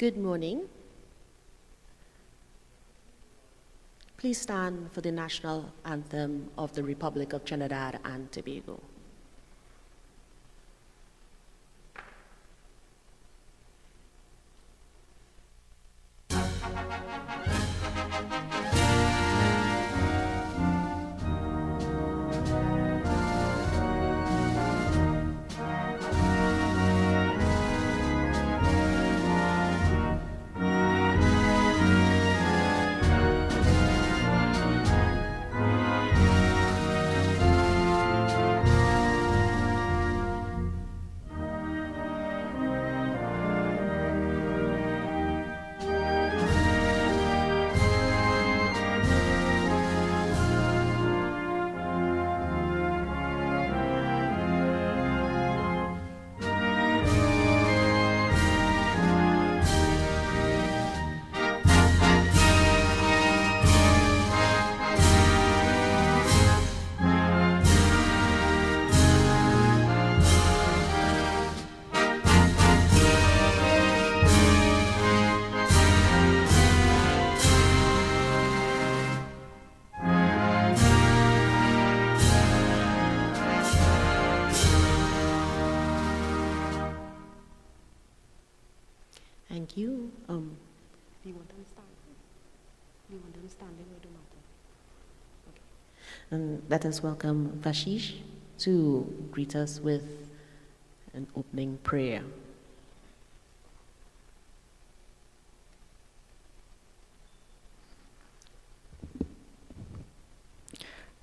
Good morning. Please stand for the national anthem of the Republic of Trinidad and Tobago. Thank you. Do you want them standing? Do you want them standing or do not? Okay. And let us welcome Vashish to greet us with an opening prayer.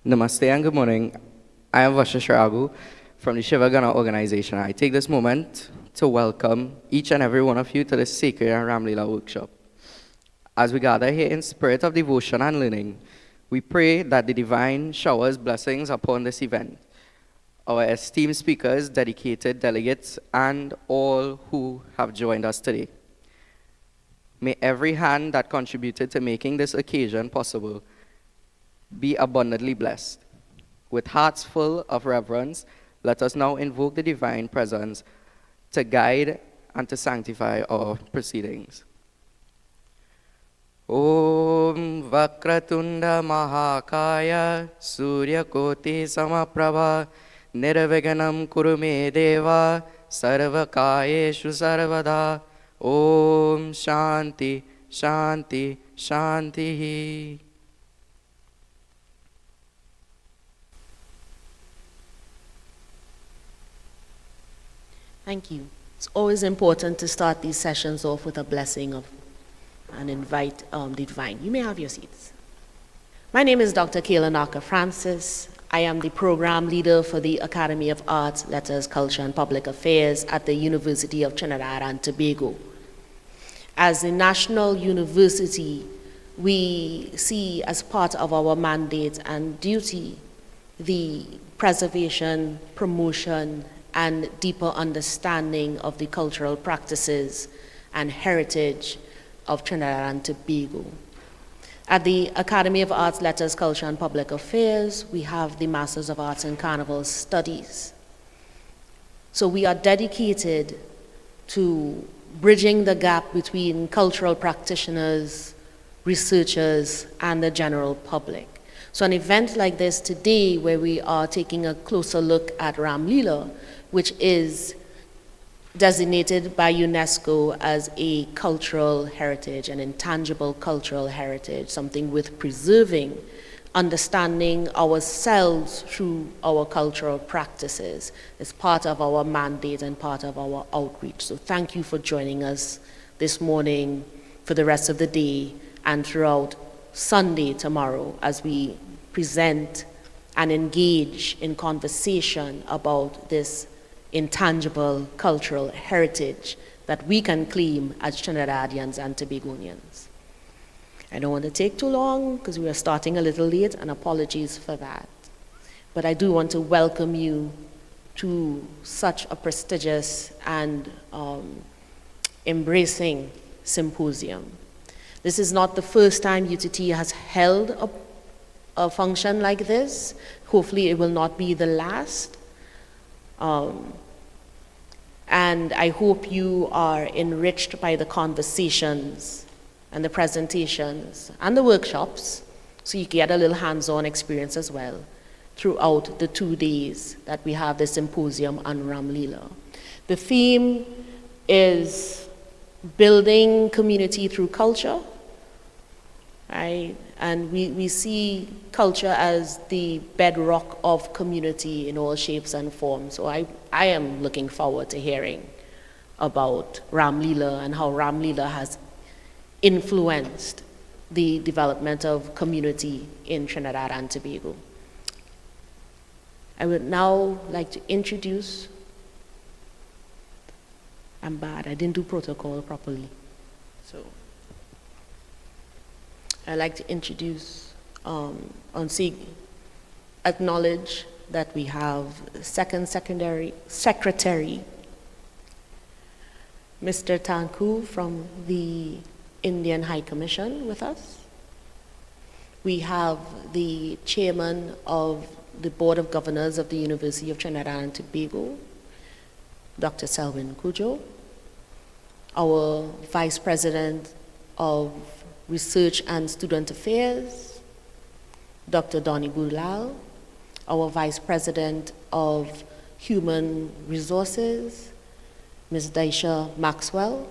Namaste and good morning. I am Vashish Raghu from the Shivagana organization. I take this moment to welcome each and every one of you to this sacred and Ramlila workshop. As we gather here in spirit of devotion and learning, we pray that the divine showers blessings upon this event. Our esteemed speakers, dedicated delegates, and all who have joined us today. May every hand that contributed to making this occasion possible be abundantly blessed. With hearts full of reverence, let us now invoke the divine presence to guide and to sanctify our proceedings. Om Vakratunda Mahakaya Surya Koti Samaprabha Nirviganam Kurume Deva Sarvakayeshu Sarvada Om Shanti Shanti Shanti. Thank you. It's always important to start these sessions off with a blessing of and invite the divine. You may have your seats. My name is Dr. Kayla Naka Francis. I am the program leader for the Academy of Arts, Letters, Culture, and Public Affairs at the University of Trinidad and Tobago. As a national university, we see as part of our mandate and duty the preservation, promotion, and deeper understanding of the cultural practices and heritage of Trinidad and Tobago. At the Academy of Arts, Letters, Culture, and Public Affairs, we have the Masters of Arts in Carnival Studies. So we are dedicated to bridging the gap between cultural practitioners, researchers, and the general public. So an event like this today, where we are taking a closer look at Ramlila, which is designated by UNESCO as a cultural heritage, an intangible cultural heritage, something worth preserving, understanding ourselves through our cultural practices is part of our mandate and part of our outreach. So thank you for joining us this morning, for the rest of the day, and throughout Sunday tomorrow as we present and engage in conversation about this intangible cultural heritage that we can claim as Trinidadians and Tobagonians. I don't want to take too long because we are starting a little late, and apologies for that. But I do want to welcome you to such a prestigious and embracing symposium. This is not the first time UTT has held a function like this. Hopefully it will not be the last. And I hope you are enriched by the conversations and the presentations and the workshops, so you get a little hands-on experience as well throughout the 2 days that we have the symposium on Ramlila. The theme is building community through culture, right? And we see culture as the bedrock of community in all shapes and forms. So I am looking forward to hearing about Ramlila and how Ramlila has influenced the development of community in Trinidad and Tobago. I would now like to introduce, I'm bad, I didn't do protocol properly. So I'd like to introduce, acknowledge that we have Second Secretary, Mr. Tanku from the Indian High Commission with us. We have the Chairman of the Board of Governors of the University of Trinidad and Tobago, Dr. Selwyn Cujo, our Vice President of Research and Student Affairs, Dr. Donnie Bulal, our Vice President of Human Resources, Ms. Daisha Maxwell.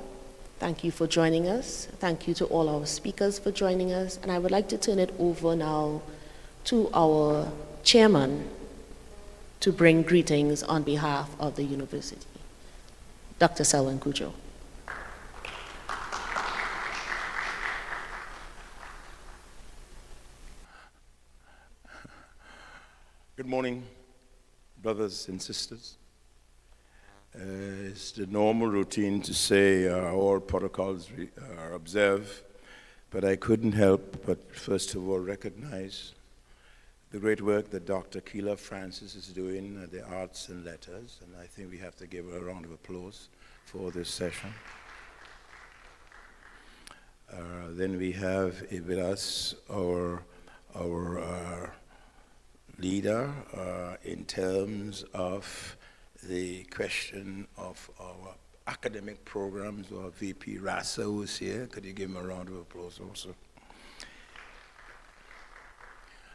Thank you for joining us. Thank you to all our speakers for joining us. And I would like to turn it over now to our chairman to bring greetings on behalf of the university. Dr. Selwyn Cujo. Good morning, brothers and sisters. It's the normal routine to say all protocols are observed, but I couldn't help but first of all recognize the great work that Dr. Keela Francis is doing at the Arts and Letters, and I think we have to give her a round of applause for this session. Then we have with us our leader in terms of the question of our academic programs, our VP Rasa, who's here. Could you give him a round of applause also?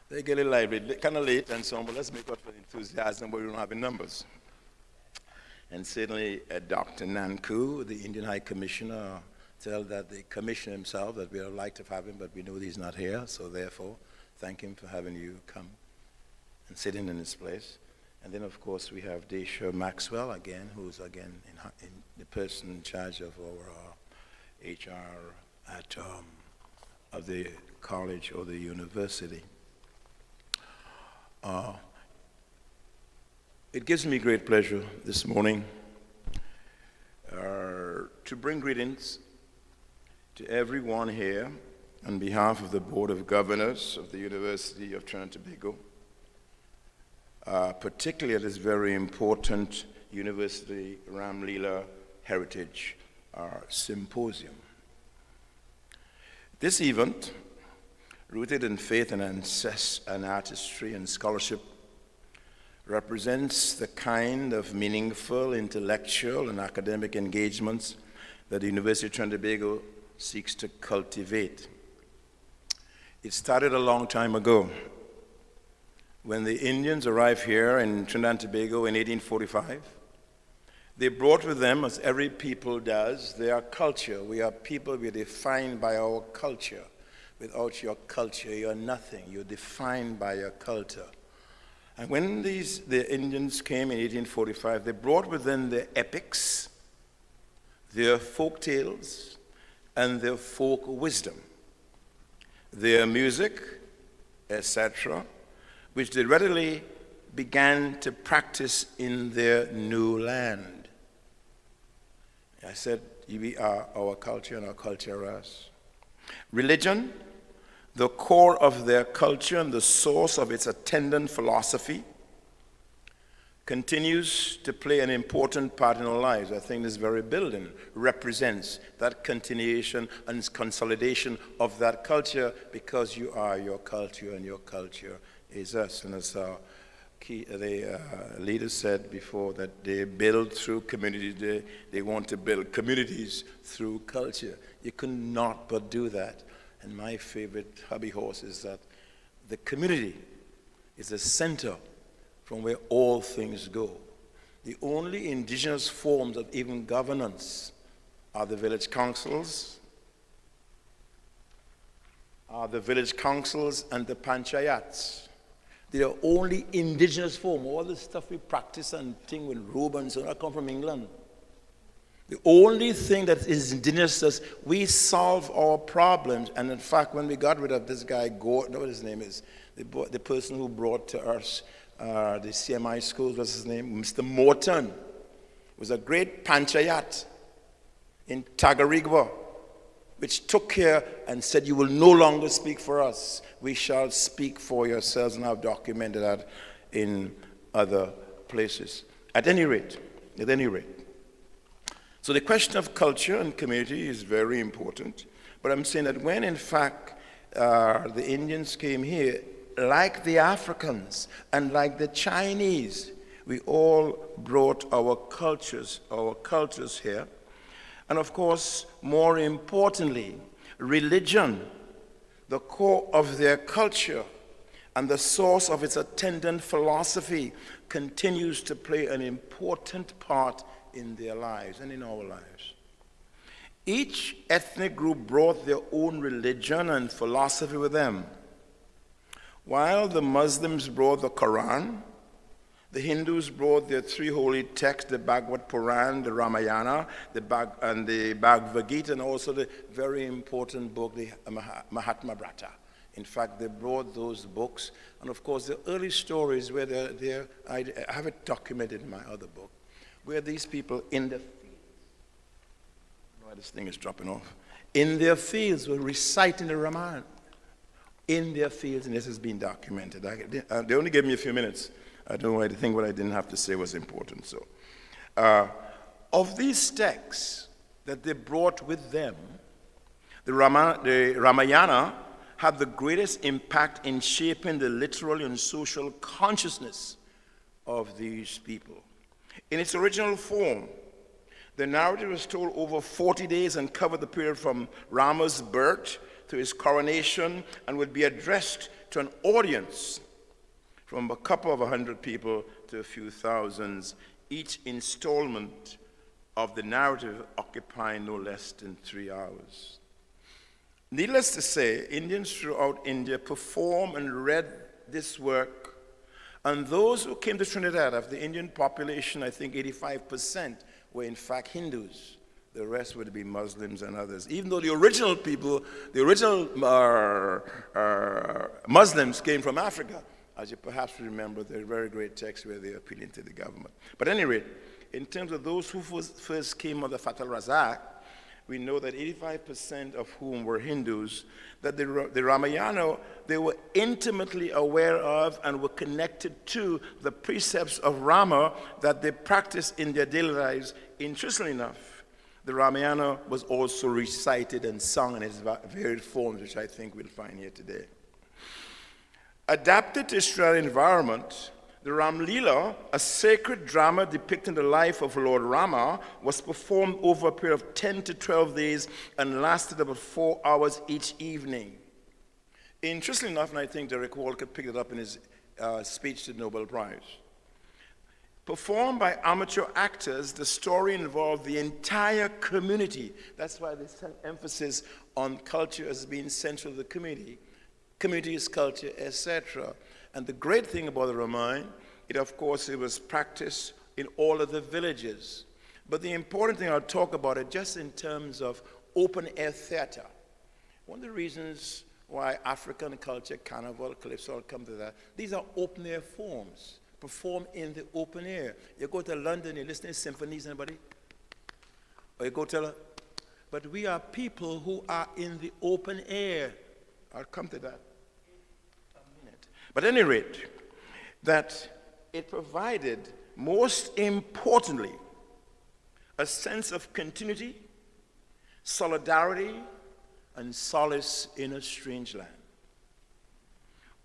They get a little lively, kind of late and so on, but let's make up for the enthusiasm where we don't have any numbers. And certainly Dr. Nanku, the Indian High Commissioner, tell that the commissioner himself that we would like to have him, but we know he's not here, so therefore, thank him for having you come and sitting in his place. And then, of course, we have Daisha Maxwell again, who's again in the person in charge of our HR at of the college or the university. It gives me great pleasure this morning to bring greetings to everyone here on behalf of the Board of Governors of the University of Trinidad and Tobago, particularly at this very important University Ramlila Heritage Symposium. This event, rooted in faith and artistry and scholarship, represents the kind of meaningful intellectual and academic engagements that the University of Trinidad and Tobago seeks to cultivate. It started a long time ago when the Indians arrived here in Trinidad and Tobago in 1845. They brought with them, as every people does, their culture. We are people, we are defined by our culture. Without your culture, you're nothing. You're defined by your culture. And when the Indians came in 1845, they brought with them their epics, their folk tales, and their folk wisdom, their music, etc., which they readily began to practice in their new land. I said, we are our culture and our culture us. Religion, the core of their culture and the source of its attendant philosophy, continues to play an important part in our lives. I think this very building represents that continuation and consolidation of that culture, because you are your culture and your culture is us. And as the leaders said before that they build through communities. They want to build communities through culture. You cannot but do that. And my favorite hobby horse is that the community is the center from where all things go. The only indigenous forms of even governance are the village councils, and the panchayats. They are only indigenous form. All the stuff we practice and thing with robe and so on, I come from England. The only thing that is indigenous is we solve our problems. And in fact, when we got rid of this guy, Gordon, what his name is, the person who brought to us the CMI schools, what's his name? Mr. Morton was a great panchayat in Tagarigua, which took care and said, you will no longer speak for us. We shall speak for yourselves, and I've documented that in other places. At any rate, so the question of culture and community is very important, but I'm saying that when in fact the Indians came here, like the Africans and like the Chinese, we all brought our cultures here. And of course, more importantly, religion, the core of their culture and the source of its attendant philosophy, continues to play an important part in their lives and in our lives. Each ethnic group brought their own religion and philosophy with them. While the Muslims brought the Quran, the Hindus brought their three holy texts, the Bhagavad Puran, the Ramayana, and the Bhagavad Gita, and also the very important book, the Mahatma Bharata. In fact, they brought those books, and of course, the early stories where I have it documented in my other book, where these people in the fields, why this thing is dropping off, in their fields were reciting the Ramayana, in their fields, and this has been documented. They only gave me a few minutes. I don't know why they think what I didn't have to say was important. So, of these texts that they brought with them, the Ramayana had the greatest impact in shaping the literal and social consciousness of these people. In its original form, the narrative was told over 40 days and covered the period from Rama's birth to his coronation, and would be addressed to an audience from a couple of 100 people to a few thousands, each installment of the narrative occupying no less than 3 hours. Needless to say, Indians throughout India performed and read this work, and those who came to Trinidad, of the Indian population, I think 85% were in fact Hindus. The rest would be Muslims and others. Even though the original people, the original Muslims came from Africa. As you perhaps remember, there are very great texts where they're appealing to the government. But at any rate, in terms of those who first came of the Fatal Razak, we know that 85% of whom were Hindus, that the Ramayana, they were intimately aware of and were connected to the precepts of Rama that they practiced in their daily lives. Interestingly enough, the Ramayana was also recited and sung in its varied forms, which I think we'll find here today. Adapted to Australian environment, the Ramlila, a sacred drama depicting the life of Lord Rama, was performed over a period of 10 to 12 days and lasted about 4 hours each evening. Interestingly enough, and I think Derek Walker picked it up in his speech to the Nobel Prize, performed by amateur actors, the story involved the entire community. That's why this emphasis on culture as being central to the community. Community's culture, etc. And the great thing about the Ramayana, it was practiced in all of the villages. But the important thing I'll talk about it just in terms of open air theater. One of the reasons why African culture, carnival, calypso, I'll come to that, these are open air forms, performed in the open air. You go to London, you listen to symphonies, anybody? Or you go to, but we are people who are in the open air. I'll come to that. But at any rate, that it provided, most importantly, a sense of continuity, solidarity, and solace in a strange land.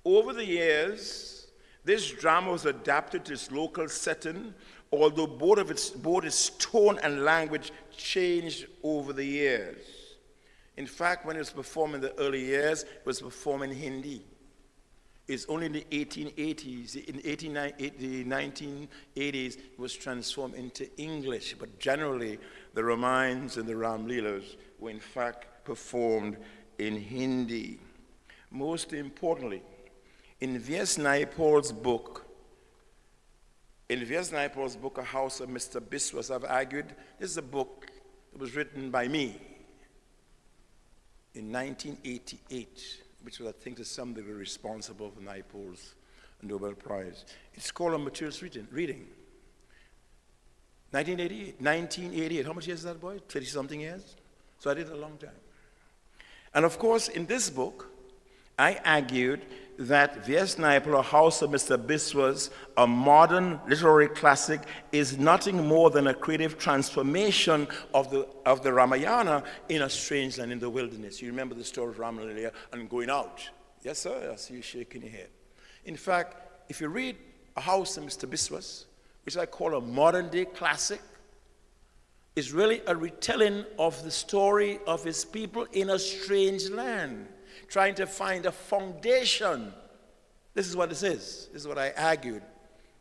Over the years, This drama was adapted to its local setting, although both its tone and language changed over the years. In fact, when it was performed in the early years, it was performed in Hindi. It's only in the 1880s, the 1980s, it was transformed into English. But generally, the Ramayans and the Ramlilas were in fact performed in Hindi. Most importantly, in V.S. Naipaul's book, A House of Mr. Biswas, I've argued, this is a book that was written by me in 1988, which was, I think, to some degree responsible for Naipaul's Nobel Prize. It's called A Materialist Reading. 1988. How much years is that, boy? 20-something years? So I did it a long time. And of course, in this book, I argued that V.S. Naipaul, A House of Mr. Biswas, a modern literary classic, is nothing more than a creative transformation of the Ramayana in a strange land in the wilderness. You remember the story of Ramlila and going out. Yes, sir? I see you shaking your head. In fact, if you read A House of Mr. Biswas, which I call a modern-day classic, is really a retelling of the story of his people in a strange land, trying to find a foundation. This is what this is. This is what I argued.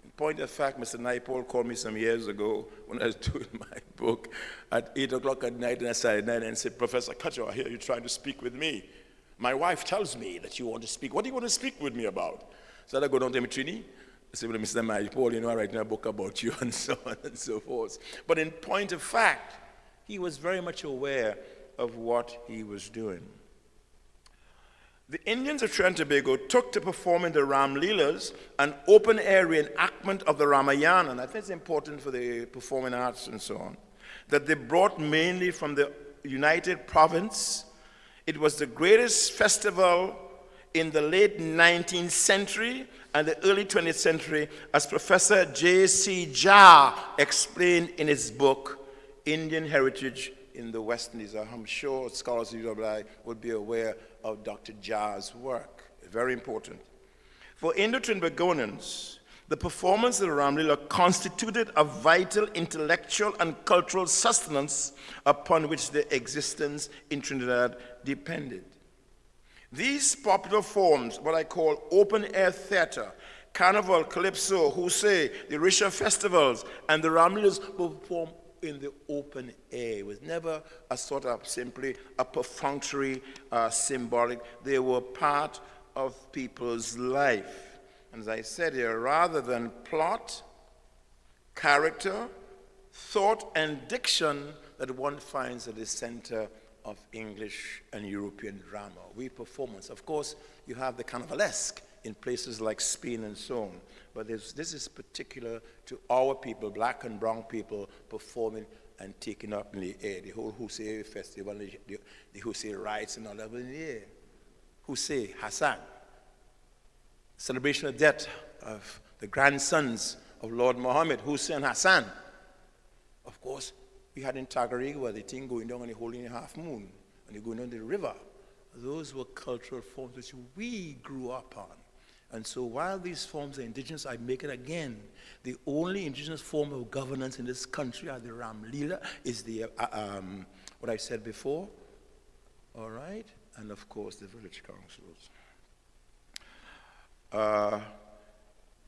In point of fact, Mr. Naipaul called me some years ago when I was doing my book at 8 o'clock at night on a Saturday night and said, Professor Cutcher, I hear you trying to speak with me. My wife tells me that you want to speak. What do you want to speak with me about? So I go down to Trini. I said, well, Mr. Naipaul, you know, I'm writing a book about you and so on and so forth. But in point of fact, he was very much aware of what he was doing. The Indians of Trinidad and Tobago took to performing the Ramlilas an open-air reenactment of the Ramayana, and I think it's important for the performing arts and so on, that they brought mainly from the United Province. It was the greatest festival in the late 19th century and the early 20th century, as Professor J.C. Jha explained in his book, Indian Heritage in the West Indies. I'm sure scholars of UWI would be aware of Dr. Jha's work. Very important. For Indo-Trinbagonians, the performance of the Ramlila constituted a vital intellectual and cultural sustenance upon which their existence in Trinidad depended. These popular forms, what I call open-air theater, carnival, calypso, Husay, the Risha festivals, and the Ramlilas were performed in the open air. It was never a sort of simply a perfunctory, symbolic. They were part of people's life. And as I said here, rather than plot, character, thought, and diction that one finds at the center of English and European drama. Performance. Of course, you have the carnivalesque in places like Spain and so on. But this is particular to our people, black and brown people, performing and taking up in the air. The whole Husay festival, the Husay rites and all that in the air. Husay, Hassan. Celebration of death of the grandsons of Lord Muhammad, Hussein and Hassan. Of course, we had in Tagarigua the thing going down on the holy half moon, and you're going down the river. Those were cultural forms which we grew up on. And so while these forms are indigenous, I make it again. The only indigenous form of governance in this country are the Ramlila, is the, what I said before, all right? And of course, the village councils.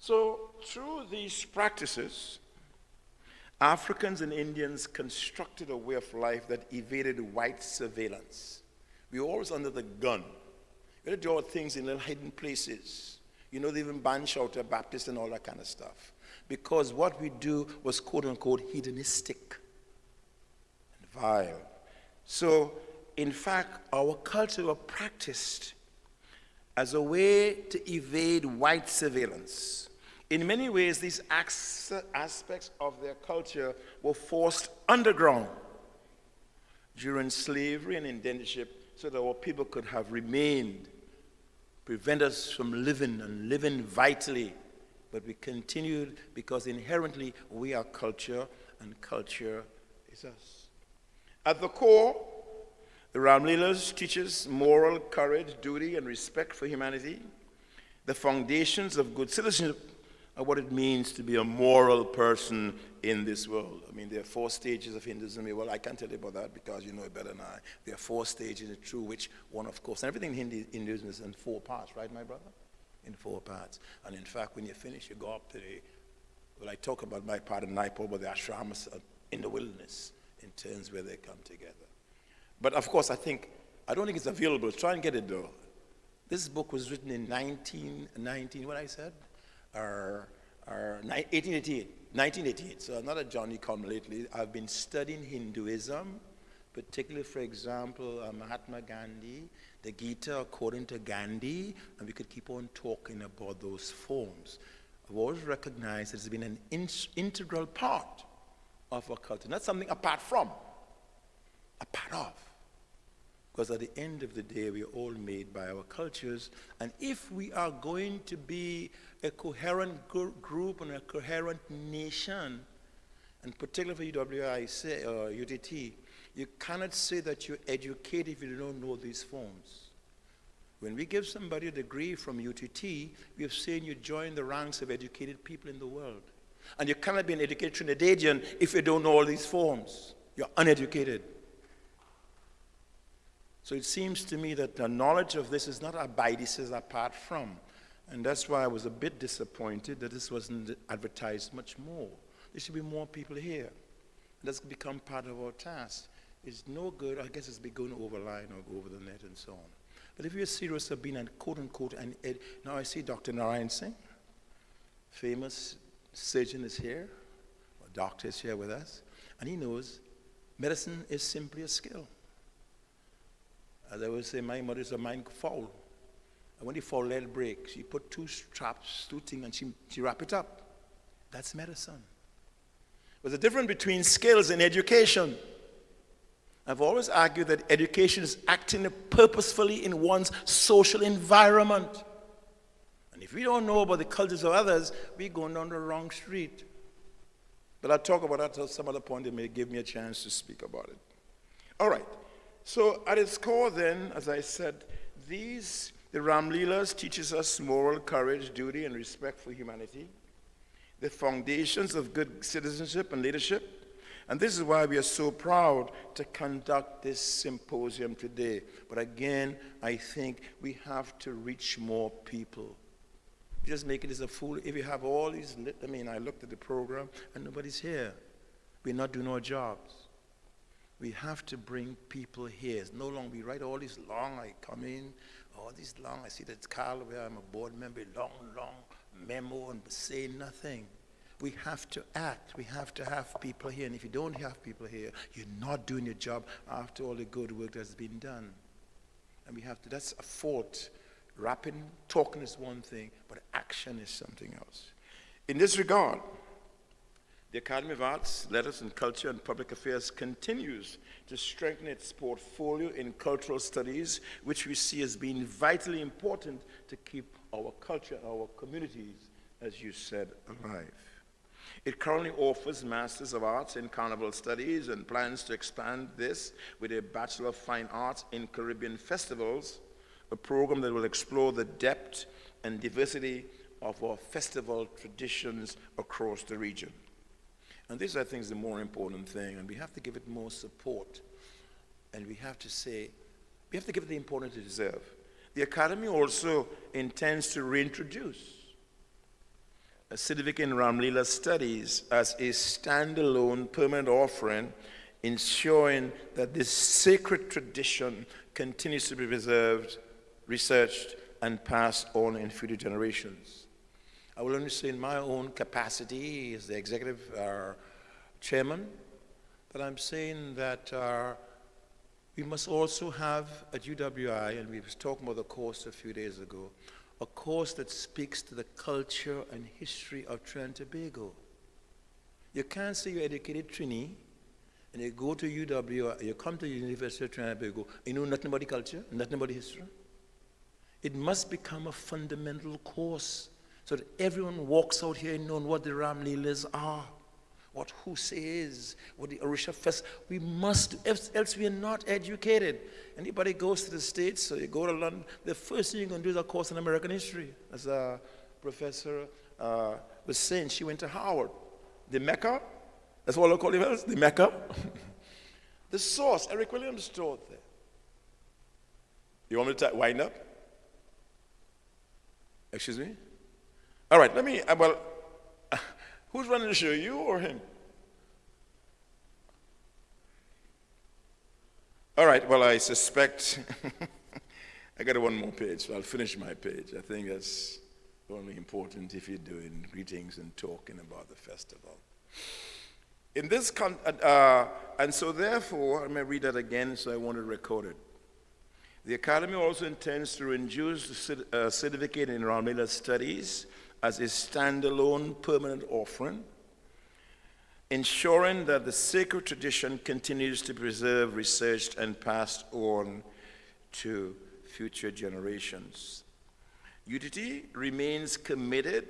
So through these practices, Africans and Indians constructed a way of life that evaded white surveillance. We were always under the gun. We had to do things in little hidden places. You know, they even banned Shouter Baptist and all that kind of stuff. Because what we do was quote-unquote hedonistic and vile. So, in fact, our culture was practiced as a way to evade white surveillance. In many ways, these aspects of their culture were forced underground during slavery and indentureship so that our people could have remained, prevent us from living and living vitally. But we continued because inherently we are culture and culture is us. At the core, the Ramlilas teaches moral courage, duty, and respect for humanity, the foundations of good citizenship and what it means to be a moral person in this world. I mean, there are 4 stages of Hinduism. Well, I can't tell you about that because you know it better than I. There are 4 stages through which one, of course, and everything in Hinduism is in 4 parts, right, my brother? In 4 parts. And in fact, when you finish, you go up to well, I talk about my part in Naipaul, but the ashrams are in the wilderness in terms where they come together. But of course, I don't think it's available. Try and get it though. This book was written in 1919, what I said? 1988. So I'm not a Johnny come lately. I've been studying Hinduism, particularly, for example, Mahatma Gandhi, the Gita according to Gandhi, and we could keep on talking about those forms. I've always recognized it's been an integral part of our culture, not something apart from, a part of. Because at the end of the day, we are all made by our cultures, and if we are going to be a coherent group and a coherent nation, and particularly for UWI or UTT, you cannot say that you're educated if you don't know these forms. When we give somebody a degree from UTT, we have seen you join the ranks of educated people in the world. And you cannot be an educated Trinidadian if you don't know all these forms. You're uneducated. So it seems to me that the knowledge of this is not a by, this is apart from. And that's why I was a bit disappointed that this wasn't advertised much more. There should be more people here. That's become part of our task. It's no good, I guess it's be going over line or go over the net and so on. But if you're serious about being a quote-unquote, now I see Dr. Narayan Singh, famous surgeon is here, or doctor is here with us, and he knows medicine is simply a skill. As I would say, my mother is a mind foul. And when the foul let break, she put 2 straps, 2 things, and she wrap it up. That's medicine. There's a difference between skills and education. I've always argued that education is acting purposefully in one's social environment. And if we don't know about the cultures of others, we're going down the wrong street. But I'll talk about that at some other point. It may give me a chance to speak about it. All right. So at its core then, as I said, the Ramlilas teaches us moral courage, duty, and respect for humanity, the foundations of good citizenship and leadership. And this is why we are so proud to conduct this symposium today. But again, I think we have to reach more people. You're just making this a fool. If you have all these, I looked at the program and nobody's here. We're not doing our jobs. We have to bring people here. It's no longer we write all these long, I come in, all these long, I see that Carl where I'm a board member, long memo and say nothing. We have to act. We have to have people here. And if you don't have people here, you're not doing your job after all the good work that's been done. And we have to, that's a fault. Rapping, talking is one thing, but action is something else. In this regard, the Academy of Arts, Letters and Culture and Public Affairs continues to strengthen its portfolio in cultural studies, which we see as being vitally important to keep our culture, our communities, as you said, alive. It currently offers Masters of Arts in Carnival Studies and plans to expand this with a Bachelor of Fine Arts in Caribbean Festivals, a program that will explore the depth and diversity of our festival traditions across the region. And this, I think, is the more important thing, and we have to give it more support. And we have to give it the importance it deserves. The Academy also intends to reintroduce a certificate in Ramlila Studies as a standalone permanent offering, ensuring that this sacred tradition continues to be preserved, researched, and passed on in future generations. I will only say in my own capacity as the executive chairman, that I'm saying that we must also have at UWI, and we were talking about the course a few days ago, a course that speaks to the culture and history of Trinidad and Tobago. You can't say you're educated Trini, and you go to UWI, you come to the University of Trinidad and Tobago, you know nothing about the culture, nothing about the history. It must become a fundamental course so that everyone walks out here knowing what the Ramlilas are, what Huse is, what the Orisha Fest. We must, else we are not educated. Anybody goes to the States, so you go to London, the first thing you're going to do is a course in American history. As Professor was saying she went to Howard, the Mecca. That's what I call it, the Mecca. The source, Eric Williams taught there. You want me to wind up? Excuse me? All right, who's running the show, you or him? All right, well, I suspect I got one more page, so I'll finish my page. I think that's only important if you're doing greetings and talking about the festival. In this, and so therefore, I may read that again, so I want to record it. The Academy also intends to induce the certificate in Ramlila studies as a standalone permanent offering, ensuring that the sacred tradition continues to preserve, researched, and passed on to future generations. UTT remains committed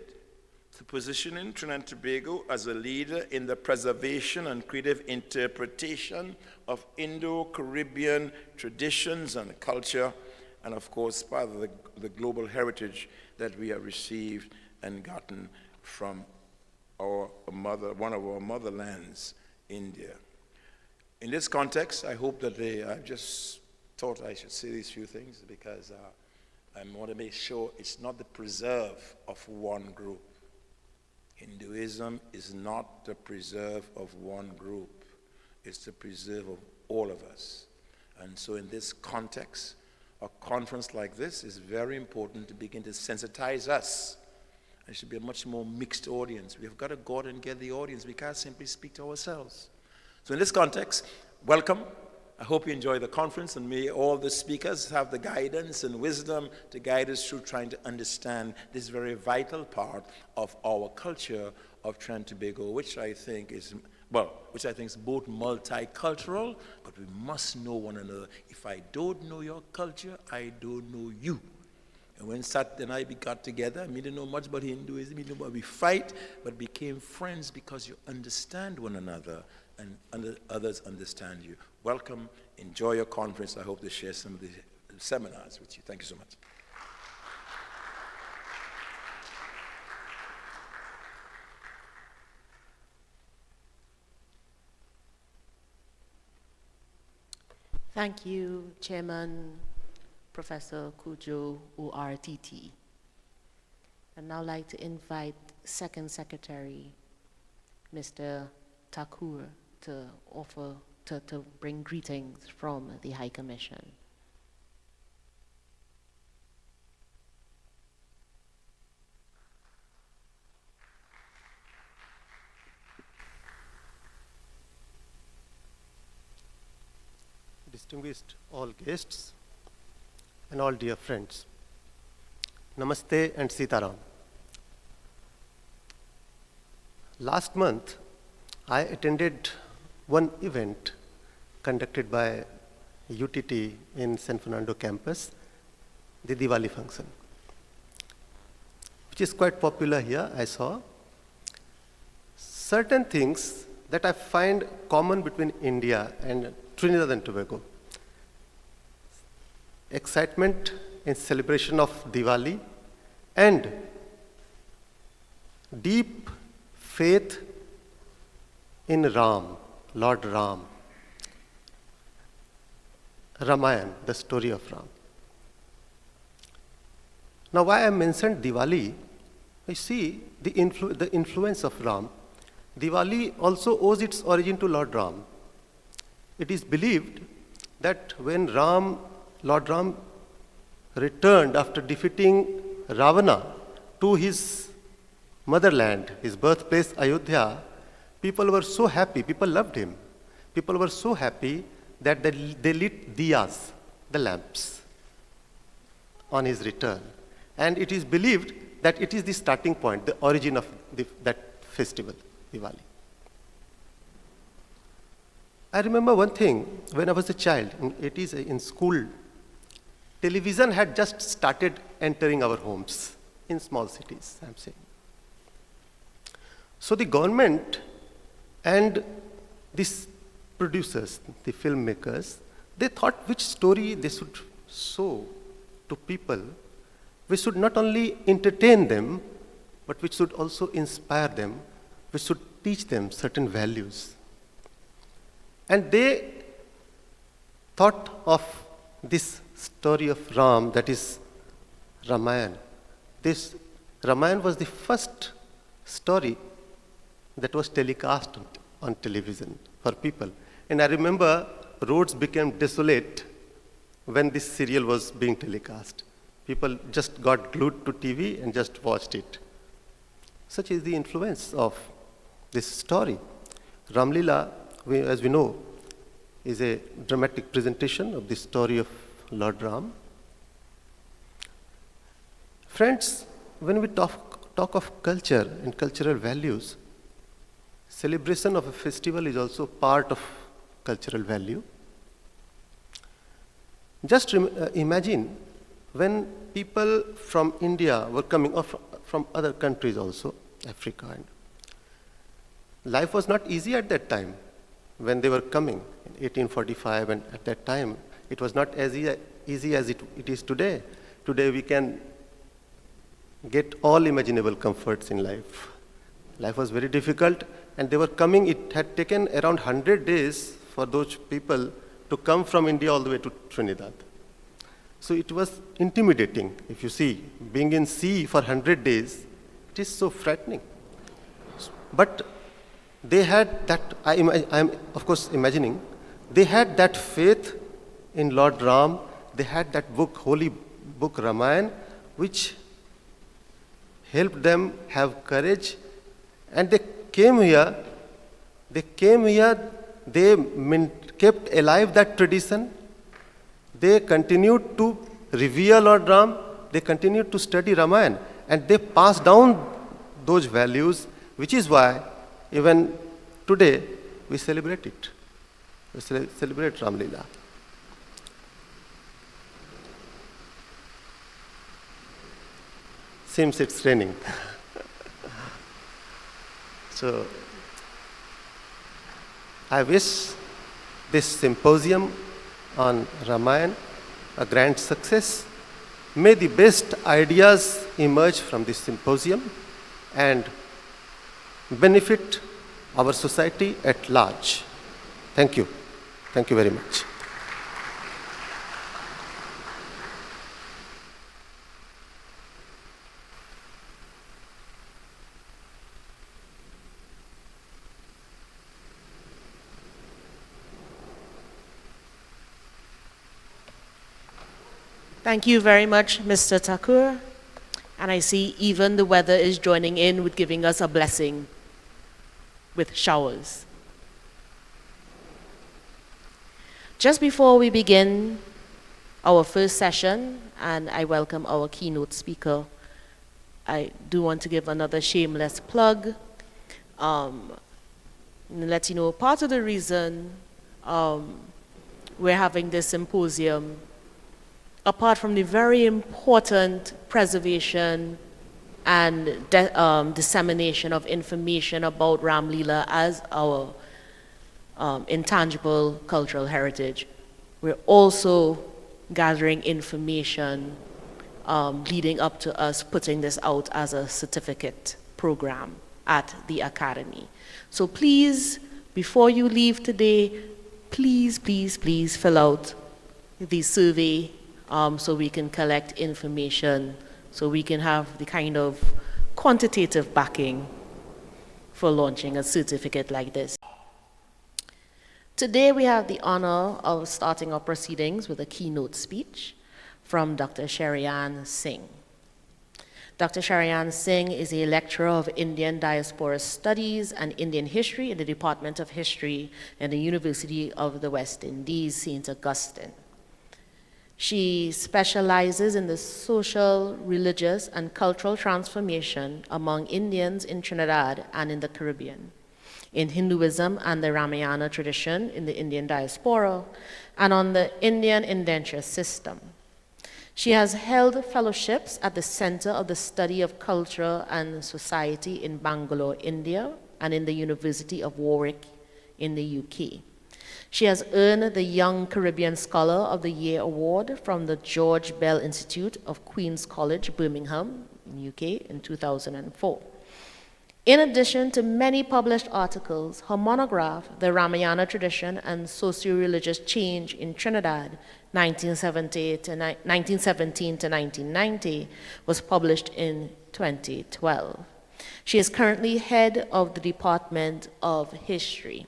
to positioning Trinidad and Tobago as a leader in the preservation and creative interpretation of Indo-Caribbean traditions and culture, and of course part of the global heritage that we have received and gotten from one of our motherlands, India. In this context, I hope that I just thought I should say these few things because I want to make sure it's not the preserve of one group. Hinduism is not the preserve of one group. It's the preserve of all of us. And so in this context, a conference like this is very important to begin to sensitize us. It should be a much more mixed audience. We've got to go out and get the audience. We can't simply speak to ourselves. So in this context, welcome. I hope you enjoy the conference, and may all the speakers have the guidance and wisdom to guide us through trying to understand this very vital part of our culture of Trinidad and Tobago, which I think is both multicultural, but we must know one another. If I don't know your culture, I don't know you. And when Sat and I got together, we didn't know much about Hinduism, we didn't know about we fight, but became friends because you understand one another and others understand you. Welcome, enjoy your conference. I hope to share some of the seminars with you. Thank you so much. Thank you, Chairman Professor Kujo ORTT. I'd now like to invite Second Secretary, Mr. Thakur, to bring greetings from the High Commission. Distinguished all guests and all dear friends, Namaste and Sitaram. Last month, I attended one event conducted by UTT in San Fernando campus, the Diwali function, which is quite popular here. I saw certain things that I find common between India and Trinidad and Tobago. Excitement in celebration of Diwali and deep faith in Ram, Lord Ram. Ramayana, the story of Ram. Now, why I mentioned Diwali, I see the influence of Ram. Diwali also owes its origin to Lord Ram. It is believed that when Lord Ram returned after defeating Ravana to his motherland, his birthplace Ayodhya, people were so happy, people loved him. People were so happy that they lit diyas, the lamps, on his return. And it is believed that it is the starting point, the origin of that festival, Diwali. I remember one thing, when I was a child, in school, television had just started entering our homes in small cities, I'm saying. So the government and these producers, the filmmakers, they thought which story they should show to people. We should not only entertain them, but which should also inspire them, which should teach them certain values. And they thought of this story of Ram, that is Ramayana. This Ramayana was the first story that was telecast on television for people. And I remember roads became desolate when this serial was being telecast. People just got glued to TV and just watched it. Such is the influence of this story. Ramlila, as we know, is a dramatic presentation of the story of Lord Ram. Friends, when we talk of culture and cultural values, celebration of a festival is also part of cultural value. Just imagine when people from India were coming, or from other countries also, Africa, and life was not easy at that time when they were coming in 1845, and at that time it was not as easy as it is today. Today we can get all imaginable comforts in life. Life was very difficult, and they were coming. It had taken around 100 days for those people to come from India all the way to Trinidad. So it was intimidating. If you see, being in sea for 100 days, it is so frightening. But they had that, I am of course imagining, they had that faith in Lord Ram. They had that book, holy book Ramayana, which helped them have courage. And they came here, they kept alive that tradition. They continued to revere Lord Ram, they continued to study Ramayana, and they passed down those values, which is why even today we celebrate it. We celebrate Ramlila. Seems it's raining. So I wish this symposium on Ramayana a grand success. May the best ideas emerge from this symposium and benefit our society at large. Thank you. Thank you very much. Thank you very much, Mr. Thakur. And I see even the weather is joining in with giving us a blessing with showers. Just before we begin our first session, and I welcome our keynote speaker, I do want to give another shameless plug. Let you know, part of the reason we're having this symposium, apart from the very important preservation and dissemination of information about Ramlila as our intangible cultural heritage, we're also gathering information leading up to us putting this out as a certificate program at the Academy. So please, before you leave today, please, please, please fill out the survey so we can collect information, so we can have the kind of quantitative backing for launching a certificate like this. Today we have the honor of starting our proceedings with a keynote speech from Dr. Sharian Singh. Dr. Sharian Singh is a lecturer of Indian Diaspora Studies and Indian History in the Department of History in the University of the West Indies, St. Augustine. She specializes in the social, religious, and cultural transformation among Indians in Trinidad and in the Caribbean, in Hinduism and the Ramayana tradition in the Indian diaspora, and on the Indian indenture system. She has held fellowships at the Center of the Study of Culture and Society in Bangalore, India, and in the University of Warwick in the UK. She has earned the Young Caribbean Scholar of the Year Award from the George Bell Institute of Queen's College, Birmingham, in UK in 2004. In addition to many published articles, her monograph, The Ramayana Tradition and Socio-Religious Change in Trinidad, 1917 to 1990, was published in 2012. She is currently head of the Department of History.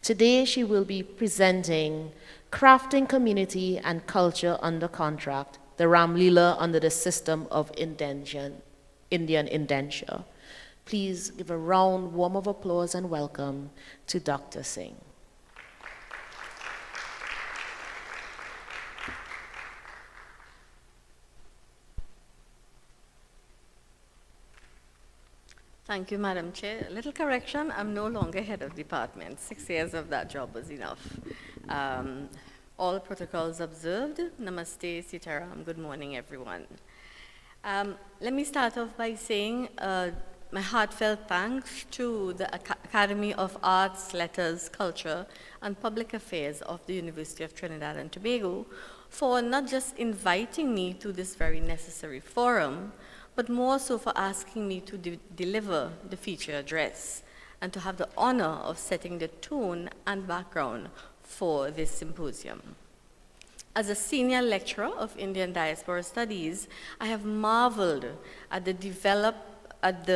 Today, she will be presenting Crafting Community and Culture Under Contract, the Ramlila under the System of Indian Indenture. Please give a round, warm of applause and welcome to Dr. Singh. Thank you, Madam Chair. A little correction, I'm no longer head of department. 6 years of that job was enough. All protocols observed. Namaste, Sitaram. Good morning, everyone. Let me start off by saying my heartfelt thanks to the Academy of Arts, Letters, Culture, and Public Affairs of the University of Trinidad and Tobago for not just inviting me to this very necessary forum, but more so for asking me to deliver the feature address and to have the honor of setting the tone and background for this symposium. As a senior lecturer of Indian Diaspora Studies, I have marveled at I've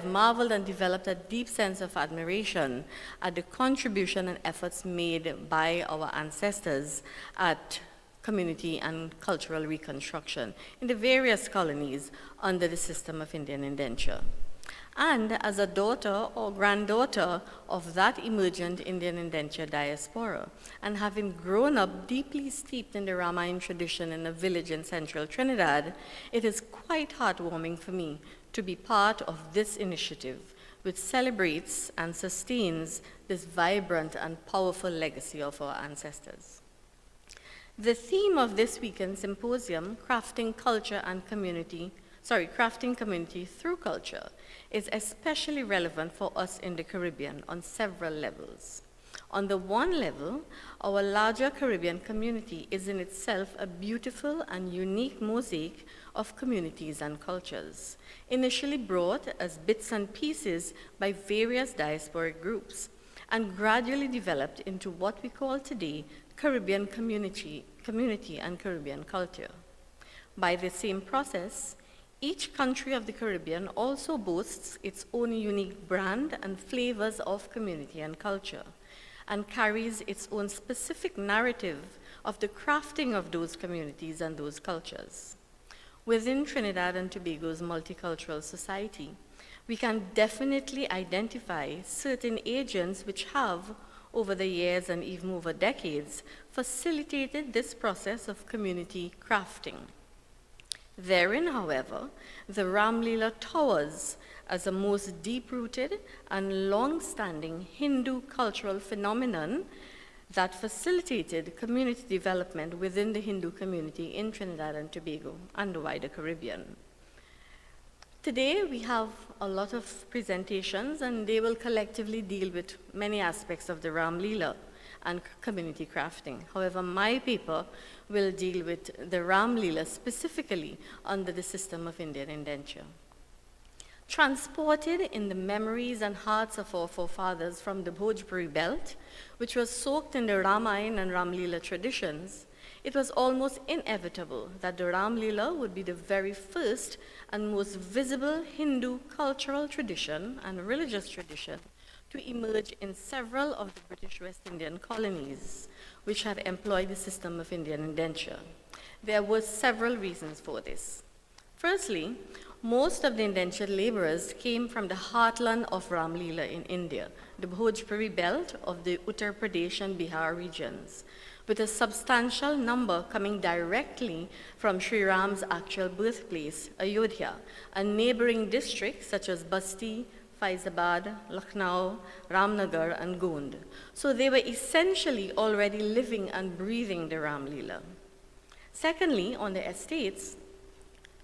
marveled and developed a deep sense of admiration at the contribution and efforts made by our ancestors at community and cultural reconstruction in the various colonies under the system of Indian indenture. And as a daughter or granddaughter of that emergent Indian indenture diaspora, and having grown up deeply steeped in the Ramayana tradition in a village in central Trinidad, it is quite heartwarming for me to be part of this initiative, which celebrates and sustains this vibrant and powerful legacy of our ancestors. The theme of this weekend's symposium, Crafting Community Through Culture, is especially relevant for us in the Caribbean on several levels. On the one level, our larger Caribbean community is in itself a beautiful and unique mosaic of communities and cultures, initially brought as bits and pieces by various diasporic groups, and gradually developed into what we call today Caribbean community and Caribbean culture. By the same process, each country of the Caribbean also boasts its own unique brand and flavors of community and culture, and carries its own specific narrative of the crafting of those communities and those cultures. Within Trinidad and Tobago's multicultural society, we can definitely identify certain agents which have, over the years and even over decades, facilitated this process of community crafting. Therein, however, the Ramlila towers as a most deep-rooted and long-standing Hindu cultural phenomenon that facilitated community development within the Hindu community in Trinidad and Tobago and the wider Caribbean. Today, we have a lot of presentations, and they will collectively deal with many aspects of the Ramlila and community crafting. However, my paper will deal with the Ramlila specifically under the system of Indian indenture. Transported in the memories and hearts of our forefathers from the Bhojpuri belt, which was soaked in the Ramayana and Ramlila traditions, it was almost inevitable that the Ramlila would be the very first and most visible Hindu cultural tradition and religious tradition to emerge in several of the British West Indian colonies, which had employed the system of Indian indenture. There were several reasons for this. Firstly, most of the indentured laborers came from the heartland of Ramlila in India, the Bhojpuri belt of the Uttar Pradesh and Bihar regions, with a substantial number coming directly from Sri Ram's actual birthplace, Ayodhya, and neighboring districts such as Basti, Faizabad, Lucknow, Ramnagar, and Gond. So they were essentially already living and breathing the Ramlila. Secondly, on the estates,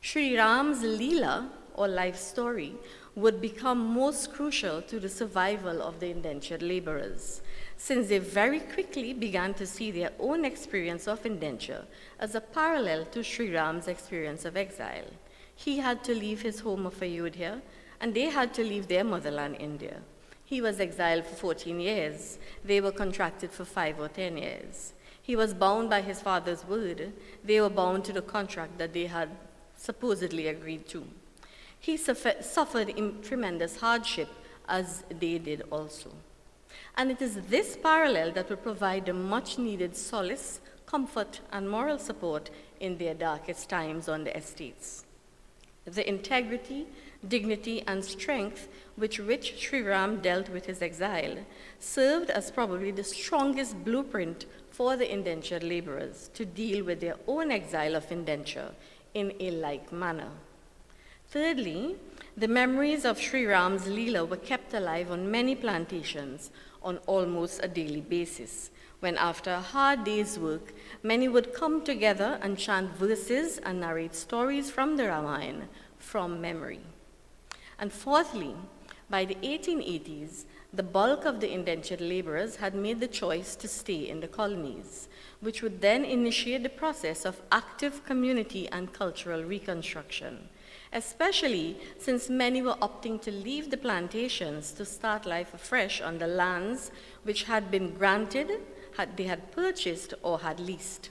Sri Ram's Leela, or life story, would become most crucial to the survival of the indentured laborers. since they very quickly began to see their own experience of indenture as a parallel to Sri Ram's experience of exile. He had to leave his home of Ayodhya, and they had to leave their motherland, India. He was exiled for 14 years. They were contracted for 5 or 10 years. He was bound by his father's word. They were bound to the contract that they had supposedly agreed to. He suffered tremendous hardship, as they did also. And it is this parallel that will provide the much-needed solace, comfort, and moral support in their darkest times on the estates. The integrity, dignity, and strength with which Sri Ram dealt with his exile served as probably the strongest blueprint for the indentured laborers to deal with their own exile of indenture in a like manner. Thirdly, the memories of Sri Ram's Leela were kept alive on many plantations on almost a daily basis, when after a hard day's work, many would come together and chant verses and narrate stories from the Ramayana from memory. And fourthly, by the 1880s, the bulk of the indentured laborers had made the choice to stay in the colonies, which would then initiate the process of active community and cultural reconstruction, especially since many were opting to leave the plantations to start life afresh on the lands which had been granted, they had purchased, or had leased.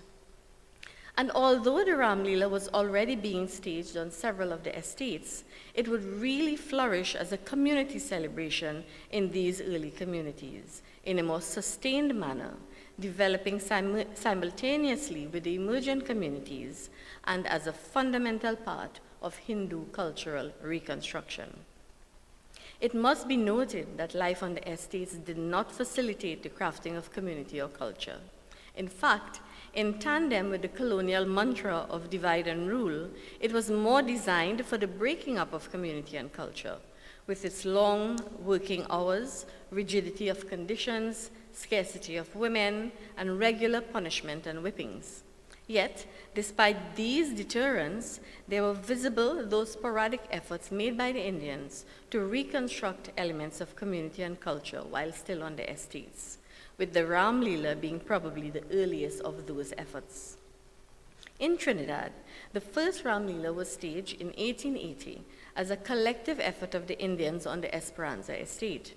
And although the Ramlila was already being staged on several of the estates, it would really flourish as a community celebration in these early communities in a more sustained manner, developing simultaneously with the emergent communities and as a fundamental part of Hindu cultural reconstruction. It must be noted that life on the estates did not facilitate the crafting of community or culture. In fact, in tandem with the colonial mantra of divide and rule, it was more designed for the breaking up of community and culture, with its long working hours, rigidity of conditions, scarcity of women, and regular punishment and whippings. Yet, despite these deterrents, there were visible those sporadic efforts made by the Indians to reconstruct elements of community and culture while still on the estates, with the Ramlila being probably the earliest of those efforts. In Trinidad, the first Ramlila was staged in 1880 as a collective effort of the Indians on the Esperanza estate.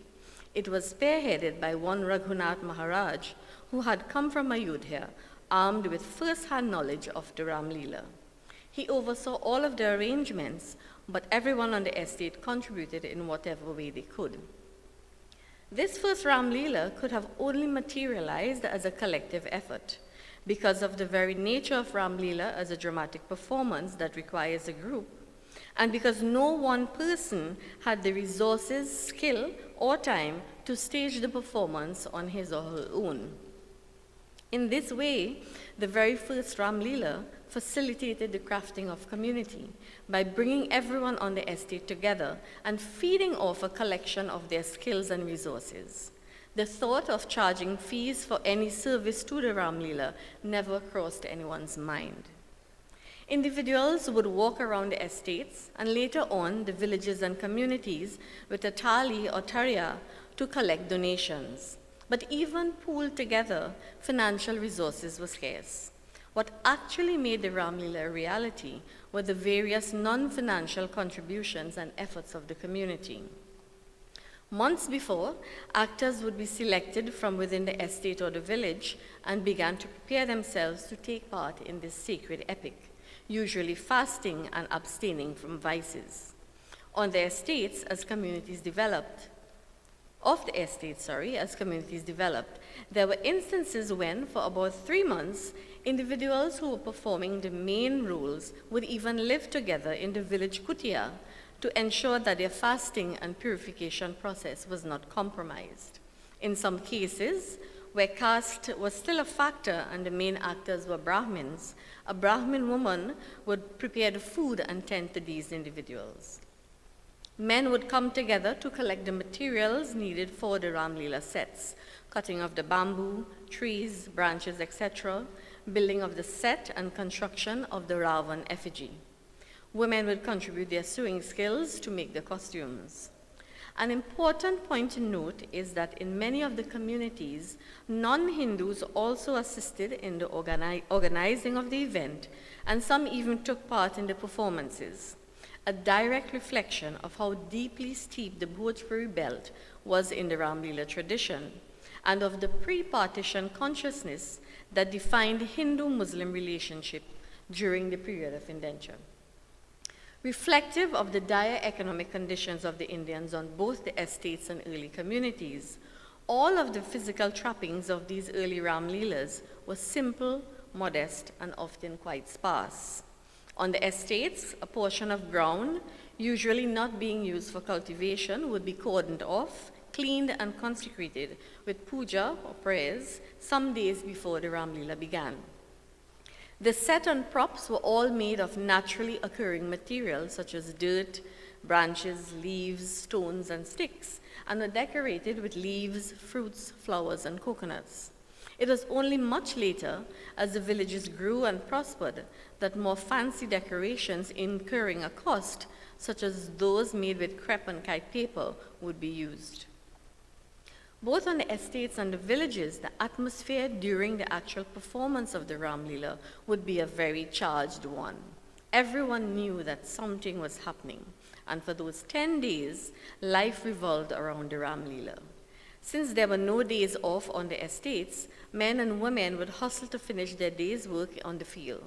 It was spearheaded by one Raghunath Maharaj, who had come from Ayodhya, armed with first-hand knowledge of the Ramlila. He oversaw all of the arrangements, but everyone on the estate contributed in whatever way they could. This first Ramlila could have only materialized as a collective effort because of the very nature of Ramlila as a dramatic performance that requires a group, and because no one person had the resources, skill, or time to stage the performance on his or her own. In this way, the very first Ramlila facilitated the crafting of community by bringing everyone on the estate together and feeding off a collection of their skills and resources. The thought of charging fees for any service to the Ramlila never crossed anyone's mind. Individuals would walk around the estates and later on the villages and communities with a thali or tariya to collect donations. But even pooled together, financial resources were scarce. What actually made the Ramlila a reality were the various non-financial contributions and efforts of the community. Months before, actors would be selected from within the estate or the village and began to prepare themselves to take part in this sacred epic, usually fasting and abstaining from vices. On the estates, as communities developed, there were instances when, for about 3 months, individuals who were performing the main roles would even live together in the village kutia to ensure that their fasting and purification process was not compromised. In some cases, where caste was still a factor and the main actors were Brahmins, a Brahmin woman would prepare the food and tend to these individuals. Men would come together to collect the materials needed for the Ramlila sets, cutting of the bamboo, trees, branches, etc., building of the set and construction of the Ravan effigy. Women would contribute their sewing skills to make the costumes. An important point to note is that in many of the communities, non-Hindus also assisted in the organizing of the event, and some even took part in the performances, a direct reflection of how deeply steeped the Bhojpuri belt was in the Ramlila tradition, and of the pre-partition consciousness that defined Hindu-Muslim relationship during the period of indenture. Reflective of the dire economic conditions of the Indians on both the estates and early communities, all of the physical trappings of these early Ramlilas were simple, modest, and often quite sparse. On the estates, a portion of ground, usually not being used for cultivation, would be cordoned off, cleaned, and consecrated with puja or prayers some days before the Ramlila began. The set and props were all made of naturally occurring materials such as dirt, branches, leaves, stones, and sticks, and were decorated with leaves, fruits, flowers, and coconuts. It was only much later, as the villages grew and prospered, that more fancy decorations incurring a cost, such as those made with crepe and kite paper, would be used. Both on the estates and the villages, the atmosphere during the actual performance of the Ramlila would be a very charged one. Everyone knew that something was happening, and for those 10 days, life revolved around the Ramlila. Since there were no days off on the estates, men and women would hustle to finish their day's work on the field.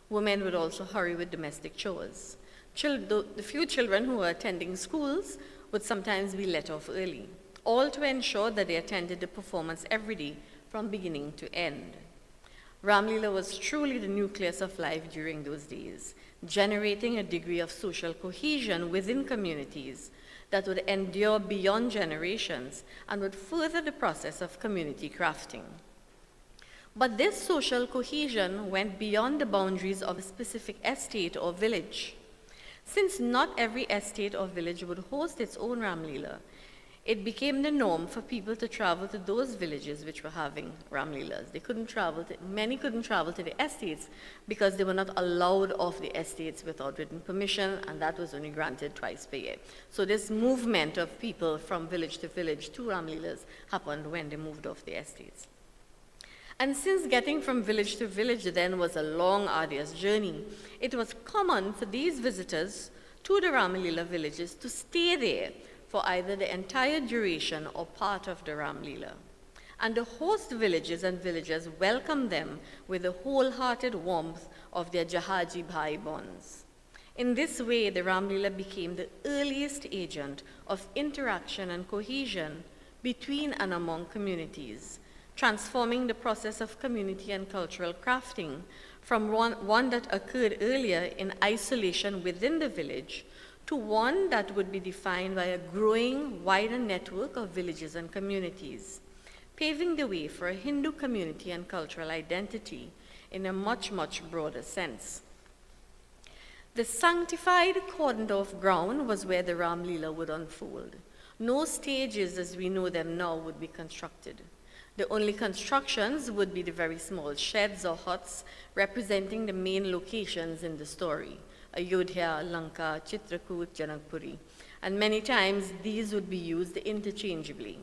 Women would also hurry with domestic chores. The few children who were attending schools would sometimes be let off early, all to ensure that they attended the performance every day from beginning to end. Ramlila was truly the nucleus of life during those days, generating a degree of social cohesion within communities that would endure beyond generations and would further the process of community crafting. But this social cohesion went beyond the boundaries of a specific estate or village. Since not every estate or village would host its own Ramlila, it became the norm for people to travel to those villages which were having Ramlilas. Many couldn't travel to the estates because they were not allowed off the estates without written permission, and that was only granted twice per year. So this movement of people from village to village to Ramlilas happened when they moved off the estates. And since getting from village to village then was a long, arduous journey, it was common for these visitors to the Ramlila villages to stay there for either the entire duration or part of the Ramlila. And the host villages and villagers welcomed them with the wholehearted warmth of their Jahaji Bhai bonds. In this way, the Ramlila became the earliest agent of interaction and cohesion between and among communities, transforming the process of community and cultural crafting from one that occurred earlier in isolation within the village to one that would be defined by a growing, wider network of villages and communities, paving the way for a Hindu community and cultural identity in a much, much broader sense. The sanctified cordoned-off ground was where the Ramlila would unfold. No stages as we know them now would be constructed. The only constructions would be the very small sheds or huts representing the main locations in the story: Ayodhya, Lanka, Chitrakoot, Janakpuri, and many times these would be used interchangeably.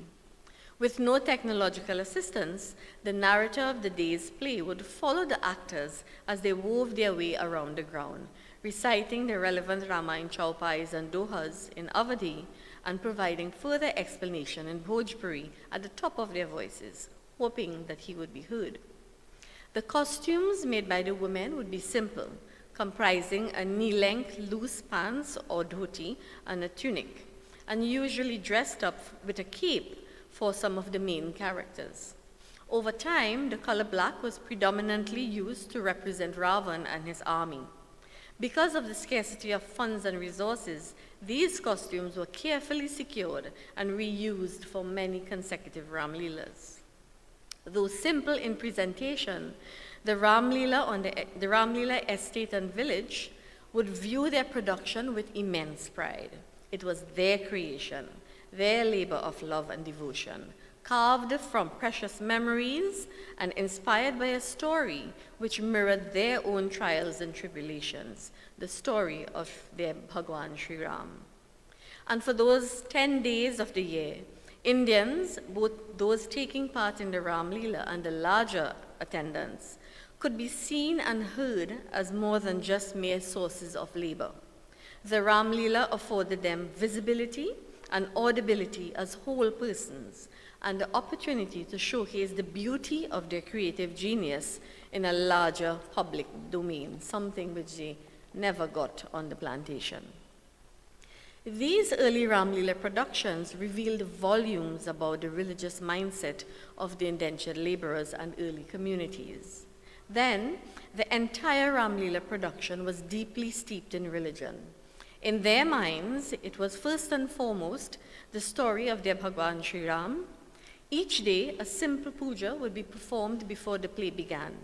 With no technological assistance, the narrator of the day's play would follow the actors as they wove their way around the ground, reciting the relevant Ramayana chaupais and dohas in Avadi and providing further explanation in Bhojpuri at the top of their voices, hoping that he would be heard. The costumes made by the women would be simple, comprising a knee-length loose pants or dhoti and a tunic, and usually dressed up with a cape for some of the main characters. Over time, the color black was predominantly used to represent Ravan and his army. Because of the scarcity of funds and resources, these costumes were carefully secured and reused for many consecutive Ramlilas. Though simple in presentation, the Ramlila estate and village would view their production with immense pride. It was their creation, their labor of love and devotion, carved from precious memories and inspired by a story which mirrored their own trials and tribulations, the story of their Bhagwan Sri Ram. And for those 10 days of the year, Indians, both those taking part in the Ramlila and the larger attendants, could be seen and heard as more than just mere sources of labor. The Ramlila afforded them visibility and audibility as whole persons, and the opportunity to showcase the beauty of their creative genius in a larger public domain, something which they never got on the plantation. These early Ramlila productions revealed volumes about the religious mindset of the indentured laborers and early communities. Then, the entire Ramlila production was deeply steeped in religion. In their minds, it was first and foremost the story of their Bhagwan Sri Ram. Each day, a simple puja would be performed before the play began.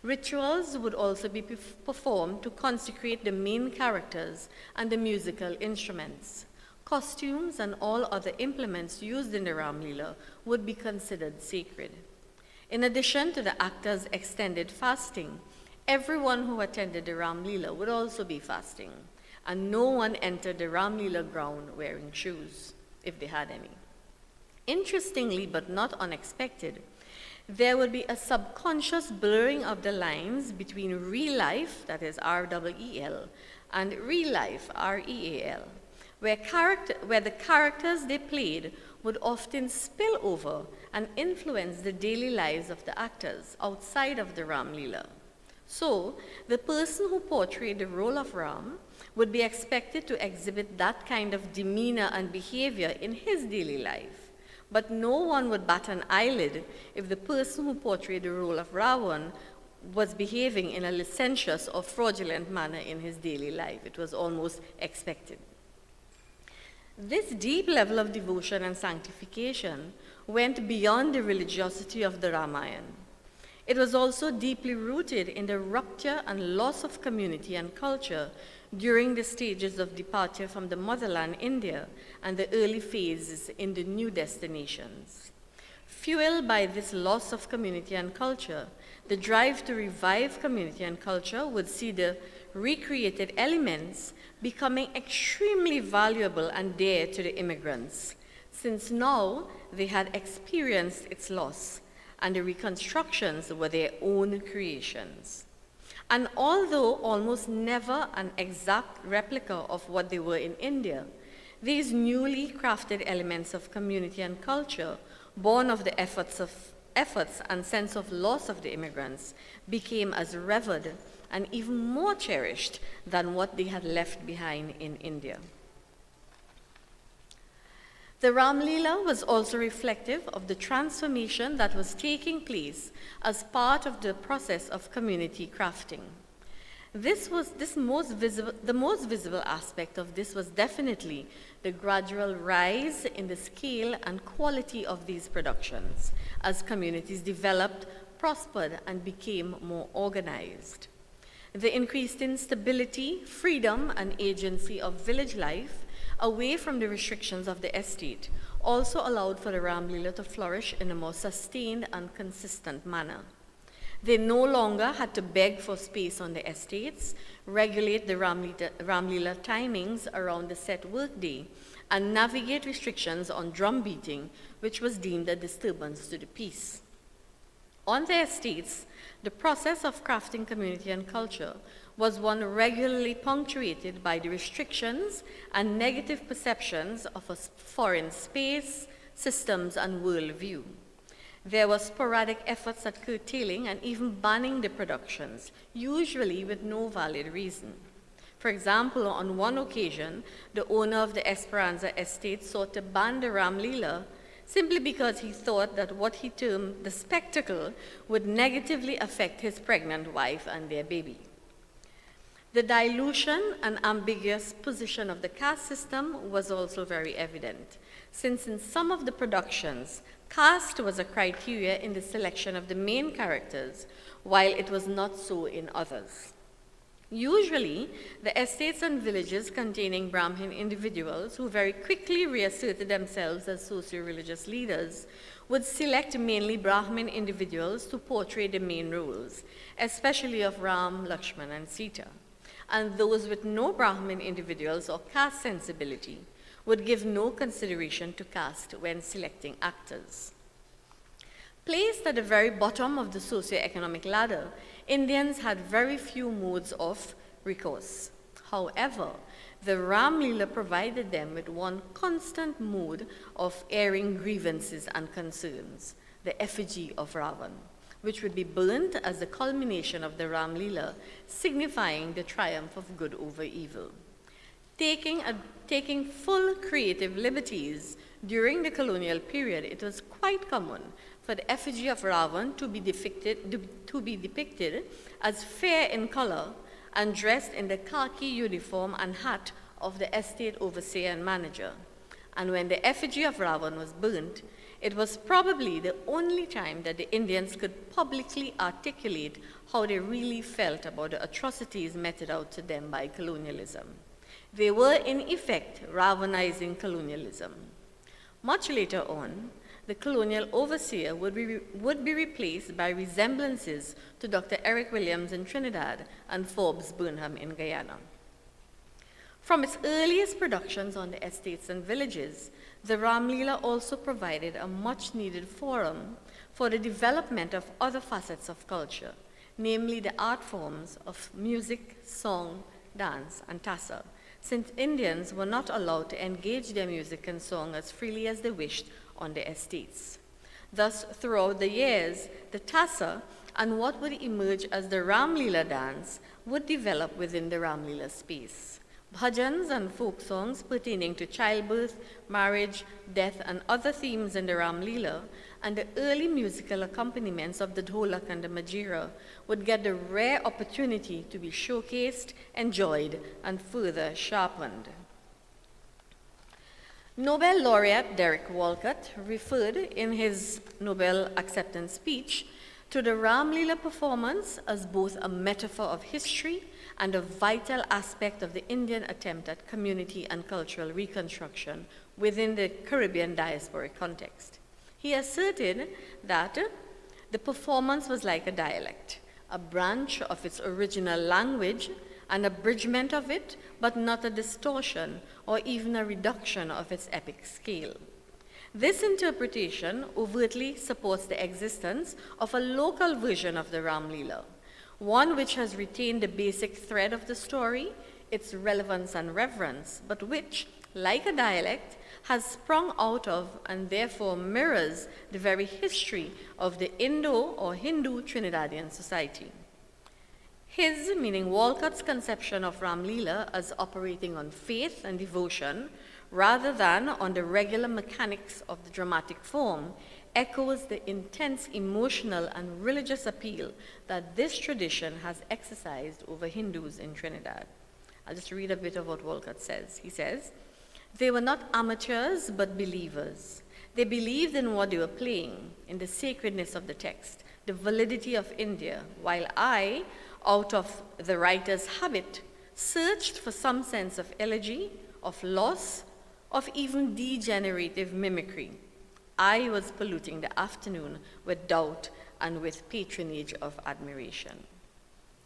Rituals would also be performed to consecrate the main characters and the musical instruments. Costumes and all other implements used in the Ramlila would be considered sacred. In addition to the actors' extended fasting, everyone who attended the Ramlila would also be fasting, and no one entered the Ramlila ground wearing shoes, if they had any. Interestingly, but not unexpected, there would be a subconscious blurring of the lines between real life, that is R-E-E-L, and real life, R-E-A-L, where the characters they played would often spill over and influence the daily lives of the actors outside of the Ramlila. So, the person who portrayed the role of Ram would be expected to exhibit that kind of demeanor and behavior in his daily life. But no one would bat an eyelid if the person who portrayed the role of Ravan was behaving in a licentious or fraudulent manner in his daily life. It was almost expected. This deep level of devotion and sanctification went beyond the religiosity of the Ramayana. It was also deeply rooted in the rupture and loss of community and culture during the stages of departure from the motherland India and the early phases in the new destinations. Fueled by this loss of community and culture, the drive to revive community and culture would see the recreated elements becoming extremely valuable and dear to the immigrants, since now they had experienced its loss and the reconstructions were their own creations. And although almost never an exact replica of what they were in India, these newly crafted elements of community and culture, born of the efforts and sense of loss of the immigrants, became as revered and even more cherished than what they had left behind in India. The Ramlila was also reflective of the transformation that was taking place as part of the process of community crafting. The most visible aspect of this was definitely the gradual rise in the scale and quality of these productions as communities developed, prospered, and became more organized. The increased instability, freedom, and agency of village life away from the restrictions of the estate also allowed for the Ramlila to flourish in a more sustained and consistent manner. They no longer had to beg for space on the estates, regulate the Ramlila timings around the set workday, and navigate restrictions on drum beating, which was deemed a disturbance to the peace. On the estates, the process of crafting community and culture was one regularly punctuated by the restrictions and negative perceptions of a foreign space, systems, and worldview. There were sporadic efforts at curtailing and even banning the productions, usually with no valid reason. For example, on one occasion, the owner of the Esperanza estate sought to ban the Ramlila simply because he thought that what he termed the spectacle would negatively affect his pregnant wife and their baby. The dilution and ambiguous position of the caste system was also very evident, since in some of the productions, caste was a criteria in the selection of the main characters, while it was not so in others. Usually, the estates and villages containing Brahmin individuals who very quickly reasserted themselves as socio-religious leaders would select mainly Brahmin individuals to portray the main roles, especially of Ram, Lakshman, and Sita. And those with no Brahmin individuals or caste sensibility would give no consideration to caste when selecting actors. Placed at the very bottom of the socioeconomic ladder, Indians had very few modes of recourse. However, the Ramlila provided them with one constant mode of airing grievances and concerns, the effigy of Ravan, which would be burnt as the culmination of the Ramlila, signifying the triumph of good over evil. Taking full creative liberties during the colonial period, it was quite common for the effigy of Ravan to be depicted as fair in color and dressed in the khaki uniform and hat of the estate overseer and manager. And when the effigy of Ravan was burnt, it was probably the only time that the Indians could publicly articulate how they really felt about the atrocities meted out to them by colonialism. They were, in effect, Ravanizing colonialism. Much later on, the colonial overseer would be replaced by resemblances to Dr. Eric Williams in Trinidad and Forbes Burnham in Guyana. From its earliest productions on the estates and villages, the Ramlila also provided a much-needed forum for the development of other facets of culture, namely the art forms of music, song, dance, and tassa, since Indians were not allowed to engage their music and song as freely as they wished on their estates. Thus, throughout the years, the tassa and what would emerge as the Ramlila dance would develop within the Ramlila space. Bhajans and folk songs pertaining to childbirth, marriage, death, and other themes in the Ramlila, and the early musical accompaniments of the dholak and the majira would get the rare opportunity to be showcased, enjoyed, and further sharpened. Nobel laureate Derek Walcott referred in his Nobel acceptance speech to the Ramlila performance as both a metaphor of history and a vital aspect of the Indian attempt at community and cultural reconstruction within the Caribbean diasporic context. He asserted that the performance was like a dialect, a branch of its original language, an abridgment of it, but not a distortion or even a reduction of its epic scale. This interpretation overtly supports the existence of a local version of the Ramlila, one which has retained the basic thread of the story, its relevance and reverence, but which, like a dialect, has sprung out of and therefore mirrors the very history of the Indo or Hindu Trinidadian society. His, meaning Walcott's, conception of Ramlila as operating on faith and devotion rather than on the regular mechanics of the dramatic form echoes the intense emotional and religious appeal that this tradition has exercised over Hindus in Trinidad. I'll just read a bit of what Walcott says. He says, "They were not amateurs but believers. They believed in what they were playing, in the sacredness of the text, the validity of India, while I, out of the writer's habit, searched for some sense of elegy, of loss, of even degenerative mimicry. I was polluting the afternoon with doubt and with patronage of admiration."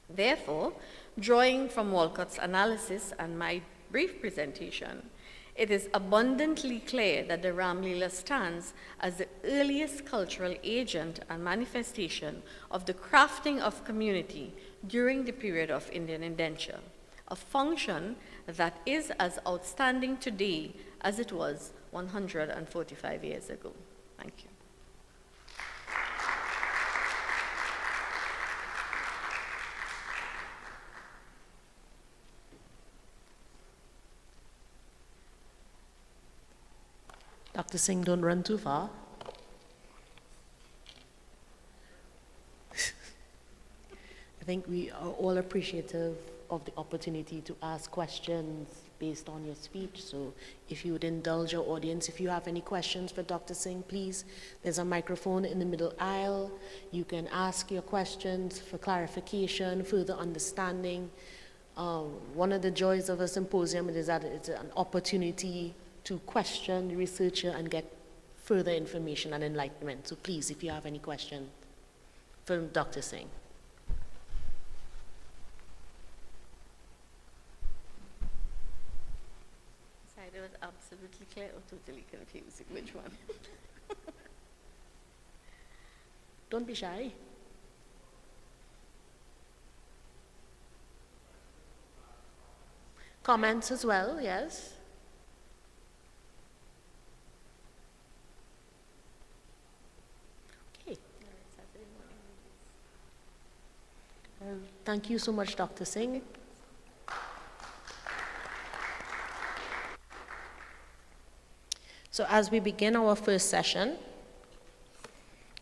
Therefore, drawing from Walcott's analysis and my brief presentation, it is abundantly clear that the Ramlila stands as the earliest cultural agent and manifestation of the crafting of community during the period of Indian indenture, a function that is as outstanding today as it was 145 years ago. Thank you. Dr. Singh, don't run too far. I think we are all appreciative of the opportunity to ask questions based on your speech. So if you would indulge your audience, if you have any questions for Dr. Singh, please, there's a microphone in the middle aisle. You can ask your questions for clarification, further understanding. One of the joys of a symposium is that it's an opportunity to question the researcher and get further information and enlightenment. So please, if you have any questions for Dr. Singh. Sorry, there was up. absolutely clear or totally confusing? Which one? Don't be shy. Comments as well, yes. Okay. Thank you so much, Dr. Singh. So as we begin our first session,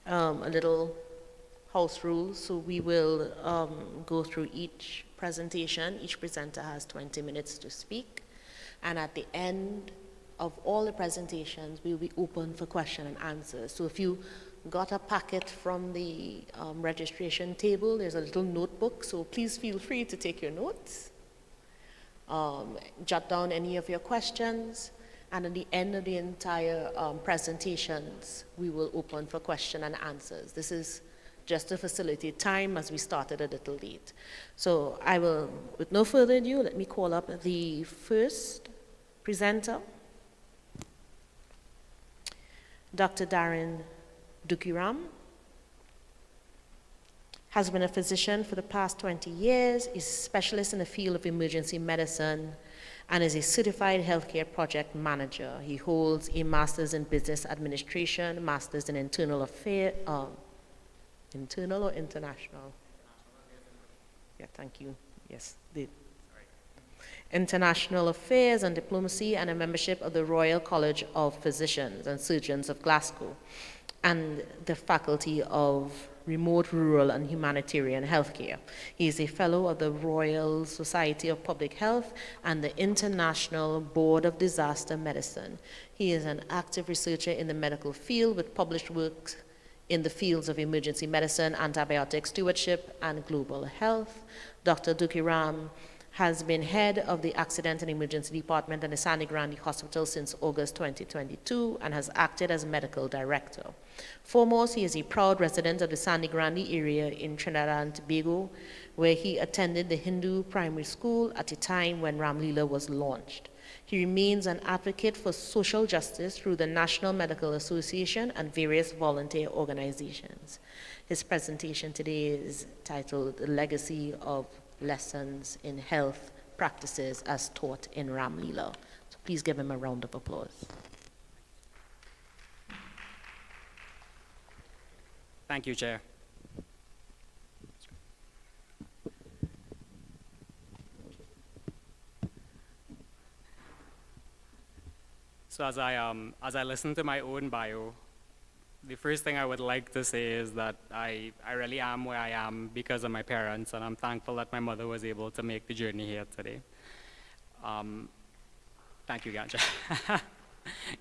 a little house rules. So we will go through each presentation. Each presenter has 20 minutes to speak. And at the end of all the presentations, we will be open for question and answers. So if you got a packet from the registration table, there's a little notebook. So please feel free to take your notes. Jot down any of your questions. And at the end of the entire presentations, we will open for question and answers. This is just to facilitate time as we started a little late. So I will, with no further ado, let me call up the first presenter, Dr. Darren Dukiram. Has been a physician for the past 20 years, is a specialist in the field of emergency medicine, and is a certified healthcare project manager. He holds a master's in business administration, master's in internal affairs, internal or international? Yeah, thank you. Yes, international affairs and diplomacy, and a membership of the Royal College of Physicians and Surgeons of Glasgow, and the Faculty of Remote, Rural, and Humanitarian Healthcare. He is a fellow of the Royal Society of Public Health and the International Board of Disaster Medicine. He is an active researcher in the medical field with published works in the fields of emergency medicine, antibiotic stewardship, and global health. Dr. Dukiram has been head of the Accident and Emergency Department at the Sangre Grande Hospital since August 2022 and has acted as medical director. Foremost, he is a proud resident of the Sangre Grande area in Trinidad and Tobago, where he attended the Hindu primary school at a time when Ramlila was launched. He remains an advocate for social justice through the National Medical Association and various volunteer organizations. His presentation today is titled The Legacy of Lessons in Health Practices as Taught in Ramlila. So please give him a round of applause. Thank you, Chair. So as I listen to my own bio, the first thing I would like to say is that I really am where I am because of my parents, and I'm thankful that my mother was able to make the journey here today. Thank you, Gancham.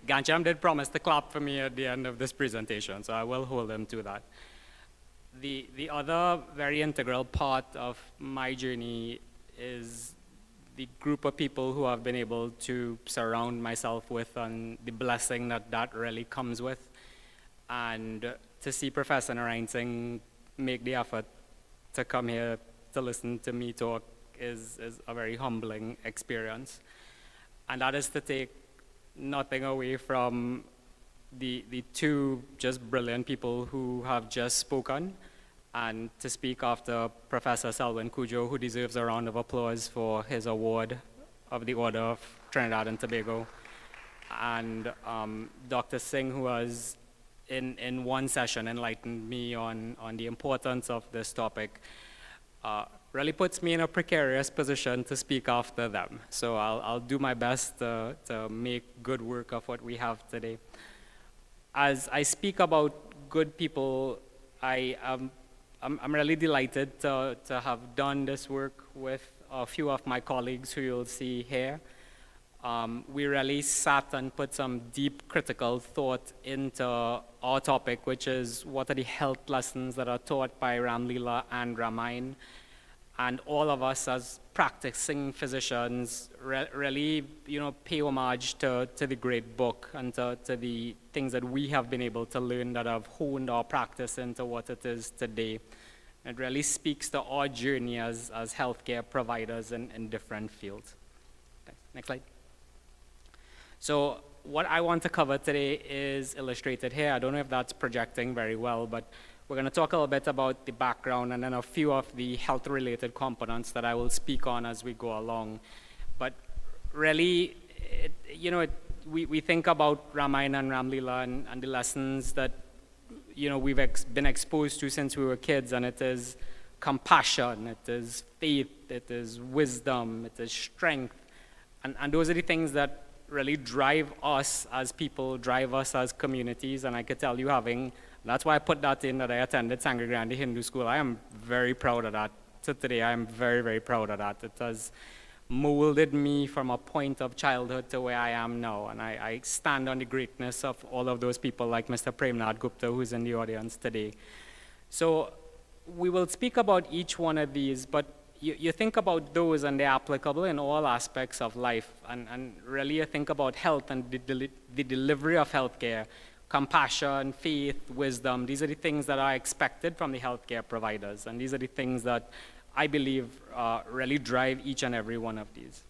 Gancham did promise to clap for me at the end of this presentation, so I will hold him to that. The other very integral part of my journey is the group of people who I've been able to surround myself with and the blessing that that really comes with. And to see Professor Narayan make the effort to come here to listen to me talk is a very humbling experience. And that is to take nothing away from the two just brilliant people who have just spoken, and to speak after Professor Selwyn Cujo, who deserves a round of applause for his award of the Order of Trinidad and Tobago, and Dr. Singh, who has in one session enlightened me on the importance of this topic, really puts me in a precarious position to speak after them. So I'll do my best to make good work of what we have today. As I speak about good people, I'm really delighted to have done this work with a few of my colleagues who you'll see here. We really sat and put some deep critical thought into our topic, which is what are the health lessons that are taught by Ramlila and Ramayan. And all of us as practicing physicians really, pay homage to the great book and to the things that we have been able to learn that have honed our practice into what it is today. It really speaks to our journey as healthcare providers in different fields. Thanks. Next slide. So what I want to cover today is illustrated here. I don't know if that's projecting very well, but we're going to talk a little bit about the background and then a few of the health-related components that I will speak on as we go along. But really, we think about Ramayana and Ramlila and the lessons that we've been exposed to since we were kids, and it is compassion, it is faith, it is wisdom, it is strength, and those are the things that really drive us as people, drive us as communities. And I could tell you, that's why I put that in, that I attended Sangre Grande Hindu School. I am very proud of that. To today, I am very, very proud of that. It has molded me from a point of childhood to where I am now. And I stand on the greatness of all of those people like Mr. Premnath Gupta, who's in the audience today. So we will speak about each one of these, but you think about those and they're applicable in all aspects of life. And really you think about health and the delivery of healthcare, compassion, faith, wisdom. These are the things that are expected from the healthcare providers. And these are the things that I believe really drive each and every one of these.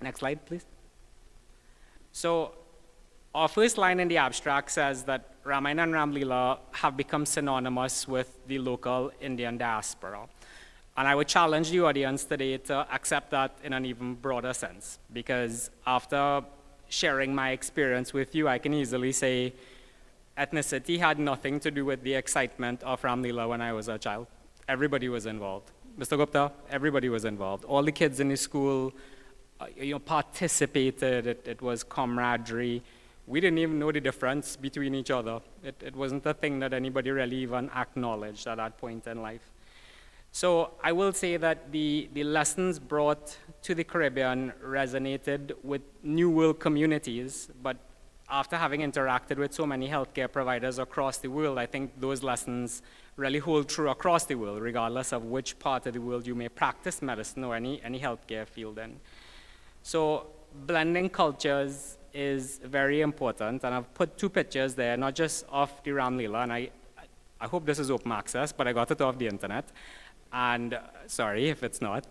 Next slide, please. So our first line in the abstract says that Ramayana and Ramlila have become synonymous with the local Indian diaspora. And I would challenge the audience today to accept that in an even broader sense, because after sharing my experience with you, I can easily say ethnicity had nothing to do with the excitement of Ramlila when I was a child. Everybody was involved. Mr. Gupta, everybody was involved. All the kids in the school participated. It was camaraderie. We didn't even know the difference between each other. It wasn't a thing that anybody really even acknowledged at that point in life. So I will say that the lessons brought to the Caribbean resonated with New World communities, but after having interacted with so many healthcare providers across the world, I think those lessons really hold true across the world, regardless of which part of the world you may practice medicine or any healthcare field in. So blending cultures is very important, and I've put two pictures there, not just of the Ramlila, and I hope this is open access, but I got it off the internet. And sorry if it's not.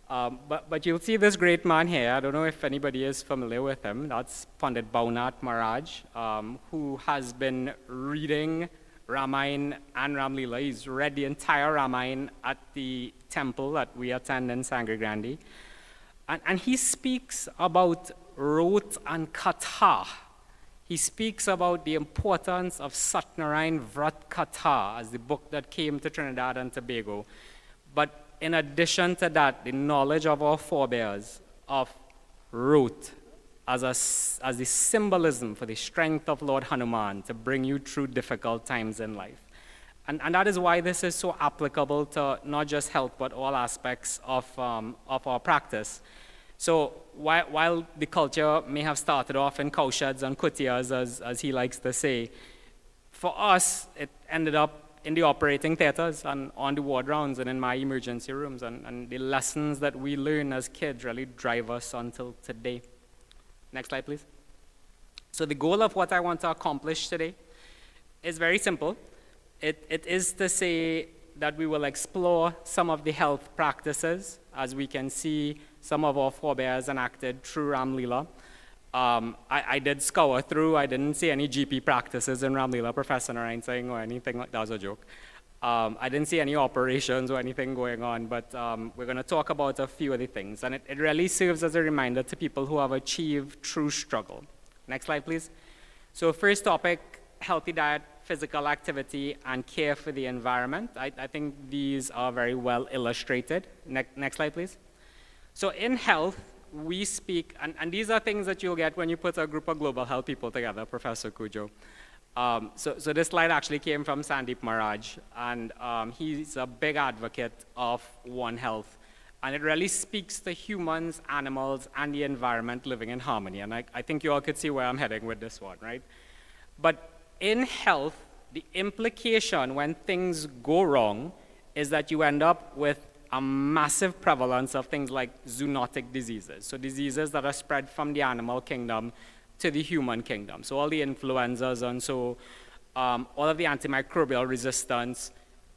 But you'll see this great man here. I don't know if anybody is familiar with him. That's Pandit Bhaunat Maharaj, who has been reading Ramayana and Ramlila. He's read the entire Ramayana at the temple that we attend in Sangre Grande. And he speaks about Rot and Katha. He speaks about the importance of Satnarayan Vrat Katha as the book that came to Trinidad and Tobago. But in addition to that, the knowledge of our forebears of Rot as the symbolism for the strength of Lord Hanuman to bring you through difficult times in life. And that is why this is so applicable to not just health, but all aspects of our practice. So while the culture may have started off in cowsheds and kutias, as he likes to say, for us, it ended up in the operating theaters and on the ward rounds and in my emergency rooms. And the lessons that we learn as kids really drive us until today. Next slide, please. So the goal of what I want to accomplish today is very simple. It is to say that we will explore some of the health practices, as we can see some of our forebears enacted through Ramlila. I did scour through. I didn't see any GP practices in Ramlila, Professor Narayan saying or anything like that. Was a joke. I didn't see any operations or anything going on, but we're going to talk about a few of the things. And it really serves as a reminder to people who have achieved true struggle. Next slide, please. So first topic, healthy diet, physical activity, and care for the environment. I think these are very well illustrated. Next slide, please. So in health, we speak, and these are things that you'll get when you put a group of global health people together, Professor Cujo. So this slide actually came from Sandeep Maharaj, and he's a big advocate of One Health. And it really speaks to humans, animals, and the environment living in harmony. And I think you all could see where I'm heading with this one, right? But in health, the implication when things go wrong is that you end up with a massive prevalence of things like zoonotic diseases. So diseases that are spread from the animal kingdom to the human kingdom. So all the influenzas and so all of the antimicrobial resistance.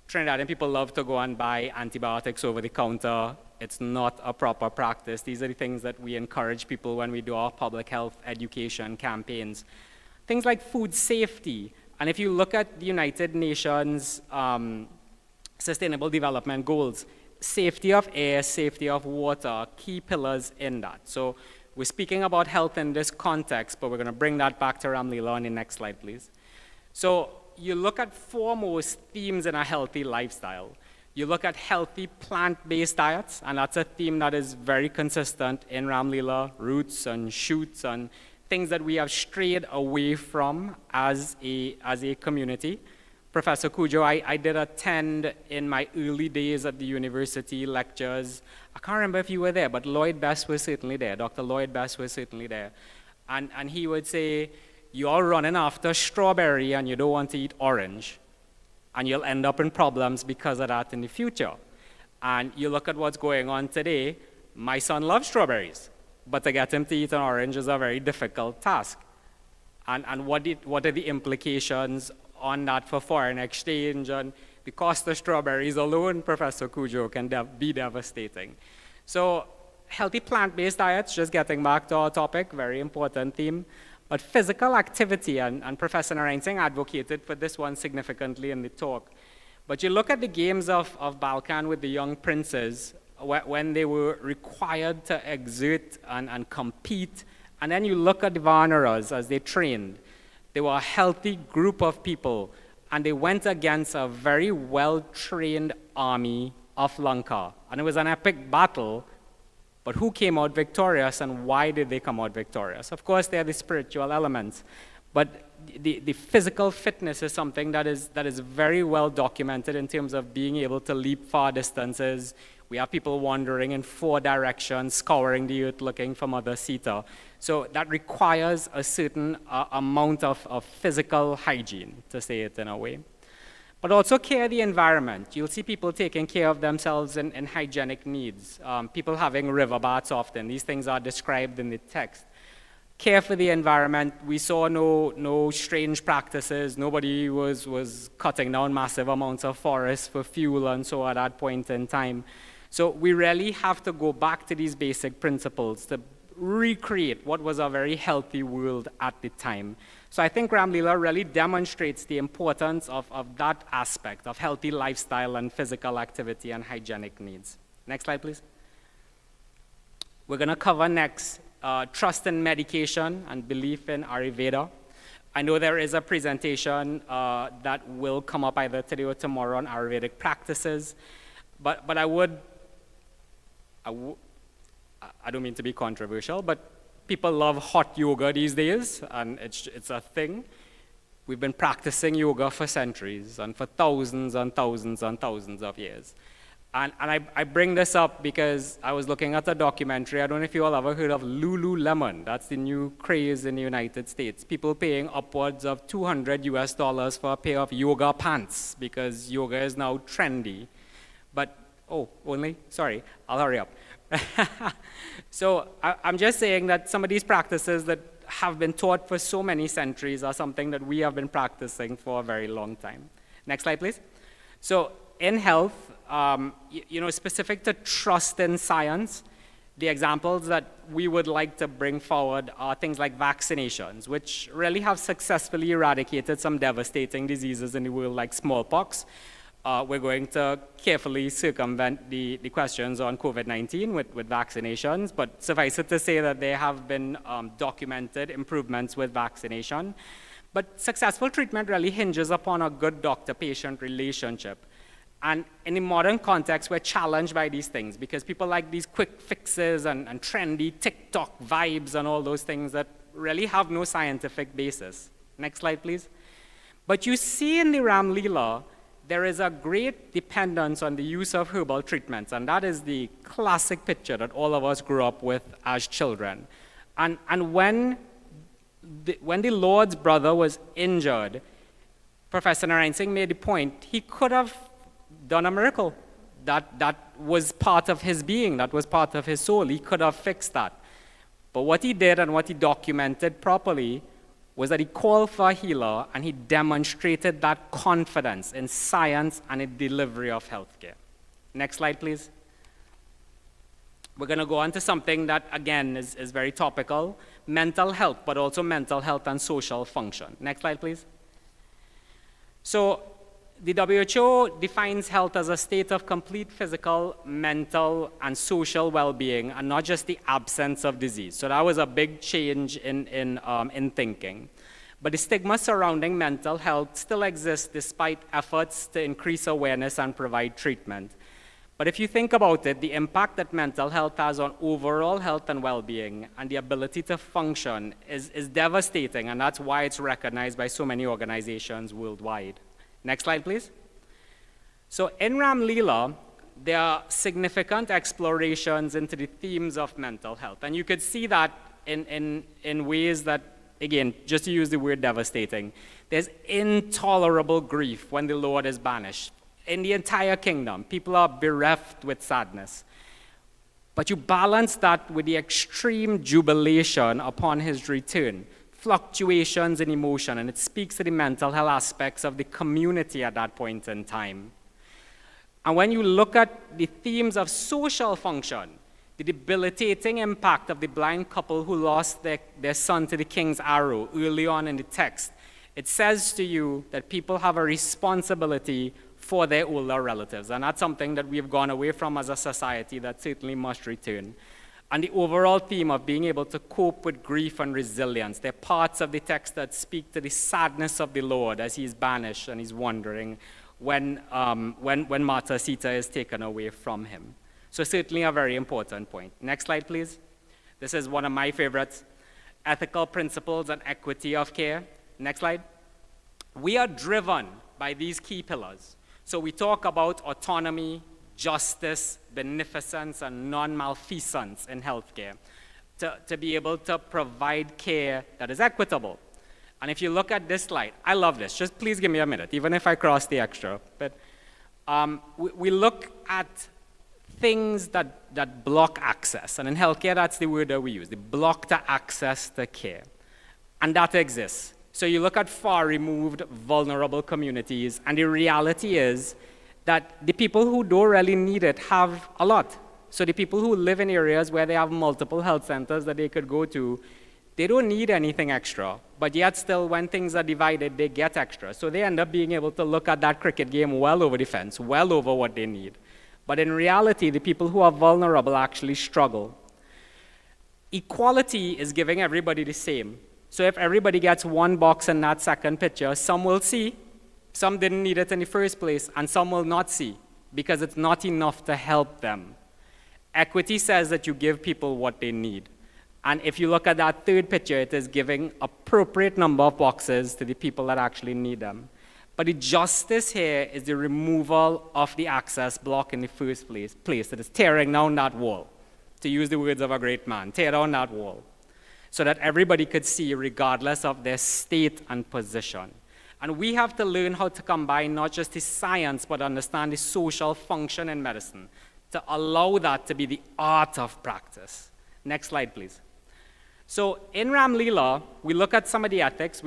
Trinidadian people love to go and buy antibiotics over the counter. it's not a proper practice. These are the things that we encourage people when we do our public health education campaigns. Things like food safety. And if you look at the United Nations Sustainable Development Goals, safety of air, safety of water are key pillars in that. So we're speaking about health in this context, but we're going to bring that back to Ramlila on the next slide, please. So you look at foremost themes in a healthy lifestyle. You look at healthy plant-based diets, and that's a theme that is very consistent in Ramlila, roots and shoots and things that we have strayed away from as a community. Professor Cujo, I did attend in my early days at the university lectures. I can't remember if you were there, but Lloyd Best was certainly there. Dr. Lloyd Best was certainly there. And he would say, you're running after strawberry and you don't want to eat orange. And you'll end up in problems because of that in the future. And you look at what's going on today, my son loves strawberries, but to get him to eat an orange is a very difficult task. And what are the implications on that for foreign exchange? And the cost of strawberries alone, Professor Cujo, can be devastating. So healthy plant-based diets, just getting back to our topic, very important theme. But physical activity, and Professor Narayan advocated for this one significantly in the talk. But you look at the games of Balkan with the young princes, when they were required to exert and compete, and then you look at the Vanaras as they trained. They were a healthy group of people, and they went against a very well-trained army of Lanka. And it was an epic battle. But who came out victorious, and why did they come out victorious? Of course, there are the spiritual elements, but the physical fitness is something that is very well documented in terms of being able to leap far distances. We have people wandering in 4 directions, scouring the earth looking for Mother Sita. So that requires a certain amount of physical hygiene, to say it in a way. But also care of the environment. You'll see people taking care of themselves in hygienic needs. People having river baths often. These things are described in the text. Care for the environment. We saw no strange practices. Nobody was cutting down massive amounts of forests for fuel and so at that point in time. So we really have to go back to these basic principles to recreate what was a very healthy world at the time. So I think Ramlila really demonstrates the importance of that aspect of healthy lifestyle and physical activity and hygienic needs. Next slide, please. We're going to cover next trust in medication and belief in Ayurveda. I know there is a presentation that will come up either today or tomorrow on Ayurvedic practices, but I don't mean to be controversial, but people love hot yoga these days, and it's a thing. We've been practicing yoga for centuries and for thousands and thousands and thousands of years. And I bring this up because I was looking at a documentary. I don't know if you all ever heard of Lululemon. That's the new craze in the United States. People paying upwards of $200 for a pair of yoga pants because yoga is now trendy. But, sorry, I'll hurry up. So I'm just saying that some of these practices that have been taught for so many centuries are something that we have been practicing for a very long time. Next slide, please. So in health, specific to trust in science, the examples that we would like to bring forward are things like vaccinations, which really have successfully eradicated some devastating diseases in the world like smallpox. We're going to carefully circumvent the questions on COVID-19 with vaccinations, but suffice it to say that there have been documented improvements with vaccination. But successful treatment really hinges upon a good doctor-patient relationship. And in the modern context, we're challenged by these things because people like these quick fixes and trendy TikTok vibes and all those things that really have no scientific basis. Next slide, please. But you see in the Ramlila, there is a great dependence on the use of herbal treatments, and that is the classic picture that all of us grew up with as children. And when the Lord's brother was injured, Professor Narayan Singh made the point, he could have done a miracle. That was part of his being, that was part of his soul. He could have fixed that. But what he did and what he documented properly was that he called for a healer and he demonstrated that confidence in science and in delivery of healthcare. Next slide, please. We're going to go on to something that, again, is very topical, mental health, but also mental health and social function. Next slide, please. So the WHO defines health as a state of complete physical, mental, and social well-being, and not just the absence of disease. So that was a big change in thinking. But the stigma surrounding mental health still exists despite efforts to increase awareness and provide treatment. But if you think about it, the impact that mental health has on overall health and well-being and the ability to function is devastating, and that's why it's recognized by so many organizations worldwide. Next slide, please. So in Ramlila, there are significant explorations into the themes of mental health, and you could see that in ways that, again, just to use the word devastating, there's intolerable grief when the Lord is banished. In the entire kingdom, people are bereft with sadness. But you balance that with the extreme jubilation upon his return, fluctuations in emotion, and it speaks to the mental health aspects of the community at that point in time. And when you look at the themes of social function, the debilitating impact of the blind couple who lost their son to the king's arrow early on in the text, it says to you that people have a responsibility for their older relatives. And that's something that we've gone away from as a society that certainly must return. And the overall theme of being able to cope with grief and resilience, they're parts of the text that speak to the sadness of the Lord as he's banished and he's wandering when Mata Sita is taken away from him. So certainly a very important point. Next slide, please. This is one of my favorites, ethical principles and equity of care. Next slide. We are driven by these key pillars. So we talk about autonomy, justice, beneficence, and non-malfeasance in healthcare to be able to provide care that is equitable. And if you look at this slide, I love this. Just please give me a minute, even if I cross the extra. But we look at things that block access. And in healthcare, that's the word that we use, the block to access to care. And that exists. So you look at far removed, vulnerable communities, and the reality is that the people who don't really need it have a lot. So the people who live in areas where they have multiple health centers that they could go to, they don't need anything extra, but yet still when things are divided, they get extra. So they end up being able to look at that cricket game well over the fence, well over what they need. But in reality, the people who are vulnerable actually struggle. Equality is giving everybody the same. So if everybody gets one box in that second picture, some will see, some didn't need it in the first place, and some will not see because it's not enough to help them. Equity says that you give people what they need. And if you look at that third picture, it is giving appropriate number of boxes to the people that actually need them. But the justice here is the removal of the access block in the first place. That is tearing down that wall. To use the words of a great man, tear down that wall, so that everybody could see regardless of their state and position. And we have to learn how to combine not just the science, but understand the social function in medicine to allow that to be the art of practice. Next slide, please. So in Ramlila, we looked at some of the ethics,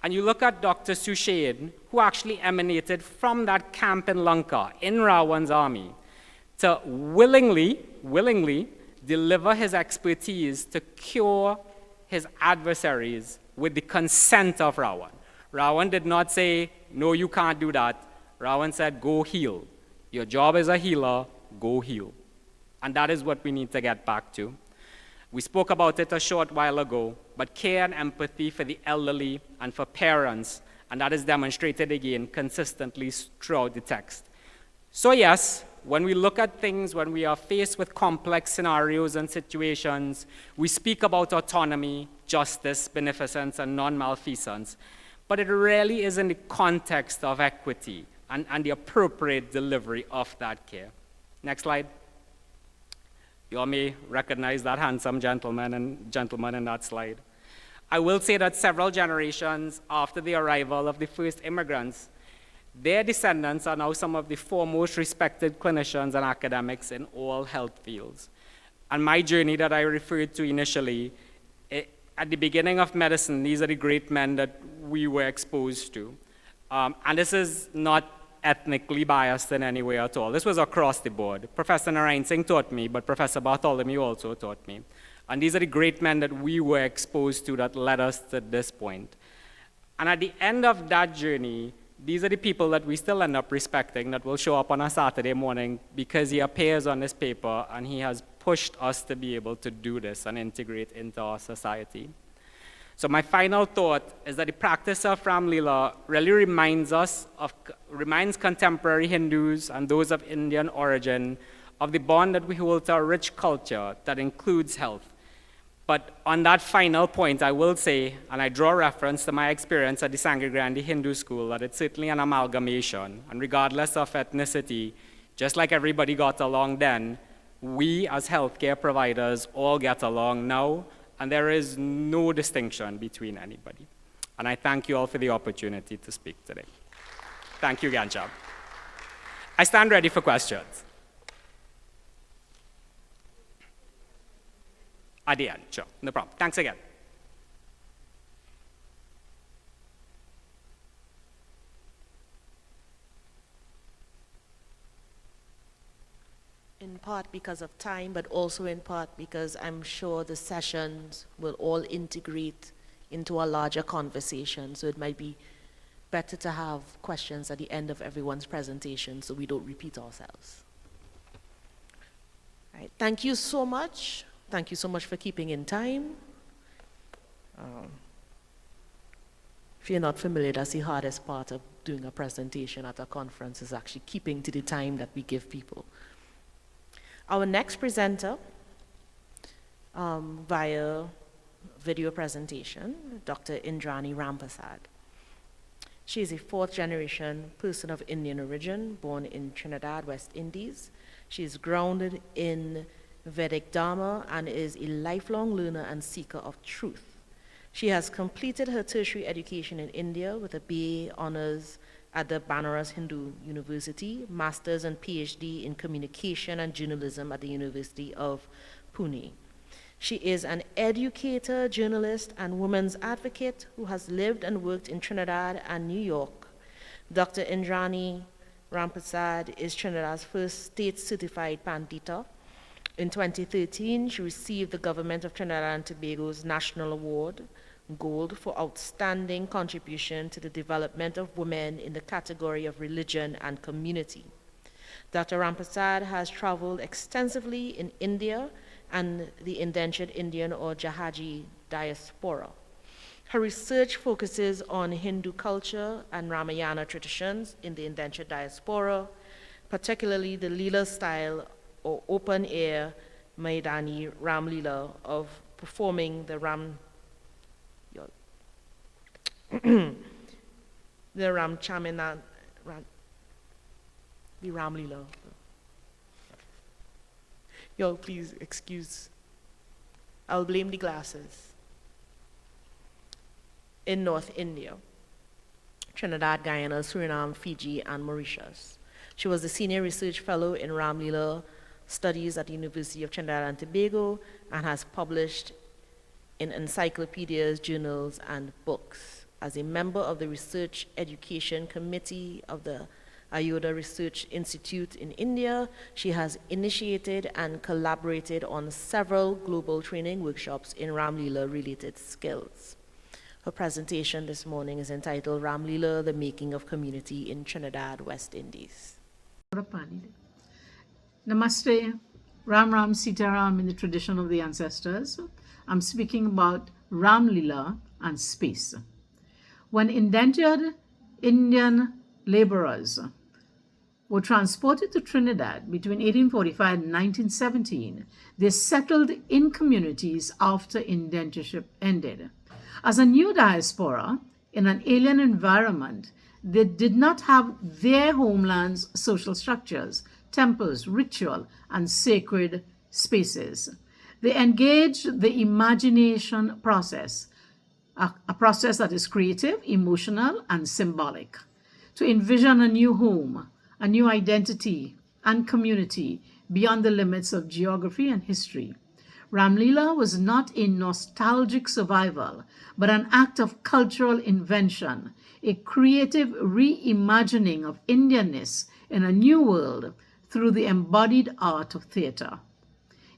and you look at Dr. Sushain, who actually emanated from that camp in Lanka, in Rawan's army, to willingly deliver his expertise to cure his adversaries with the consent of Rawan. Rawan did not say, no, you can't do that. Rawan said, go heal. Your job as a healer, go heal. And that is what we need to get back to. We spoke about it a short while ago, but care and empathy for the elderly and for parents, and that is demonstrated again consistently throughout the text. So yes, when we look at things, when we are faced with complex scenarios and situations, we speak about autonomy, justice, beneficence, and non-malfeasance, but it really is in the context of equity and the appropriate delivery of that care. Next slide. You all may recognize that handsome gentleman in that slide. I will say that several generations after the arrival of the first immigrants, their descendants are now some of the foremost respected clinicians and academics in all health fields. And my journey that I referred to initially, at the beginning of medicine, these are the great men that we were exposed to. And this is not ethnically biased in any way at all. This was across the board. Professor Narayan Singh taught me, but Professor Bartholomew also taught me. And these are the great men that we were exposed to that led us to this point. And at the end of that journey, these are the people that we still end up respecting that will show up on a Saturday morning because he appears on this paper and he has pushed us to be able to do this and integrate into our society. So my final thought is that the practice of Ramlila really reminds contemporary Hindus and those of Indian origin of the bond that we hold to a rich culture that includes health. But on that final point, I will say, and I draw reference to my experience at the Sangre Grande Hindu School, that it's certainly an amalgamation, and regardless of ethnicity, just like everybody got along then, we as healthcare providers all get along now, and there is no distinction between anybody. And I thank you all for the opportunity to speak today. Thank you, Gancham. I stand ready for questions. At the end, sure, no problem. Thanks again. In part because of time, but also in part because I'm sure the sessions will all integrate into a larger conversation. So it might be better to have questions at the end of everyone's presentation so we don't repeat ourselves. All right, thank you so much. Thank you so much for keeping in time. If you're not familiar, that's the hardest part of doing a presentation at a conference, is actually keeping to the time that we give people. Our next presenter, via video presentation, Dr. Indrani Rampasad. She is a fourth-generation person of Indian origin, born in Trinidad, West Indies. She is grounded in Vedic Dharma and is a lifelong learner and seeker of truth. She has completed her tertiary education in India with a BA honors at the Banaras Hindu University, master's and PhD in communication and journalism at the University of Pune. She is an educator, journalist, and women's advocate who has lived and worked in Trinidad and New York. Dr. Indrani Rampasad is Trinidad's first state-certified Pandita. In 2013, she received the Government of Trinidad and Tobago's National Award, Gold, for outstanding contribution to the development of women in the category of religion and community. Dr. Rampasad has traveled extensively in India and the indentured Indian or Jahaji diaspora. Her research focuses on Hindu culture and Ramayana traditions in the indentured diaspora, particularly the Leela style or open-air Maidani Ramlila of performing the Ramlila. Yo, please excuse. I'll blame the glasses. In North India, Trinidad, Guyana, Suriname, Fiji, and Mauritius. She was the Senior Research Fellow in Ramlila Studies at the University of Trinidad and Tobago and has published in encyclopedias, journals, and books. As a member of the Research Education Committee of the Ayodhya Research Institute in India, she has initiated and collaborated on several global training workshops in Ramlila-related skills. Her presentation this morning is entitled Ramlila, the Making of Community in Trinidad, West Indies. Namaste, Ram Ram Sita Ram in the tradition of the ancestors. I'm speaking about Ramlila and space. When indentured Indian laborers were transported to Trinidad between 1845 and 1917, they settled in communities after indentureship ended. As a new diaspora in an alien environment, they did not have their homeland's social structures, temples, ritual, and sacred spaces. They engaged the imagination process, a process that is creative, emotional, and symbolic, to envision a new home, a new identity and community beyond the limits of geography and history. Ramlila was not a nostalgic survival, but an act of cultural invention, a creative reimagining of Indianness in a new world through the embodied art of theatre.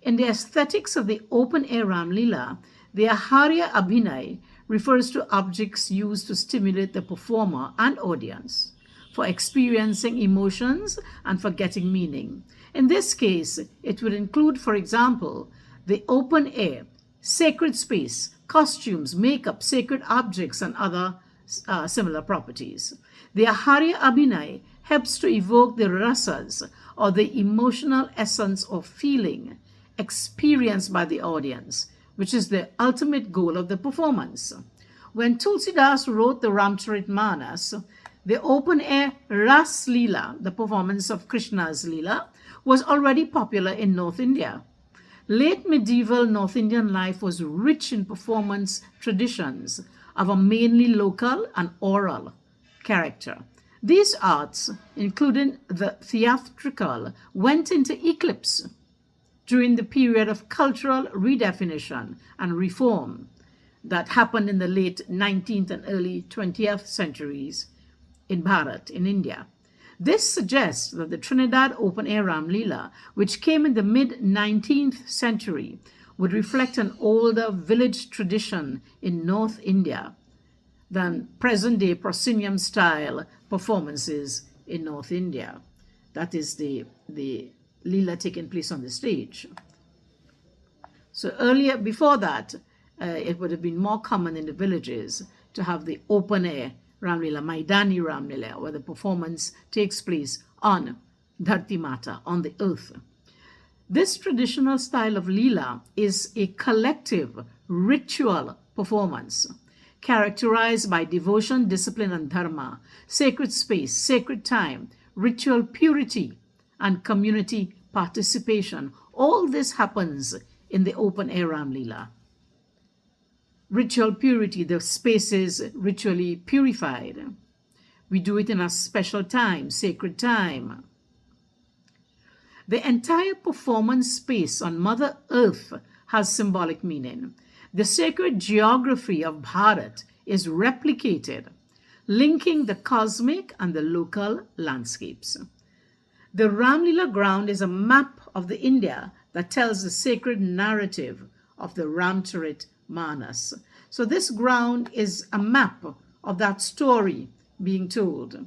In the aesthetics of the open-air Ramlila, the Aharya Abhinay refers to objects used to stimulate the performer and audience for experiencing emotions and for getting meaning. In this case, it would include, for example, the open air, sacred space, costumes, makeup, sacred objects, and other similar properties. The Aharya Abhinay helps to evoke the rasas, or the emotional essence or feeling experienced by the audience, which is the ultimate goal of the performance. When Tulsidas wrote the Ramcharitmanas, the open-air Ras Leela, the performance of Krishna's Leela, was already popular in North India. Late medieval North Indian life was rich in performance traditions of a mainly local and oral character. These arts, including the theatrical, went into eclipse during the period of cultural redefinition and reform that happened in the late 19th and early 20th centuries in Bharat, in India. This suggests that the Trinidad open-air Ramlila, which came in the mid-19th century, would reflect an older village tradition in North India than present-day proscenium-style performances in North India. That is the Leela taking place on the stage. So earlier, before that, it would have been more common in the villages to have the open-air Ramlila, Maidani Ramlila, where the performance takes place on Dharti Mata, on the earth. This traditional style of Leela is a collective ritual performance characterized by devotion, discipline, and dharma, sacred space, sacred time, ritual purity, and community participation. All this happens in the open-air Ramlila. Ritual purity, the space is ritually purified. We do it in a special time, sacred time. The entire performance space on Mother Earth has symbolic meaning. The sacred geography of Bharat is replicated, linking the cosmic and the local landscapes. The Ramlila ground is a map of the India that tells the sacred narrative of the Ramcharit Manas. So this ground is a map of that story being told.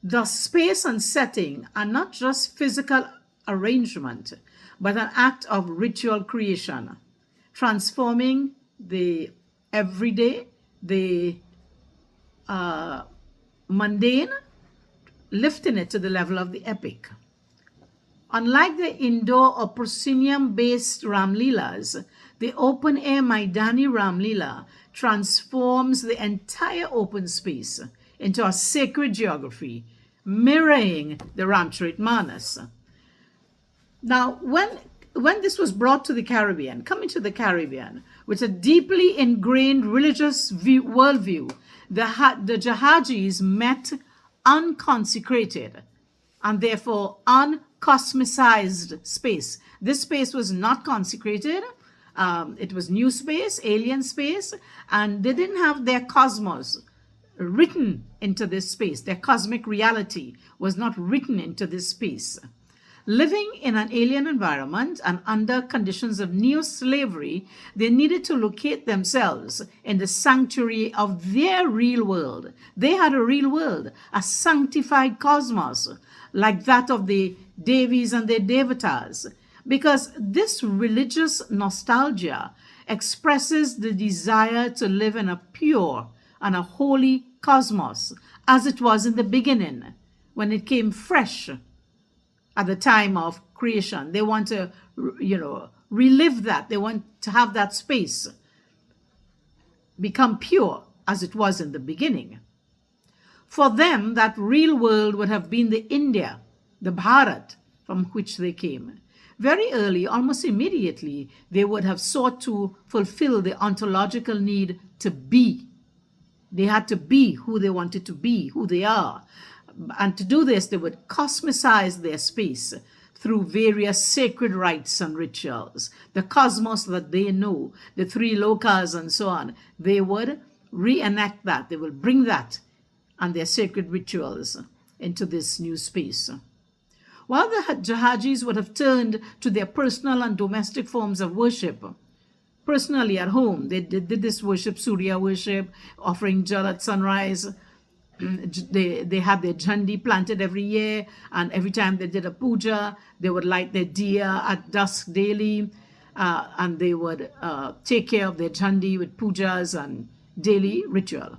The space and setting are not just physical arrangement, but an act of ritual creation, transforming the everyday, the mundane, lifting it to the level of the epic. Unlike the indoor or proscenium-based Ramlilas, the open-air Maidani Ramlila transforms the entire open space into a sacred geography, mirroring the Ramcharit Manas. Now, when this was brought to the Caribbean, coming to the Caribbean, with a deeply ingrained religious worldview, the Jahajis met unconsecrated and therefore uncosmicized space. This space was not consecrated. It was new space, alien space, and they didn't have their cosmos written into this space. Their cosmic reality was not written into this space. Living in an alien environment and under conditions of neo-slavery, they needed to locate themselves in the sanctuary of their real world. They had a real world, a sanctified cosmos, like that of the Devis and their Devatas, because this religious nostalgia expresses the desire to live in a pure and a holy cosmos, as it was in the beginning, when it came fresh at the time of creation. They want to, relive that. They want to have that space become pure as it was in the beginning. For them, that real world would have been the India, the Bharat, from which they came. Very early, almost immediately, they would have sought to fulfill the ontological need to be. They had to be who they wanted to be, who they are. And to do this, they would cosmicize their space through various sacred rites and rituals. The cosmos that they know, the three lokas and so on, they would reenact that. They will bring that and their sacred rituals into this new space. While the Jahajis would have turned to their personal and domestic forms of worship, personally at home, they did this worship, Surya worship, offering jal at sunrise. They had their jhandi planted every year, and every time they did a puja, they would light their diya at dusk daily, and they would take care of their jhandi with pujas and daily ritual.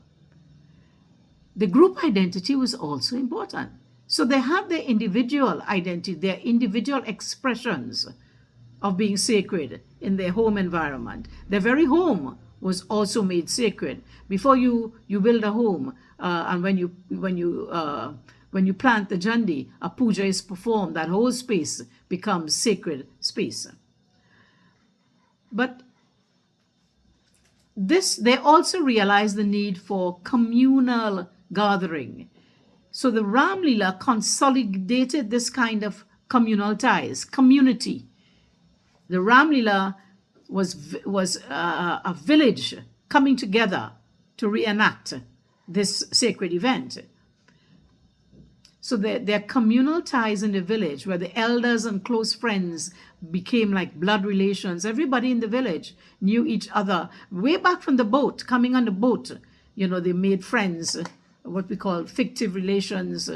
The group identity was also important. So they had their individual identity, their individual expressions of being sacred in their home environment. Their very home was also made sacred. Before you build a home, and when you plant the jhandi, a puja is performed. That whole space becomes sacred space. But they also realized the need for communal gathering. So the Ramlila consolidated this kind of communal ties, community. The Ramlila was a village coming together to reenact this sacred event. So their communal ties in the village, where the elders and close friends became like blood relations. Everybody in the village knew each other. Way back from the boat, coming on the boat, they made friends, what we call fictive relations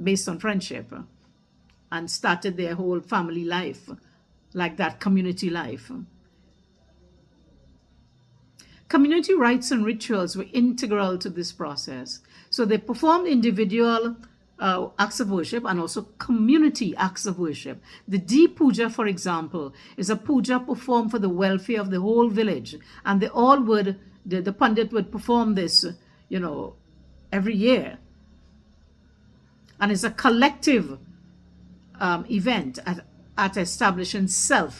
based on friendship, and started their whole family life like that, community life. Community rites and rituals were integral to this process. So they performed individual acts of worship and also community acts of worship. The Deep Puja, for example, is a puja performed for the welfare of the whole village. And they all would, the Pandit would perform this, every year. And it's a collective event at establishing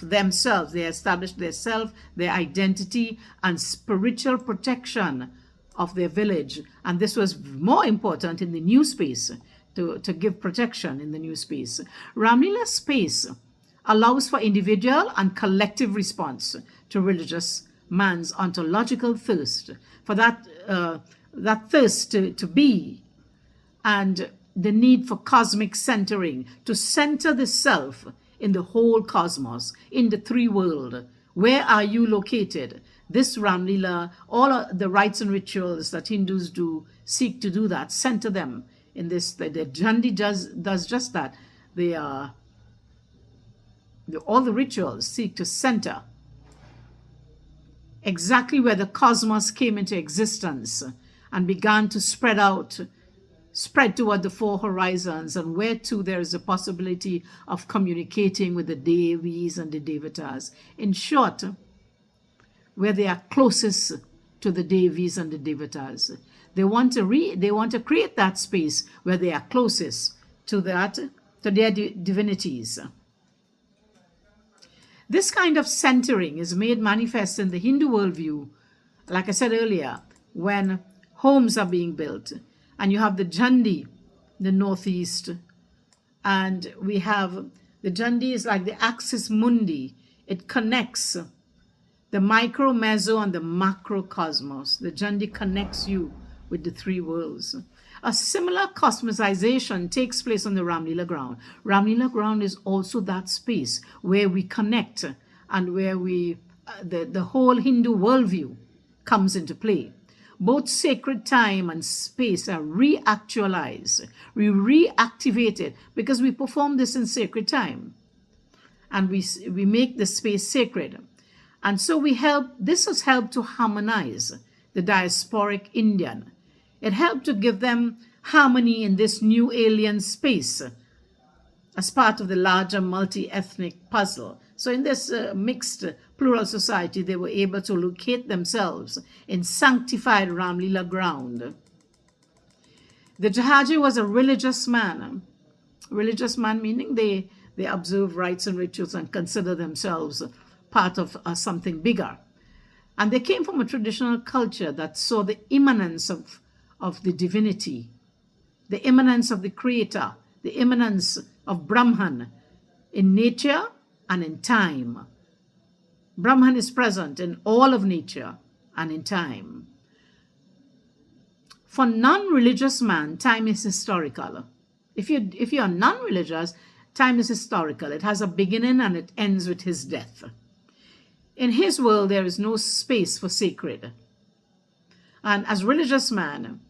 themselves. They established their self, their identity, and spiritual protection of their village. And this was more important in the new space, to give protection in the new space. Ramlila space allows for individual and collective response to religious man's ontological thirst, for that thirst to be, and the need for cosmic centering, to center the self in the whole cosmos, in the three world. Where are you located? This Ramlila, all of the rites and rituals that Hindus do, seek to do that, center them in this. The Jhandi does just that. All the rituals seek to center exactly where the cosmos came into existence and began to spread toward the four horizons, and where too there is a possibility of communicating with the Devis and the Devatas. In short, where they are closest to the Devis and the Devatas. They want to create that space where they are closest to their divinities. This kind of centering is made manifest in the Hindu worldview, like I said earlier, when homes are being built. And you have the Jhandi, the northeast, and we have the Jhandi is like the axis mundi. It connects the micro, meso, and the macrocosmos. The Jhandi connects you with the three worlds. A similar cosmicization takes place on the Ramlila ground. Ramlila ground is also that space where we connect and where the whole Hindu worldview comes into play. Both sacred time and space are reactualized. We reactivate it because we perform this in sacred time. And we make the space sacred. And so this has helped to harmonize the diasporic Indian. It helped to give them harmony in this new alien space as part of the larger multi-ethnic puzzle. So in this mixed plural society, they were able to locate themselves in sanctified Ramlila ground. The Jahaji was a religious man. Religious man meaning they observe rites and rituals and consider themselves part of something bigger. And they came from a traditional culture that saw the immanence of the divinity, the immanence of the creator, the immanence of Brahman in nature and in time. Brahman is present in all of nature and in time. For non-religious man, time is historical. If you're non-religious, time is historical. It has a beginning and it ends with his death. In his world, there is no space for sacred. And as religious man,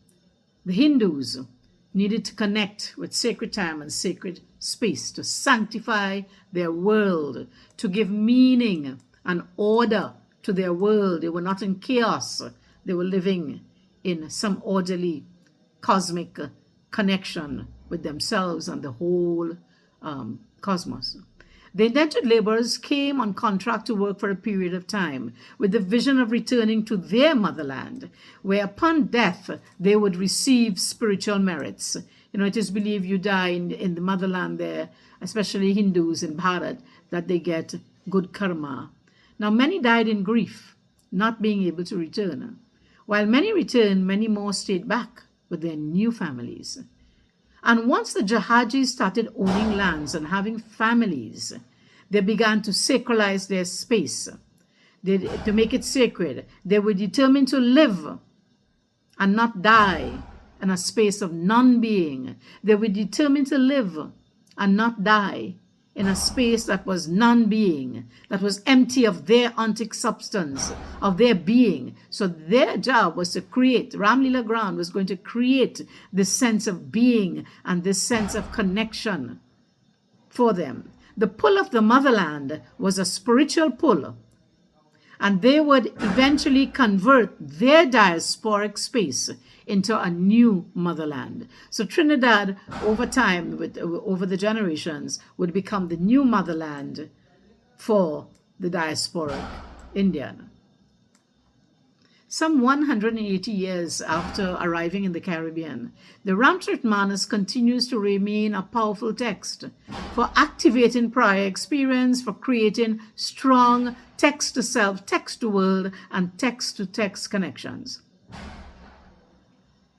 the Hindus needed to connect with sacred time and sacred space to sanctify their world, to give meaning and order to their world. They were not in chaos. They were living in some orderly cosmic connection with themselves and the whole cosmos. The indentured laborers came on contract to work for a period of time with the vision of returning to their motherland, where upon death they would receive spiritual merits. You know, it is believed you die in the motherland there, especially Hindus in Bharat, that they get good karma. Now, many died in grief, not being able to return. While many returned, many more stayed back with their new families. And once the Jahajis started owning lands and having families, they began to sacralize their space. To make it sacred, they were determined to live and not die in a space of non-being. They were determined to live and not die in a space that was non-being, that was empty of their ontic substance, of their being. So their job was to create, Ramlila ground was going to create this sense of being and this sense of connection for them. The pull of the motherland was a spiritual pull, and they would eventually convert their diasporic space into a new motherland. So Trinidad, over time, over the generations, would become the new motherland for the diasporic Indian. Some 180 years after arriving in the Caribbean, the Ramcharitmanas continues to remain a powerful text for activating prior experience, for creating strong text-to-self, text-to-world, and text-to-text connections.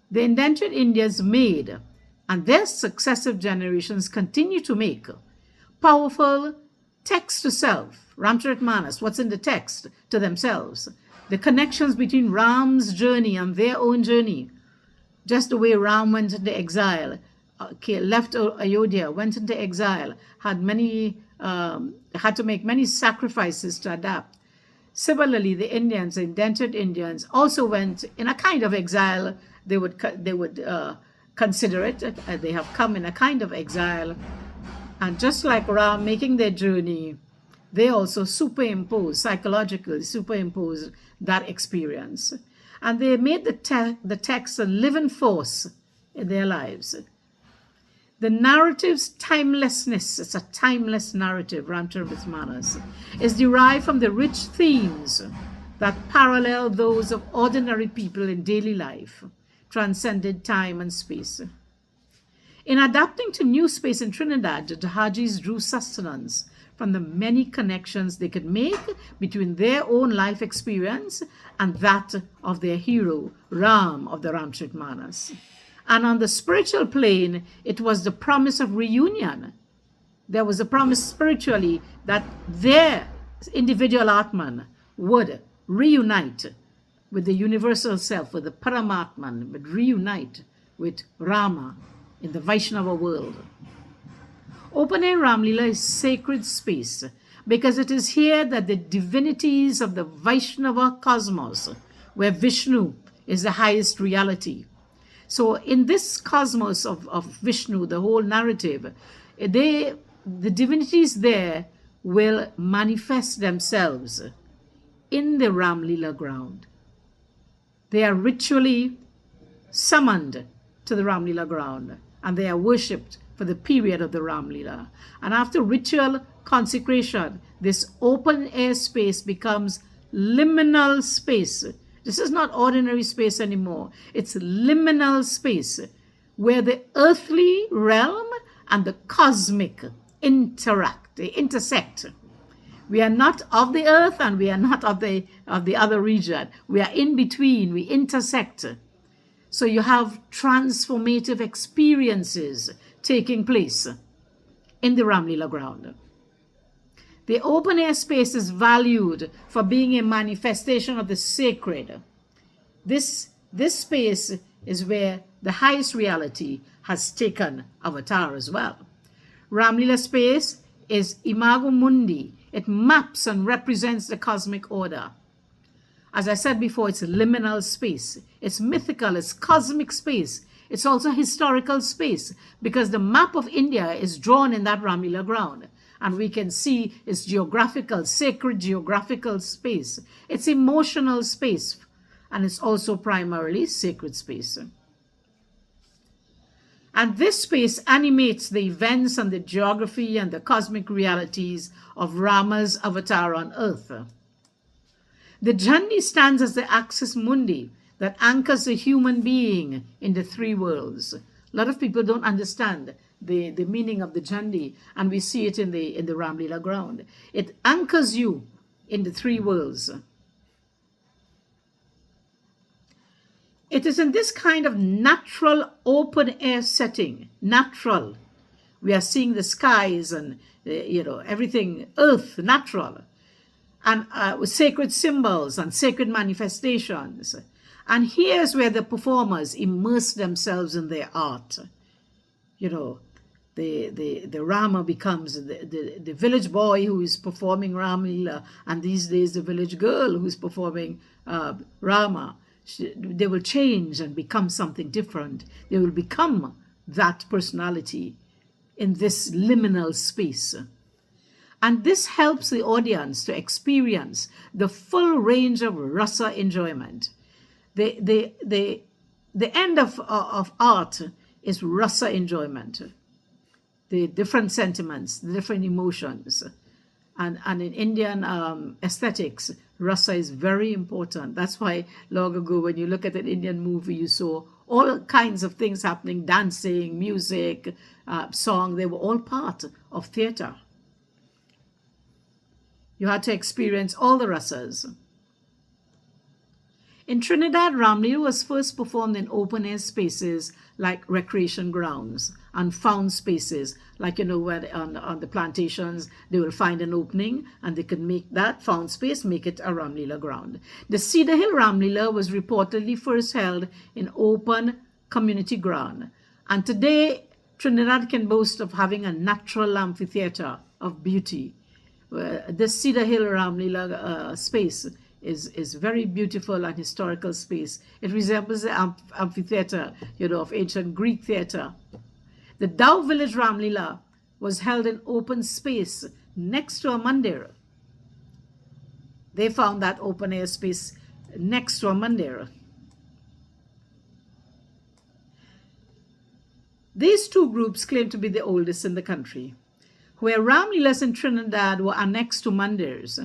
The indentured Indians made, and their successive generations continue to make, powerful text-to-self, Ramcharitmanas, what's in the text, to themselves. The connections between Ram's journey and their own journey. Just the way Ram went into exile, left Ayodhya, went into exile, had to make many sacrifices to adapt. Similarly, the Indians, the indentured Indians, also went in a kind of exile. They would consider it. They have come in a kind of exile. And just like Ram making their journey, they also psychologically superimpose that experience. And they made the text a living force in their lives. The narrative's timelessness, it's a timeless narrative, Ramcharitmanas, is derived from the rich themes that parallel those of ordinary people in daily life, transcended time and space. In adapting to new space in Trinidad, the Jahajis drew sustenance from the many connections they could make between their own life experience and that of their hero, Ram of the Ramcharitmanas. And on the spiritual plane, it was the promise of reunion. There was a promise spiritually that their individual Atman would reunite with the universal self, with the Paramatman, would reunite with Rama in the Vaishnava world. Open-air Ramlila is sacred space because it is here that the divinities of the Vaishnava cosmos, where Vishnu is the highest reality. So in this cosmos of Vishnu, the whole narrative, the divinities there will manifest themselves in the Ramlila ground. They are ritually summoned to the Ramlila ground and they are worshipped for the period of the Ramlila. And after ritual consecration, this open air space becomes liminal space. This is not ordinary space anymore. It's liminal space where the earthly realm and the cosmic interact, they intersect. We are not of the earth and we are not of the other region. We are in between, we intersect. So you have transformative experiences taking place in the Ramlila ground. The open air space is valued for being a manifestation of the sacred. This space is where the highest reality has taken avatar as well. Ramlila space is imago mundi. It maps and represents the cosmic order. As I said before, it's a liminal space. It's mythical, it's cosmic space. It's also historical space because the map of India is drawn in that Ramlila ground. And we can see its geographical, sacred geographical space. It's emotional space. And it's also primarily sacred space. And this space animates the events and the geography and the cosmic realities of Rama's avatar on earth. The Jhandi stands as the axis mundi that anchors the human being in the three worlds. A lot of people don't understand the meaning of the Jhandi, and we see it in the Ramlila ground. It anchors you in the three worlds. It is in this kind of natural open air setting, natural. We are seeing the skies and everything, earth, natural, and with sacred symbols and sacred manifestations. And here's where the performers immerse themselves in their art. The Rama becomes the village boy who is performing Ramlila, and these days the village girl who is performing Rama. They will change and become something different. They will become that personality in this liminal space. And this helps the audience to experience the full range of rasa enjoyment. The end of art is rasa enjoyment, the different sentiments, the different emotions. And in Indian aesthetics, rasa is very important. That's why long ago, when you look at an Indian movie, you saw all kinds of things happening, dancing, music, song. They were all part of theater. You had to experience all the rasas. In Trinidad, Ramlila was first performed in open-air spaces like recreation grounds and found spaces, like, where on the plantations, they will find an opening and they can make that found space, make it a Ramlila ground. The Cedar Hill Ramlila was reportedly first held in open community ground. And today, Trinidad can boast of having a natural amphitheater of beauty. This Cedar Hill Ramlila space is very beautiful and historical space. It resembles the amphitheater, of ancient Greek theater. The Dow Village Ramlila was held in open space next to a mandir. They found that open air space next to a mandir. These two groups claim to be the oldest in the country. Where Ramlilas in Trinidad were annexed to mandirs,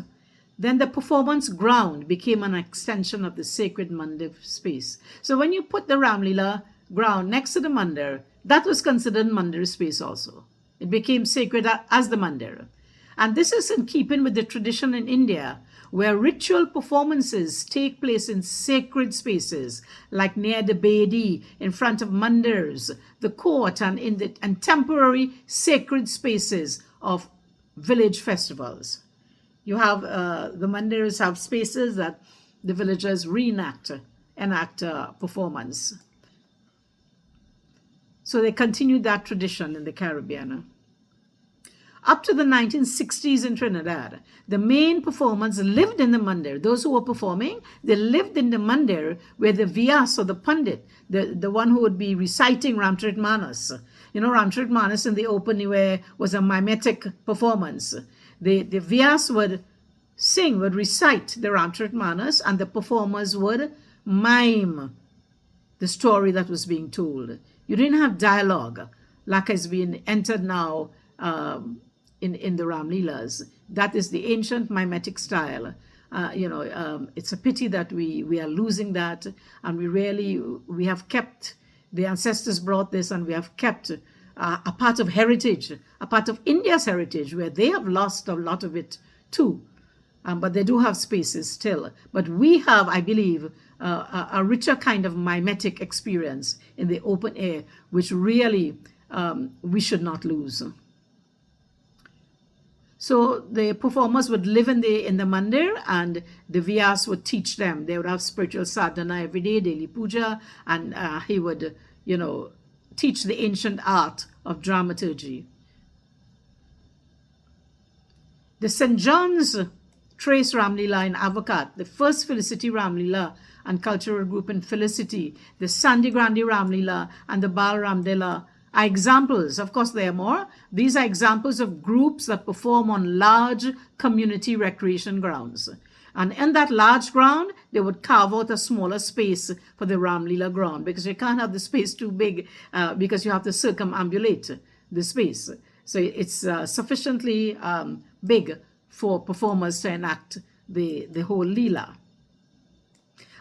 then the performance ground became an extension of the sacred mandir space. So when you put the Ramlila ground next to the mandir, that was considered mandir space also. It became sacred as the mandir. And this is in keeping with the tradition in India, where ritual performances take place in sacred spaces, like near the Bedi, in front of mandirs, the court, and temporary sacred spaces of village festivals. You have the mandirs have spaces that the villagers enact performance. So they continued that tradition in the Caribbean. Up to the 1960s in Trinidad, the main performers lived in the mandir. Those who were performing, they lived in the mandir where the Vyas or the Pandit, the one who would be reciting Ramcharitmanas. Ramcharitmanas in the open was a mimetic performance. The Vyas would sing, would recite the Ramcharitmanas, and the performers would mime the story that was being told. You didn't have dialogue like has been entered now in the Ramlilas. That is the ancient mimetic style. It's a pity that we are losing that, and we have kept, the ancestors brought this, and we have kept a part of heritage, a part of India's heritage, where they have lost a lot of it too. But they do have spaces still. But we have, I believe, a richer kind of mimetic experience in the open air, which really we should not lose. So the performers would live in the mandir, and the Vyas would teach them. They would have spiritual sadhana every day, daily puja, and he would, teach the ancient art of dramaturgy. The St. John's Trace Ramlila in Avocat, the first Felicity Ramlila and cultural group in Felicity, the Sandy Grandi Ramlila and the Bal Ramdela are examples. Of course, there are more. These are examples of groups that perform on large community recreation grounds. And in that large ground, they would carve out a smaller space for the Ramlila ground, because you can't have the space too big because you have to circumambulate the space. So it's sufficiently big for performers to enact the whole Leela.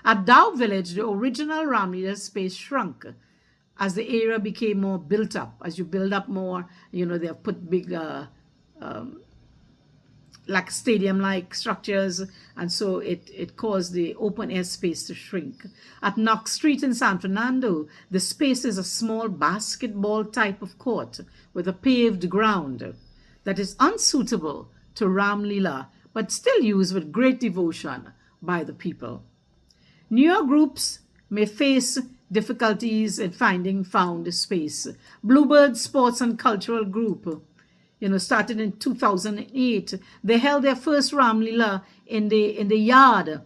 At Dow Village, the original Ramlila space shrunk as the area became more built up. As you build up more, they have put big like stadium-like structures, and so it caused the open air space to shrink. At Knox Street in San Fernando, the space is a small basketball type of court with a paved ground that is unsuitable to Ramlila, but still used with great devotion by the people. Newer groups may face difficulties in finding found space. Bluebird Sports and Cultural Group, started in 2008. They held their first Ramlila in the yard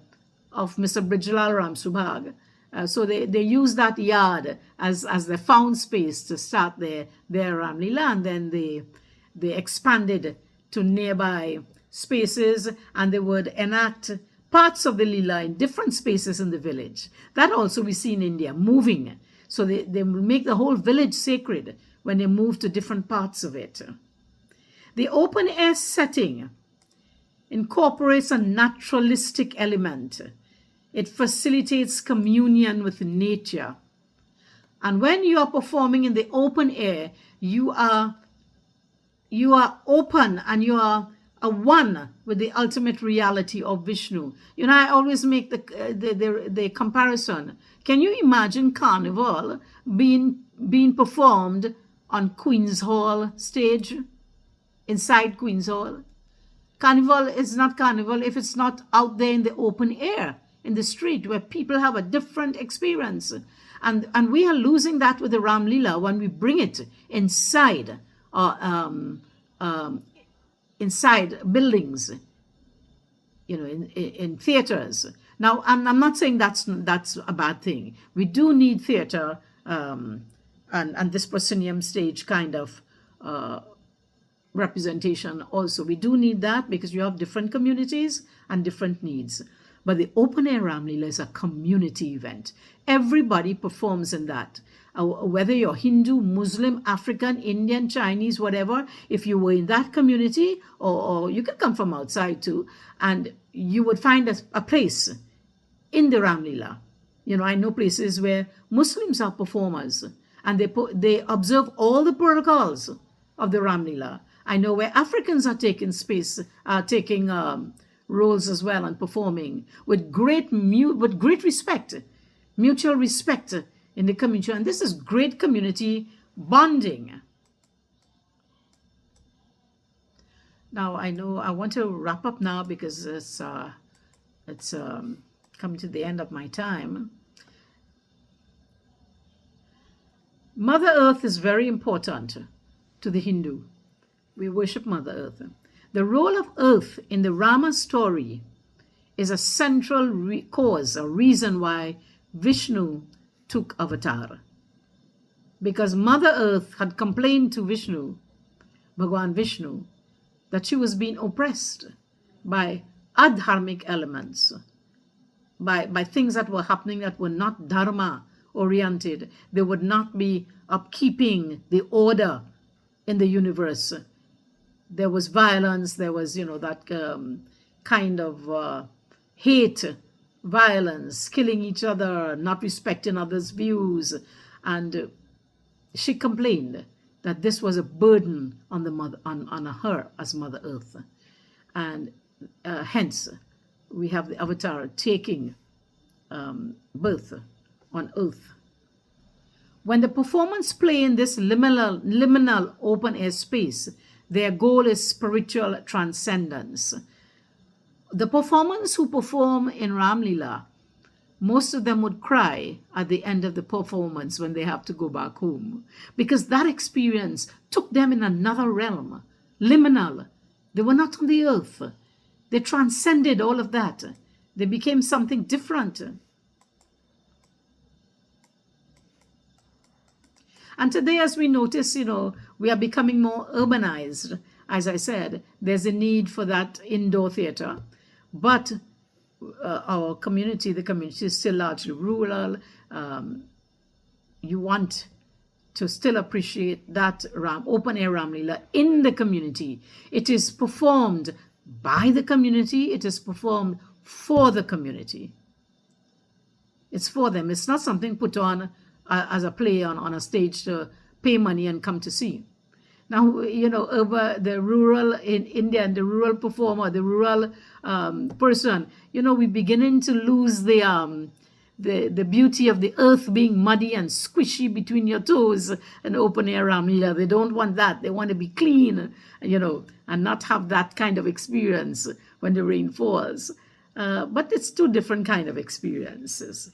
of Mr. Brijlal Ram Subhag. So they used that yard as the found space to start their Ramlila, and then they expanded to nearby spaces, and they would enact parts of the Leela in different spaces in the village. That also we see in India, moving. So they make the whole village sacred when they move to different parts of it. The open air setting incorporates a naturalistic element. It facilitates communion with nature. And when you are performing in the open air, you are open, and you are one with the ultimate reality of Vishnu. I always make the comparison. Can you imagine Carnival being performed on Queen's Hall stage, inside Queen's Hall? Carnival is not carnival if it's not out there in the open air, in the street, where people have a different experience. And we are losing that with the Ramlila when we bring it inside inside buildings, in theaters. Now, I'm not saying that's a bad thing. We do need theater and this proscenium stage kind of representation also. We do need that because you have different communities and different needs. But the open air Ramlila is a community event. Everybody performs in that. Whether you're Hindu, Muslim, African, Indian, Chinese, whatever, if you were in that community, or you could come from outside too, and you would find a place in the Ramlila. I know places where Muslims are performers, and they observe all the protocols of the Ramlila. I know where Africans are taking roles as well and performing with great respect, mutual respect in the community, and this is great community bonding. Now, I know I want to wrap up now because it's coming to the end of my time. Mother Earth is very important to the Hindu. We worship Mother Earth. The role of Earth in the Rama story is a central cause, a reason why Vishnu took avatar. Because Mother Earth had complained to Vishnu, Bhagwan Vishnu, that she was being oppressed by adharmic elements, by things that were happening that were not dharma oriented. They would not be upkeeping the order in the universe. There was violence, there was, that kind of hate, violence, killing each other, not respecting others' views. And she complained that this was a burden on the mother, on her as Mother Earth. And hence, we have the avatar taking birth on Earth. When the performance play in this liminal open air space, Their goal is spiritual transcendence. The performers who perform in Ramlila, most of them would cry at the end of the performance when they have to go back home, because that experience took them in another realm, liminal. They were not on the earth. They transcended all of that. They became something different. And today, as we notice, we are becoming more urbanized. As I said, there's a need for that indoor theater. But our community, the community is still largely rural. You want to still appreciate that open air Ramlila in the community. It is performed by the community. It is performed for the community. It's for them. It's not something put on as a play on a stage to pay money and come to see. Now, over the rural in India and the rural performer, the rural person, we're beginning to lose the beauty of the earth being muddy and squishy between your toes and open air Ramlila. They don't want that. They want to be clean, and not have that kind of experience when the rain falls. But it's two different kind of experiences.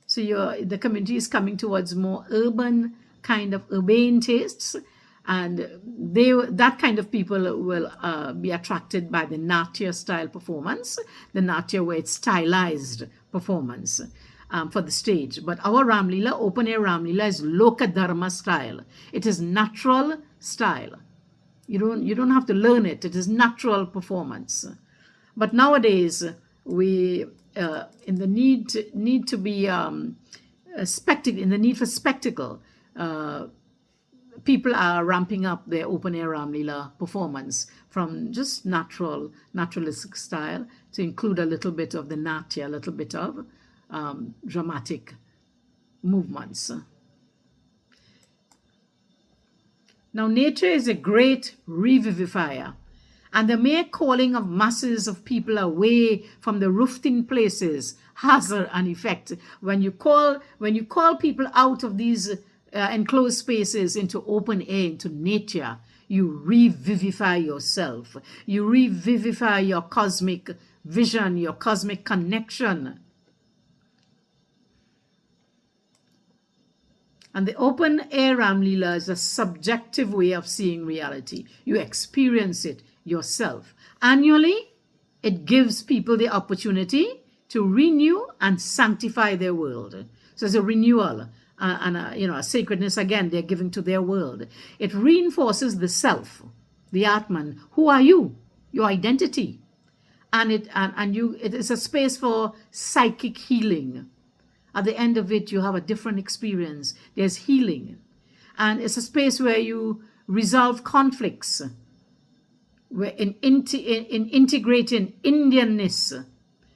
So the community is coming towards more urban, kind of urbane tastes, and that kind of people will be attracted by the Natya style performance, the Natya where it's stylized performance for the stage. But our Ramlila, open air Ramlila, is Loka Dharma style. It is natural style. You don't have to learn it. It is natural performance. But nowadays we in the need to be in the need for spectacle, people are ramping up their open air Ramlila performance from just naturalistic style to include a little bit of the Natya, a little bit of dramatic movements. Now, nature is a great revivifier, and the mere calling of masses of people away from the roofed-in places has an effect. When you call people out of these enclosed spaces into open air, into nature, you revivify yourself. You revivify your cosmic vision, your cosmic connection. And the open air Ramlila is a subjective way of seeing reality. You experience it yourself. Annually, it gives people the opportunity to renew and sanctify their world. So it's a renewal and a sacredness again they're giving to their world. It reinforces the self, the Atman. Who are you? Your identity. And it is a space for psychic healing. At the end of it, you have a different experience. There's healing. And it's a space where you resolve conflicts, where in integrating Indianness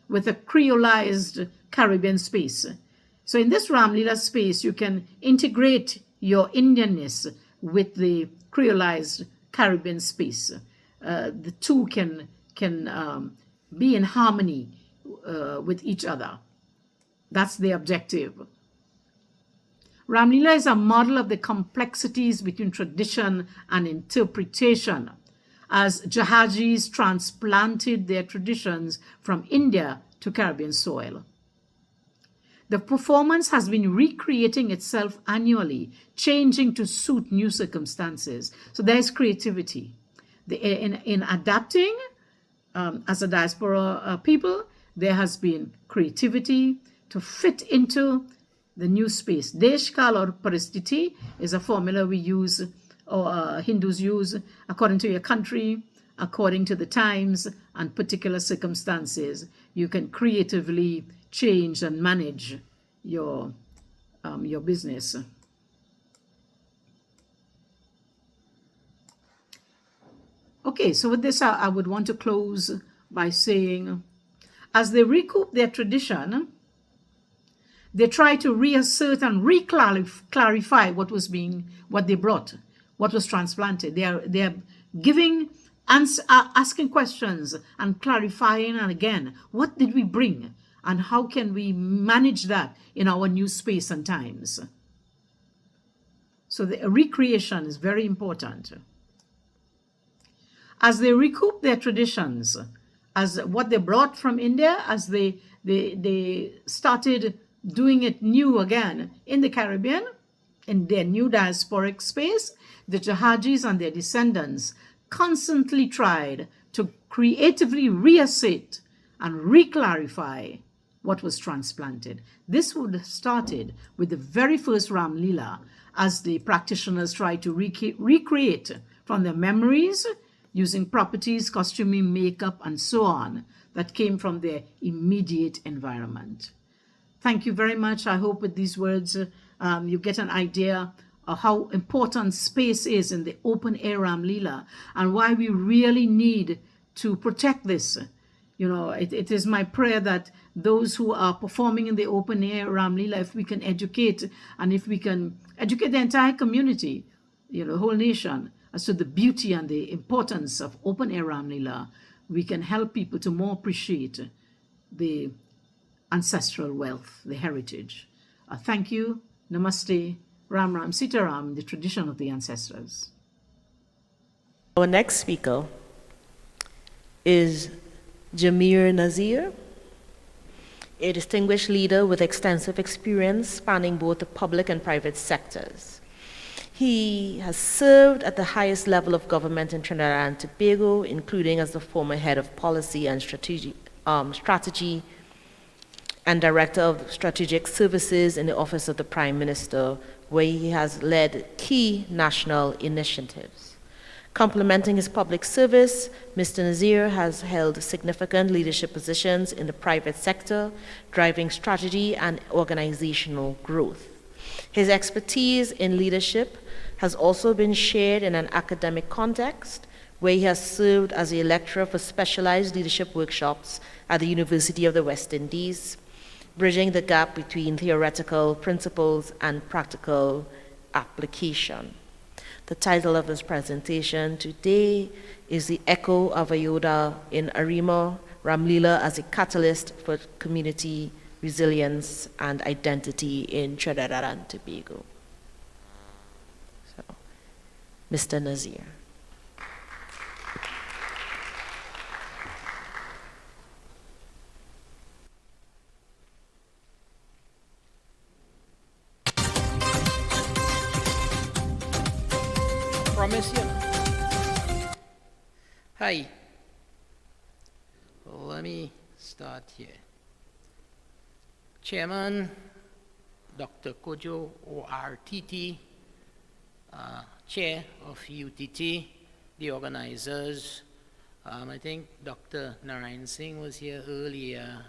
with a creolized Caribbean space. So in this Ramlila space, you can integrate your Indianness with the creolized Caribbean space. The two can be in harmony with each other. That's the objective. Ramlila is a model of the complexities between tradition and interpretation, as Jahajis transplanted their traditions from India to Caribbean soil. The performance has been recreating itself annually, changing to suit new circumstances. So there's creativity. In adapting, as a diaspora people, there has been creativity to fit into the new space. Desh Kal or Paristiti is a formula we use, or Hindus use, according to your country, according to the times and particular circumstances. You can creatively change and manage your business. Okay, so with this, I would want to close by saying, as they recoup their tradition, they try to reassert and clarify what they brought, what was transplanted. They are giving, asking questions and clarifying, and again, what did we bring and how can we manage that in our new space and times? So the recreation is very important. as they recoup their traditions, as what they brought from India, as they started doing it new again in the Caribbean, in their new diasporic space, the Jahajis and their descendants constantly tried to creatively reassert and reclarify what was transplanted. This would have started with the very first Ramlila, as the practitioners tried to recreate from their memories using properties, costuming, makeup, and so on that came from their immediate environment. Thank you very much. I hope with these words you get an idea of how important space is in the open air Ramlila and why we really need to protect this. It is my prayer that those who are performing in the open air Ramlila, if we can educate and if we can educate the entire community, the whole nation, as to the beauty and the importance of open air Ramlila, we can help people to more appreciate the ancestral wealth, the heritage. Thank you. Namaste. Ram Ram Sitaram, the tradition of the ancestors. Our next speaker is Jamir Nazir, a distinguished leader with extensive experience spanning both the public and private sectors. He has served at the highest level of government in Trinidad and Tobago, including as the former head of policy and strategy and Director of Strategic Services in the Office of the Prime Minister, where he has led key national initiatives. Complementing his public service, Mr. Nazir has held significant leadership positions in the private sector, driving strategy and organizational growth. His expertise in leadership has also been shared in an academic context, where he has served as a lecturer for specialized leadership workshops at the University of the West Indies, bridging the gap between theoretical principles and practical application. The title of his presentation today is The Echo of Ayoda in Arima, Ramlila as a Catalyst for Community Resilience and Identity in Trinidad and Tobago. So, Mr. Nazir. Promise you. Hi. Let me start here. Chairman Dr. Kojo ORTT, Chair of UTT, the organizers. I think Dr. Narayan Singh was here earlier,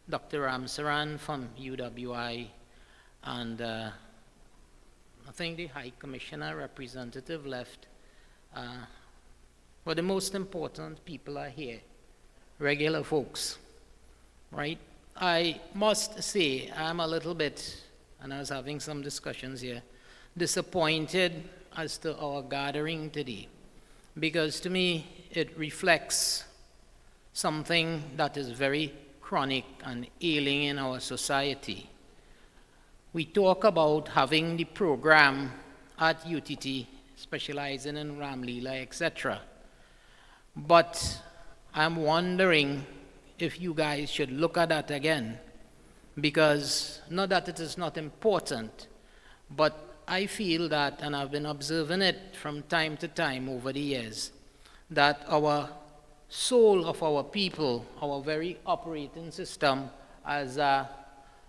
Dr. Ramsaran from UWI, and I think the High Commissioner representative left. But the most important people are here, regular folks, right? I must say I'm a little bit, and I was having some discussions here, disappointed as to our gathering today, because to me it reflects something that is very chronic and ailing in our society. We talk about having the program at UTT, specializing in Ramlila, etc. But I'm wondering if you guys should look at that again, because not that it is not important, but I feel that, and I've been observing it from time to time over the years, that our soul of our people, our very operating system as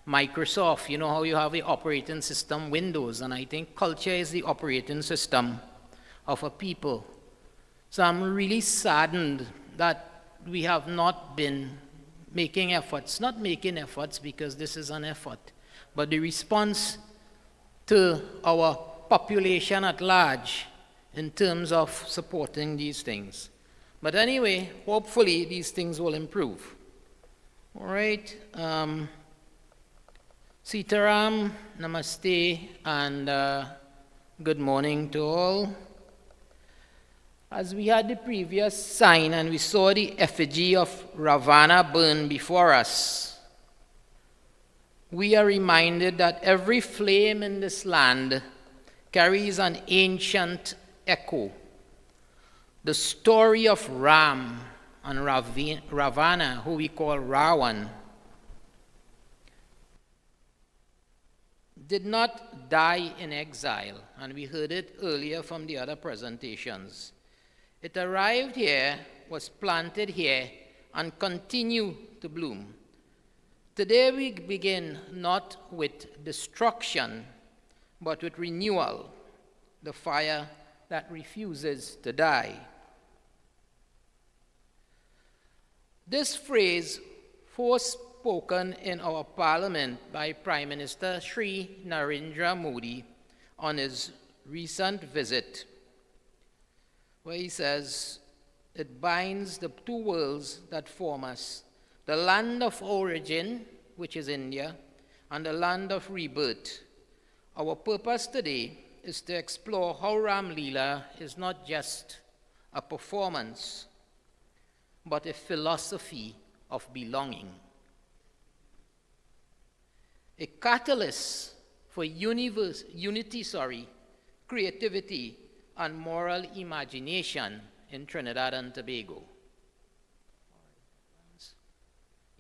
Microsoft, you know how you have the operating system Windows, and I think culture is the operating system of a people. So I'm really saddened that we have not been making efforts, not making efforts because this is an effort, but the response to our population at large in terms of supporting these things. But anyway, hopefully these things will improve. All right. Sitaram, namaste, and good morning to all. As we had the previous sign and we saw the effigy of Ravana burn before us, we are reminded that every flame in this land carries an ancient echo. the story of Ram and Ravana, who we call Ravan, did not die in exile, and we heard it earlier from the other presentations. It arrived here, was planted here, and continued to bloom. Today we begin not with destruction, but with renewal, the fire that refuses to die. This phrase, first spoken in our parliament by Prime Minister Sri Narendra Modi on his recent visit, where he says, it binds the two worlds that form us, the land of origin, which is India, and the land of rebirth. Our purpose today is to explore how Ramlila is not just a performance, but a philosophy of belonging. A catalyst for unity, creativity, and moral imagination in Trinidad and Tobago.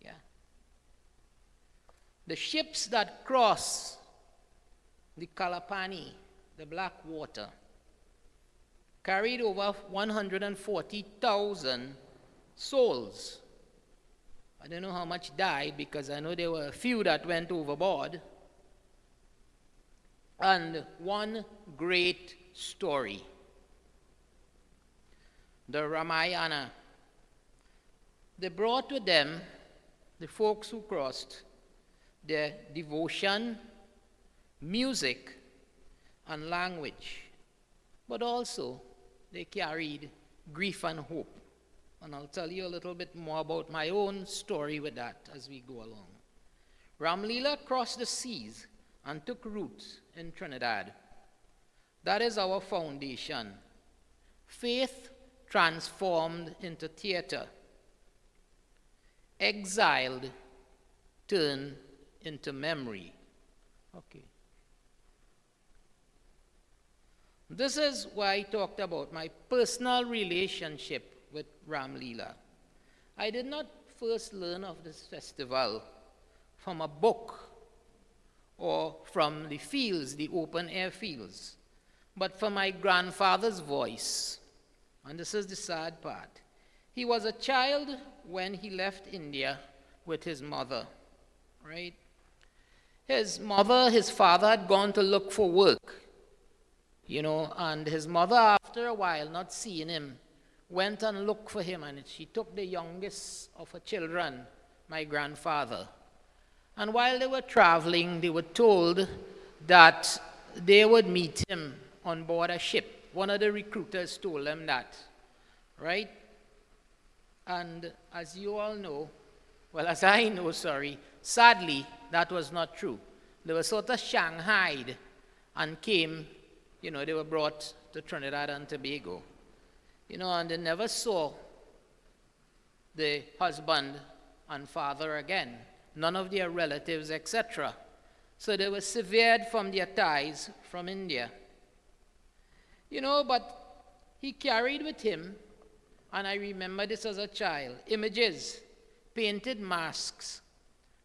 Yeah. The ships that cross the Kalapani, the Black Water, carried over 140,000 souls. I don't know how much died because I know there were a few that went overboard. And one great story, the Ramayana. They brought with them, the folks who crossed, their devotion, music, and language. But also, they carried grief and hope. And I'll tell you a little bit more about my own story with that as we go along. Ramlila crossed the seas and took root in Trinidad. That is our foundation. Faith transformed into theater. Exiled turned into memory. Okay. This is why I talked about my personal relationship with Ramlila. I did not first learn of this festival from a book or from the fields, the open air fields, but from my grandfather's voice. And this is the sad part. He was a child when he left India with his mother, right? His father had gone to look for work, and his mother, after a while, not seeing him, went and looked for him, and she took the youngest of her children, my grandfather. And while they were traveling, they were told that they would meet him on board a ship. One of the recruiters told them that, right? And as you all know, as I know, sadly, that was not true. They were sort of shanghaied and came, they were brought to Trinidad and Tobago. And they never saw the husband and father again, none of their relatives, etc. So they were severed from their ties from India. But he carried with him, and I remember this as a child, images, painted masks,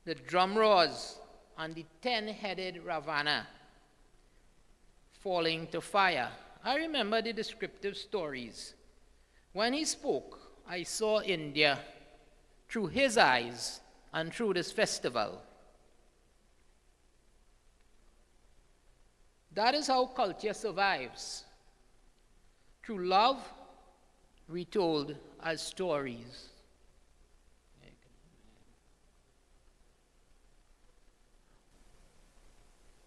the drum rolls, and the 10-headed Ravana falling to fire. I remember the descriptive stories. When he spoke, I saw India through his eyes and through this festival. That is how culture survives. Through love, retold as stories.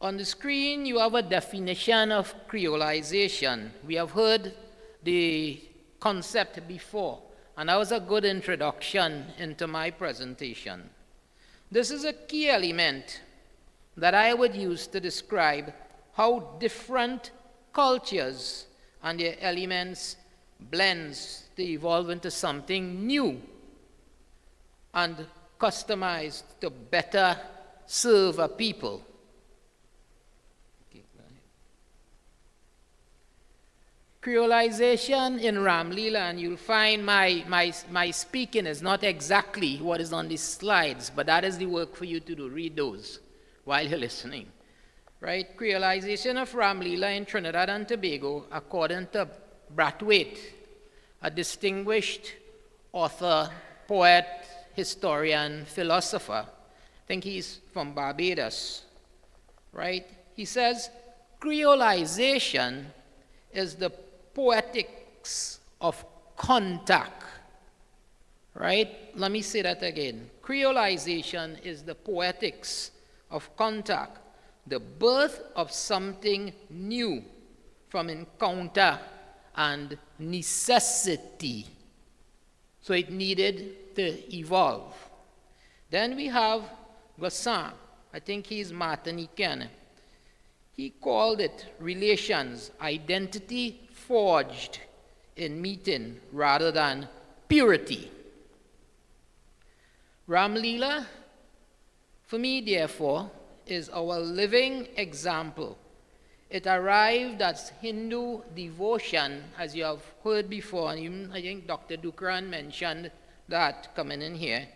On the screen, you have a definition of creolization. We have heard the concept before, and that was a good introduction into my presentation. This is a key element that I would use to describe how different cultures and their elements blends to evolve into something new and customized to better serve a people. Creolization in Ramlila, and you'll find my speaking is not exactly what is on these slides, but that is the work for you to do. Read those while you're listening. Right? Creolization of Ramlila in Trinidad and Tobago, according to Brathwaite, a distinguished author, poet, historian, philosopher. I think he's from Barbados, right? He says, Creolization is the poetics of contact, right? Let me say that again. Creolization is the poetics of contact, the birth of something new from encounter and necessity. So it needed to evolve. Then we have Gossin. I think he's Martinican. He called it relations, identity forged in meeting rather than purity. Ramlila, for me, therefore, is our living example. It arrived as Hindu devotion, as you have heard before, and even, I think Dr. Dukran mentioned that coming in here.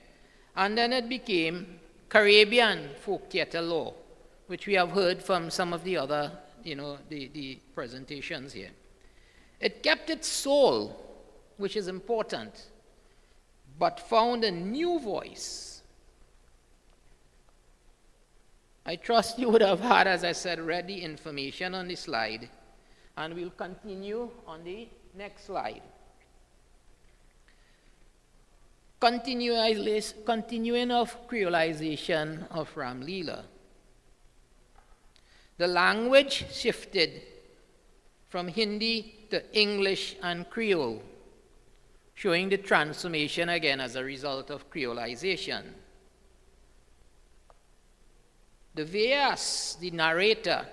And then it became Caribbean folk theater law, which we have heard from some of the other, the presentations here. It kept its soul, which is important, but found a new voice. I trust you would have had, as I said, read the information on the slide, and we'll continue on the next slide. Continuing of creolization of Ramlila. The language shifted from Hindi to English and Creole, showing the transformation again as a result of creolization. The Vyas, the narrator,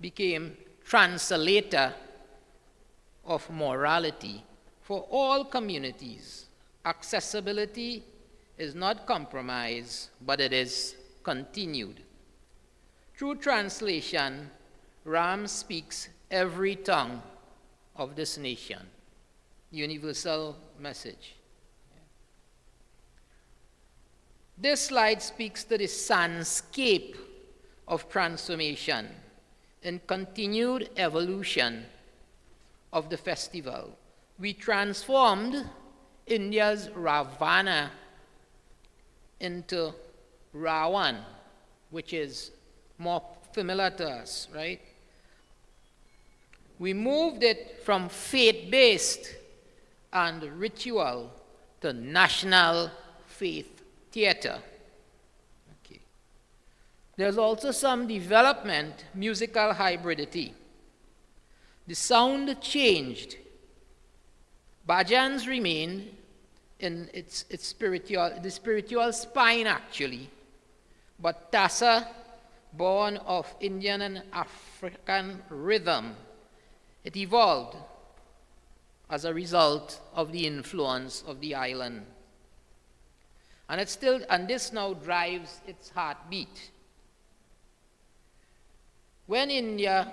became translator of morality for all communities. Accessibility is not compromised, but it is continued. Through translation, Ram speaks every tongue of this nation. Universal message. This slide speaks to the sandscape of transformation and continued evolution of the festival. We transformed India's Ravana into Rawan, which is more familiar to us, right? We moved it from faith-based and ritual to national faith theater. Okay. There's also some development, musical hybridity. The sound changed. Bhajans remained in its spiritual spine actually, but Tassa, born of Indian and African rhythm, it evolved as a result of the influence of the island. And this now drives its heartbeat. When India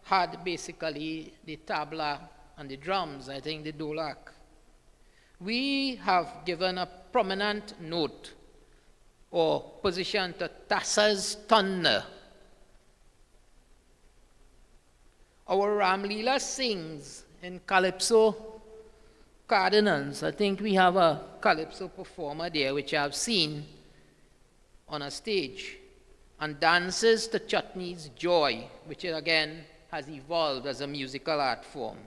had basically the tabla and the drums, I think the dholak, we have given a prominent note or position to Tassa's thunder. Our Ramlila sings in Calypso Cardinals. I think we have a Calypso performer there, which I've seen on a stage, and dances to Chutney's Joy, which again has evolved as a musical art form.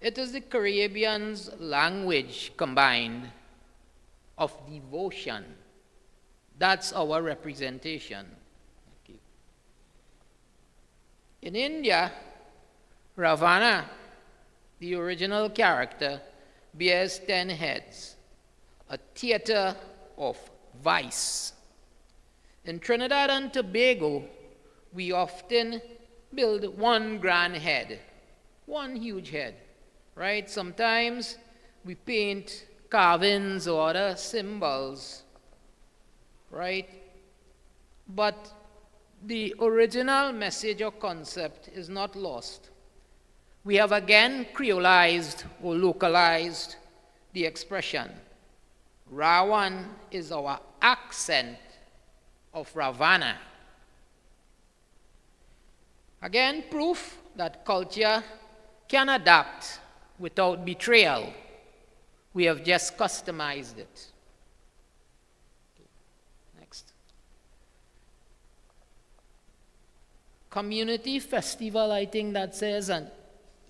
It is the Caribbean's language combined of devotion. That's our representation. Okay. In India, Ravana, the original character, bears 10 heads, a theater of vice. In Trinidad and Tobago, we often build one grand head, one huge head, right? Sometimes we paint carvings or other symbols, right? But the original message or concept is not lost. we have again creolized or localized the expression. Rawan is our accent of Ravana. Again, proof that culture can adapt without betrayal. We have just customized it. Next. Community festival, I think that says, and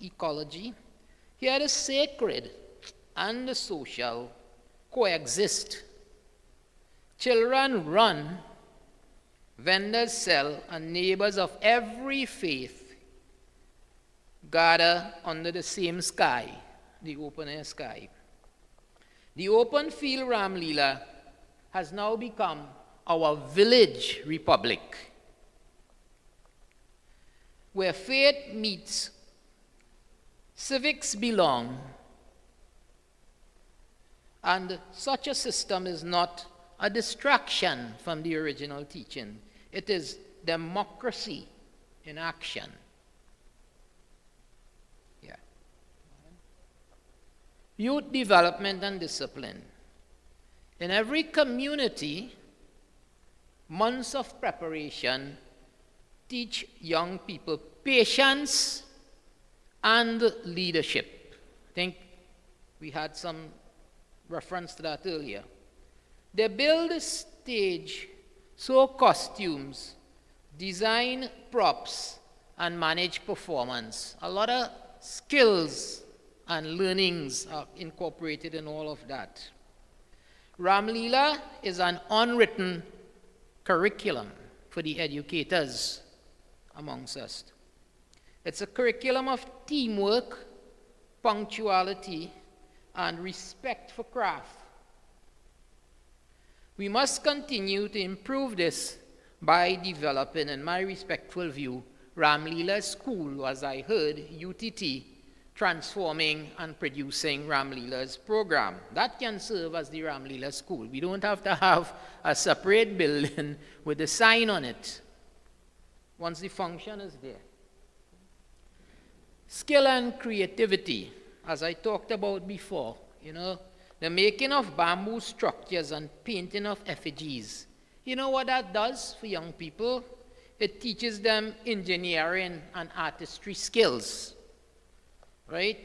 ecology. Here the sacred and the social coexist. Children run, vendors sell, and neighbors of every faith gather under the same sky, the open air sky. The open field Ramlila has now become our village republic, where faith meets, civics belong, and such a system is not a distraction from the original teaching. It is democracy in action. Yeah. Youth development and discipline. In every community, months of preparation teach young people patience and leadership. I think we had some reference to that earlier. They build a stage, sew costumes, design props, and manage performance. A lot of skills and learnings are incorporated in all of that. Ramlila is an unwritten curriculum for the educators amongst us. It's a curriculum of teamwork, punctuality, and respect for craft. We must continue to improve this by developing, in my respectful view, Ramlila School, as I heard, UTT, transforming and producing Ramlila's program. That can serve as the Ramlila School. We don't have to have a separate building with a sign on it once the function is there. Skill and creativity, as I talked about before, the making of bamboo structures and painting of effigies. You know what that does for young people? It teaches them engineering and artistry skills, right?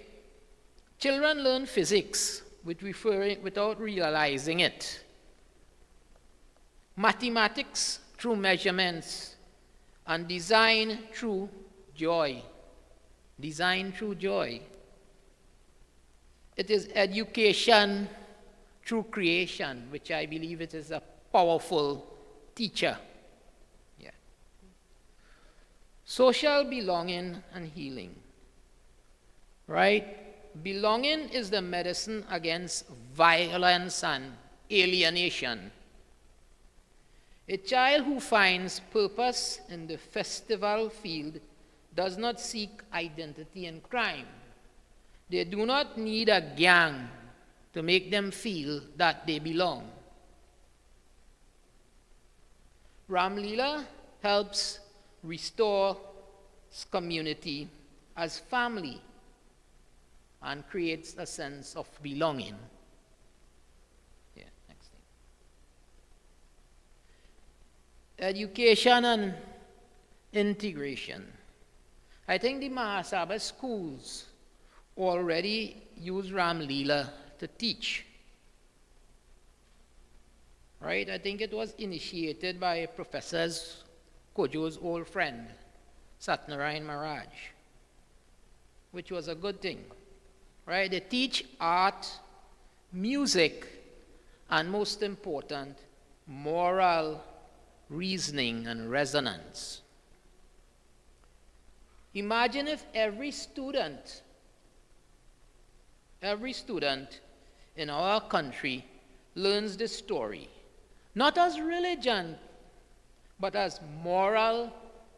Children learn physics without realizing it. Mathematics through measurements, and design through joy. Design through joy. It is education through creation, which I believe it is a powerful teacher. Yeah. Social belonging and healing. Right? Belonging is the medicine against violence and alienation. A child who finds purpose in the festival field does not seek identity in crime. They do not need a gang to make them feel that they belong. Ramlila helps restore community as family and creates a sense of belonging. Yeah, next thing. Education and integration. I think the Mahasabha schools already use Ramlila to teach. Right? I think it was initiated by Professor Kojo's old friend, Satnarayan Maharaj, which was a good thing. Right? They teach art, music, and most important, moral reasoning and resonance. Imagine if every student in our country learns this story, not as religion, but as moral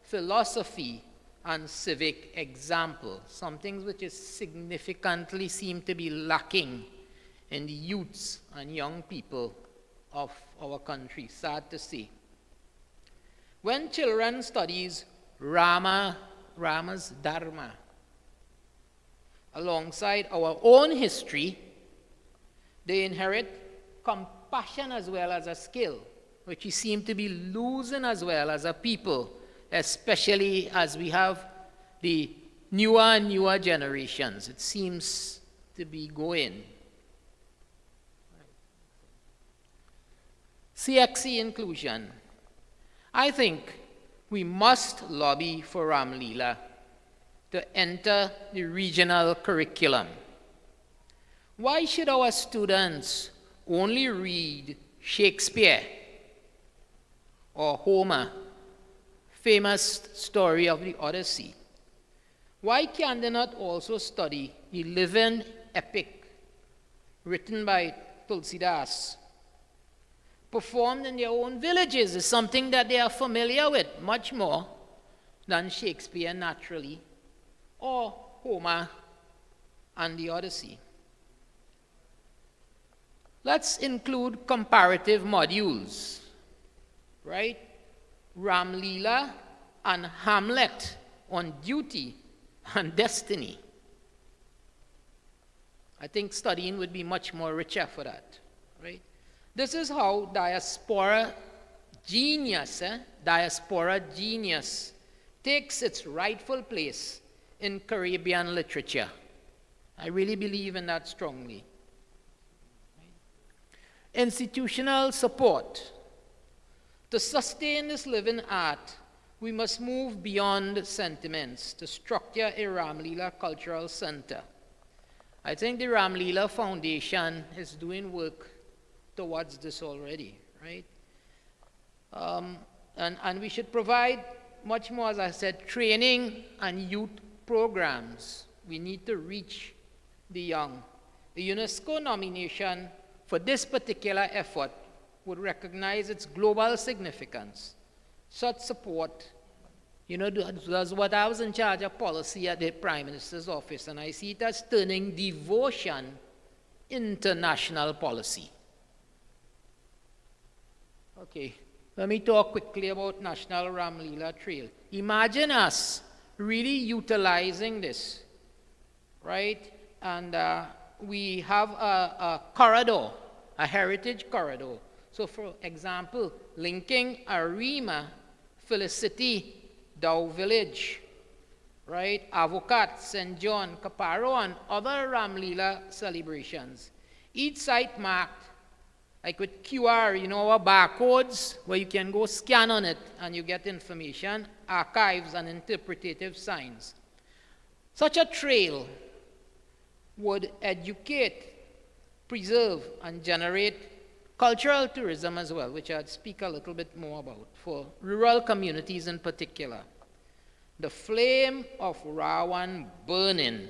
philosophy and civic example, some things which is significantly seem to be lacking in the youths and young people of our country, sad to say. When children studies Rama's Dharma, alongside our own history, they inherit compassion as well as a skill, which we seem to be losing as well as a people, especially as we have the newer and newer generations. It seems to be going. CXC inclusion. I think we must lobby for Ramlila to enter the regional curriculum. Why should our students only read Shakespeare or Homer, famous story of the Odyssey? Why can they not also study the living epic written by Tulsidas, performed in their own villages? Is something that they are familiar with much more than Shakespeare naturally, or Homer and the Odyssey. Let's include comparative modules, right? Ramlila and Hamlet on duty and destiny. I think studying would be much more richer for that, right? This is how diaspora genius takes its rightful place in Caribbean literature. I really believe in that strongly. Institutional support. To sustain this living art, we must move beyond sentiments to structure a Ramlila Cultural Center. I think the Ramlila Foundation is doing work towards this already, right? And we should provide much more, as I said, training and youth programs. We need to reach the young. The UNESCO nomination for this particular effort would recognize its global significance. Such support, that's what I was in charge of policy at the Prime Minister's office, and I see it as turning devotion into national policy. Okay, let me talk quickly about National Ramlila Trail. Imagine us really utilizing this, right? And we have a corridor, a heritage corridor. So for example, linking Arima, Felicity, Dow Village, right? Avocat, St. John, Caparo, and other Ramlila celebrations. Each site marked like with QR, our barcodes, where you can go scan on it and you get information, archives, and interpretative signs. Such a trail would educate, preserve, and generate cultural tourism as well, which I'd speak a little bit more about, for rural communities in particular. The flame of Rawan burning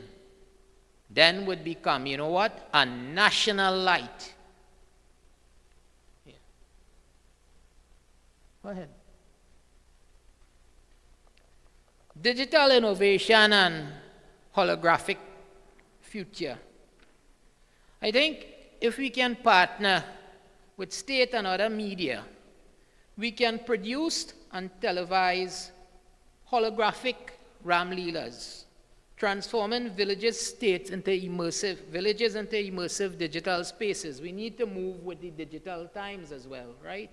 then would become, a national light. Yeah. Go ahead. Digital innovation and holographic future. I think if we can partner with state and other media, we can produce and televise holographic Ramlilas, transforming villages into immersive digital spaces. We need to move with the digital times as well, right?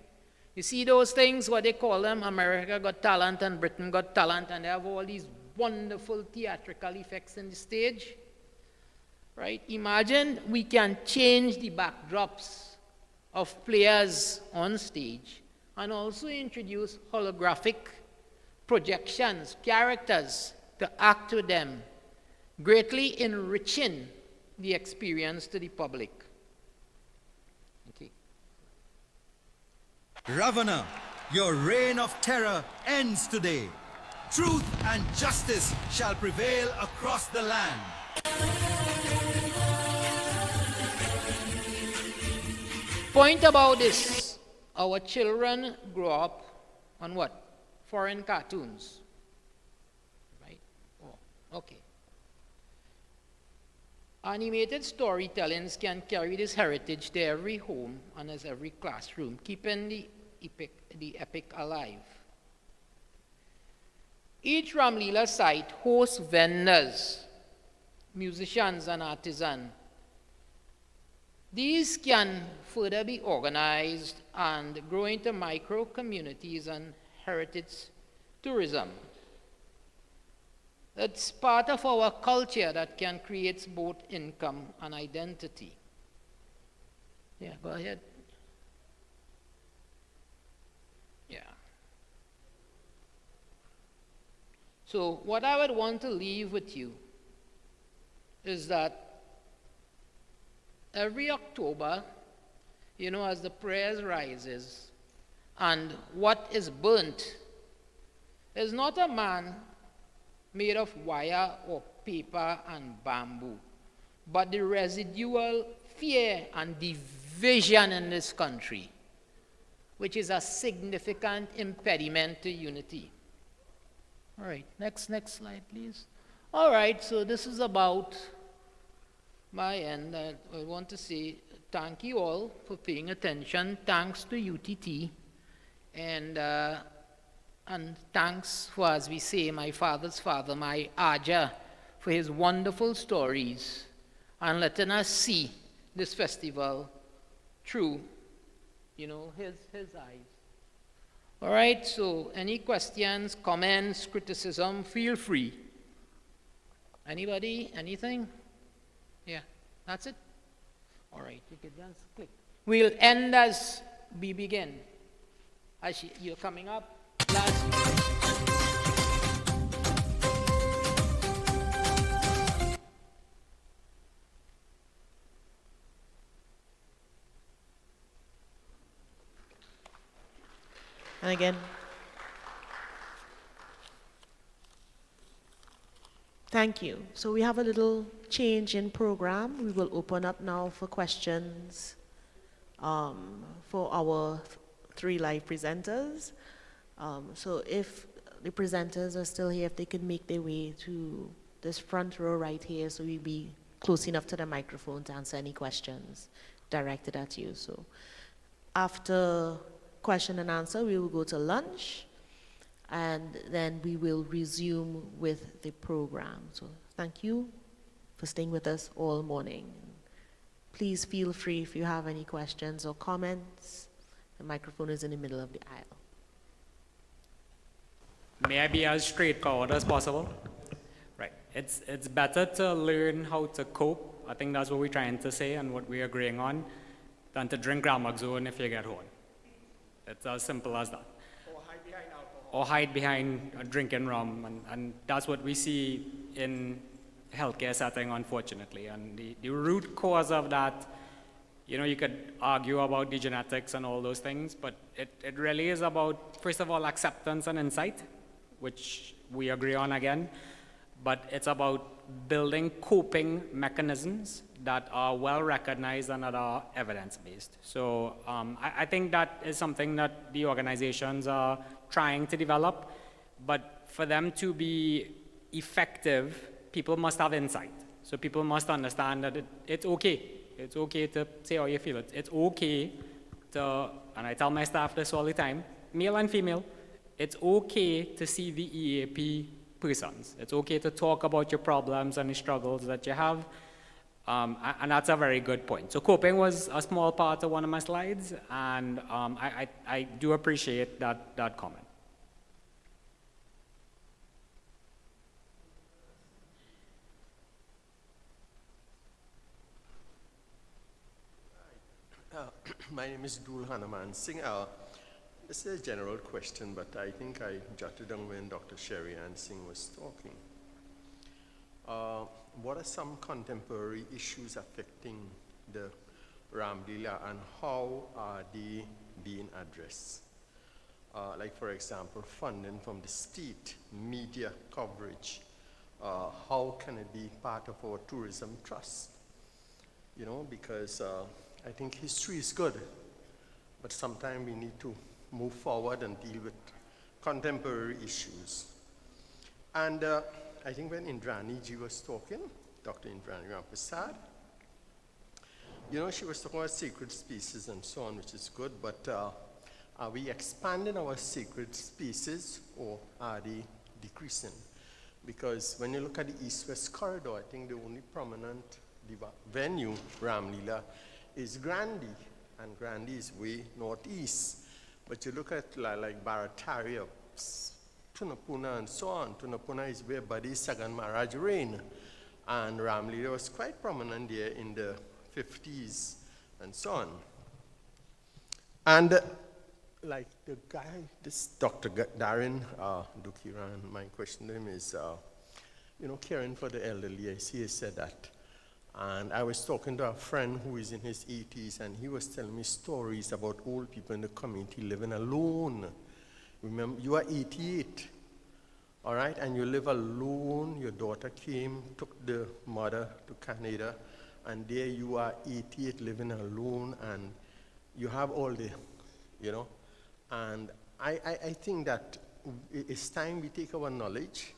You see those things, what they call them, America Got Talent and Britain Got Talent, and they have all these wonderful theatrical effects in the stage, right? Imagine we can change the backdrops of players on stage and also introduce holographic projections, characters to act with them, greatly enriching the experience to the public. Okay. Ravana, your reign of terror ends today. Truth and justice shall prevail across the land. Point about this, our children grow up on what? Foreign cartoons, right? Oh, okay. Animated storytellings can carry this heritage to every home and as every classroom, keeping the epic alive. Each Ramlila site hosts vendors musicians and artisans. These can further be organized and grow into micro-communities and heritage tourism. It's part of our culture that can create both income and identity. Yeah, go ahead. Yeah. So what I would want to leave with you is that every October, as the prayers rises, and what is burnt is not a man made of wire or paper and bamboo, but the residual fear and division in this country, which is a significant impediment to unity. All right, next slide, please. All right, so this is about my end. I want to say thank you all for paying attention. Thanks to UTT, and thanks for, as we say, my father's father, my Aja, for his wonderful stories and letting us see this festival through, his eyes. All right, so any questions, comments, criticism, feel free. Anybody, anything? Yeah, that's it? All right, you can just click. We'll end as we begin. As you're coming up, last. And again, thank you. So we have a little change in program. We will open up now for questions for our three live presenters. So if the presenters are still here, if they could make their way to this front row right here, so we'll be close enough to the microphone to answer any questions directed at you. So after question and answer, we will go to lunch, and then we will resume with the program. So thank you for staying with us all morning. Please feel free if you have any questions or comments. The microphone is in the middle of the aisle. May I be as straightforward as possible? Right. It's better to learn how to cope. I think that's what we're trying to say and what we're agreeing on, than to drink Ramaxone if you get home. It's as simple as that. Or hide behind alcohol. Or hide behind drinking rum. And that's what we see in healthcare setting, unfortunately. And the root cause of that, you could argue about the genetics and all those things, but it really is about, first of all, acceptance and insight, which we agree on again. But it's about building coping mechanisms that are well recognized and that are evidence-based. So I think that is something that the organizations are trying to develop, but for them to be effective, people must have insight. So people must understand that it's okay. It's okay to say how you feel. It's okay to, and I tell my staff this all the time, male and female, it's okay to see the EAP persons. It's okay to talk about your problems and the struggles that you have. And that's a very good point. So coping was a small part of one of my slides, and I do appreciate that comment. My name is Dul Hanuman Singh. This is a general question, but I think I jotted down when Dr. Sherry Ann Singh was talking. What are some contemporary issues affecting the Ramlila, and how are they being addressed? Like, for example, funding from the state, media coverage. How can it be part of our tourism trust? Because I think history is good, but sometimes we need to move forward and deal with contemporary issues. And I think when Indrani ji was talking, Dr. Indrani Ramprasad, she was talking about sacred species and so on, which is good, but are we expanding our sacred species, or are they decreasing? because when you look at the East-West corridor, I think the only prominent venue, Ramlila, is Grandy, and Grandy is way northeast. But you look at like Barataria, Tunapuna, and so on. Tunapuna is where Badi Sagan Maharaj reigned, and Ramlila was quite prominent there in the 50s and so on. And like the guy, this Dr. Darren Dukiran, my question to him is, caring for the elderly, I see he said that. And I was talking to a friend who is in his 80s, and he was telling me stories about old people in the community living alone. Remember, you are 88, all right, and you live alone. Your daughter came, took the mother to Canada, and there you are 88 living alone, and you have all the, and I think that it's time we take our knowledge,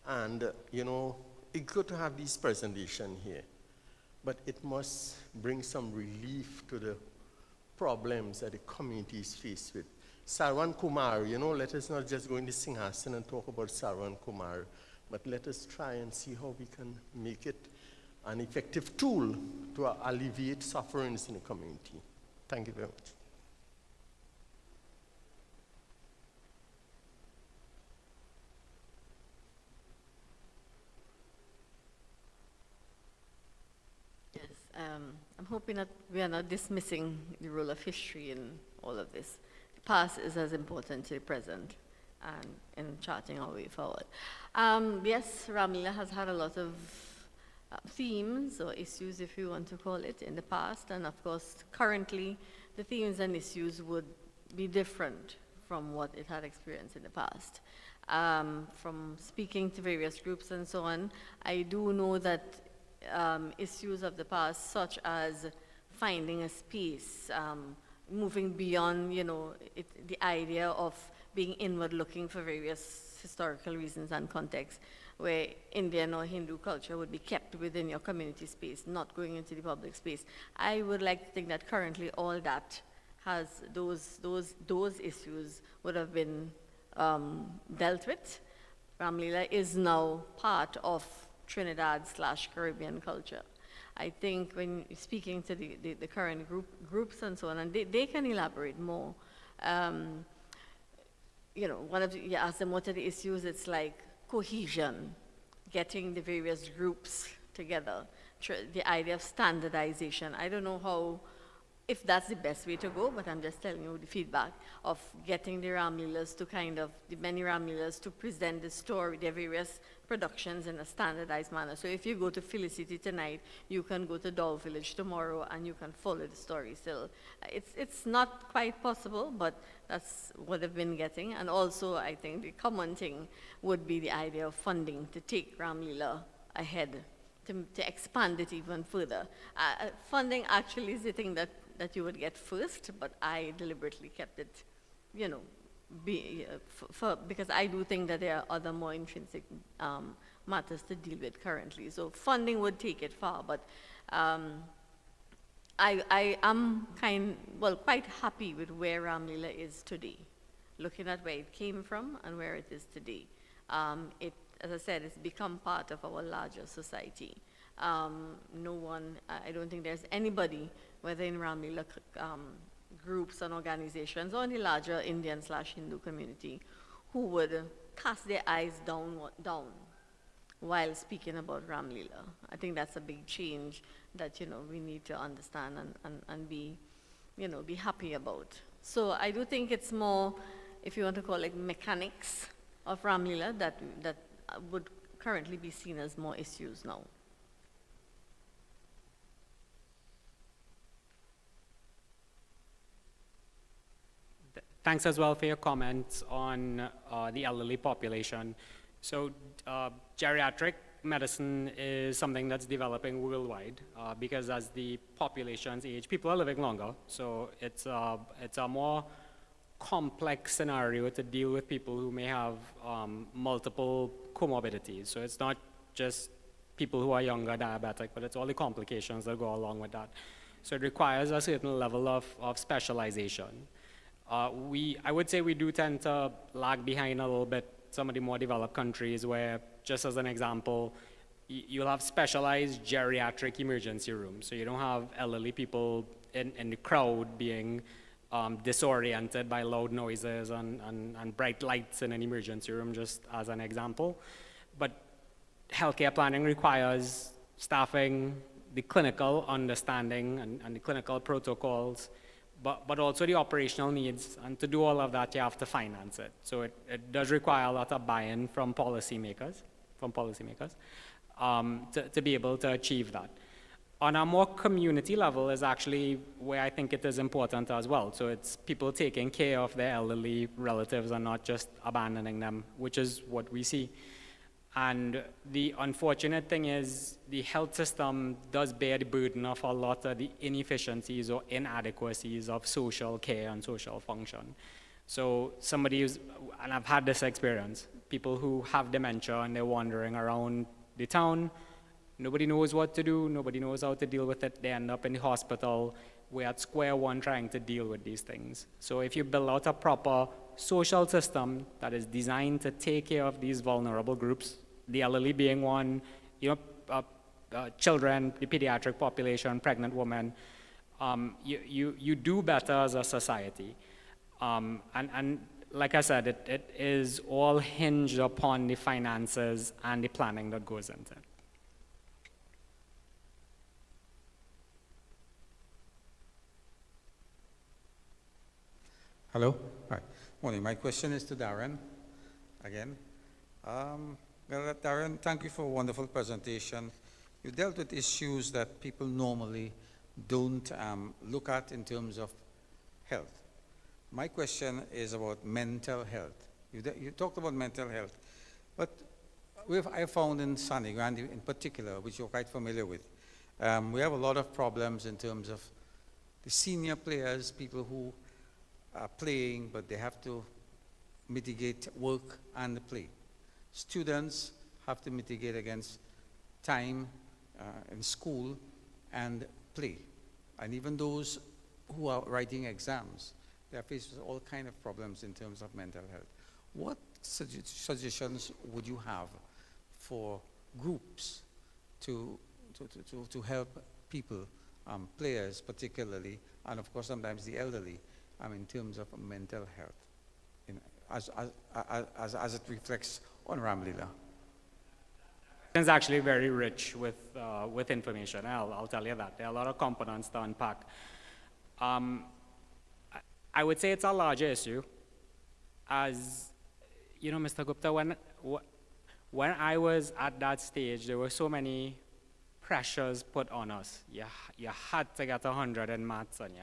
and, it's good to have this presentation here. But it must bring some relief to the problems that the community is faced with. Sarwan Kumar, let us not just go into Singhasan and talk about Sarwan Kumar, but let us try and see how we can make it an effective tool to alleviate sufferings in the community. Thank you very much. I'm hoping that we are not dismissing the role of history in all of this. The past is as important to the present and in charting our way forward. Yes, Ramlila has had a lot of themes or issues, if you want to call it, in the past. And of course, currently, the themes and issues would be different from what it had experienced in the past. From speaking to various groups and so on, I do know that issues of the past, such as finding a space, moving beyond, the idea of being inward-looking for various historical reasons and contexts, where Indian or Hindu culture would be kept within your community space, not going into the public space. I would like to think that currently all that has, those issues would have been dealt with. Ramlila is now part of Trinidad/Caribbean culture. I think when speaking to the current groups and so on, and they can elaborate more. You ask them what are the issues, it's like cohesion, getting the various groups together, the idea of standardization. I don't know if that's the best way to go, but I'm just telling you the feedback of getting the Ramlilas to the many Ramlilas to present the story, their various productions in a standardized manner. So if you go to Felicity tonight, you can go to Doll Village tomorrow and you can follow the story still. It's not quite possible, but that's what they've been getting. And also, I think the common thing would be the idea of funding to take Ramlila ahead, to expand it even further. Funding actually is the thing that you would get first, but I deliberately kept it, because I do think that there are other more intrinsic matters to deal with currently. So funding would take it far, but I am quite happy with where Ramlila is today, looking at where it came from and where it is today. As I said, it's become part of our larger society. I don't think there's anybody, whether in Ramlila groups and organizations or in the larger Indian/Hindu community, who would cast their eyes down while speaking about Ramlila. I think that's a big change that we need to understand and be happy about. So I do think it's more, if you want to call it mechanics of Ramlila, that would currently be seen as more issues now. Thanks as well for your comments on the elderly population. So geriatric medicine is something that's developing worldwide because as the populations age, people are living longer. So it's a more complex scenario to deal with people who may have multiple comorbidities. So it's not just people who are younger, diabetic, but it's all the complications that go along with that. So it requires a certain level of specialization. I would say we do tend to lag behind a little bit some of the more developed countries where just as an example, you'll have specialized geriatric emergency rooms. So you don't have elderly people in the crowd being disoriented by loud noises and bright lights in an emergency room, just as an example. But healthcare planning requires staffing, the clinical understanding and the clinical protocols, but also the operational needs. And to do all of that, you have to finance it. So it does require a lot of buy-in from policymakers, to be able to achieve that. On a more community level is actually where I think it is important as well. So it's people taking care of their elderly relatives and not just abandoning them, which is what we see. And the unfortunate thing is the health system does bear the burden of a lot of the inefficiencies or inadequacies of social care and social function. So somebody who's, and I've had this experience, people who have dementia and they're wandering around the town, nobody knows what to do, nobody knows how to deal with it, they end up in the hospital. We're at square one trying to deal with these things. So if you build out a proper social system that is designed to take care of these vulnerable groups, the elderly being one, children, the pediatric population, pregnant women, you do better as a society. And like I said, it is all hinged upon the finances and the planning that goes into it. Hello. Hi. Morning. My question is to Darren again. Well, Darren, thank you for a wonderful presentation. You dealt with issues that people normally don't look at in terms of health. My question is about mental health. You talked about mental health, but I found in Sunny Grande in particular, which you're quite familiar with, we have a lot of problems in terms of the senior players, people who are playing, but they have to mitigate work and play. Students have to mitigate against time in school and play. And even those who are writing exams, they are faced with all kinds of problems in terms of mental health. What suggestions would you have for groups to help people, players particularly, and of course sometimes the elderly, in terms of mental health, as it reflects on Ramlila? It's actually very rich with information. I'll tell you that. There are a lot of components to unpack. I would say it's a larger issue. As you know, Mr. Gupta, when I was at that stage, there were so many pressures put on us. You had to get 100 in maths, and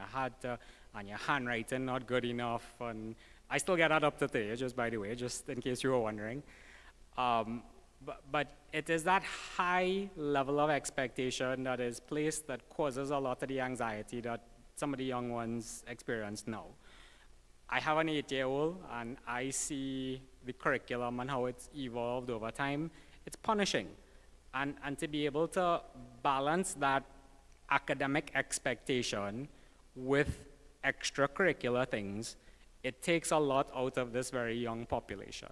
and your handwriting not good enough. And I still get that up to today, just by the way, just in case you were wondering. But it is that high level of expectation that is placed that causes a lot of the anxiety that some of the young ones experience now. I have an 8-year-old, and I see the curriculum and how it's evolved over time. It's punishing. And to be able to balance that academic expectation with extracurricular things, it takes a lot out of this very young population.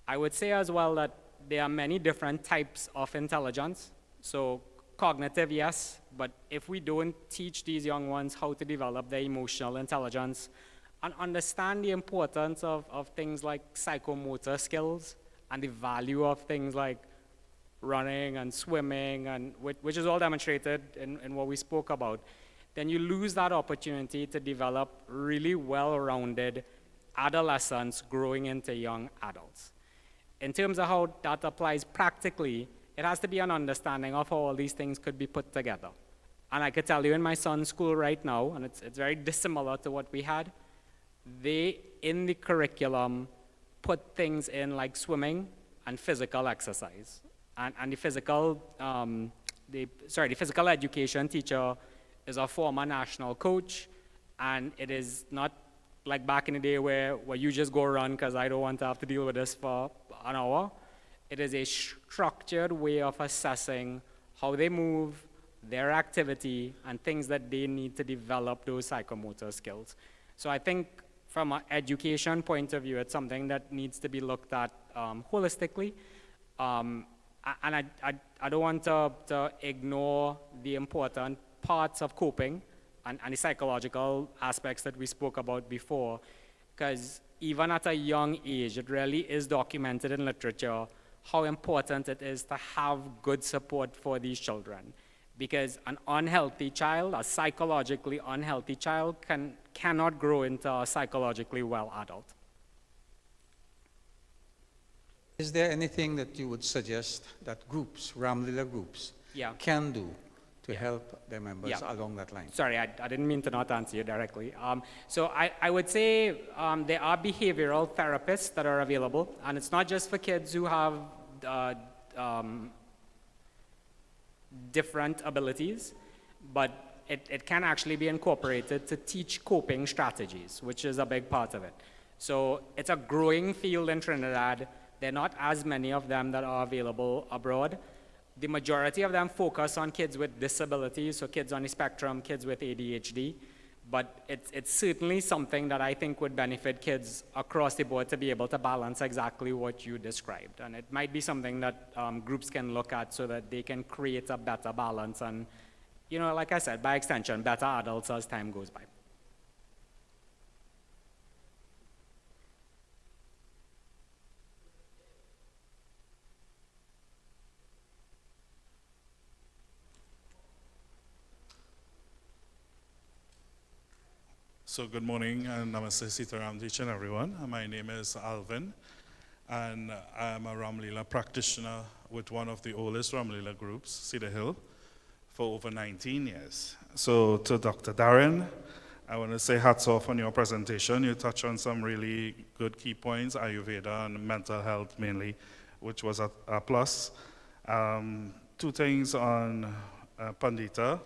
I would say as well that there are many different types of intelligence. So cognitive, yes, but if we don't teach these young ones how to develop their emotional intelligence and understand the importance of things like psychomotor skills and the value of things like running and swimming, and which is all demonstrated in what we spoke about, then you lose that opportunity to develop really well-rounded adolescents growing into young adults. In terms of how that applies practically, it has to be an understanding of how all these things could be put together. And I could tell you in my son's school right now, and it's very dissimilar to what we had, they, in the curriculum, put things in like swimming and physical exercise. And the physical education teacher is a former national coach, and it is not like back in the day where you just go run because I don't want to have to deal with this for an hour. It is a structured way of assessing how they move, their activity, and things that they need to develop those psychomotor skills. So I think from an education point of view, it's something that needs to be looked at holistically. I don't want to ignore the important parts of coping and the psychological aspects that we spoke about before, because even at a young age, it really is documented in literature how important it is to have good support for these children. Because an unhealthy child, a psychologically unhealthy child, cannot grow into a psychologically well adult. Is there anything that you would suggest that groups, Ramlila groups, can do to help their members along that line? Sorry, I didn't mean to not answer you directly. So I would say there are behavioral therapists that are available, and it's not just for kids who have different abilities, but it can actually be incorporated to teach coping strategies, which is a big part of it. So it's a growing field in Trinidad. There are not as many of them that are available abroad. The majority of them focus on kids with disabilities, so kids on the spectrum, kids with ADHD. But it's certainly something that I think would benefit kids across the board to be able to balance exactly what you described. And it might be something that groups can look at so that they can create a better balance and, you know, like I said, by extension, better adults as time goes by. So good morning and namaste Sitaram to each and everyone. My name is Alvin and I'm a Ramlila practitioner with one of the oldest Ramlila groups, Cedar Hill, for over 19 years. So to Dr. Darren, I want to say hats off on your presentation. You touched on some really good key points, Ayurveda and mental health mainly, which was a plus. Two things on Pandita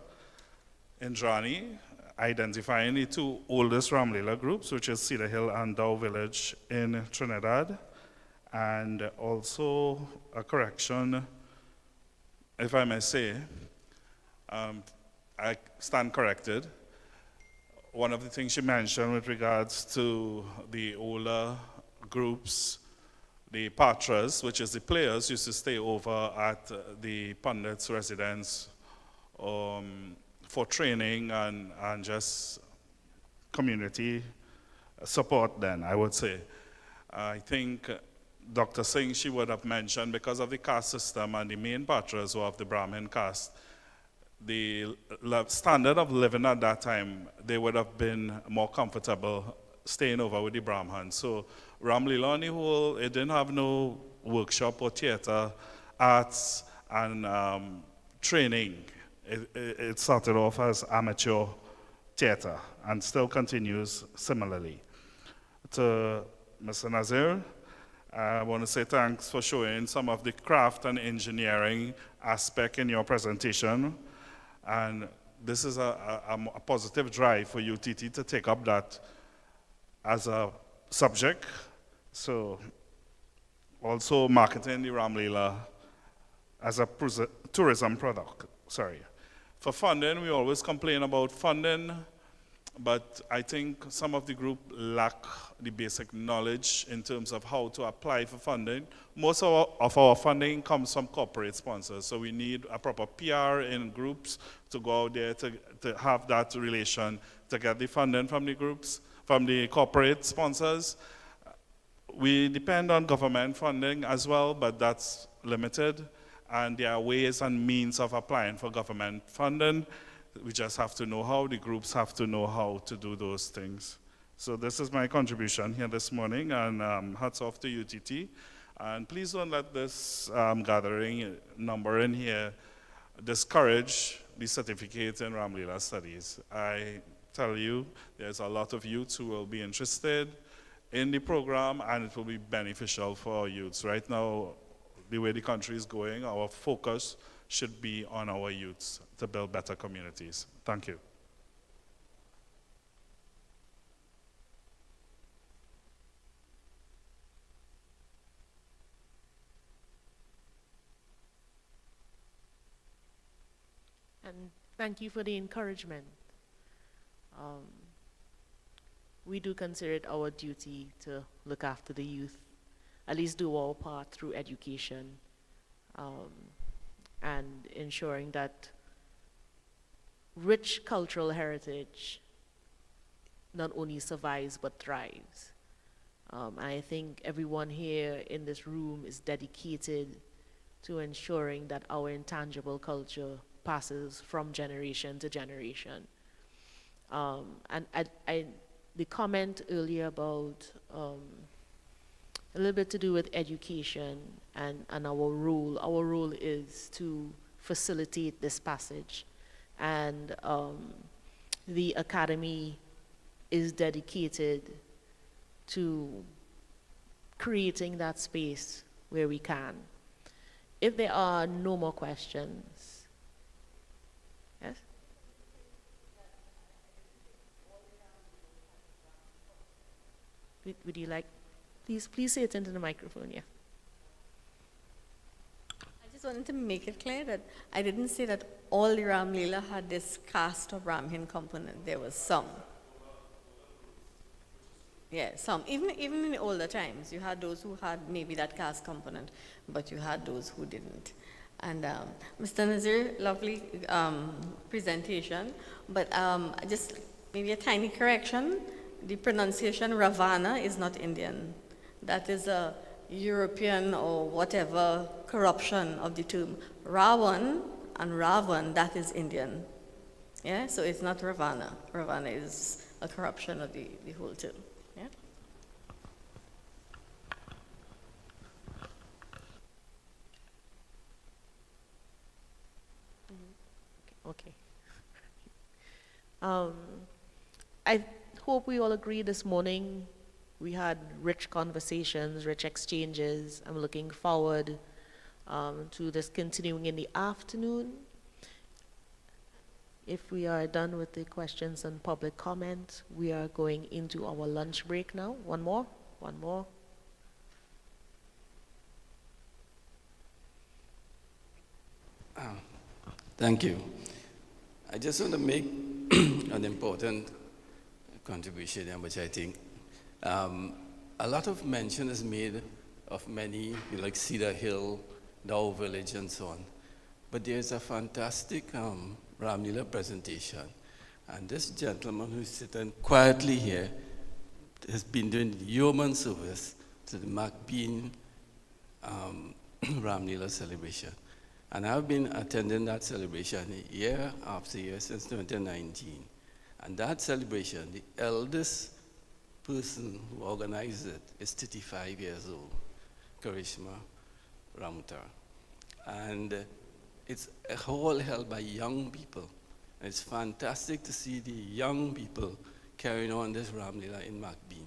Indrani, identifying the two oldest Ramlila groups, which is Cedar Hill and Dow Village in Trinidad. And also a correction, if I may say, I stand corrected. One of the things you mentioned with regards to the older groups, the Patras, which is the players, used to stay over at the Pandit's residence for training and just community support then, I would say. I think Dr. Singh, she would have mentioned, because of the caste system and the main Patras who have the Brahmin caste, the standard of living at that time, they would have been more comfortable staying over with the Brahmins. So Ramlila on the whole, it didn't have no workshop or theater, arts, and training. It started off as amateur theater and still continues similarly. To Mr. Nazir, I want to say thanks for showing some of the craft and engineering aspect in your presentation. And this is a positive drive for UTT to take up that as a subject. So also marketing the Ramlila as a tourism product, sorry. For funding, we always complain about funding, but I think some of the group lack the basic knowledge in terms of how to apply for funding. Most of our funding comes from corporate sponsors, so we need a proper PR in groups to go out there to have that relation, to get the funding from the groups, from the corporate sponsors. We depend on government funding as well, but that's limited. And there are ways and means of applying for government funding. We just have to know how, the groups have to know how to do those things. So this is my contribution here this morning, and hats off to UTT. And please don't let this gathering number in here discourage the certificate in Ramlila studies. I tell you, there's a lot of youths who will be interested in the program, and it will be beneficial for our youths. Right now, the way the country is going, our focus should be on our youths to build better communities. Thank you. And thank you for the encouragement. We do consider it our duty to look after the youth, at least do our part through education um, and ensuring that rich cultural heritage not only survives but thrives. I think everyone here in this room is dedicated to ensuring that our intangible culture passes from generation to generation. And the comment earlier about a little bit to do with education and our role is to facilitate this passage. And the Academy is dedicated to creating that space where we can. If there are no more questions, yes? Would you like, please say it into the microphone, yeah. I just wanted to make it clear that I didn't say that all the Ramlila had this caste or Brahmin component. There was some. Yeah, some. Even in the older times, you had those who had maybe that caste component, but you had those who didn't. And Mr. Nazir, lovely presentation, but just maybe a tiny correction. The pronunciation Ravana is not Indian. That is a European or whatever corruption of the term. Ravan and Ravan, that is Indian. Yeah, so it's not Ravana. Ravana is a corruption of the whole term. Yeah. Okay. I hope we all agree this morning we had rich conversations, rich exchanges. I'm looking forward to this continuing in the afternoon. If we are done with the questions and public comment, we are going into our lunch break now. One more. Thank you. I just want to make an important contribution here, which I think a lot of mention is made of many, like Cedar Hill, Dow Village, and so on. But there's a fantastic Ramlila presentation. And this gentleman who's sitting quietly here has been doing yeoman service to the MacBean Ramlila celebration. And I've been attending that celebration year after year since 2019. And that celebration, the eldest person who organized it is 35 years old, Karishma Ramutar. And it's a hall held by young people. And it's fantastic to see the young people carrying on this Ramlila in MacBean.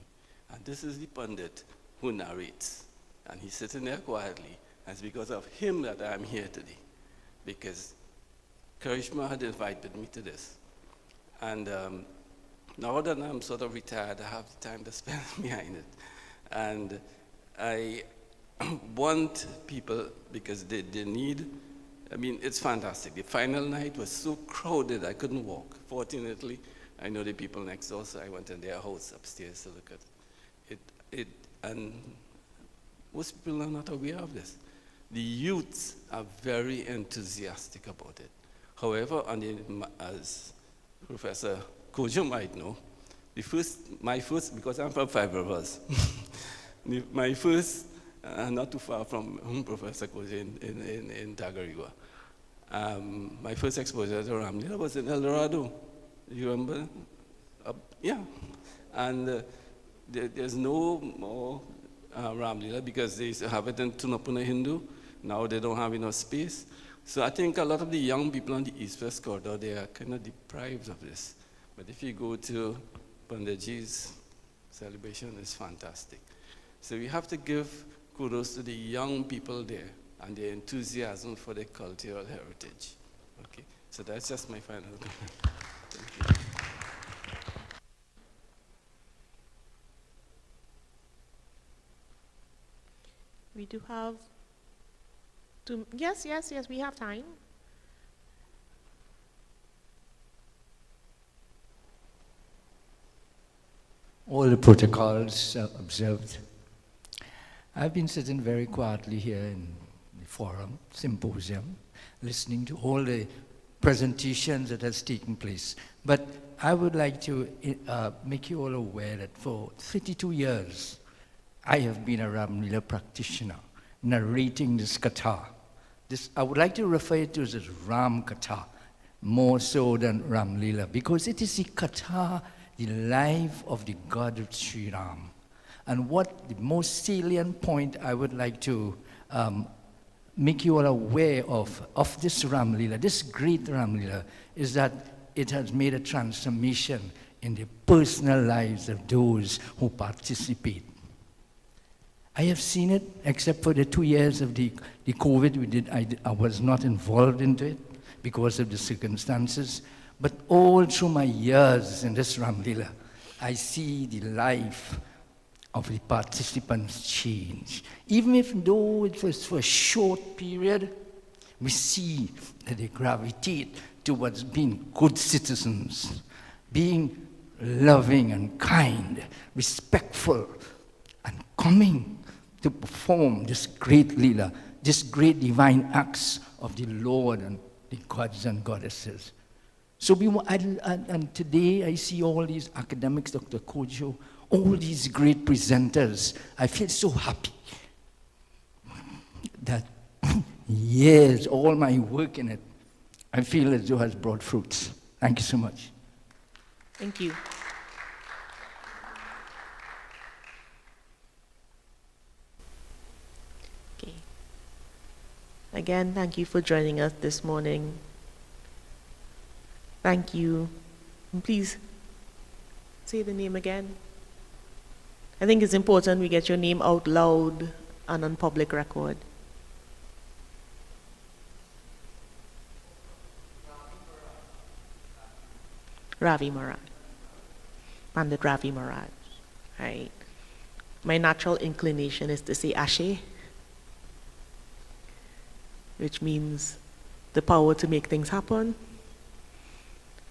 And this is the pundit who narrates. And he's sitting there quietly. And it's because of him that I'm here today. Because Karishma had invited me to this. And now that I'm sort of retired, I have the time to spend behind it. And I want people, because they need, I mean, it's fantastic. The final night was so crowded, I couldn't walk. Fortunately, I know the people next door, so I went in their house upstairs to look at it. And most people are not aware of this. The youths are very enthusiastic about it. However, as Professor Kojo might know, my first, because I'm from Five Rivers, my first, not too far from Professor Kojo in Tagariwa, my first exposure to Ramlila was in El Dorado. You remember? Yeah. And there's no more Ramlila because they used to have it in Tunapuna Hindu. Now they don't have enough space. So I think a lot of the young people on the East-West corridor, they are kind of deprived of this. But if you go to Panditji's celebration, it's fantastic. So we have to give kudos to the young people there and their enthusiasm for their cultural heritage. Okay, so that's just my final comment. Thank you. We do have yes, we have time. All the protocols observed. I've been sitting very quietly here in the forum, symposium, listening to all the presentations that has taken place. But I would like to make you all aware that for 32 years, I have been a Ramlila practitioner, narrating this katha. I would like to refer it to as Ram Katha, more so than Ramlila, because it is the katha, the life of the God Sri Ram. And what the most salient point I would like to make you all aware of this Ramlila, this great Ramlila, is that it has made a transformation in the personal lives of those who participate. I have seen it, except for the 2 years of the COVID we did. I was not involved into it because of the circumstances. But all through my years in this Ramlila, I see the life of the participants change. Even if though it was for a short period, we see that they gravitate towards being good citizens, being loving and kind, respectful, and coming to perform this great Leela, this great divine acts of the Lord and the gods and goddesses. So and today I see all these academics, Dr. Kojo, all these great presenters. I feel so happy that years, all my work in it, I feel as though has brought fruits. Thank you so much. Thank you. Okay. Again, thank you for joining us this morning. Thank you. And please say the name again. I think it's important we get your name out loud and on public record. Ravi Maharaj. Pandit Ravi Maharaj. Right. My natural inclination is to say Ashe, which means the power to make things happen.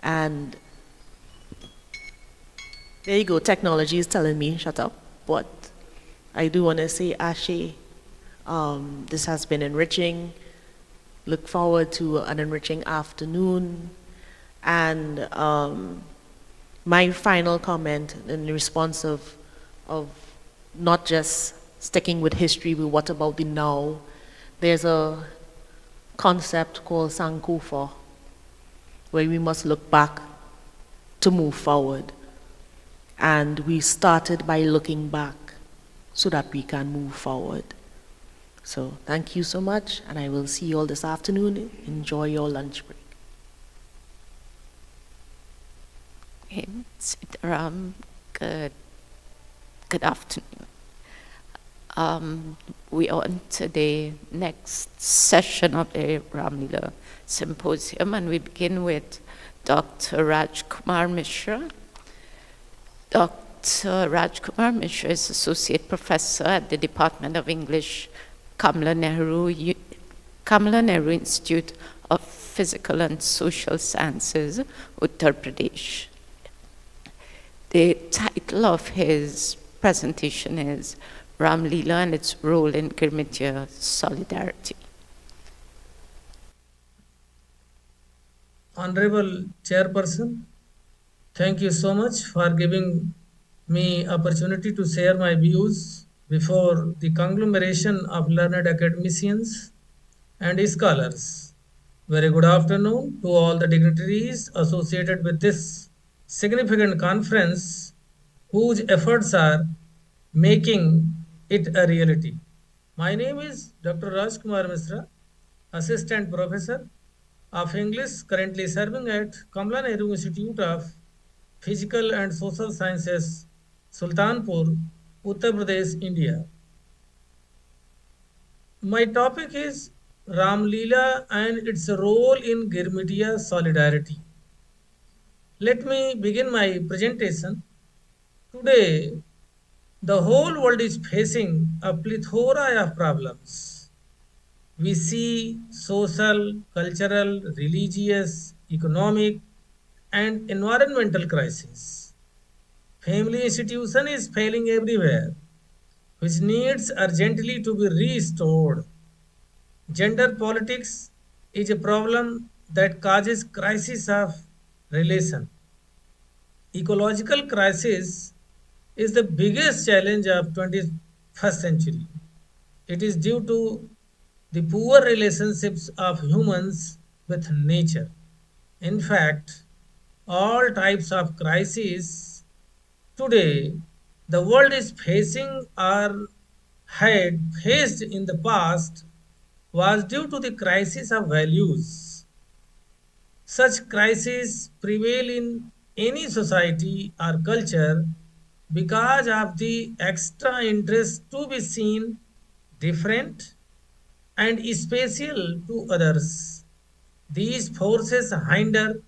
And there you go, technology is telling me, shut up. But I do want to say Ashe. This has been enriching. Look forward to an enriching afternoon. And my final comment in response of not just sticking with history, but what about the now? There's a concept called Sankofa, where we must look back to move forward. And we started by looking back so that we can move forward. So thank you so much, and I will see you all this afternoon. Enjoy your lunch break. Sitaram, good afternoon. We are on to the next session of the Ramlila Symposium, and we begin with Dr. Rajkumar Mishra. Dr. Rajkumar Mishra is Associate Professor at the Department of English, Kamala Nehru Institute of Physical and Social Sciences, Uttar Pradesh. The title of his presentation is Ramlila and its role in Girmitiya solidarity. Honorable Chairperson, thank you so much for giving me opportunity to share my views before the conglomeration of learned academicians and scholars. Very good afternoon to all the dignitaries associated with this significant conference whose efforts are making it a reality. My name is Dr. Rajkumar Mishra, Assistant Professor of English, currently serving at Kamala Nehru Institute of Physical and Social Sciences, Sultanpur, Uttar Pradesh, India. My topic is Ramlila and its role in Girmitiya solidarity. Let me begin my presentation. Today, the whole world is facing a plethora of problems. We see social, cultural, religious, economic, and environmental crisis. Family institution is failing everywhere, which needs urgently to be restored. Gender politics is a problem that causes crisis of relation. Ecological crisis is the biggest challenge of 21st century. It is due to the poor relationships of humans with nature. In fact, all types of crises today the world is facing or had faced in the past was due to the crisis of values. Such crises prevail in any society or culture because of the extra interest to be seen different and special to others. These forces hinder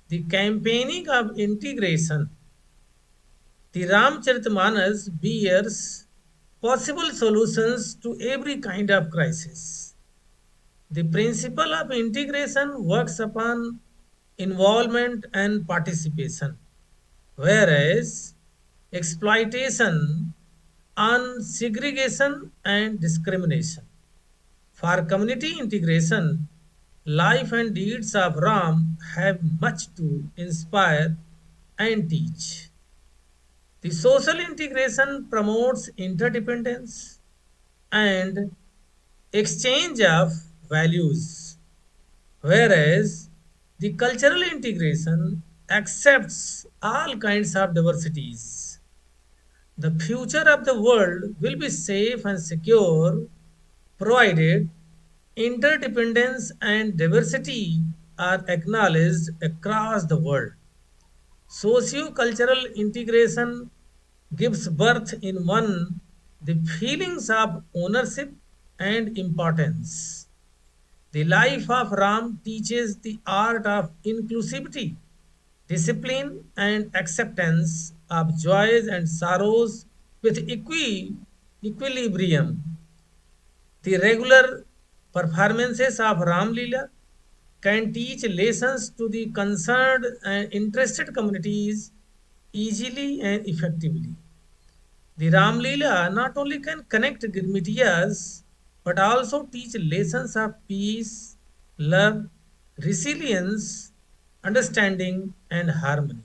the campaigning of integration. The Ramcharitmanas bears possible solutions to every kind of crisis. The principle of integration works upon involvement and participation, whereas exploitation on segregation and discrimination. For community integration, life and deeds of Ram have much to inspire and teach. The social integration promotes interdependence and exchange of values, whereas the cultural integration accepts all kinds of diversities. The future of the world will be safe and secure provided interdependence and diversity are acknowledged across the world. Socio-cultural integration gives birth in one the feelings of ownership and importance. The life of Ram teaches the art of inclusivity, discipline, and acceptance of joys and sorrows with equilibrium. The regular performances of Ramlila can teach lessons to the concerned and interested communities easily and effectively. The Ramlila not only can connect Girmitiyas but also teach lessons of peace, love, resilience, understanding, and harmony.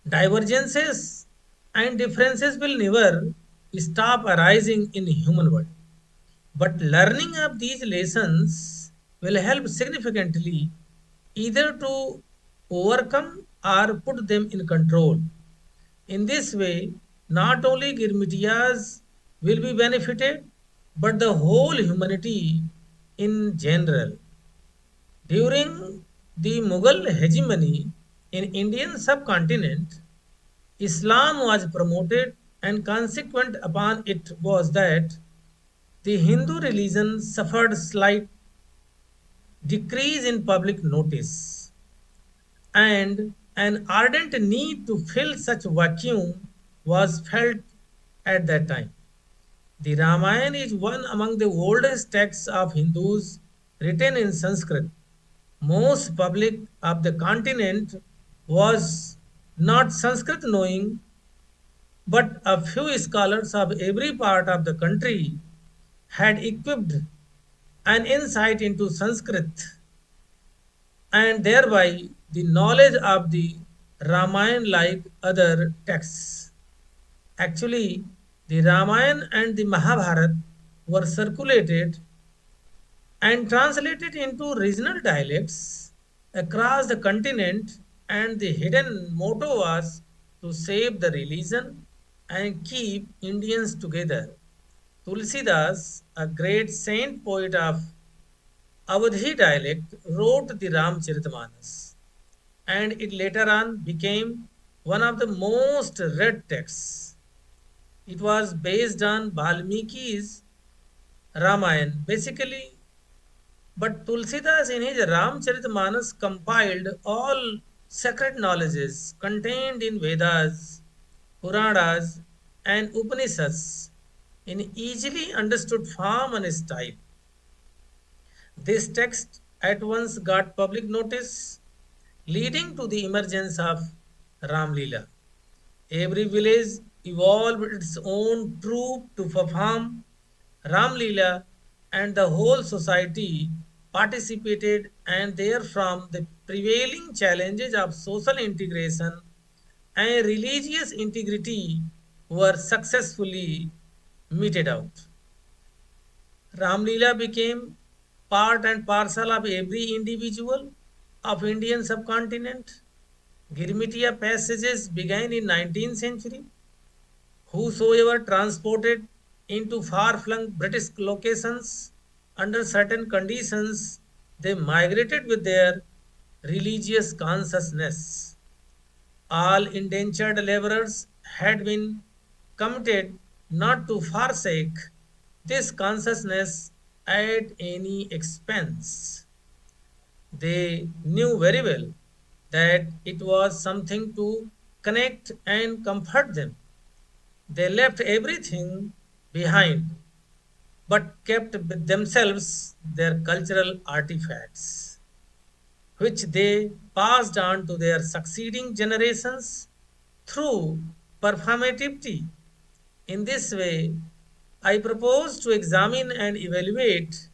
Divergences and differences will never stop arising in human world. But learning of these lessons will help significantly either to overcome or put them in control. In this way, not only Girmitiyas will be benefited, but the whole humanity in general. During the Mughal hegemony in Indian subcontinent, Islam was promoted and consequent upon it was that the Hindu religion suffered slight decrease in public notice and an ardent need to fill such vacuum was felt at that time. The Ramayana is one among the oldest texts of Hindus written in Sanskrit. Most public of the continent was not Sanskrit knowing, but a few scholars of every part of the country had equipped an insight into Sanskrit and thereby the knowledge of the Ramayana like other texts. Actually, the Ramayana and the Mahabharata were circulated and translated into regional dialects across the continent, and the hidden motto was to save the religion and keep Indians together. Tulsidas, a great saint poet of Awadhi dialect, wrote the Ramcharitmanas, and it later on became one of the most read texts. It was based on Valmiki's Ramayana, basically, but Tulsidas in his Ramcharitmanas compiled all sacred knowledges contained in Vedas, Puranas, and Upanishads in easily understood form and style. This text at once got public notice, leading to the emergence of Ramlila. Every village evolved its own troupe to perform Ramlila and the whole society participated, and therefrom the prevailing challenges of social integration and religious integrity were successfully meted out. Ramlila became part and parcel of every individual of Indian subcontinent. Girmitiya passages began in 19th century. Whosoever transported into far-flung British locations under certain conditions, they migrated with their religious consciousness. All indentured laborers had been committed not to forsake this consciousness at any expense. They knew very well that it was something to connect and comfort them. They left everything behind but kept with themselves their cultural artifacts, which they passed on to their succeeding generations through performativity. In this way, I propose to examine and evaluate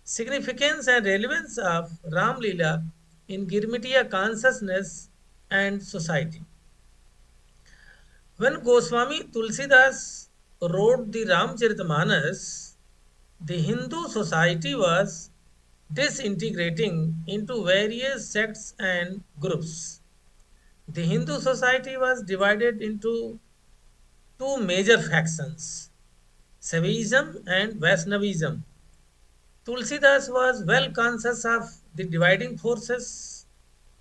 significance and relevance of Ramlila in Girmitiya consciousness and society. When Goswami Tulsidas wrote the Ramcharitmanas, the Hindu society was disintegrating into various sects and groups. The Hindu society was divided into two major factions, Saivism and Vaishnavism. Tulsidas was well conscious of the dividing forces.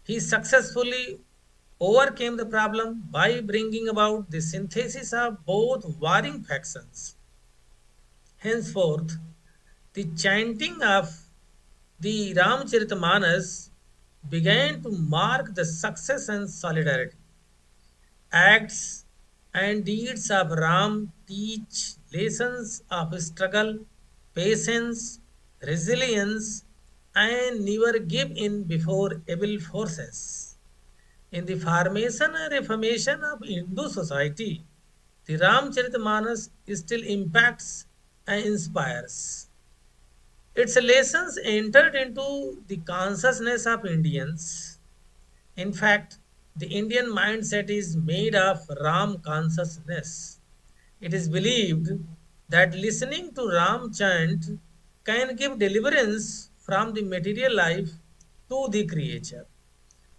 He successfully overcame the problem by bringing about the synthesis of both warring factions. Henceforth, the chanting of the Ramcharitmanas began to mark the success and solidarity. Acts and deeds of Ram teach lessons of struggle, patience, resilience, and never give in before evil forces. In the formation and reformation of Hindu society, the Ramcharitmanas still impacts and inspires. Its lessons entered into the consciousness of Indians. In fact, the Indian mindset is made of Ram consciousness. It is believed that listening to Ram chant can give deliverance from the material life to the creature.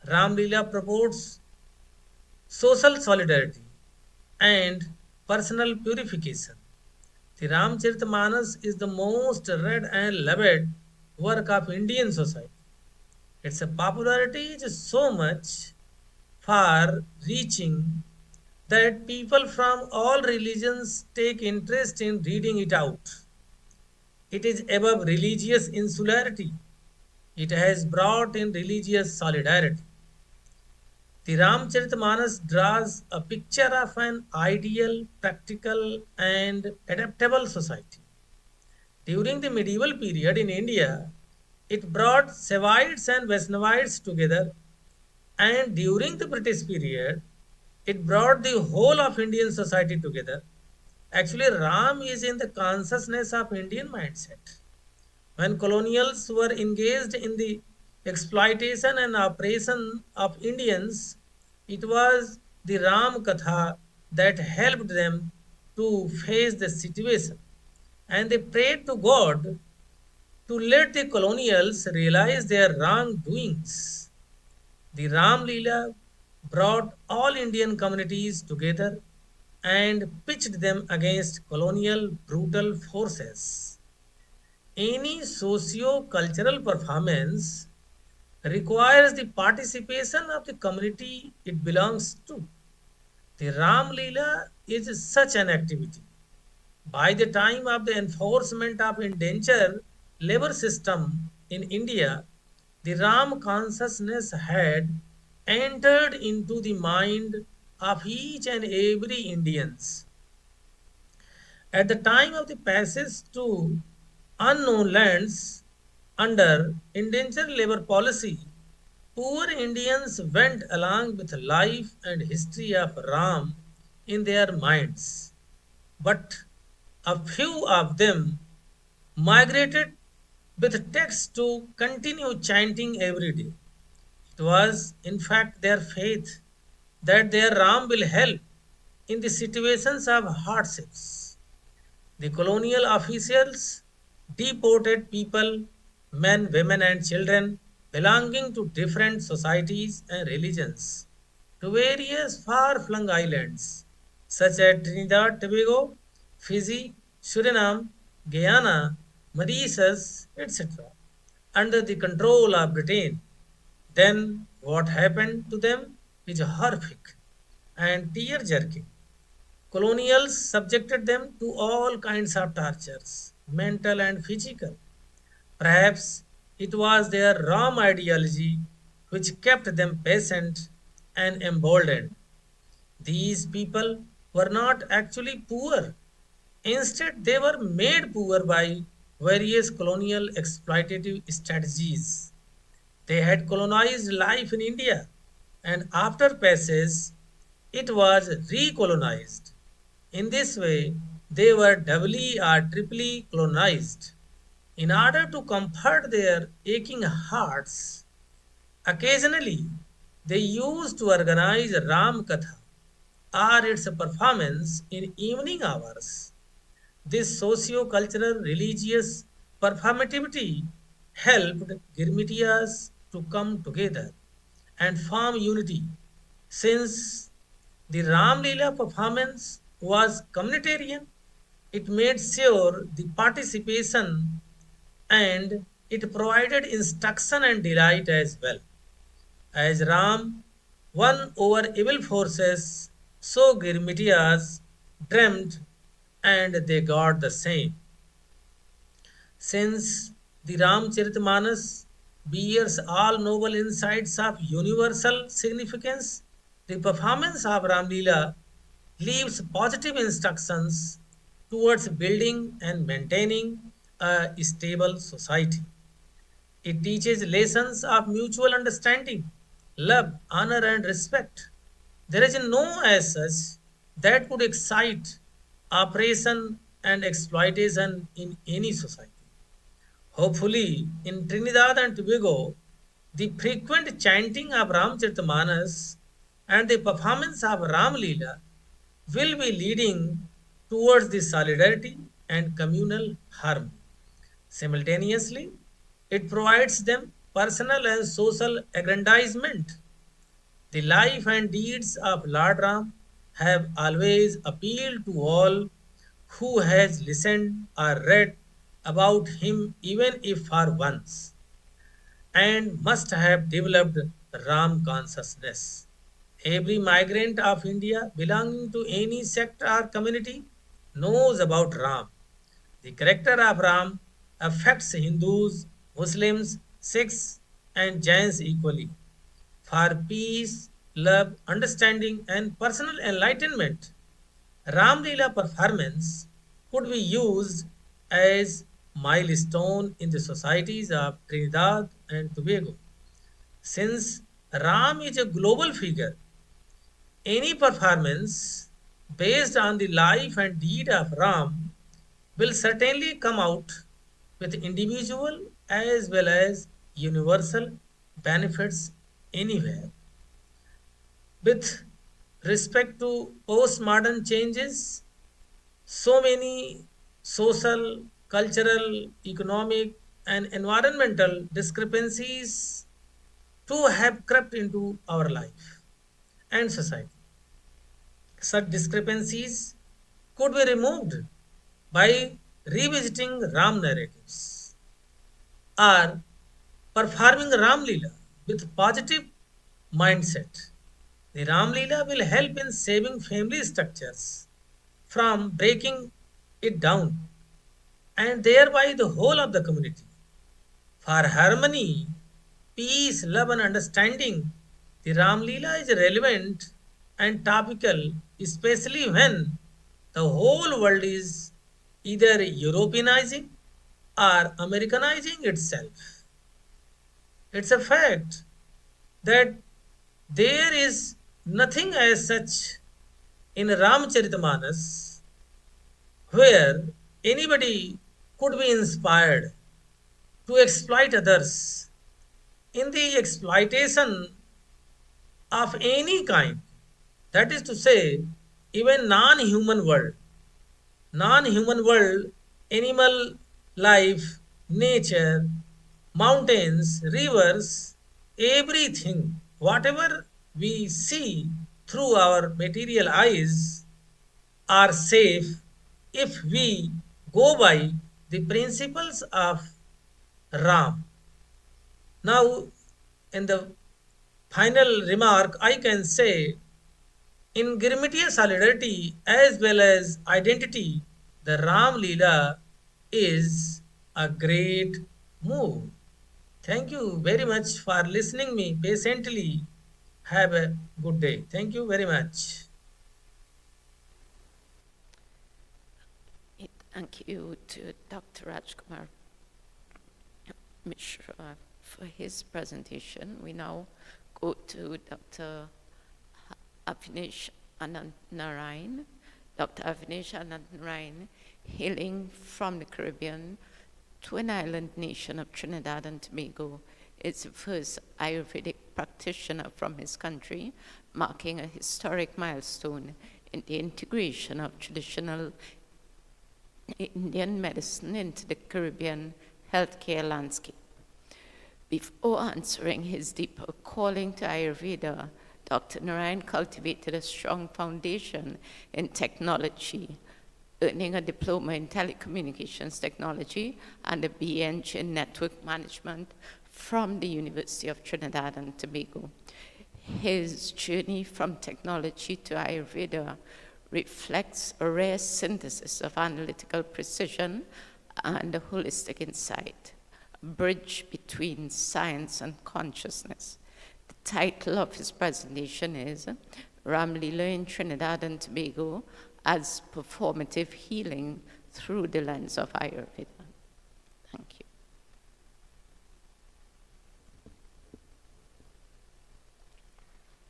Ram Leela purports social solidarity and personal purification. The Ramcharitmanas is the most read and loved work of Indian society. Its popularity is so much far reaching that people from all religions take interest in reading it out. It is above religious insularity. It has brought in religious solidarity. The Ramcharitmanas draws a picture of an ideal, practical, and adaptable society. During the medieval period in India, it brought Saivites and Vaishnavites together, and during the British period, it brought the whole of Indian society together. Actually, Ram is in the consciousness of Indian mindset. When colonials were engaged in the exploitation and oppression of Indians, it was the Ram Katha that helped them to face the situation. And they prayed to God to let the colonials realize their wrongdoings. The Ram Leela brought all Indian communities together and pitched them against colonial brutal forces. Any socio-cultural performance requires the participation of the community it belongs to. The Ram Leela is such an activity. By the time of the enforcement of indentured labor system in India, the Ram consciousness had entered into the mind of each and every Indians. At the time of the passage to unknown lands under indentured labor policy, poor Indians went along with life and history of Ram in their minds. But a few of them migrated with texts to continue chanting every day. It was, in fact, their faith that their Ram will help in the situations of hardships. The colonial officials deported people, men, women, and children belonging to different societies and religions to various far flung islands such as Trinidad, Tobago, Fiji, Suriname, Guyana, Mauritius, etc., under the control of Britain. Then what happened to them is horrific and tear jerking. Colonials subjected them to all kinds of tortures, mental and physical. Perhaps it was their wrong ideology which kept them patient and emboldened. These people were not actually poor. Instead, they were made poor by various colonial exploitative strategies. They had colonized life in India, and after passage, it was recolonized. In this way, they were doubly or triply colonized. In order to comfort their aching hearts, occasionally they used to organize Ram Katha or its performance in evening hours. This socio-cultural religious performativity helped Girmitias to come together and form unity since the Ramlila performance was communitarian. It made sure the participation and it provided instruction and delight as well. As Ram won over evil forces, so Girmitias dreamt and they got the same. Since the Ramcharitmanas bears all noble insights of universal significance, the performance of Ramlila leaves positive instructions towards building and maintaining a stable society. It teaches lessons of mutual understanding, love, honor, and respect. There is no as such that could excite oppression and exploitation in any society. Hopefully, in Trinidad and Tobago, the frequent chanting of Ramcharitmanas and the performance of Ramlila will be leading towards the solidarity and communal harmony. Simultaneously, it provides them personal and social aggrandizement. The life and deeds of Lord Ram have always appealed to all who has listened or read about him even if for once, and must have developed Ram consciousness. Every migrant of India belonging to any sect or community knows about Ram. The character of Ram affects Hindus, Muslims, Sikhs, and Jains equally. For peace, love, understanding, and personal enlightenment, Ramlila performance could be used as milestone in the societies of Trinidad and Tobago. Since Ram is a global figure, any performance based on the life and deed of Ram will certainly come out with individual as well as universal benefits anywhere. With respect to postmodern changes, so many social, cultural, economic, and environmental discrepancies too have crept into our life and society. Such discrepancies could be removed by revisiting Ram narratives or performing Ram Leela with positive mindset. The Ram Leela will help in saving family structures from breaking it down and thereby the whole of the community. For harmony, peace, love, and understanding, the Ram Leela is relevant and topical, especially when the whole world is either Europeanizing or Americanizing itself. It's a fact that there is nothing as such in Ramcharitmanas where anybody could be inspired to exploit others in the exploitation of any kind. That is to say, even non-human world, animal life, nature, mountains, rivers, everything, whatever we see through our material eyes are safe if we go by the principles of Ram. Now, in the final remark, I can say in grammatic solidarity as well as identity, the Ram Leela is a great move. Thank you very much for listening me patiently. Have a good day. Thank you very much. Thank you to Dr. Rajkumar Mishra for his presentation. We now go to Dr. Avnish Anand-Narayan. Dr. Avnish Anand-Narayan, hailing from the Caribbean, twin island nation of Trinidad and Tobago, is the first Ayurvedic practitioner from his country, marking a historic milestone in the integration of traditional Indian medicine into the Caribbean healthcare landscape. Before answering his deeper calling to Ayurveda, Dr. Narayan cultivated a strong foundation in technology, earning a diploma in telecommunications technology and a BEng in network management from the University of Trinidad and Tobago. His journey from technology to Ayurveda reflects a rare synthesis of analytical precision and a holistic insight, a bridge between science and consciousness. The title of his presentation is Ramlila in Trinidad and Tobago as Performative Healing Through the Lens of Ayurveda. Thank you.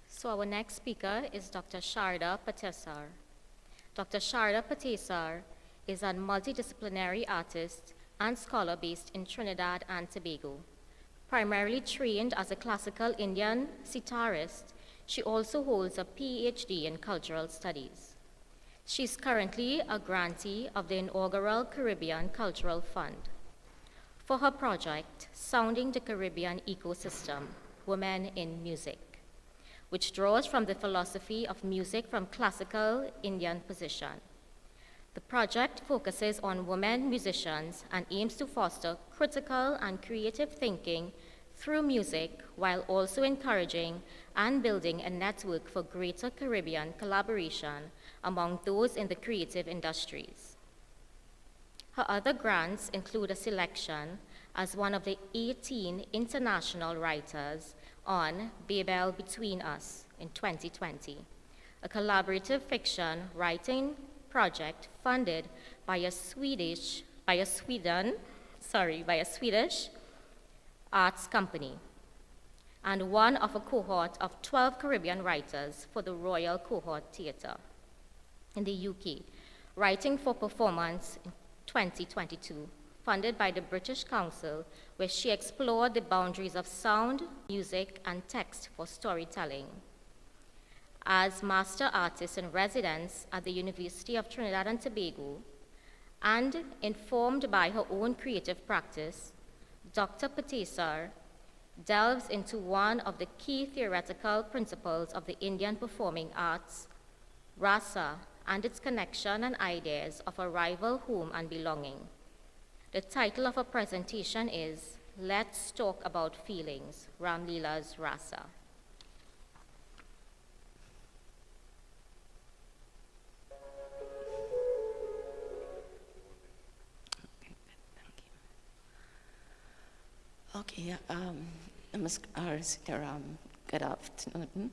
So our next speaker is Dr. Sharda Patesar. Dr. Sharda Patesar is a multidisciplinary artist and scholar based in Trinidad and Tobago. Primarily trained as a classical Indian sitarist, she also holds a PhD in cultural studies. She is currently a grantee of the inaugural Caribbean Cultural Fund. For her project, Sounding the Caribbean Ecosystem, Women in Music, which draws from the philosophy of music from classical Indian position. The project focuses on women musicians and aims to foster critical and creative thinking through music while also encouraging and building a network for greater Caribbean collaboration among those in the creative industries. Her other grants include a selection as one of the 18 international writers on Babel Between Us in 2020, a collaborative fiction writing project funded by a Swedish arts company, and one of a cohort of 12 Caribbean writers for the Royal Cohort Theatre in the UK, Writing for Performance in 2022, funded by the British Council, where she explored the boundaries of sound, music, and text for storytelling. As Master Artist in Residence at the University of Trinidad and Tobago, and informed by her own creative practice, Dr. Patesar delves into one of the key theoretical principles of the Indian performing arts, rasa, and its connection and ideas of arrival, home, and belonging. The title of her presentation is Let's Talk About Feelings, Ramlila's Rasa. Okay, Namaskar, Sitaram. Good afternoon.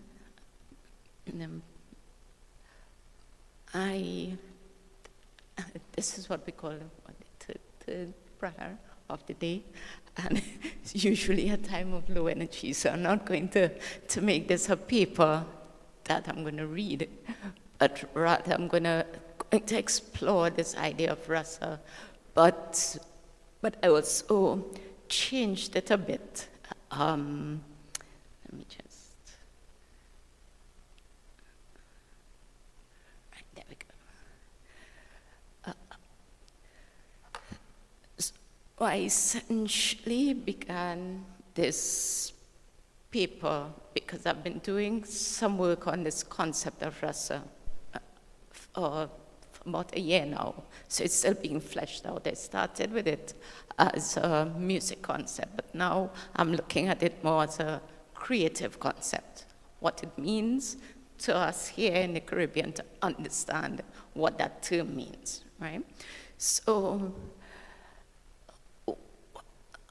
This is what we call the third prayer of the day, and it's usually a time of low energy, so I'm not going to make this a paper that I'm going to read, but rather I'm going to explore this idea of rasa but I also changed it a bit. Let me just, right, there we go. So I essentially began this paper because I've been doing some work on this concept of rasa for about a year now, so it's still being fleshed out. I started with it as a music concept, but now I'm looking at it more as a creative concept, what it means to us here in the Caribbean to understand what that term means, right? So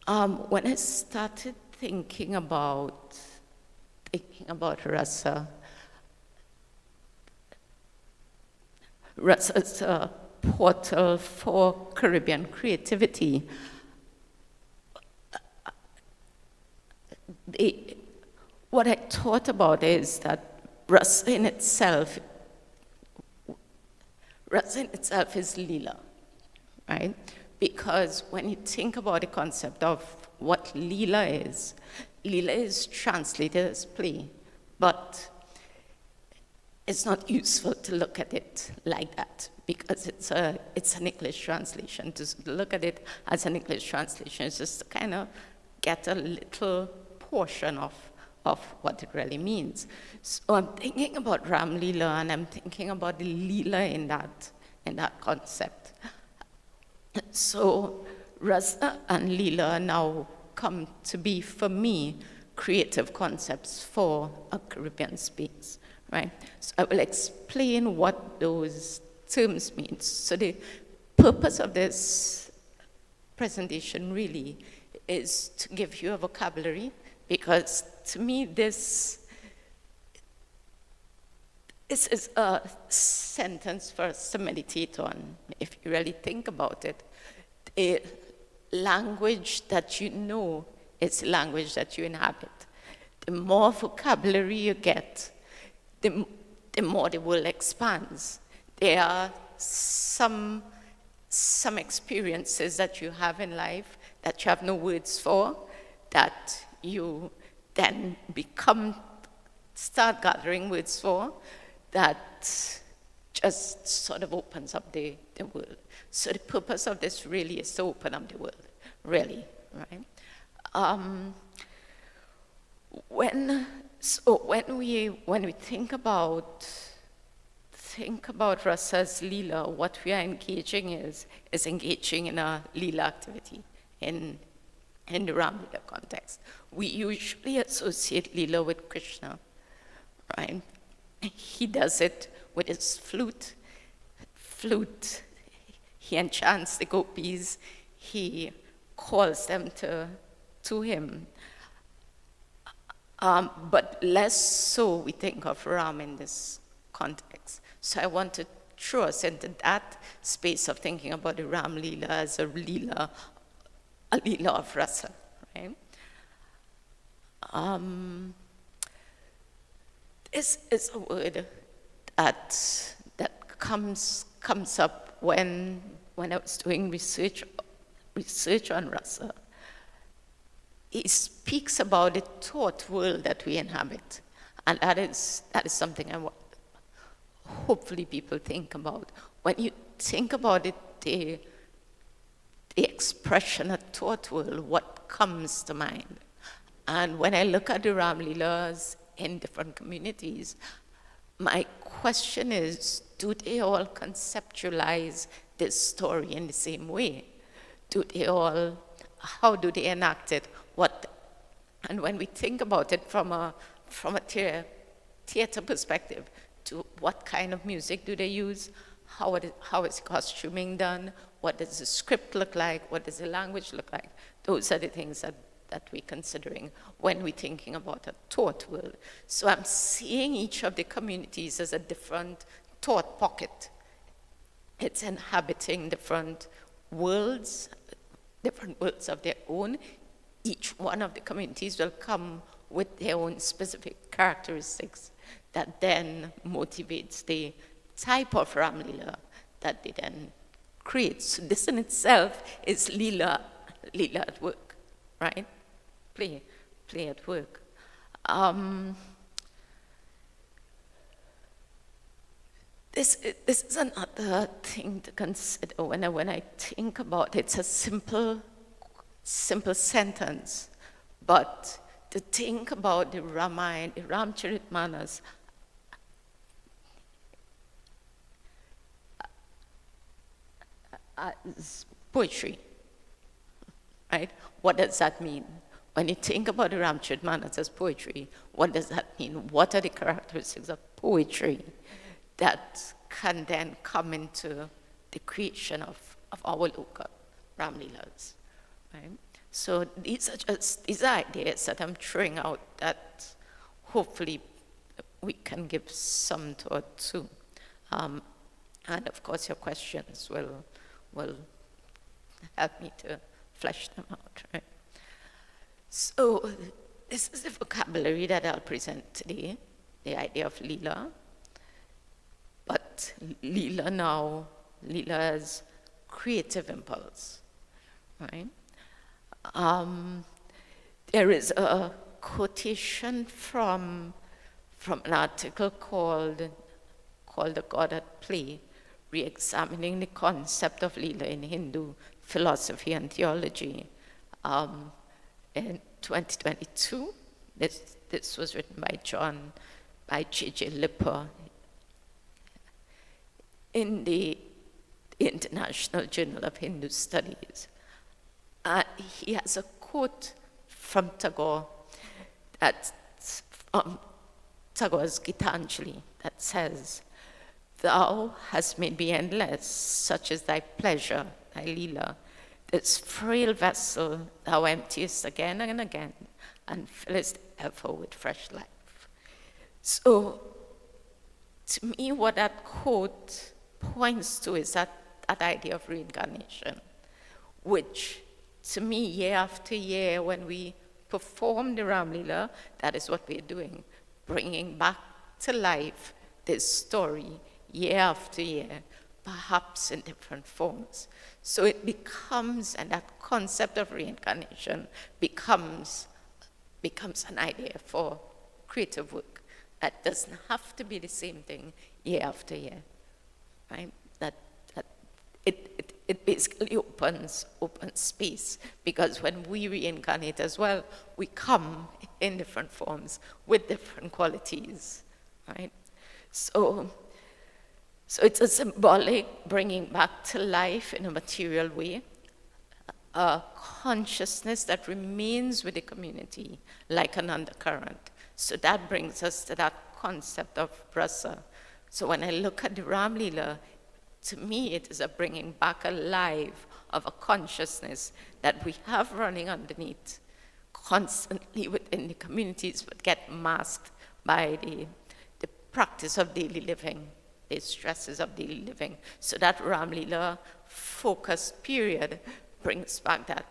when I started thinking about rasa, rasa is a portal for Caribbean creativity. What I thought about is that rasa in itself is lila, right? Because when you think about the concept of what lila is translated as play, but it's not useful to look at it like that because it's an English translation. To look at it as an English translation is just to kind of get a little portion of what it really means. So I'm thinking about Ramlila and I'm thinking about the lila in that concept. So rasa and lila now come to be, for me, creative concepts for a Caribbean space, right? So I will explain what those terms mean. So the purpose of this presentation really is to give you a vocabulary, because to me this is a sentence for us to meditate on. If you really think about it, a language that you know is language that you inhabit. The more vocabulary you get, the more the world expands. There are some experiences that you have in life that you have no words for, that you then start gathering words for, that just sort of opens up the world. So the purpose of this really is to open up the world, really, right? When we think about Rasa's Leela, what we are engaging is engaging in a Leela activity in the Ramlila context. We usually associate Leela with Krishna, right? He does it with his flute. He enchants the gopis. He calls them to him. But less so we think of Ram in this context. So I want to throw us into that space of thinking about the Ram Leela as a Leela of Rasa, right? This is a word that comes up when I was doing research on Rasa. He speaks about the thought world that we inhabit, and that is something I want hopefully people think about. When you think about it, the expression of thought world, what comes to mind? And when I look at the Ramlilas in different communities, my question is, do they all conceptualize this story in the same way? How do they enact it? And when we think about it from a theater perspective, to what kind of music do they use? How is costuming done? What does the script look like? What does the language look like? Those are the things that we're considering when we're thinking about a thought world. So I'm seeing each of the communities as a different thought pocket. It's inhabiting different worlds of their own. Each one of the communities will come with their own specific characteristics that then motivates the type of Ramlila that they then creates. So this in itself is Leela at work, right? Play at work. This is another thing to consider when I think about it. It's a simple sentence, but to think about the Ramayana, the Ramcharitmanas, as poetry, right? What does that mean? When you think about the Ramcharitmanas as poetry, what does that mean? What are the characteristics of poetry that can then come into the creation of our local Ramlilas, right? So these are ideas that I'm throwing out that hopefully we can give some thought to. And of course your questions will help me to flesh them out, right? So this is the vocabulary that I'll present today, the idea of Leela. But Leela is creative impulse, right? There is a quotation from an article called The God at Play, re-examining the concept of Leela in Hindu philosophy and theology. In 2022, this was written by J.J. Lipper in the International Journal of Hindu Studies. He has a quote from Tagore, that's from Tagore's Gitanjali, that says, "Thou hast made me endless, such is thy pleasure, thy Leela. This frail vessel thou emptiest again and again, and fillest ever with fresh life." So, to me, what that quote points to is that idea of reincarnation, which, to me, year after year, when we perform the Ramlila, that is what we're doing, bringing back to life this story year after year, perhaps in different forms. So it becomes, and that concept of reincarnation becomes an idea for creative work. That doesn't have to be the same thing year after year, right? That it basically opens space, because when we reincarnate as well, we come in different forms with different qualities, right? So it's a symbolic bringing back to life in a material way, a consciousness that remains with the community like an undercurrent. So that brings us to that concept of rasa. So when I look at the Ramlila, to me it is a bringing back alive of a consciousness that we have running underneath constantly within the communities, but get masked by the practice of daily living, the stresses of daily living. So that Ramlila focused period brings back that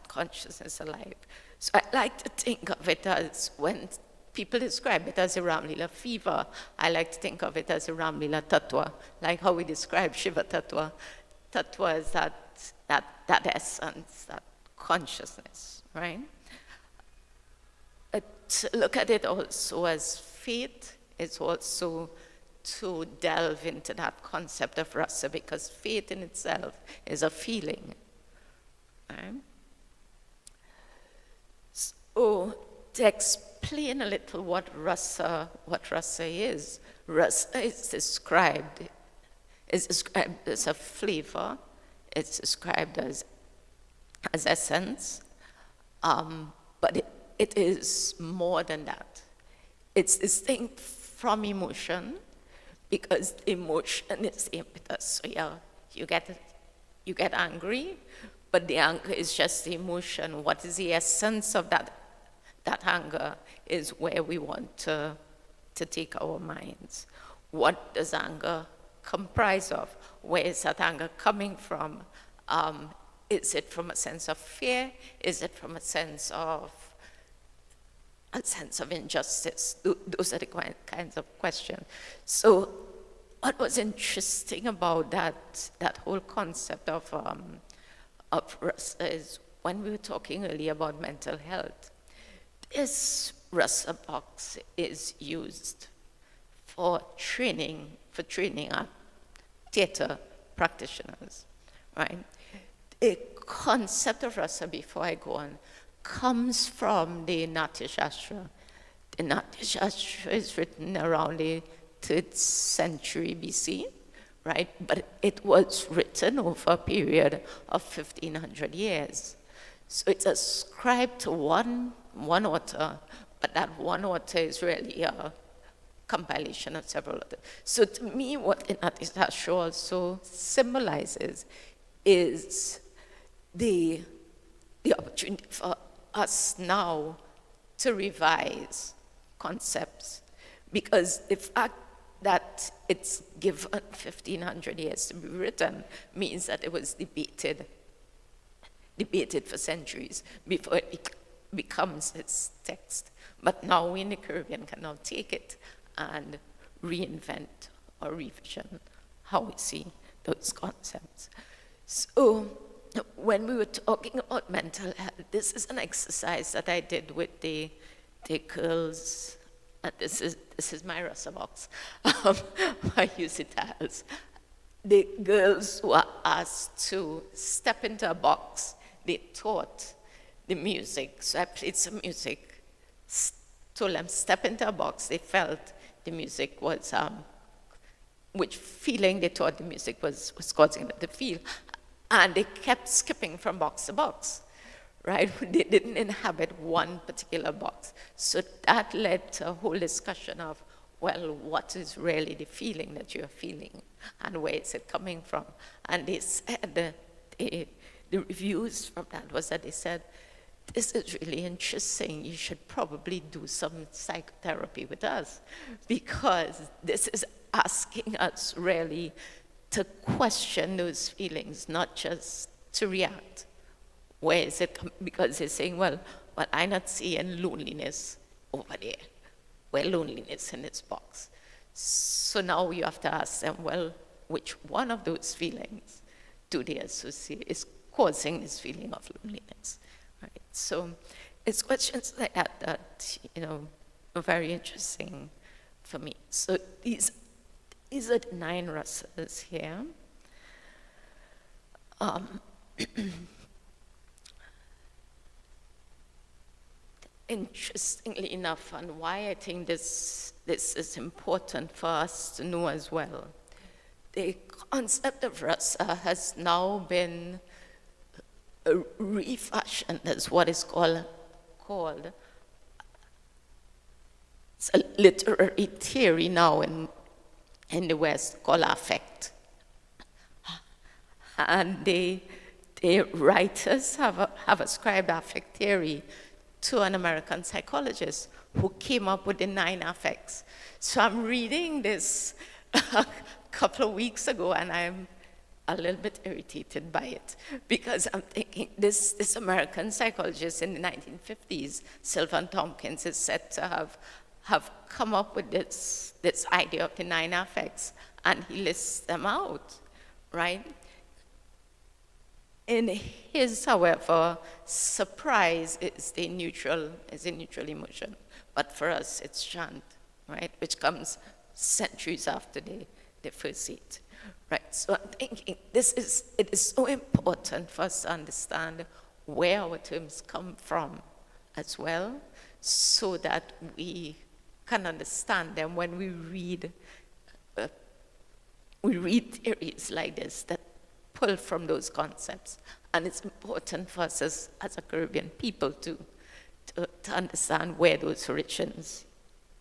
consciousness alive. So I like to think of it as, when people describe it as a Ramlila fever, I like to think of it as a Ramlila tattva, like how we describe Shiva tattva. Tattva is that essence, that consciousness, right? To look at it also as faith is also to delve into that concept of rasa, because faith in itself is a feeling, right? So to explain a little what rasa is described as a flavor, it's described as essence, but it is more than that. It's distinct from emotion, because emotion is the impetus. So yeah, you get angry, but the anger is just the emotion. What is the essence of that anger is where we want to take our minds. What does anger comprise of? Where is that anger coming from? Is it from a sense of fear? Is it from a sense of injustice? Those are the kinds of questions. So what was interesting about that whole concept of Rasa is when we were talking earlier about mental health, this Rasa box is used for training our theater practitioners, right? The concept of Rasa, before I go on, comes from the Natya Shastra. The Natya Shastra is written around the 3rd century BC, right? But it was written over a period of 1500 years. So it's ascribed to one author, but that one author is really a compilation of several others. So to me, what the Natya Shastra also symbolizes is the opportunity for us now to revise concepts, because the fact that it's given 1500 years to be written means that it was debated for centuries before it becomes its text. But now we in the Caribbean can now take it and reinvent or revision how we see those concepts. So when we were talking about mental health, this is an exercise that I did with the girls. And this is my Rasa box. I use it as the girls were asked to step into a box. They taught the music. So I played some music, told them step into a box. They felt the music was, which feeling they thought the music was causing them to feel. And they kept skipping from box to box, right? They didn't inhabit one particular box. So that led to a whole discussion of, well, what is really the feeling that you're feeling and where is it coming from? And they said, the reviews from that was that they said, this is really interesting. You should probably do some psychotherapy with us, because this is asking us really to question those feelings, not just to react. Where is it? Because they're saying, well, I'm not seeing loneliness over there. Where loneliness in this box? So now you have to ask them, well, which one of those feelings do they associate is causing this feeling of loneliness? Right? So it's questions like that are very interesting for me. So these are the 9 rasas here. Interestingly enough, and why I think this is important for us to know as well, the concept of rasa has now been refashioned as what is called it's a literary theory now in the West called affect. And the writers have ascribed affect theory to an American psychologist who came up with the 9 affects. So I'm reading this a couple of weeks ago, and I'm a little bit irritated by it, because I'm thinking this American psychologist in the 1950s, Sylvan Tompkins, is said to have come up with this idea of the 9 affects, and he lists them out, right? In his, however, surprise is a neutral emotion, but for us it's chant, right, which comes centuries after the first seat, right? So I'm thinking it is so important for us to understand where our terms come from as well, so that we can understand them when we read theories like this that pull from those concepts. And it's important for us as a Caribbean people to understand where those origins,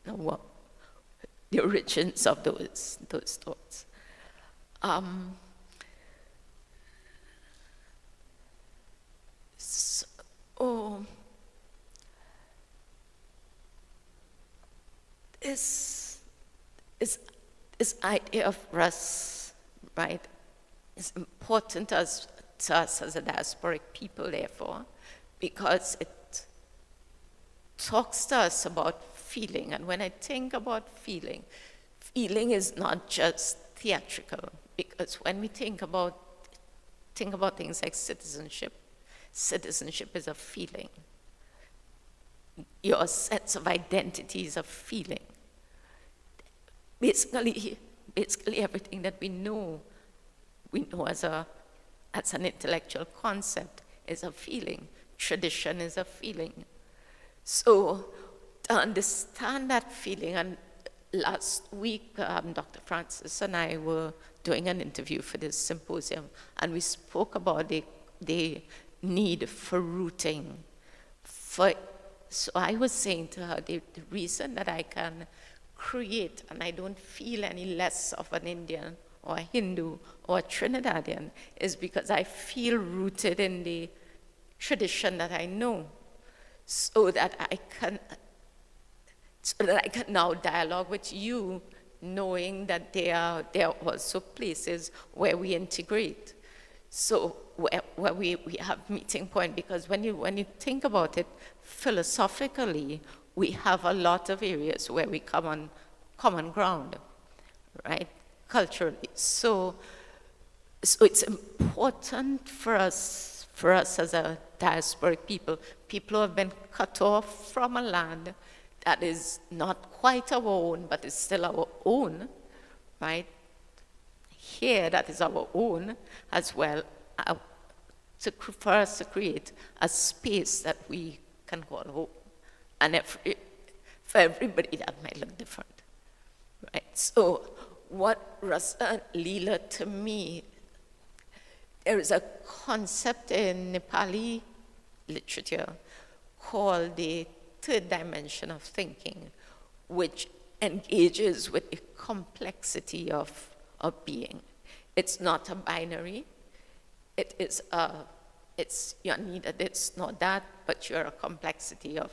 the origins of those thoughts. This idea of Rus, right, is important to us as a diasporic people, therefore, because it talks to us about feeling. And when I think about feeling is not just theatrical, because when we think about things like citizenship, citizenship is a feeling. Your sense of identity is a feeling. Basically everything that we know as an intellectual concept is a feeling. Tradition is a feeling. So to understand that feeling, and last week Dr. Francis and I were doing an interview for this symposium, and we spoke about the need for rooting. So I was saying to her, the reason that I can create and I don't feel any less of an Indian or a Hindu or a Trinidadian is because I feel rooted in the tradition that I know, so that I can now dialogue with you, knowing that there are also places where we integrate. So where we have meeting point, because when you think about it philosophically, we have a lot of areas where we come on common ground, right, culturally. So it's important for us as a diasporic people who have been cut off from a land that is not quite our own, but is still our own, right? Here, that is our own as well, for us to create a space that we can call home. And for everybody, that might look different, right? So what Rasa Leela, to me, there is a concept in Nepali literature called the third dimension of thinking, which engages with the complexity of being. It's not a binary. It is you're neither this nor that, but you're a complexity of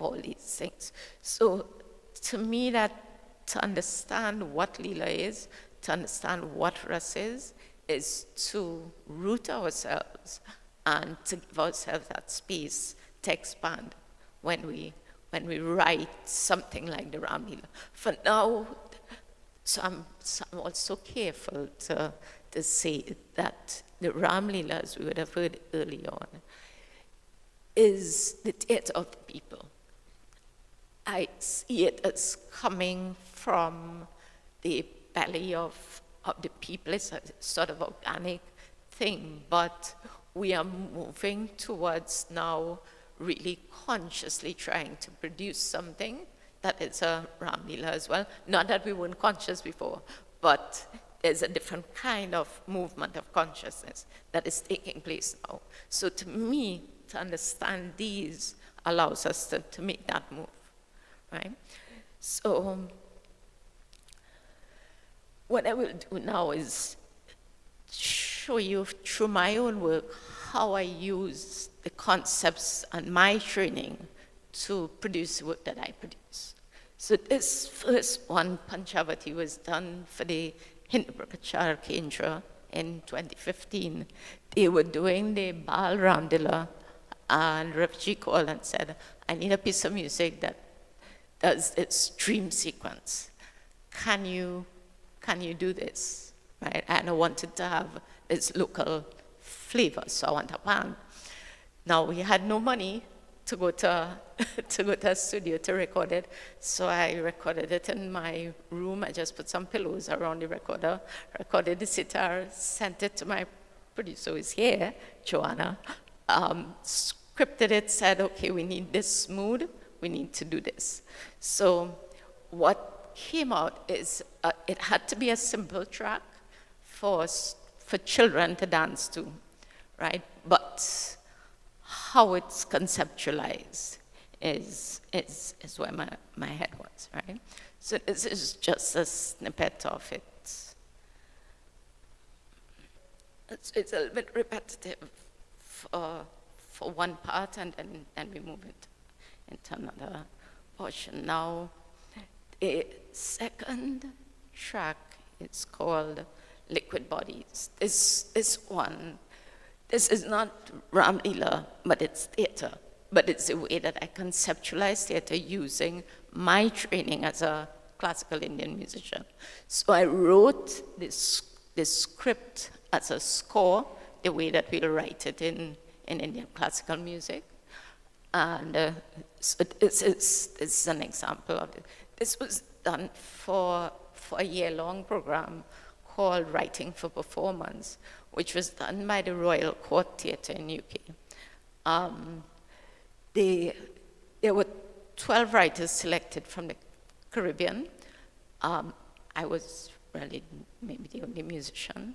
all these things. So to me, that to understand what Leela is, to understand what Ras is to root ourselves and to give ourselves that space to expand when we write something like the Ramlila. For now, so I'm also careful to say that the Ramlila, as we would have heard early on, is the theater of the people. I see it as coming from the belly of the people. It's a sort of organic thing, but we are moving towards now really consciously trying to produce something that is a Ramlila as well. Not that we weren't conscious before, but there's a different kind of movement of consciousness that is taking place now. So to me, to understand these allows us to make that move, right? So what I will do now is show you through my own work how I use the concepts and my training to produce the work that I produce. So this first one, Panchavati, was done for the Hindu Prakachar Kendra in 2015. They were doing the Bal Ramlila, and Rafji called and said, I need a piece of music that does this dream sequence. Can you do this? Right? And I wanted to have this local flavor, so I want a band. Now we had no money to go to a studio to record it, so I recorded it in my room. I just put some pillows around the recorder, recorded the sitar, sent it to my producer who is here, Joanna, scripted it, said, okay, we need this mood, we need to do this. So what came out is it had to be a simple track for children to dance to, right? But how it's conceptualized is where my head was, right? So this is just a snippet of it. It's a little bit repetitive for one part, and then we move into another portion. Now, the second track is called Liquid Bodies. This one, this is not Ramlila, but it's theater. But it's the way that I conceptualize theater using my training as a classical Indian musician. So I wrote this script as a score, the way that we'll write it in Indian classical music. And so this is an example of it. This was done for a year-long program called Writing for Performance, which was done by the Royal Court Theatre in UK. There were 12 writers selected from the Caribbean. I was really maybe the only musician,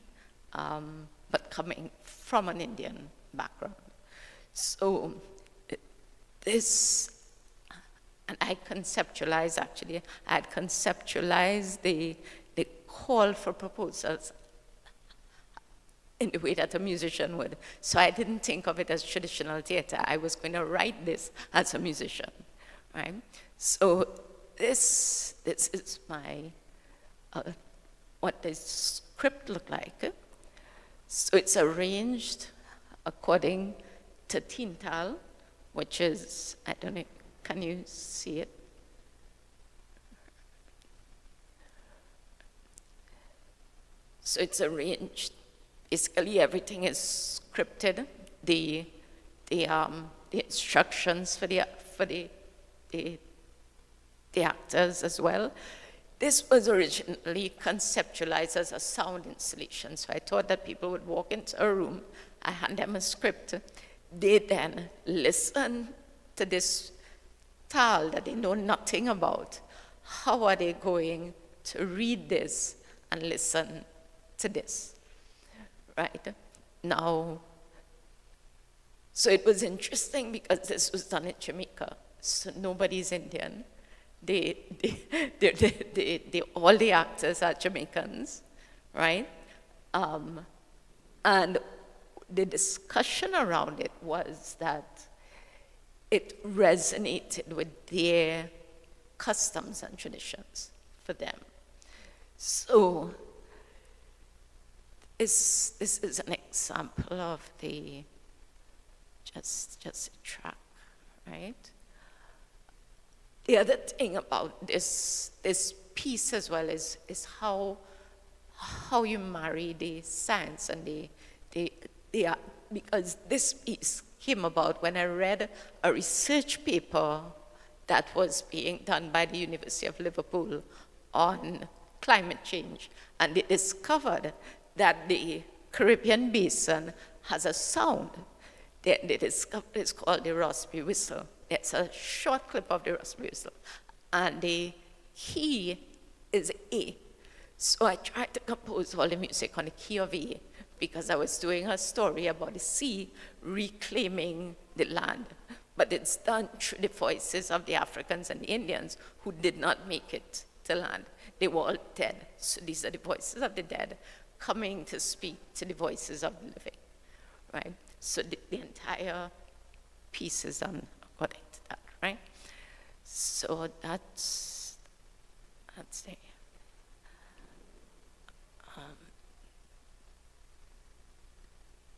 but coming from an Indian background. So this, and I had conceptualized the call for proposals in the way that a musician would. So I didn't think of it as traditional theater. I was going to write this as a musician, right? So this is my, what the script looked like. So it's arranged according to Tintal, which is, I don't know, can you see it? So it's arranged. Basically, everything is scripted. The instructions for the actors as well. This was originally conceptualized as a sound installation. So I thought that people would walk into a room, I hand them a script, they then listen to this tal that they know nothing about. How are they going to read this and listen to this? Right? Now, so it was interesting because this was done in Jamaica, so nobody's Indian. All the actors are Jamaicans, right? And the discussion around it was that it resonated with their customs and traditions for them. So this is an example of the just a track, right? The other thing about this piece as well is how you marry the science and the art, because this piece came about when I read a research paper that was being done by the University of Liverpool on climate change, and they discovered that the Caribbean basin has a sound. They discovered it's called the raspberry whistle. It's a short clip of the raspberry whistle, and the key is A. So I tried to compose all the music on the key of A because I was doing a story about the sea reclaiming the land. But it's done through the voices of the Africans and the Indians who did not make it to land. They were all dead. So these are the voices of the dead coming to speak to the voices of the living, right? So the entire piece is done according to that, right? So that's the,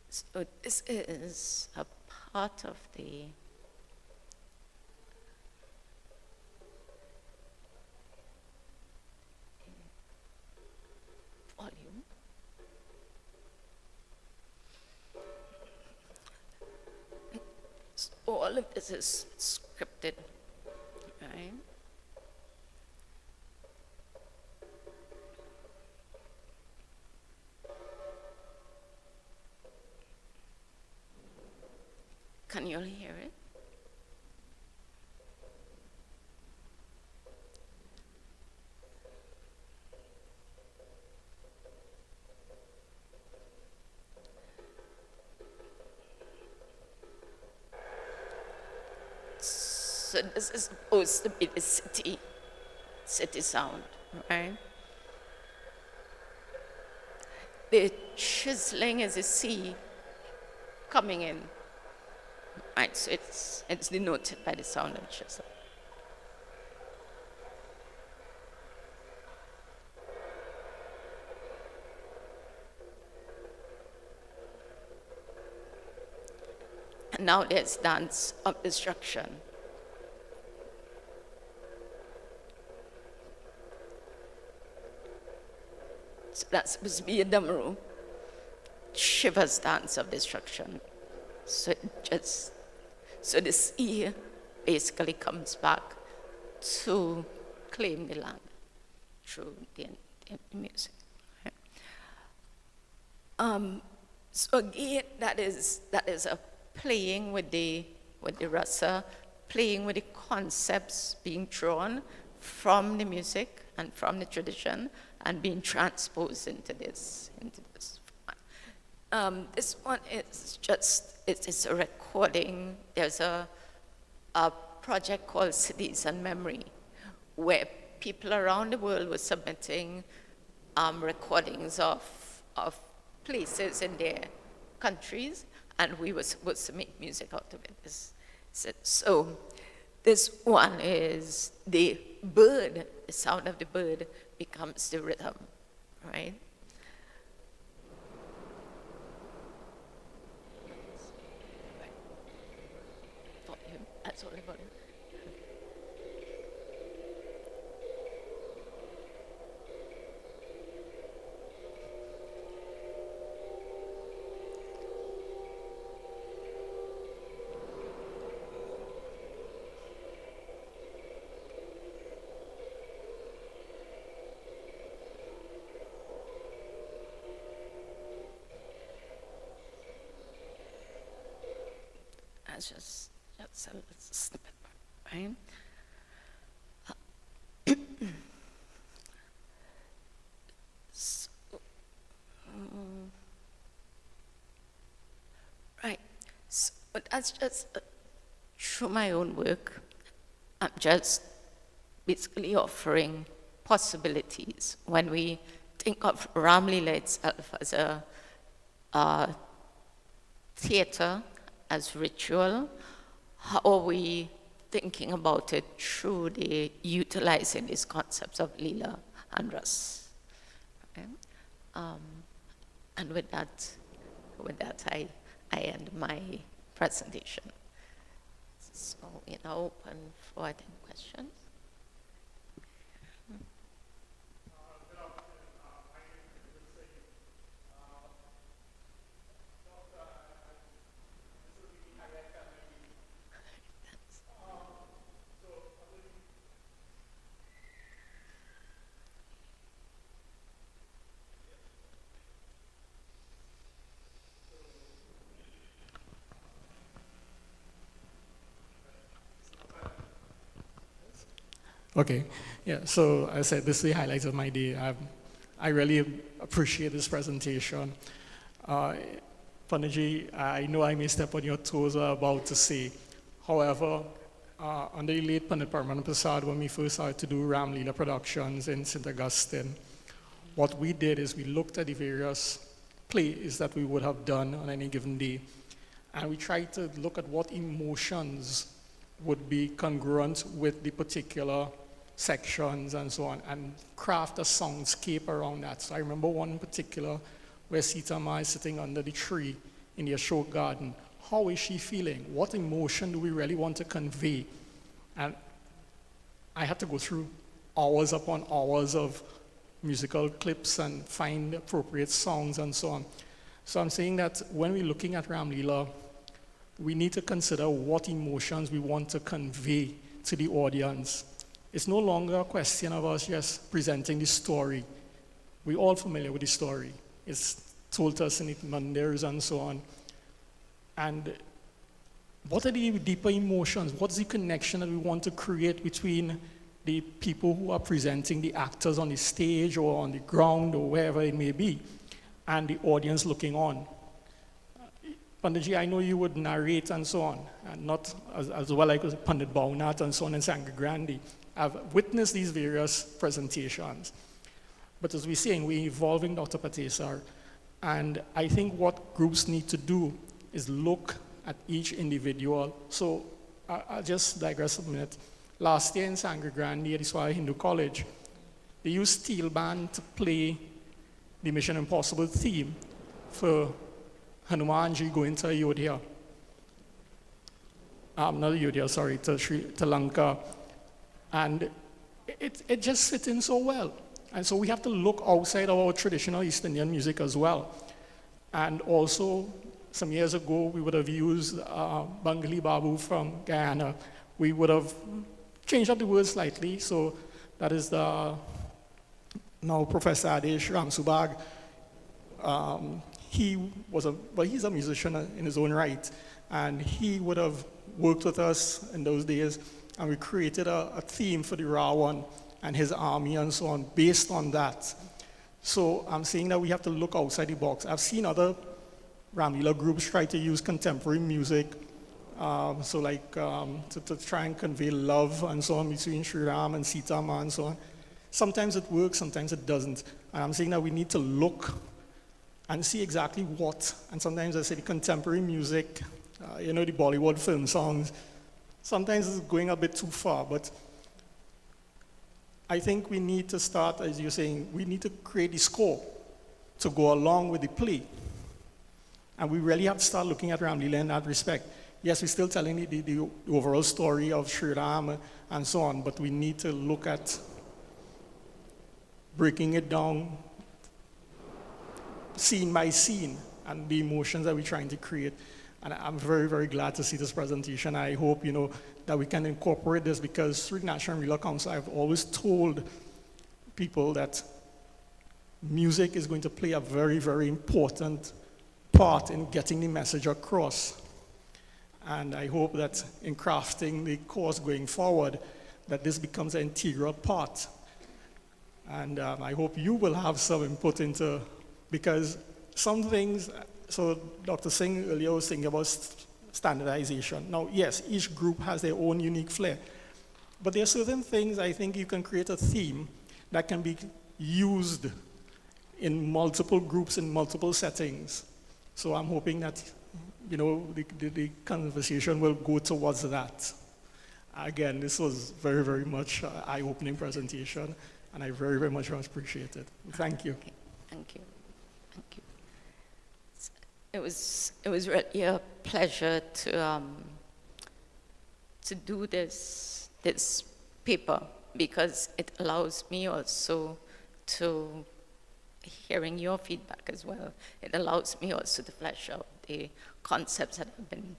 so this is a part of the volume. So all of this is scripted, right? Can you all hear it? So this is supposed to be the city sound, right? The chiseling is a sea coming in. Right, so it's denoted by the sound of chisel. And now there's dance of destruction. that's supposed to be a Damaru. Shiva's dance of destruction. So the sea basically comes back to claim the land through the music. So again, that is a playing with the rasa, playing with the concepts being drawn from the music and from the tradition and being transposed into this. This one is it's a recording. There's a project called Cities and Memory, where people around the world were submitting recordings of places in their countries, and we were supposed to make music out of it. So this one is the bird, the sound of the bird becomes the rhythm, right? That's all about it. That's just a little snippet, right? Right. So, but that's just through my own work. I'm just basically offering possibilities. When we think of Ramlila itself as a theater, as ritual, how are we thinking about it through the utilizing these concepts of Lila and Ras? Okay? And with that, I end my presentation. So we now open for I think questions. Okay, yeah, so I said this is the highlight of my day. I really appreciate this presentation. Panaji, I know I may step on your toes about to say. However, under the late Pandit Paramanand Prasad, when we first started to do Ramlila productions in St. Augustine, what we did is we looked at the various plays that we would have done on any given day, and we tried to look at what emotions would be congruent with the particular sections and so on, and craft a soundscape around that. So I remember one in particular where Sita Ma is sitting under the tree in the Ashok garden. How is she feeling? What emotion do we really want to convey? And I had to go through hours upon hours of musical clips and find appropriate songs and so on. So I'm saying that when we're looking at Ramlila, we need to consider what emotions we want to convey to the audience. It's no longer a question of us just presenting the story. We're all familiar with the story. It's told to us in the mandirs and so on. And what are the deeper emotions? What's the connection that we want to create between the people who are presenting, the actors on the stage or on the ground or wherever it may be, and the audience looking on? Panditji, I know you would narrate and so on, and not as well like Pandit Bhaunat and so on in Sangha Grandi. I've witnessed these various presentations. But as we're saying, we're evolving Dr. Patesar, and I think what groups need to do is look at each individual. So I'll just digress a minute. Last year in Sangha Grandi at the Swahili Hindu College, they used steel band to play the Mission Impossible theme for Hanumanji going to Ayodhya. Not Ayodhya, sorry, to Lanka. And it just fit in so well. And so we have to look outside of our traditional East Indian music as well. And also, some years ago, we would have used Bangali Babu from Guyana. We would have changed up the words slightly. So that is the now Professor Adesh Ramsubag. He's a musician in his own right. And he would have worked with us in those days. And we created a theme for the Rawan and his army and so on, based on that. So I'm saying that we have to look outside the box. I've seen other Ramlila groups try to use contemporary music, to try and convey love and so on between Sri Ram and Sita Ma and so on. Sometimes it works, sometimes it doesn't. And I'm saying that we need to look and see exactly what. And sometimes I say the contemporary music, the Bollywood film songs, sometimes it's going a bit too far, but I think we need to start, as you're saying, we need to create the score to go along with the play. And we really have to start looking at Ramlila in that respect. Yes, we're still telling the overall story of Sri Ram and so on, but we need to look at breaking it down scene by scene and the emotions that we're trying to create. And I'm very, very glad to see this presentation. I hope, that we can incorporate this, because through the National Ramlila Council, I've always told people that music is going to play a very, very important part in getting the message across. And I hope that in crafting the course going forward, that this becomes an integral part. And I hope you will have some input into, because some things, so Dr. Singh earlier was thinking about standardization. Now, yes, each group has their own unique flair, but there are certain things I think you can create a theme that can be used in multiple groups in multiple settings. So I'm hoping that, the conversation will go towards that. Again, this was very, very much an eye-opening presentation, and I very, very much appreciate it. Thank you. Okay. Thank you. Thank you. It was really a pleasure to do this paper, because it allows me also to, hearing your feedback as well, it allows me also to flesh out the concepts that I've been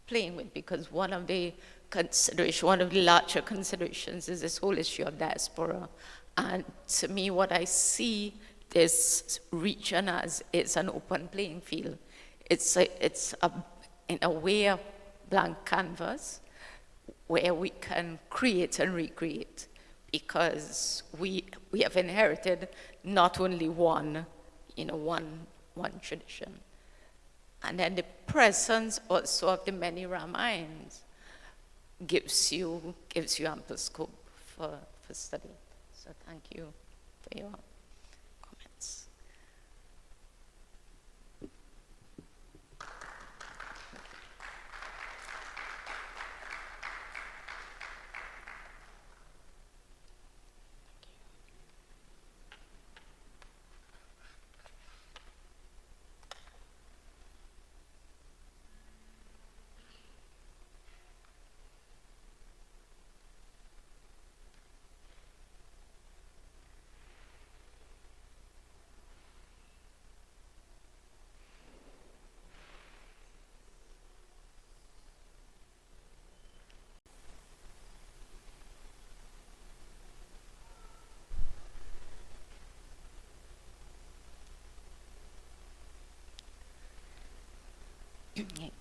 playing with, because one of the larger considerations is this whole issue of diaspora. And to me, what I see this region as is an open playing field. It's in a way, a blank canvas where we can create and recreate, because we have inherited not only one tradition. And then the presence also of the many Ramayans gives you ample scope for study. So thank you for your comments.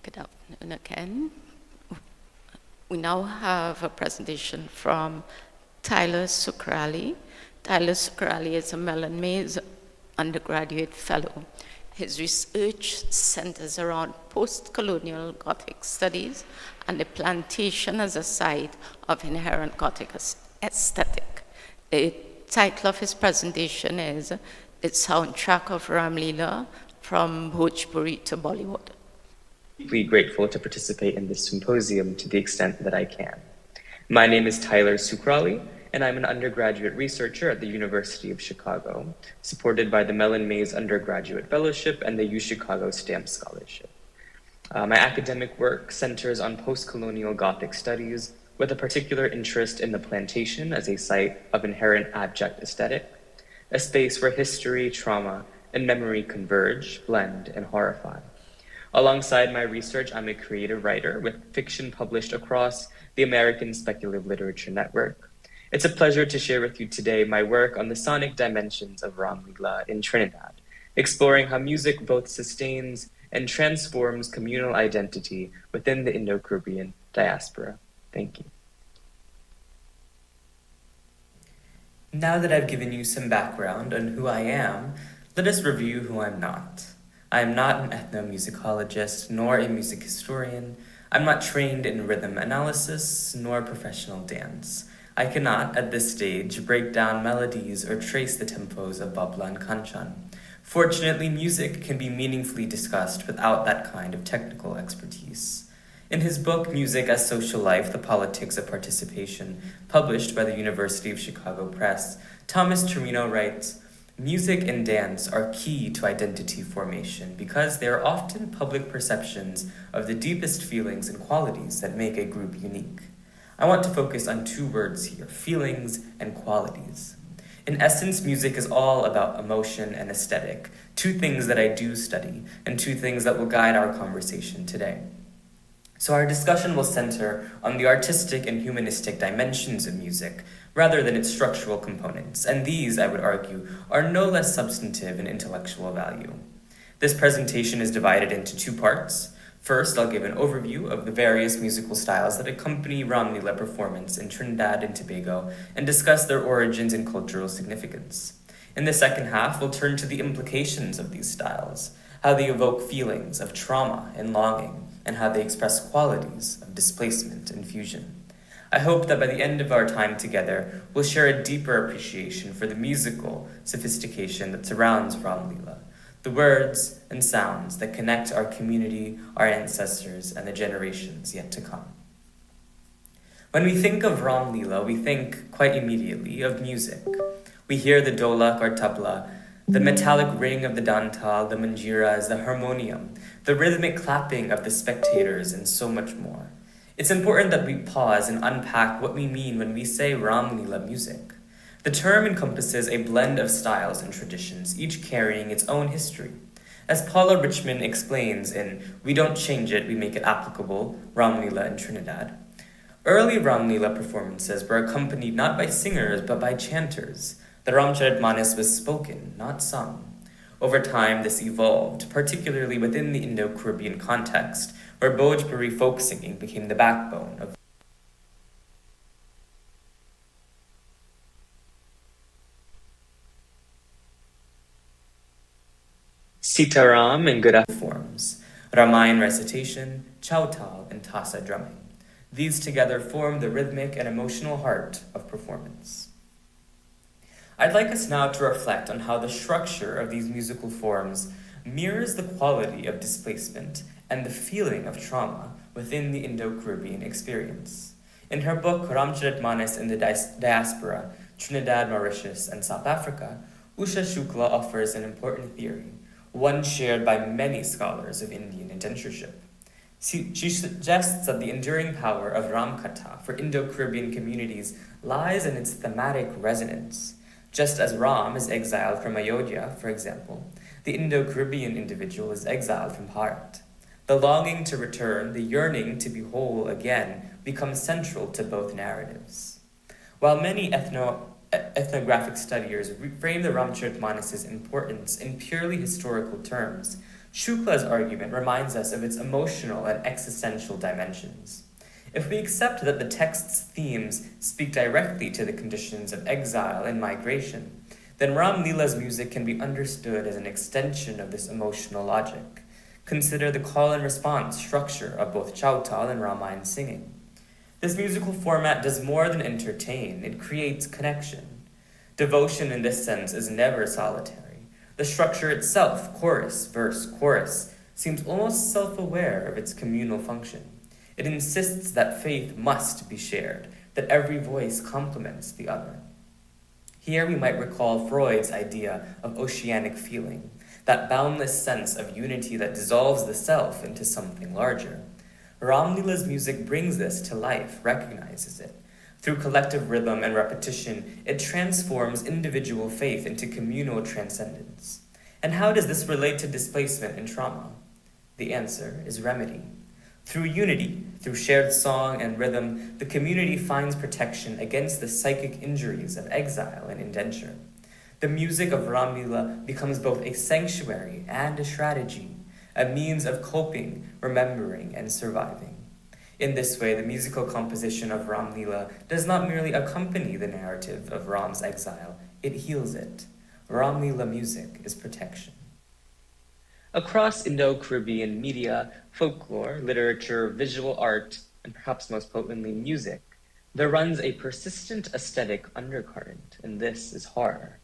Good afternoon again. We now have a presentation from Tyler Sukrali. Tyler Sukrali is a Mellon Mays undergraduate fellow. His research centers around post-colonial Gothic studies and the plantation as a site of inherent Gothic aesthetic. The title of his presentation is The Soundtrack of Ramlila from Bhojpuri to Bollywood. Deeply grateful to participate in this symposium to the extent that I can. My name is Tyler Sukrali, and I'm an undergraduate researcher at the University of Chicago, supported by the Mellon Mays Undergraduate Fellowship and the UChicago Stamp Scholarship. My academic work centers on post-colonial Gothic studies, with a particular interest in the plantation as a site of inherent abject aesthetic, a space where history, trauma, and memory converge, blend, and horrify. Alongside my research, I'm a creative writer with fiction published across the American Speculative Literature Network. It's a pleasure to share with you today my work on the sonic dimensions of Ramlila in Trinidad, exploring how music both sustains and transforms communal identity within the Indo-Caribbean diaspora. Thank you. Now that I've given you some background on who I am, let us review who I'm not. I am not an ethnomusicologist, nor a music historian. I'm not trained in rhythm analysis, nor professional dance. I cannot, at this stage, break down melodies or trace the tempos of babla and kanchan. Fortunately, music can be meaningfully discussed without that kind of technical expertise. In his book, Music as Social Life, The Politics of Participation, published by the University of Chicago Press, Thomas Torino writes, "Music and dance are key to identity formation because they are often public perceptions of the deepest feelings and qualities that make a group unique." I want to focus on two words here, feelings and qualities. In essence, music is all about emotion and aesthetic, two things that I do study, and two things that will guide our conversation today. So our discussion will center on the artistic and humanistic dimensions of music, rather than its structural components, and these, I would argue, are no less substantive in intellectual value. This presentation is divided into two parts. First, I'll give an overview of the various musical styles that accompany Ramlila performance in Trinidad and Tobago and discuss their origins and cultural significance. In the second half, we'll turn to the implications of these styles, how they evoke feelings of trauma and longing, and how they express qualities of displacement and fusion. I hope that by the end of our time together, we'll share a deeper appreciation for the musical sophistication that surrounds Ramlila, the words and sounds that connect our community, our ancestors, and the generations yet to come. When we think of Ramlila, we think quite immediately of music. We hear the dolak or tabla, the metallic ring of the dantal, the manjiras, the harmonium, the rhythmic clapping of the spectators, and so much more. It's important that we pause and unpack what we mean when we say Ramlila music. The term encompasses a blend of styles and traditions, each carrying its own history. As Paula Richmond explains in We Don't Change It, We Make It Applicable, Ramlila in Trinidad, early Ramlila performances were accompanied not by singers but by chanters. The Ramcharit Manas was spoken, not sung. Over time, this evolved, particularly within the Indo-Caribbean context, where Bhojpuri folk singing became the backbone of Sitaram and Gura forms, Ramayan recitation, Chautal, and Tasa drumming. These together form the rhythmic and emotional heart of performance. I'd like us now to reflect on how the structure of these musical forms mirrors the quality of displacement and the feeling of trauma within the Indo-Caribbean experience. In her book, Ramcharit Manas in the Diaspora, Trinidad, Mauritius, and South Africa, Usha Shukla offers an important theory, one shared by many scholars of Indian indentureship. She suggests that the enduring power of Ramkatha for Indo-Caribbean communities lies in its thematic resonance. Just as Ram is exiled from Ayodhya, for example, the Indo-Caribbean individual is exiled from Bharat. The longing to return, the yearning to be whole again, becomes central to both narratives. While many ethnographic studiers frame the Ramcharit Manas' importance in purely historical terms, Shukla's argument reminds us of its emotional and existential dimensions. If we accept that the text's themes speak directly to the conditions of exile and migration, then Ramlila's music can be understood as an extension of this emotional logic. Consider the call and response structure of both Chautal and Ramayan singing. This musical format does more than entertain, it creates connection. Devotion in this sense is never solitary. The structure itself, chorus, verse, chorus, seems almost self-aware of its communal function. It insists that faith must be shared, that every voice complements the other. Here we might recall Freud's idea of oceanic feeling, that boundless sense of unity that dissolves the self into something larger. Ramlila's music brings this to life, recognizes it. Through collective rhythm and repetition, it transforms individual faith into communal transcendence. And how does this relate to displacement and trauma? The answer is remedy. Through unity, through shared song and rhythm, the community finds protection against the psychic injuries of exile and indenture. The music of Ramlila becomes both a sanctuary and a strategy, a means of coping, remembering, and surviving. In this way, the musical composition of Ramlila does not merely accompany the narrative of Ram's exile, it heals it. Ramlila music is protection. Across Indo-Caribbean media, folklore, literature, visual art, and perhaps most potently music, there runs a persistent aesthetic undercurrent, and this is horror.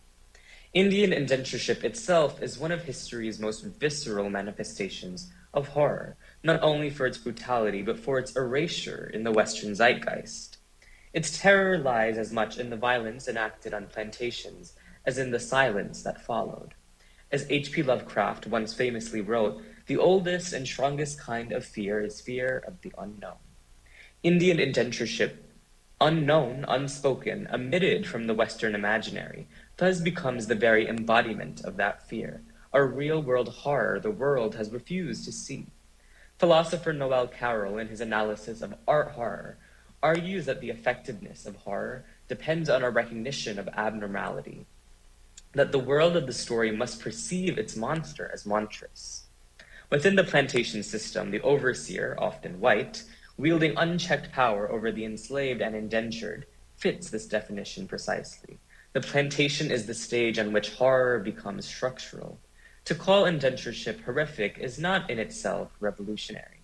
Indian indentureship itself is one of history's most visceral manifestations of horror, not only for its brutality, but for its erasure in the Western zeitgeist. Its terror lies as much in the violence enacted on plantations as in the silence that followed. As H.P. Lovecraft once famously wrote, the oldest and strongest kind of fear is fear of the unknown. Indian indentureship, unknown, unspoken, omitted from the Western imaginary, thus becomes the very embodiment of that fear, a real-world horror the world has refused to see. Philosopher Noel Carroll, in his analysis of art horror, argues that the effectiveness of horror depends on a recognition of abnormality, that the world of the story must perceive its monster as monstrous. Within the plantation system, the overseer, often white, wielding unchecked power over the enslaved and indentured, fits this definition precisely. The plantation is the stage on which horror becomes structural. To call indentureship horrific is not in itself revolutionary.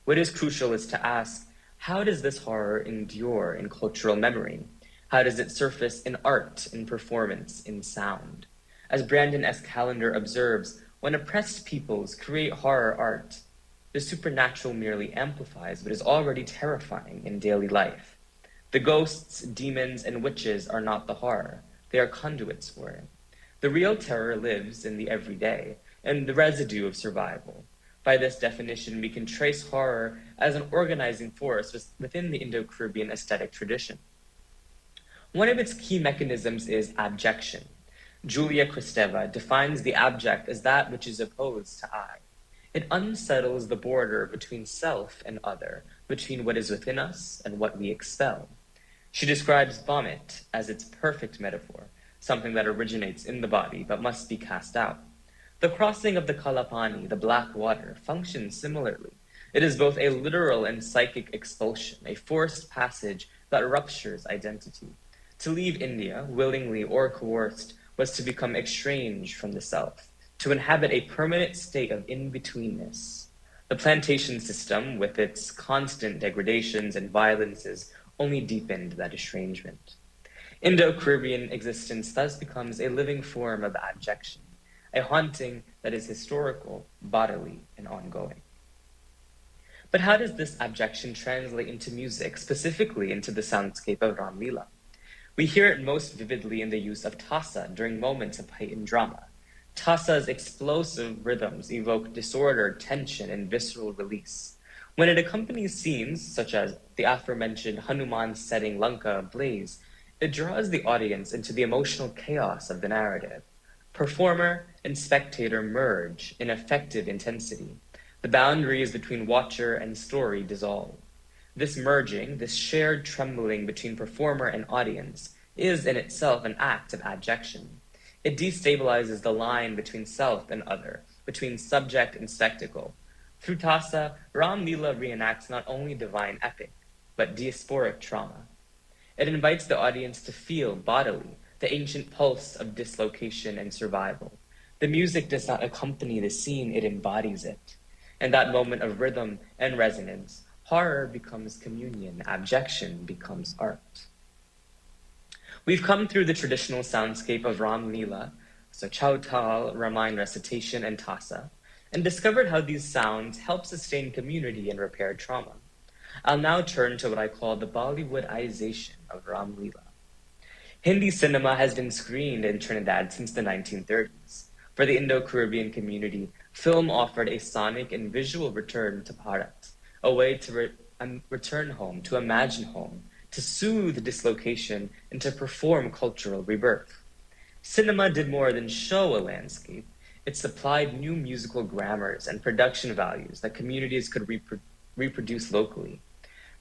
What is crucial is to ask, how does this horror endure in cultural memory? How does it surface in art, in performance, in sound? As Brandon S. Callender observes, when oppressed peoples create horror art, the supernatural merely amplifies what is already terrifying in daily life. The ghosts, demons, and witches are not the horror. They are conduits for it. The real terror lives in the everyday and the residue of survival. By this definition, we can trace horror as an organizing force within the Indo-Caribbean aesthetic tradition. One of its key mechanisms is abjection. Julia Kristeva defines the abject as that which is opposed to I. It unsettles the border between self and other, between what is within us and what we expel. She describes vomit as its perfect metaphor, something that originates in the body but must be cast out. The crossing of the Kalapani, the black water, functions similarly. It is both a literal and psychic expulsion, a forced passage that ruptures identity. To leave India, willingly or coerced, was to become estranged from the self, to inhabit a permanent state of in-betweenness. The plantation system, with its constant degradations and violences, only deepened that estrangement. Indo-Caribbean existence thus becomes a living form of abjection, a haunting that is historical, bodily, and ongoing. But how does this abjection translate into music, specifically into the soundscape of Ramlila? We hear it most vividly in the use of tassa during moments of heightened drama. Tassa's explosive rhythms evoke disorder, tension, and visceral release. When it accompanies scenes, such as the aforementioned Hanuman setting Lanka ablaze, it draws the audience into the emotional chaos of the narrative. Performer and spectator merge in effective intensity. The boundaries between watcher and story dissolve. This merging, this shared trembling between performer and audience, is in itself an act of abjection. It destabilizes the line between self and other, between subject and spectacle. Through Tassa, Ramlila reenacts not only divine epic, but diasporic trauma. It invites the audience to feel bodily the ancient pulse of dislocation and survival. The music does not accompany the scene, it embodies it. In that moment of rhythm and resonance, horror becomes communion, abjection becomes art. We've come through the traditional soundscape of Ramlila, so Chautal, Ramayana recitation, and Tassa, and discovered how these sounds help sustain community and repair trauma. I'll now turn to what I call the Bollywoodization of Ramlila. Hindi cinema has been screened in Trinidad since the 1930s. For the Indo-Caribbean community, film offered a sonic and visual return to Bharat, a way to return home, to imagine home, to soothe dislocation, and to perform cultural rebirth. Cinema did more than show a landscape. It supplied new musical grammars and production values that communities could reproduce locally.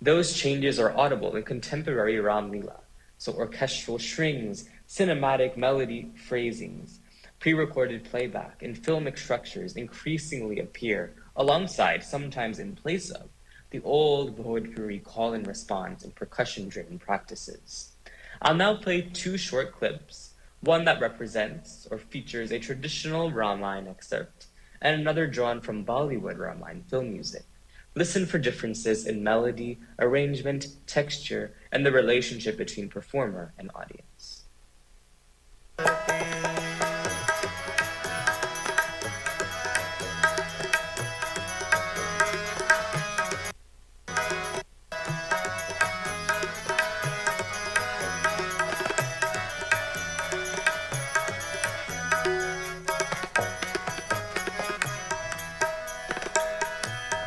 Those changes are audible in contemporary Ramlila, so orchestral strings, cinematic melody phrasings, pre-recorded playback, and filmic structures increasingly appear alongside, sometimes in place of, the old Bhojpuri call and response and percussion-driven practices. I'll now play two short clips, one that represents or features a traditional Ramayana excerpt, and another drawn from Bollywood Ramayana film music. Listen for differences in melody, arrangement, texture, and the relationship between performer and audience.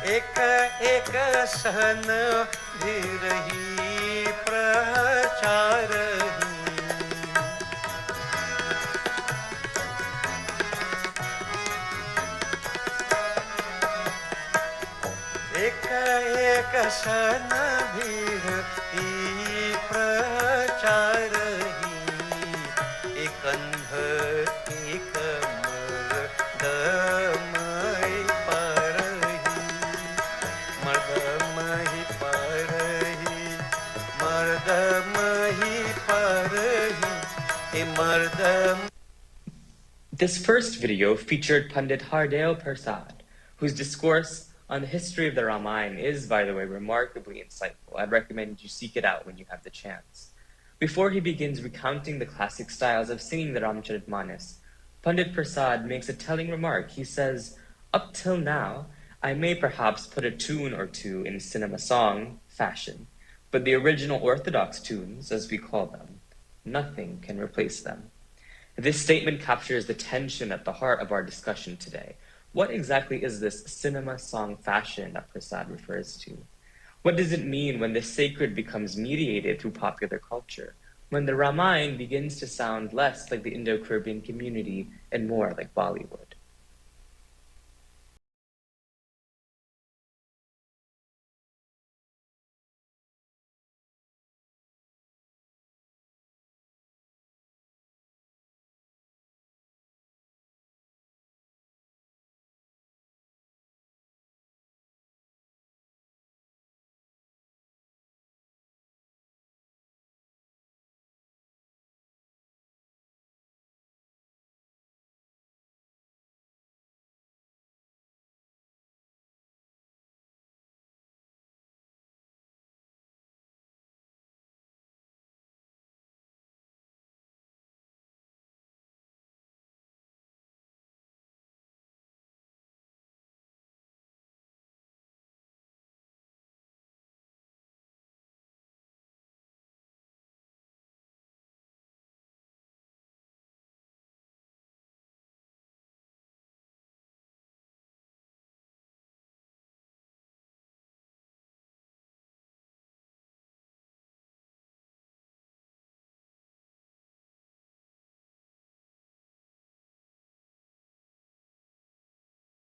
एक एक सन धीरही प्रचारही एक एक सन धीरही प्रचारही एक अंध एक मर्दमय परही मर्दमय परही मर्दमय परही ए मर्दम. This first video featured Pandit Hardeo Prasad, whose discourse on the history of the Ramayana is, by the way, remarkably insightful. I'd recommend you seek it out when you have the chance. Before he begins recounting the classic styles of singing the Ramcharitmanas, Pandit Prasad makes a telling remark. He says, "Up till now, I may perhaps put a tune or two in cinema song fashion, but the original orthodox tunes, as we call them, nothing can replace them." This statement captures the tension at the heart of our discussion today. What exactly is this cinema song fashion that Prasad refers to? What does it mean when the sacred becomes mediated through popular culture? When the Ramayana begins to sound less like the Indo-Caribbean community and more like Bollywood?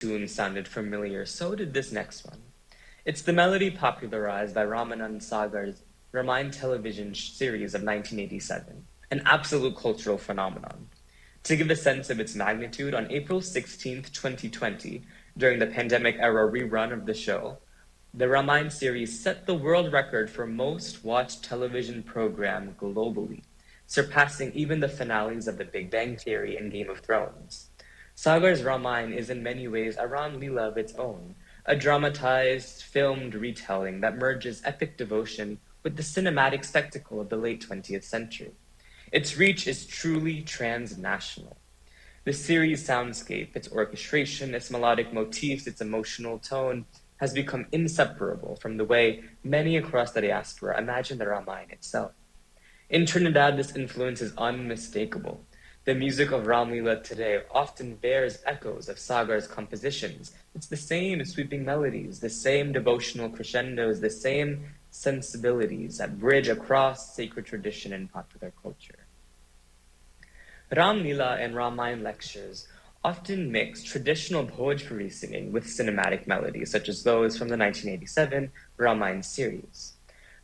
Tune sounded familiar, so did this next one. It's the melody popularized by Ramanand Sagar's Ramayana television series of 1987, an absolute cultural phenomenon. To give a sense of its magnitude, on April 16th, 2020, during the pandemic era rerun of the show, the Ramayana series set the world record for most watched television program globally, surpassing even the finales of The Big Bang Theory and Game of Thrones. Sagar's Ramayana is in many ways a Ramlila of its own, a dramatized, filmed retelling that merges epic devotion with the cinematic spectacle of the late 20th century. Its reach is truly transnational. The series' soundscape, its orchestration, its melodic motifs, its emotional tone, has become inseparable from the way many across the diaspora imagine the Ramayana itself. In Trinidad, this influence is unmistakable. The music of Ramlila today often bears echoes of Sagar's compositions. It's the same sweeping melodies, the same devotional crescendos, the same sensibilities that bridge across sacred tradition and popular culture. Ramlila and Ramayana lectures often mix traditional Bhojpuri singing with cinematic melodies, such as those from the 1987 Ramayana series.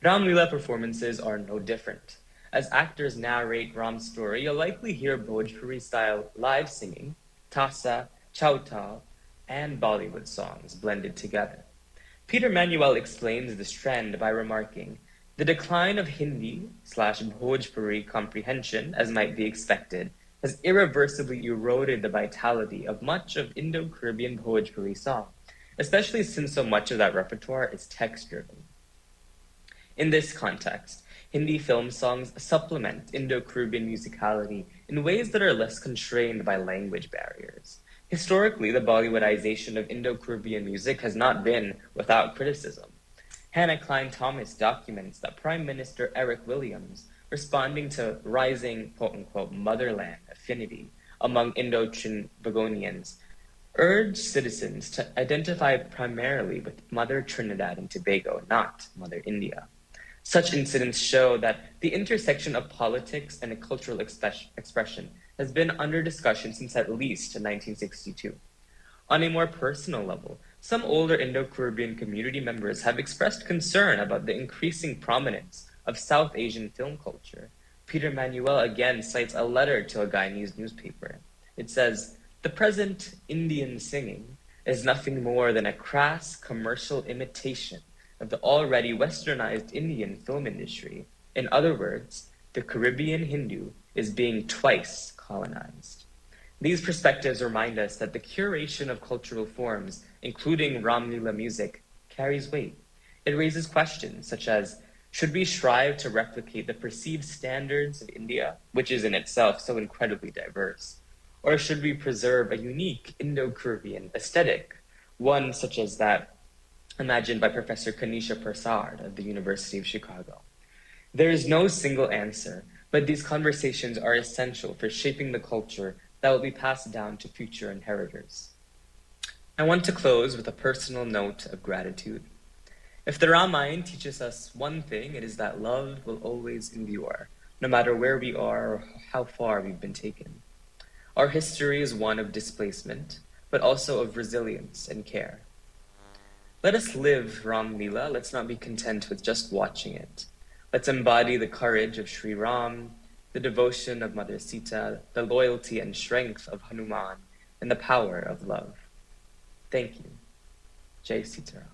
Ramlila performances are no different. As actors narrate Ram's story, you'll likely hear Bhojpuri-style live singing, tasa, chautal, and Bollywood songs blended together. Peter Manuel explains this trend by remarking, the decline of Hindi/Bhojpuri comprehension, as might be expected, has irreversibly eroded the vitality of much of Indo-Caribbean Bhojpuri song, especially since so much of that repertoire is text-driven. In this context, Hindi film songs supplement Indo-Caribbean musicality in ways that are less constrained by language barriers. Historically, the Bollywoodization of Indo-Caribbean music has not been without criticism. Hannah Klein-Thomas documents that Prime Minister Eric Williams, responding to rising quote-unquote motherland affinity among Indo-Trinbagonians, urged citizens to identify primarily with Mother Trinidad and Tobago, not Mother India. Such incidents show that the intersection of politics and a cultural expression has been under discussion since at least 1962. On a more personal level, some older Indo-Caribbean community members have expressed concern about the increasing prominence of South Asian film culture. Peter Manuel again cites a letter to a Guyanese newspaper. It says, "The present Indian singing is nothing more than a crass commercial imitation of the already westernized Indian film industry. In other words, the Caribbean Hindu is being twice colonized." These perspectives remind us that the curation of cultural forms, including Ramlila music, carries weight. It raises questions such as, should we strive to replicate the perceived standards of India, which is in itself so incredibly diverse? Or should we preserve a unique Indo-Caribbean aesthetic, one such as that imagined by Professor Kanisha Prasad of the University of Chicago? There is no single answer, but these conversations are essential for shaping the culture that will be passed down to future inheritors. I want to close with a personal note of gratitude. If the Ramayana teaches us one thing, it is that love will always endure, no matter where we are or how far we've been taken. Our history is one of displacement, but also of resilience and care. Let us live Ramlila. Let's not be content with just watching it. Let's embody the courage of Sri Ram, the devotion of Mother Sita, the loyalty and strength of Hanuman, and the power of love. Thank you. Jai Sitaram.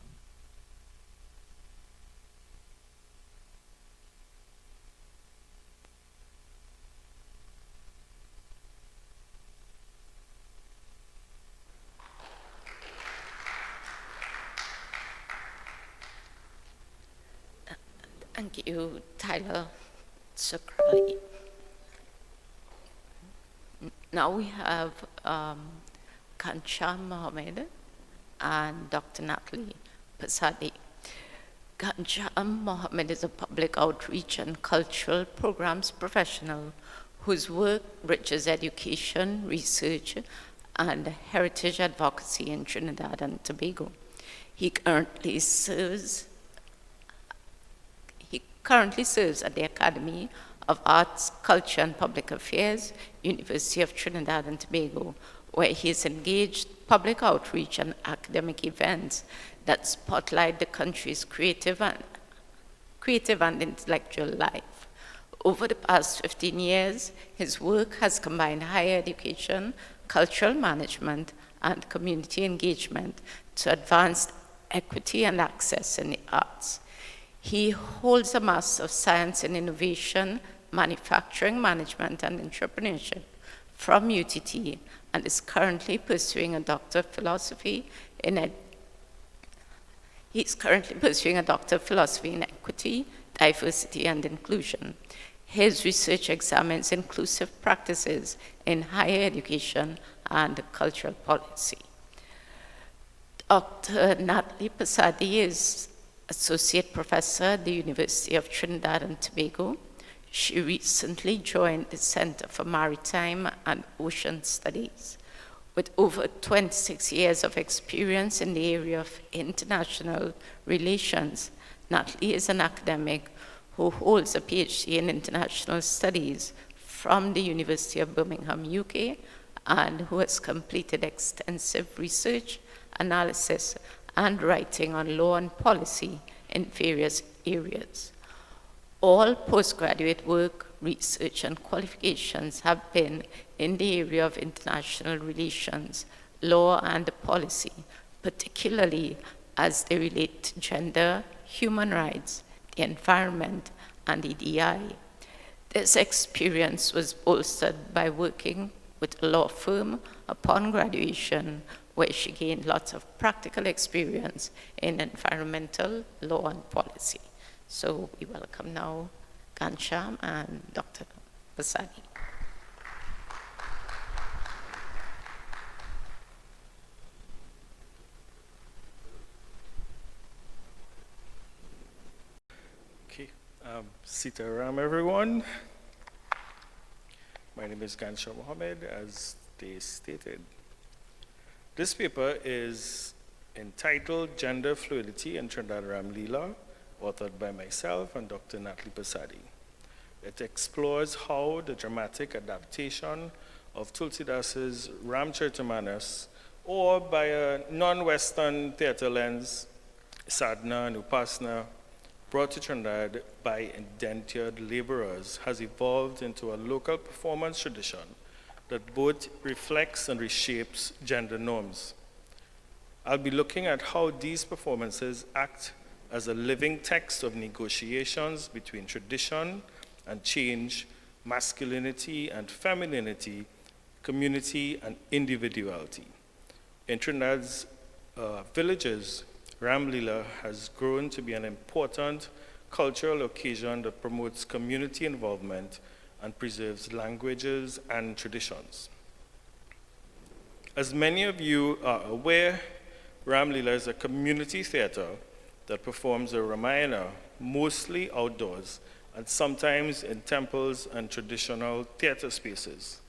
Thank you, Tyler Sukrali. Now we have Ghanshyam Mohammed and Dr. Natalie Pasadi. Ghanshyam Mohammed is a public outreach and cultural programs professional whose work bridges education, research, and heritage advocacy in Trinidad and Tobago. He currently serves at the Academy of Arts, Culture, and Public Affairs, University of Trinidad and Tobago, where he has engaged public outreach and academic events that spotlight the country's creative and intellectual life. Over the past 15 years, his work has combined higher education, cultural management, and community engagement to advance equity and access in the arts. He holds a Master of Science in Innovation, Manufacturing Management, and Entrepreneurship from UTT and is currently pursuing a Doctor of Philosophy in Equity, Diversity, and Inclusion. His research examines inclusive practices in higher education and cultural policy. Dr. Natalie Pasadi is Associate Professor at the University of Trinidad and Tobago. She recently joined the Center for Maritime and Ocean Studies. With over 26 years of experience in the area of international relations, Natalie is an academic who holds a PhD in International Studies from the University of Birmingham, UK, and who has completed extensive research, analysis, and writing on law and policy in various areas. All postgraduate work, research, and qualifications have been in the area of international relations, law, and policy, particularly as they relate to gender, human rights, the environment, and EDI. This experience was bolstered by working with a law firm upon graduation, where she gained lots of practical experience in environmental law and policy. So we welcome now Ghanshyam and Dr. Pasadi. Okay, Sitaram everyone. My name is Ghanshyam Mohammed, as they stated. This paper is entitled Gender Fluidity in Trinidad Ramlila, authored by myself and Dr. Natalie Pasadi. It explores how the dramatic adaptation of Tulsidas's Ramcharitamanas, or by a non-Western theater lens, sadhana and upasana, brought to Trinidad by indentured laborers, has evolved into a local performance tradition that both reflects and reshapes gender norms. I'll be looking at how these performances act as a living text of negotiations between tradition and change, masculinity and femininity, community and individuality. In Trinidad's villages, Ramlila has grown to be an important cultural occasion that promotes community involvement and preserves languages and traditions. As many of you are aware, Ramlila is a community theater that performs a Ramayana mostly outdoors and sometimes in temples and traditional theater spaces.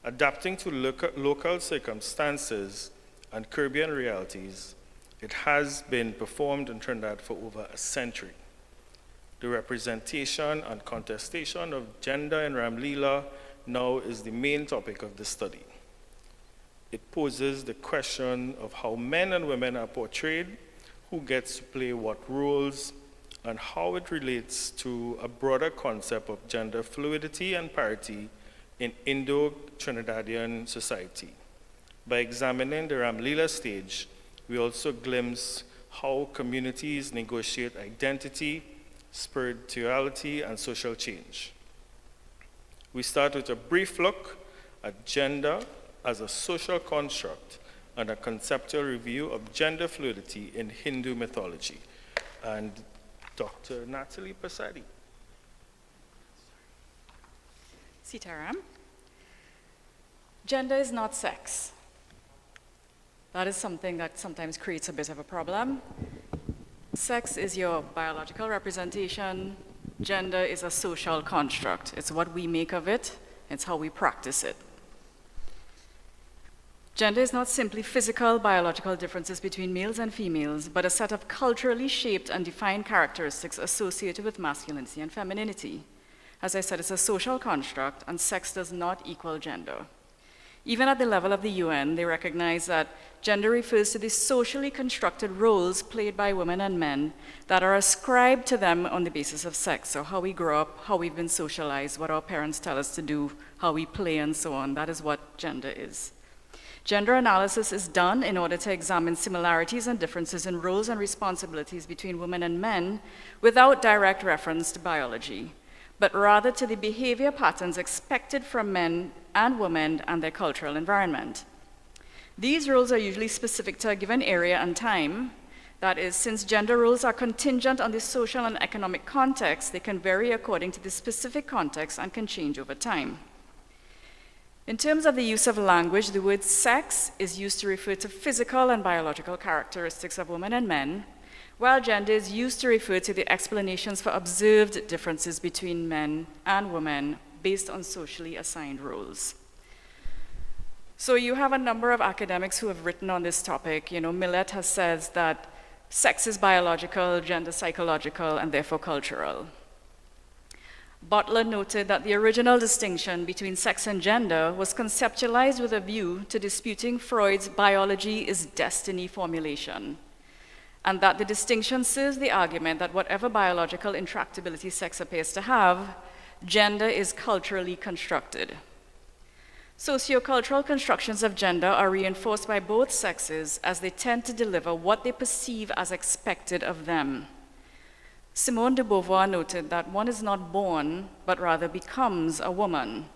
Adapting to local circumstances and Caribbean realities, it has been performed in Trinidad for over a century. The representation and contestation of gender in Ramlila now is the main topic of the study. It poses the question of how men and women are portrayed, who gets to play what roles, and how it relates to a broader concept of gender fluidity and parity in Indo-Trinidadian society. By examining the Ramlila stage, we also glimpse how communities negotiate identity, spirituality, and social change. We start with a brief look at gender as a social construct and a conceptual review of gender fluidity in Hindu mythology. And Dr. Natalie Pasadi. Sitaram. Gender is not sex. That is something that sometimes creates a bit of a problem. Sex is your biological representation. Gender is a social construct. It's what we make of it. It's how we practice it. Gender is not simply physical, biological differences between males and females, but a set of culturally shaped and defined characteristics associated with masculinity and femininity. As I said, it's a social construct, and sex does not equal gender. Even at the level of the UN, they recognize that gender refers to the socially constructed roles played by women and men that are ascribed to them on the basis of sex. So how we grow up, how we've been socialized, what our parents tell us to do, how we play, and so on. That is what gender is. Gender analysis is done in order to examine similarities and differences in roles and responsibilities between women and men without direct reference to biology, but rather to the behavior patterns expected from men and women and their cultural environment. These roles are usually specific to a given area and time. That is, since gender roles are contingent on the social and economic context, they can vary according to the specific context and can change over time. In terms of the use of language, the word sex is used to refer to physical and biological characteristics of women and men, while gender is used to refer to the explanations for observed differences between men and women based on socially assigned roles. So you have a number of academics who have written on this topic. Millet has said that Sex is biological, gender psychological, and therefore cultural. Butler noted that the original distinction between sex and gender was conceptualized with a view to disputing Freud's biology is destiny formulation, and that the distinction serves the argument that whatever biological intractability sex appears to have, gender is culturally constructed. Sociocultural constructions of gender are reinforced by both sexes as they tend to deliver what they perceive as expected of them. Simone de Beauvoir noted that one is not born, but rather becomes a woman.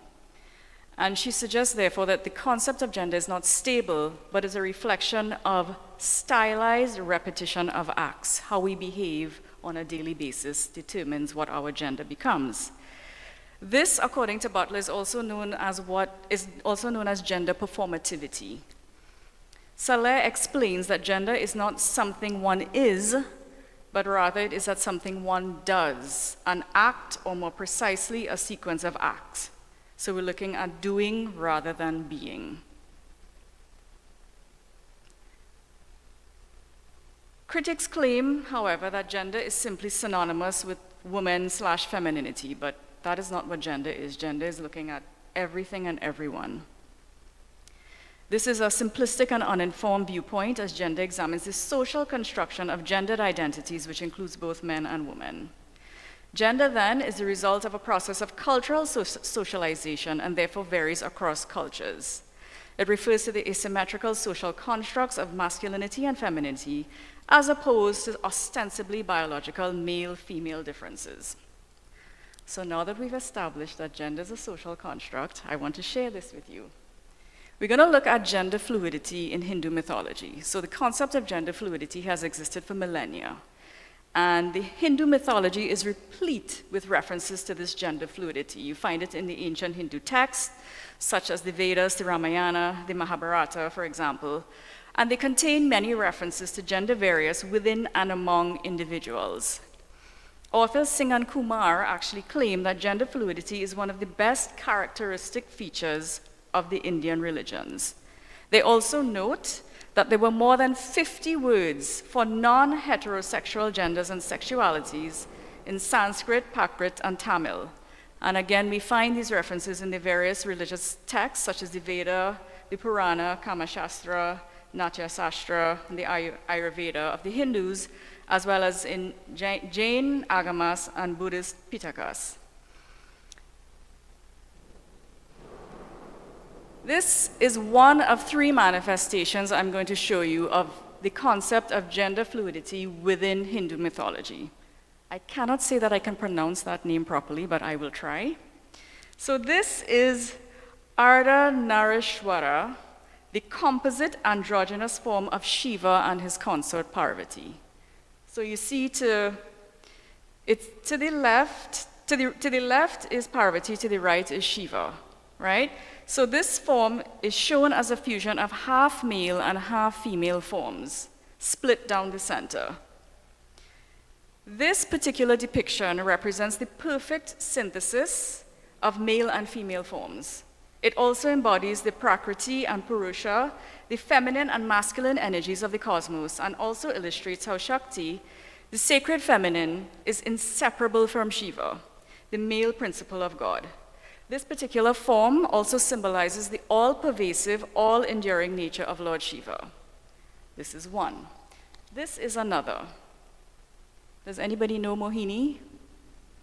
And she suggests, therefore, that the concept of gender is not stable, but is a reflection of stylized repetition of acts. How we behave on a daily basis determines what our gender becomes. This, according to Butler, is also known as gender performativity. Saleh explains that gender is not something one is, but rather it is that something one does, an act, or more precisely, a sequence of acts. So we're looking at doing rather than being. Critics claim, however, that gender is simply synonymous with woman/femininity, but that is not what gender is. Gender is looking at everything and everyone. This is a simplistic and uninformed viewpoint, as gender examines the social construction of gendered identities, which includes both men and women. Gender, then, is the result of a process of cultural socialization and therefore varies across cultures. It refers to the asymmetrical social constructs of masculinity and femininity, as opposed to ostensibly biological male-female differences. So now that we've established that gender is a social construct, I want to share this with you. We're going to look at gender fluidity in Hindu mythology. So the concept of gender fluidity has existed for millennia. And the Hindu mythology is replete with references to this gender fluidity. You find it in the ancient Hindu texts, such as the Vedas, the Ramayana, the Mahabharata, for example. And they contain many references to gender variance within and among individuals. Authors Singh and Kumar actually claim that gender fluidity is one of the best characteristic features of the Indian religions. They also note that there were more than 50 words for non-heterosexual genders and sexualities in Sanskrit, Prakrit, and Tamil. And again, we find these references in the various religious texts, such as the Veda, the Purana, Kama Shastra, Natya Shastra, and the Ayurveda of the Hindus, as well as in Jain Agamas and Buddhist Pitakas. This is one of 3 manifestations I'm going to show you of the concept of gender fluidity within Hindu mythology. I cannot say that I can pronounce that name properly, but I will try. So this is Ardhanarishwara, the composite androgynous form of Shiva and his consort Parvati. So you see to the left is Parvati, to the right is Shiva, right? So this form is shown as a fusion of half male and half female forms, split down the center. This particular depiction represents the perfect synthesis of male and female forms. It also embodies the Prakriti and Purusha, the feminine and masculine energies of the cosmos, and also illustrates how Shakti, the sacred feminine, is inseparable from Shiva, the male principle of God. This particular form also symbolizes the all-pervasive, all-enduring nature of Lord Shiva. This is one. This is another. Does anybody know Mohini?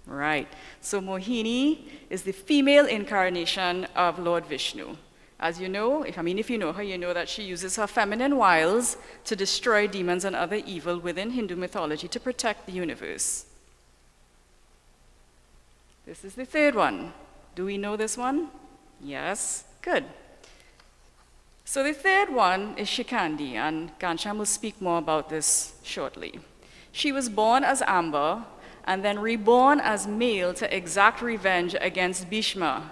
Right. So Mohini is the female incarnation of Lord Vishnu. As you know, if you know her, you know that she uses her feminine wiles to destroy demons and other evil within Hindu mythology to protect the universe. This is the third one. Do we know this one? Yes? Good. So the third one is Shikandi, and Ghanshyam will speak more about this shortly. She was born as Amber and then reborn as male to exact revenge against Bhishma.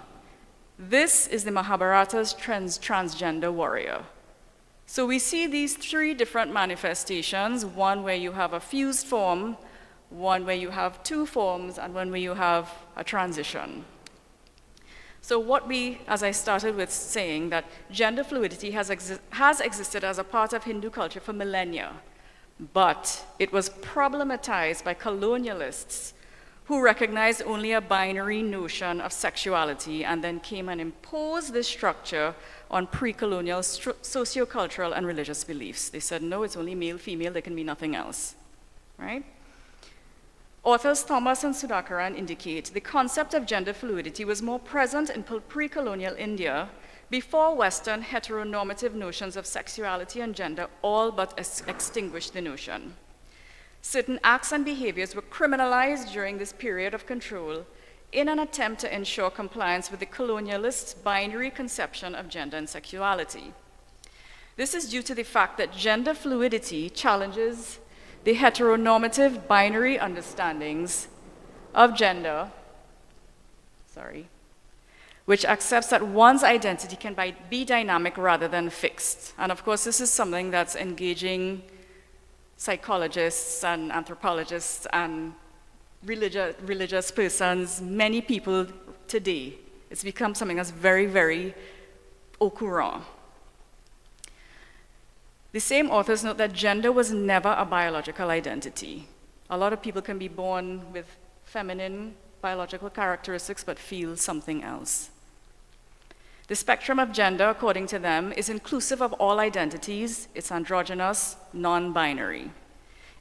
This is the Mahabharata's transgender warrior. So we see these 3 different manifestations, one where you have a fused form, one where you have 2 forms, and one where you have a transition. So as I started with saying, that gender fluidity has existed as a part of Hindu culture for millennia. But it was problematized by colonialists who recognized only a binary notion of sexuality and then came and imposed this structure on pre-colonial sociocultural and religious beliefs. They said, no, it's only male, female, there can be nothing else, right? Authors Thomas and Sudhakaran indicate the concept of gender fluidity was more present in pre-colonial India before Western heteronormative notions of sexuality and gender all but extinguished the notion. Certain acts and behaviors were criminalized during this period of control in an attempt to ensure compliance with the colonialists' binary conception of gender and sexuality. This is due to the fact that gender fluidity challenges the heteronormative binary understandings of gender, which accepts that one's identity can be dynamic rather than fixed. And of course, this is something that's engaging psychologists and anthropologists and religious persons, many people today. It's become something that's very, very au courant. The same authors note that gender was never a biological identity. A lot of people can be born with feminine biological characteristics but feel something else. The spectrum of gender, according to them, is inclusive of all identities. It's androgynous, non-binary.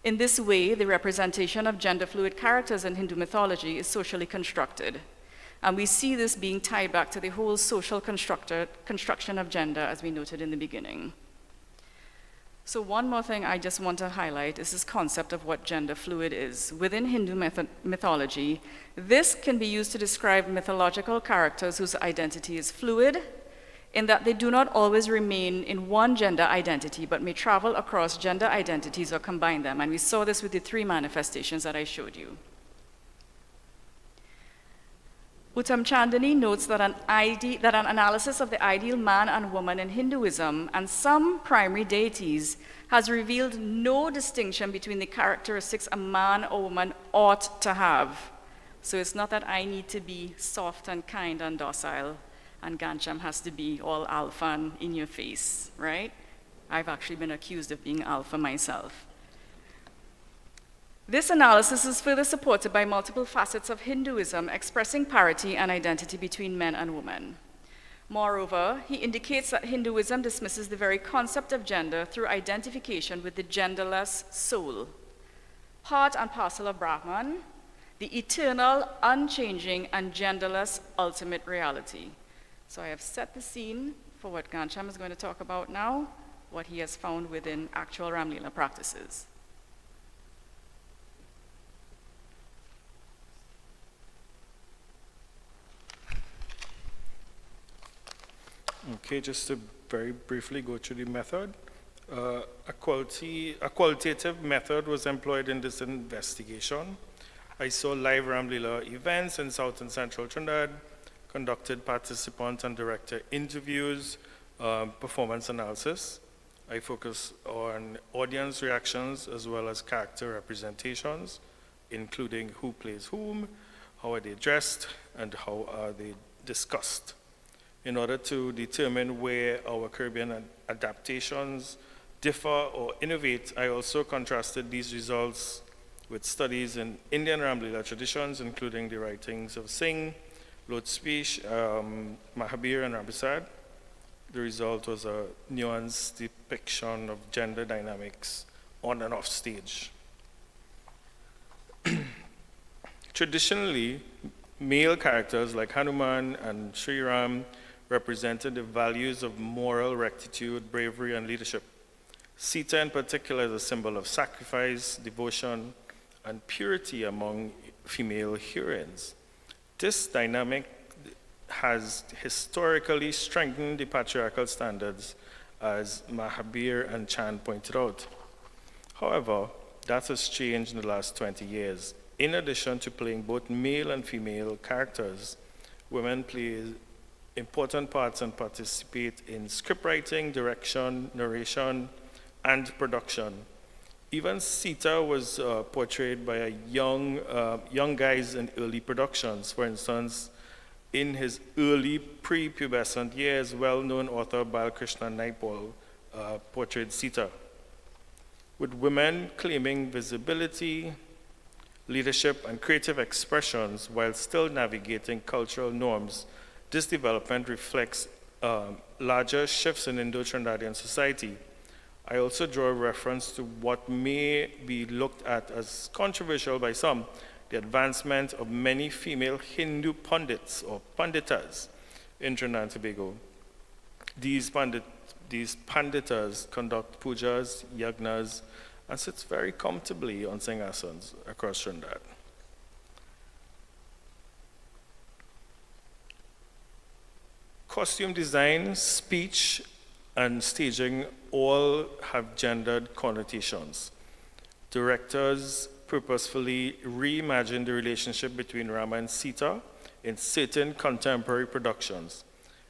In this way, the representation of gender-fluid characters in Hindu mythology is socially constructed. And we see this being tied back to the whole social construction of gender, as we noted in the beginning. So one more thing I just want to highlight is this concept of what gender fluid is. Within Hindu mythology, this can be used to describe mythological characters whose identity is fluid, in that they do not always remain in one gender identity, but may travel across gender identities or combine them. And we saw this with the 3 manifestations that I showed you. Uttam Chandani notes that an analysis of the ideal man and woman in Hinduism and some primary deities has revealed no distinction between the characteristics a man or woman ought to have. So it's not that I need to be soft and kind and docile, and Gancham has to be all alpha and in your face, right? I've actually been accused of being alpha myself. This analysis is further supported by multiple facets of Hinduism expressing parity and identity between men and women. Moreover, he indicates that Hinduism dismisses the very concept of gender through identification with the genderless soul, part and parcel of Brahman, the eternal, unchanging, and genderless ultimate reality. So I have set the scene for what Gancham is going to talk about now, what he has found within actual Ramlila practices. Okay, just to very briefly go through the method. A qualitative method was employed in this investigation. I saw live Ramlila events in South and Central Trinidad, conducted participant and director interviews, performance analysis. I focused on audience reactions as well as character representations, including who plays whom, how are they dressed, and how are they discussed. In order to determine where our Caribbean adaptations differ or innovate, I also contrasted these results with studies in Indian Ramlila traditions, including the writings of Singh, Lord Speech, Mahabir, and Rabisad. The result was a nuanced depiction of gender dynamics on and off stage. Traditionally, male characters like Hanuman and Sri Ram represented the values of moral rectitude, bravery, and leadership. Sita in particular is a symbol of sacrifice, devotion, and purity among female heroines. This dynamic has historically strengthened the patriarchal standards, as Mahabir and Chand pointed out. However, that has changed in the last 20 years. In addition to playing both male and female characters, women play important parts and participate in script writing, direction, narration, and production. Even Sita was portrayed by a young guys in early productions. For instance, in his early pre-pubescent years, well-known author Balkrishna Naipaul portrayed Sita. with women claiming visibility, leadership, and creative expressions while still navigating cultural norms. This development reflects larger shifts in Indo-Trinidadian society. I also draw a reference to what may be looked at as controversial by some, the advancement of many female Hindu pundits or panditas in Trinidad and Tobago. These panditas conduct pujas, yagnas, and sits very comfortably on singhasanas across Trinidad. Costume design, speech, and staging all have gendered connotations. Directors purposefully reimagined the relationship between Rama and Sita in certain contemporary productions.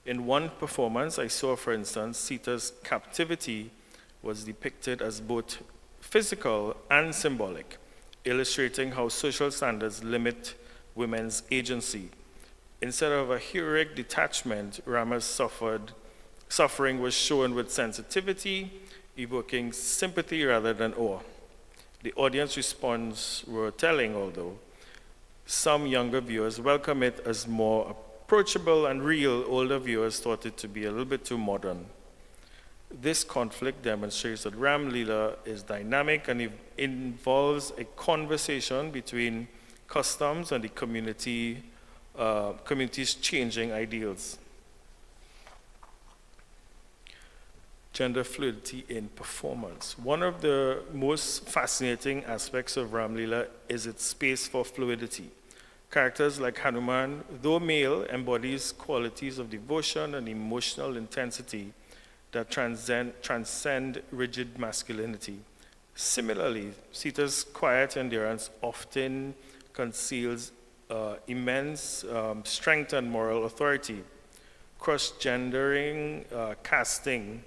In one performance I saw, for instance, Sita's captivity was depicted as both physical and symbolic, illustrating how social standards limit women's agency. Instead of a heroic detachment, Rama's suffering was shown with sensitivity, evoking sympathy rather than awe. The audience response were telling, although some younger viewers welcome it as more approachable and real. Older viewers thought it to be a little bit too modern. This conflict demonstrates that Ramlila is dynamic and involves a conversation between customs and the community's changing ideals. Gender fluidity in performance. One of the most fascinating aspects of Ramlila is its space for fluidity. Characters like Hanuman, though male, embodies qualities of devotion and emotional intensity that transcend rigid masculinity. Similarly, Sita's quiet endurance often conceals immense strength and moral authority. Cross-gendering casting,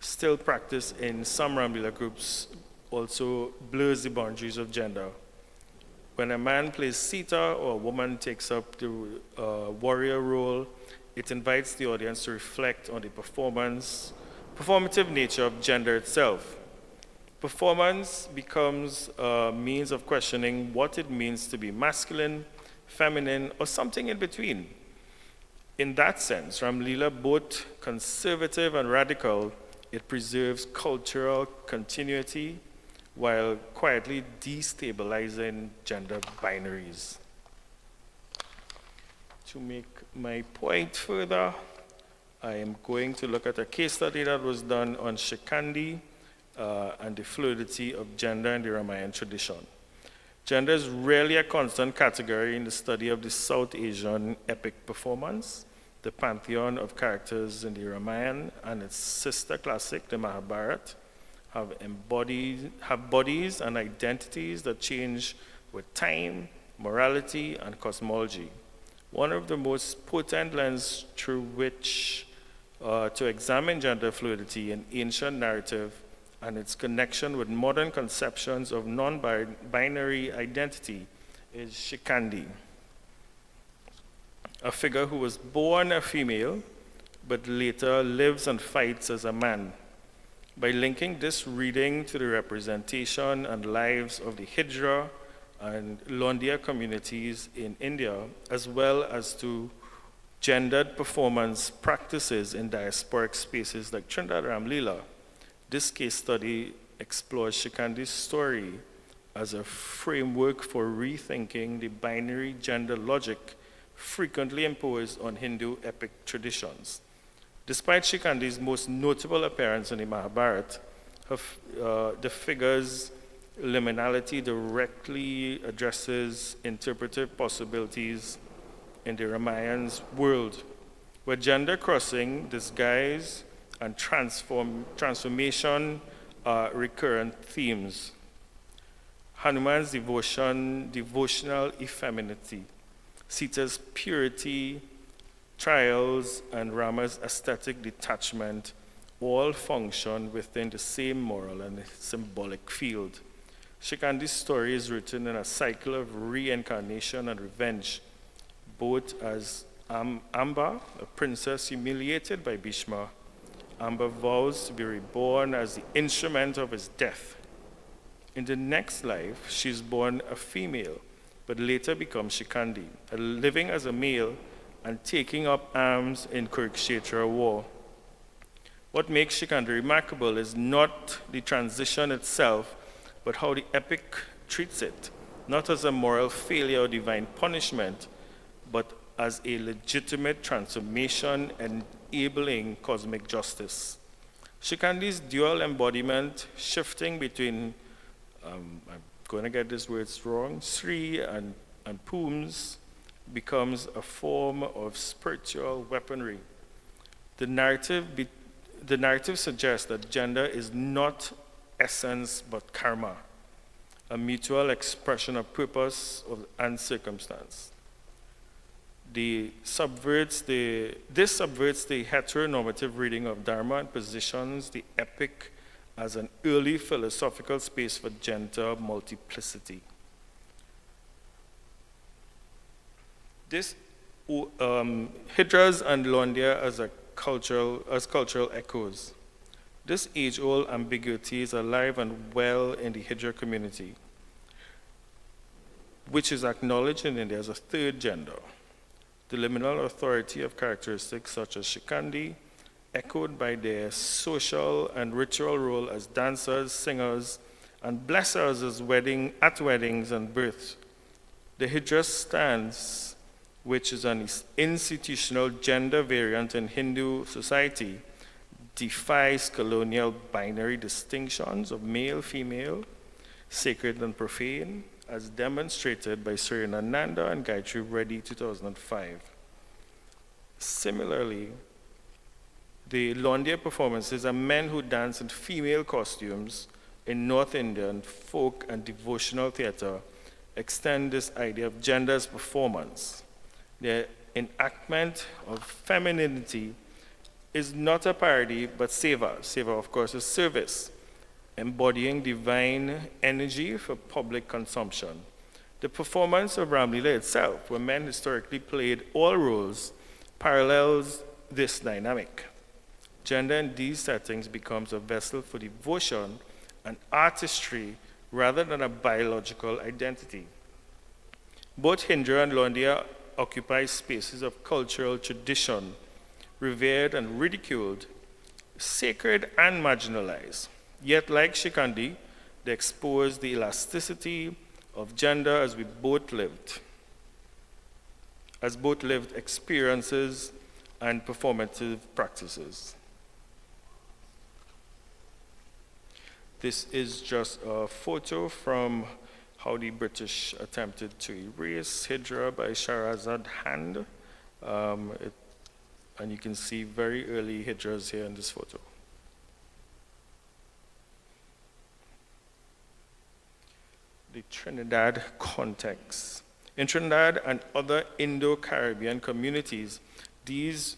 still practiced in some Ramlila groups, also blurs the boundaries of gender. When a man plays Sita or a woman takes up the warrior role, it invites the audience to reflect on the performative nature of gender itself. Performance becomes a means of questioning what it means to be masculine, feminine, or something in between. In that sense, Ramlila, both conservative and radical, it preserves cultural continuity while quietly destabilizing gender binaries. To make my point further, I am going to look at a case study that was done on Shikandi and the fluidity of gender in the Ramayana tradition. Gender is rarely a constant category in the study of the South Asian epic performance. The pantheon of characters in the Ramayana and its sister classic, the Mahabharata, have bodies and identities that change with time, morality, and cosmology. One of the most potent lenses through which to examine gender fluidity in ancient narrative and its connection with modern conceptions of non-binary identity is Shikandi, a figure who was born a female but later lives and fights as a man. By linking this reading to the representation and lives of the Hijra and Londia communities in India, as well as to gendered performance practices in diasporic spaces like Trinidad Ramlila, this case study explores Shikandi's story as a framework for rethinking the binary gender logic frequently imposed on Hindu epic traditions. Despite Shikandi's most notable appearance in the Mahabharata, the figure's liminality directly addresses interpretive possibilities in the Ramayana's world, where gender crossing, disguise, and transformation are recurrent themes. Hanuman's devotional effeminacy, Sita's purity, trials, and Rama's aesthetic detachment all function within the same moral and symbolic field. Shikandi's story is written in a cycle of reincarnation and revenge, both as Amba, a princess humiliated by Bhishma. Amba vows to be reborn as the instrument of his death. In the next life, she's born a female, but later becomes Shikandi, living as a male and taking up arms in Kurukshetra war. What makes Shikandi remarkable is not the transition itself, but how the epic treats it, not as a moral failure or divine punishment, but as a legitimate transformation enabling cosmic justice. Shikandi's dual embodiment, shifting between, I'm going to get these words wrong, Sri and Pums, becomes a form of spiritual weaponry. The narrative suggests that gender is not essence but karma, a mutual expression of purpose and circumstance. This subverts the heteronormative reading of Dharma and positions the epic as an early philosophical space for gender multiplicity. This Hijras and Londia as cultural echoes. This age-old ambiguity is alive and well in the Hijra community, which is acknowledged in India as a third gender. The liminal authority of characteristics such as Shikandi, echoed by their social and ritual role as dancers, singers, and blessers at weddings and births. The Hijra stance, which is an institutional gender variant in Hindu society, defies colonial binary distinctions of male, female, sacred and profane, as demonstrated by Surya Nanda and Gayatri Reddy 2005. Similarly, the Londia performances are men who dance in female costumes in North Indian folk and devotional theater extend this idea of gender as performance. Their enactment of femininity is not a parody, but seva. Seva, of course, is service, embodying divine energy for public consumption. The performance of Ramlila itself, where men historically played all roles, parallels this dynamic. Gender in these settings becomes a vessel for devotion and artistry rather than a biological identity. Both Hindra and Londia occupy spaces of cultural tradition, revered and ridiculed, sacred and marginalized. Yet, like Shikandi, they expose the elasticity of gender as both lived experiences and performative practices. This is just a photo from how the British attempted to erase Hijra by Shahrazad hand. And you can see very early Hijras here in this photo. The Trinidad context. In Trinidad and other Indo-Caribbean communities, these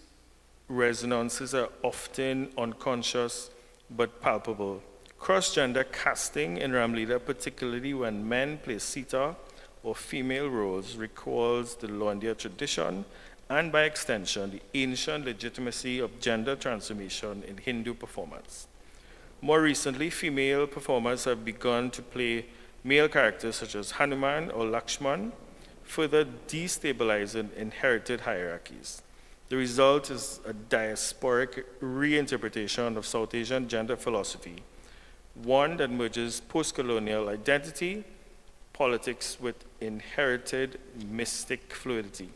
resonances are often unconscious but palpable. Cross-gender casting in Ramlila, particularly when men play Sita or female roles, recalls the Londia tradition and by extension, the ancient legitimacy of gender transformation in Hindu performance. More recently, female performers have begun to play male characters such as Hanuman or Lakshman, further destabilizing inherited hierarchies. The result is a diasporic reinterpretation of South Asian gender philosophy, one that merges post-colonial identity, politics with inherited mystic fluidity.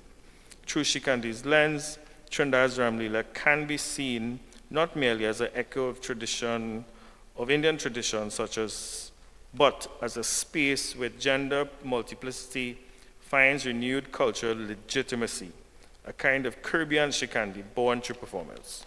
Through Shikandi's lens, Trinidad's Ramlila can be seen not merely as an echo of Indian tradition but as a space where gender multiplicity finds renewed cultural legitimacy, a kind of Caribbean Shikandi born through performance.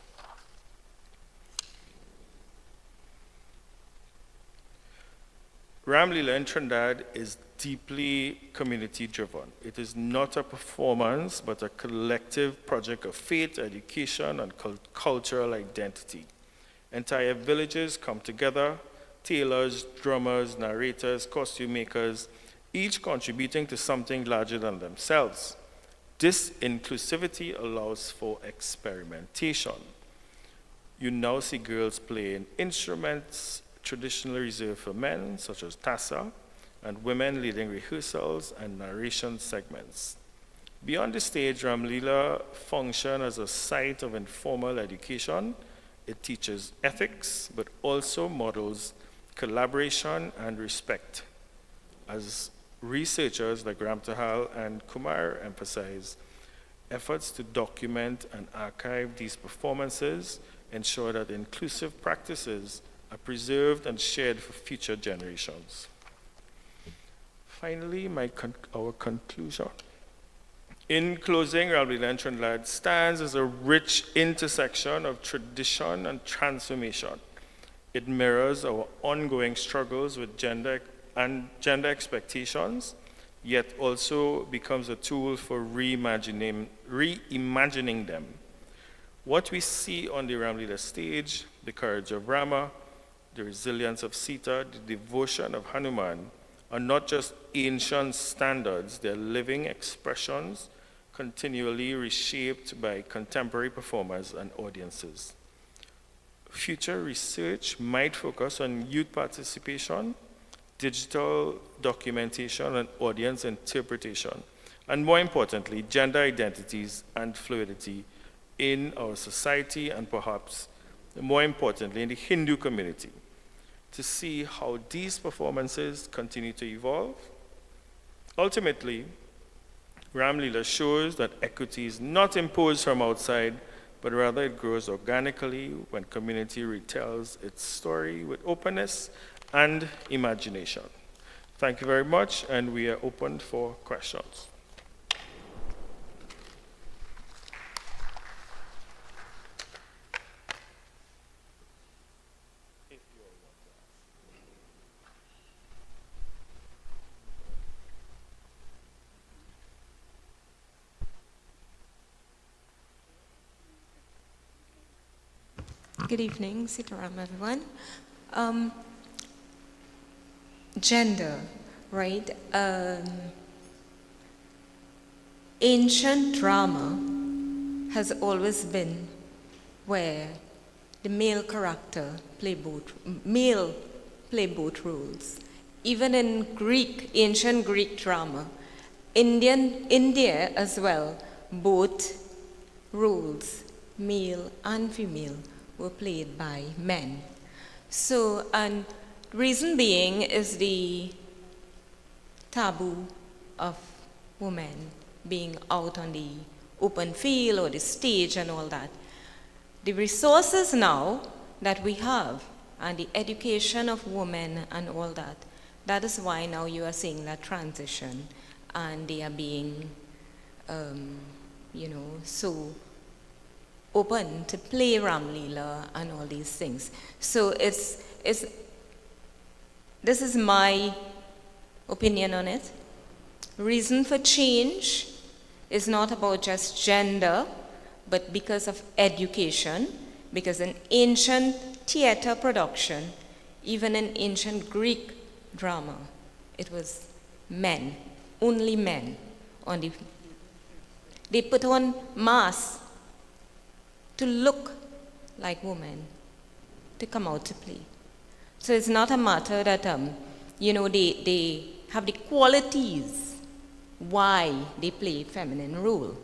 Ramlila in Trinidad is deeply community-driven. It is not a performance, but a collective project of faith, education, and cultural identity. Entire villages come together, tailors, drummers, narrators, costume makers, each contributing to something larger than themselves. This inclusivity allows for experimentation. You now see girls playing instruments, traditionally reserved for men, such as Tassa, and women leading rehearsals and narration segments. Beyond the stage, Ramlila functions as a site of informal education. It teaches ethics, but also models collaboration and respect. As researchers like Ram Tahal and Kumar emphasize, efforts to document and archive these performances ensure that inclusive practices are preserved and shared for future generations. Finally, our conclusion. In closing, Ramlila and Trinidad stands as a rich intersection of tradition and transformation. It mirrors our ongoing struggles with gender expectations, yet also becomes a tool for reimagining them. What we see on the Ramlila stage, the courage of Rama, the resilience of Sita, the devotion of Hanuman, are not just ancient standards, they're living expressions continually reshaped by contemporary performers and audiences. Future research might focus on youth participation, digital documentation, and audience interpretation, and more importantly, gender identities and fluidity in our society, and perhaps more importantly, in the Hindu community, to see how these performances continue to evolve. Ultimately, Ramlila shows that equity is not imposed from outside, but rather it grows organically when community retells its story with openness and imagination. Thank you very much, and we are open for questions. Good evening, Sitaram, everyone. Gender, right? Ancient drama has always been where the male character male play both roles. Even in ancient Greek drama, India as well, both roles, male and female, were played by men. So, and reason being is the taboo of women being out on the open field or the stage and all that. The resources now that we have and the education of women and all that, that is why now you are seeing that transition and they are being, so open to play Ramlila and all these things. So this is my opinion on it. Reason for change is not about just gender, but because of education, because in ancient theater production, even in ancient Greek drama, it was men, only men. They put on masks to look like women, to come out to play. So it's not a matter that, they have the qualities why they play feminine role,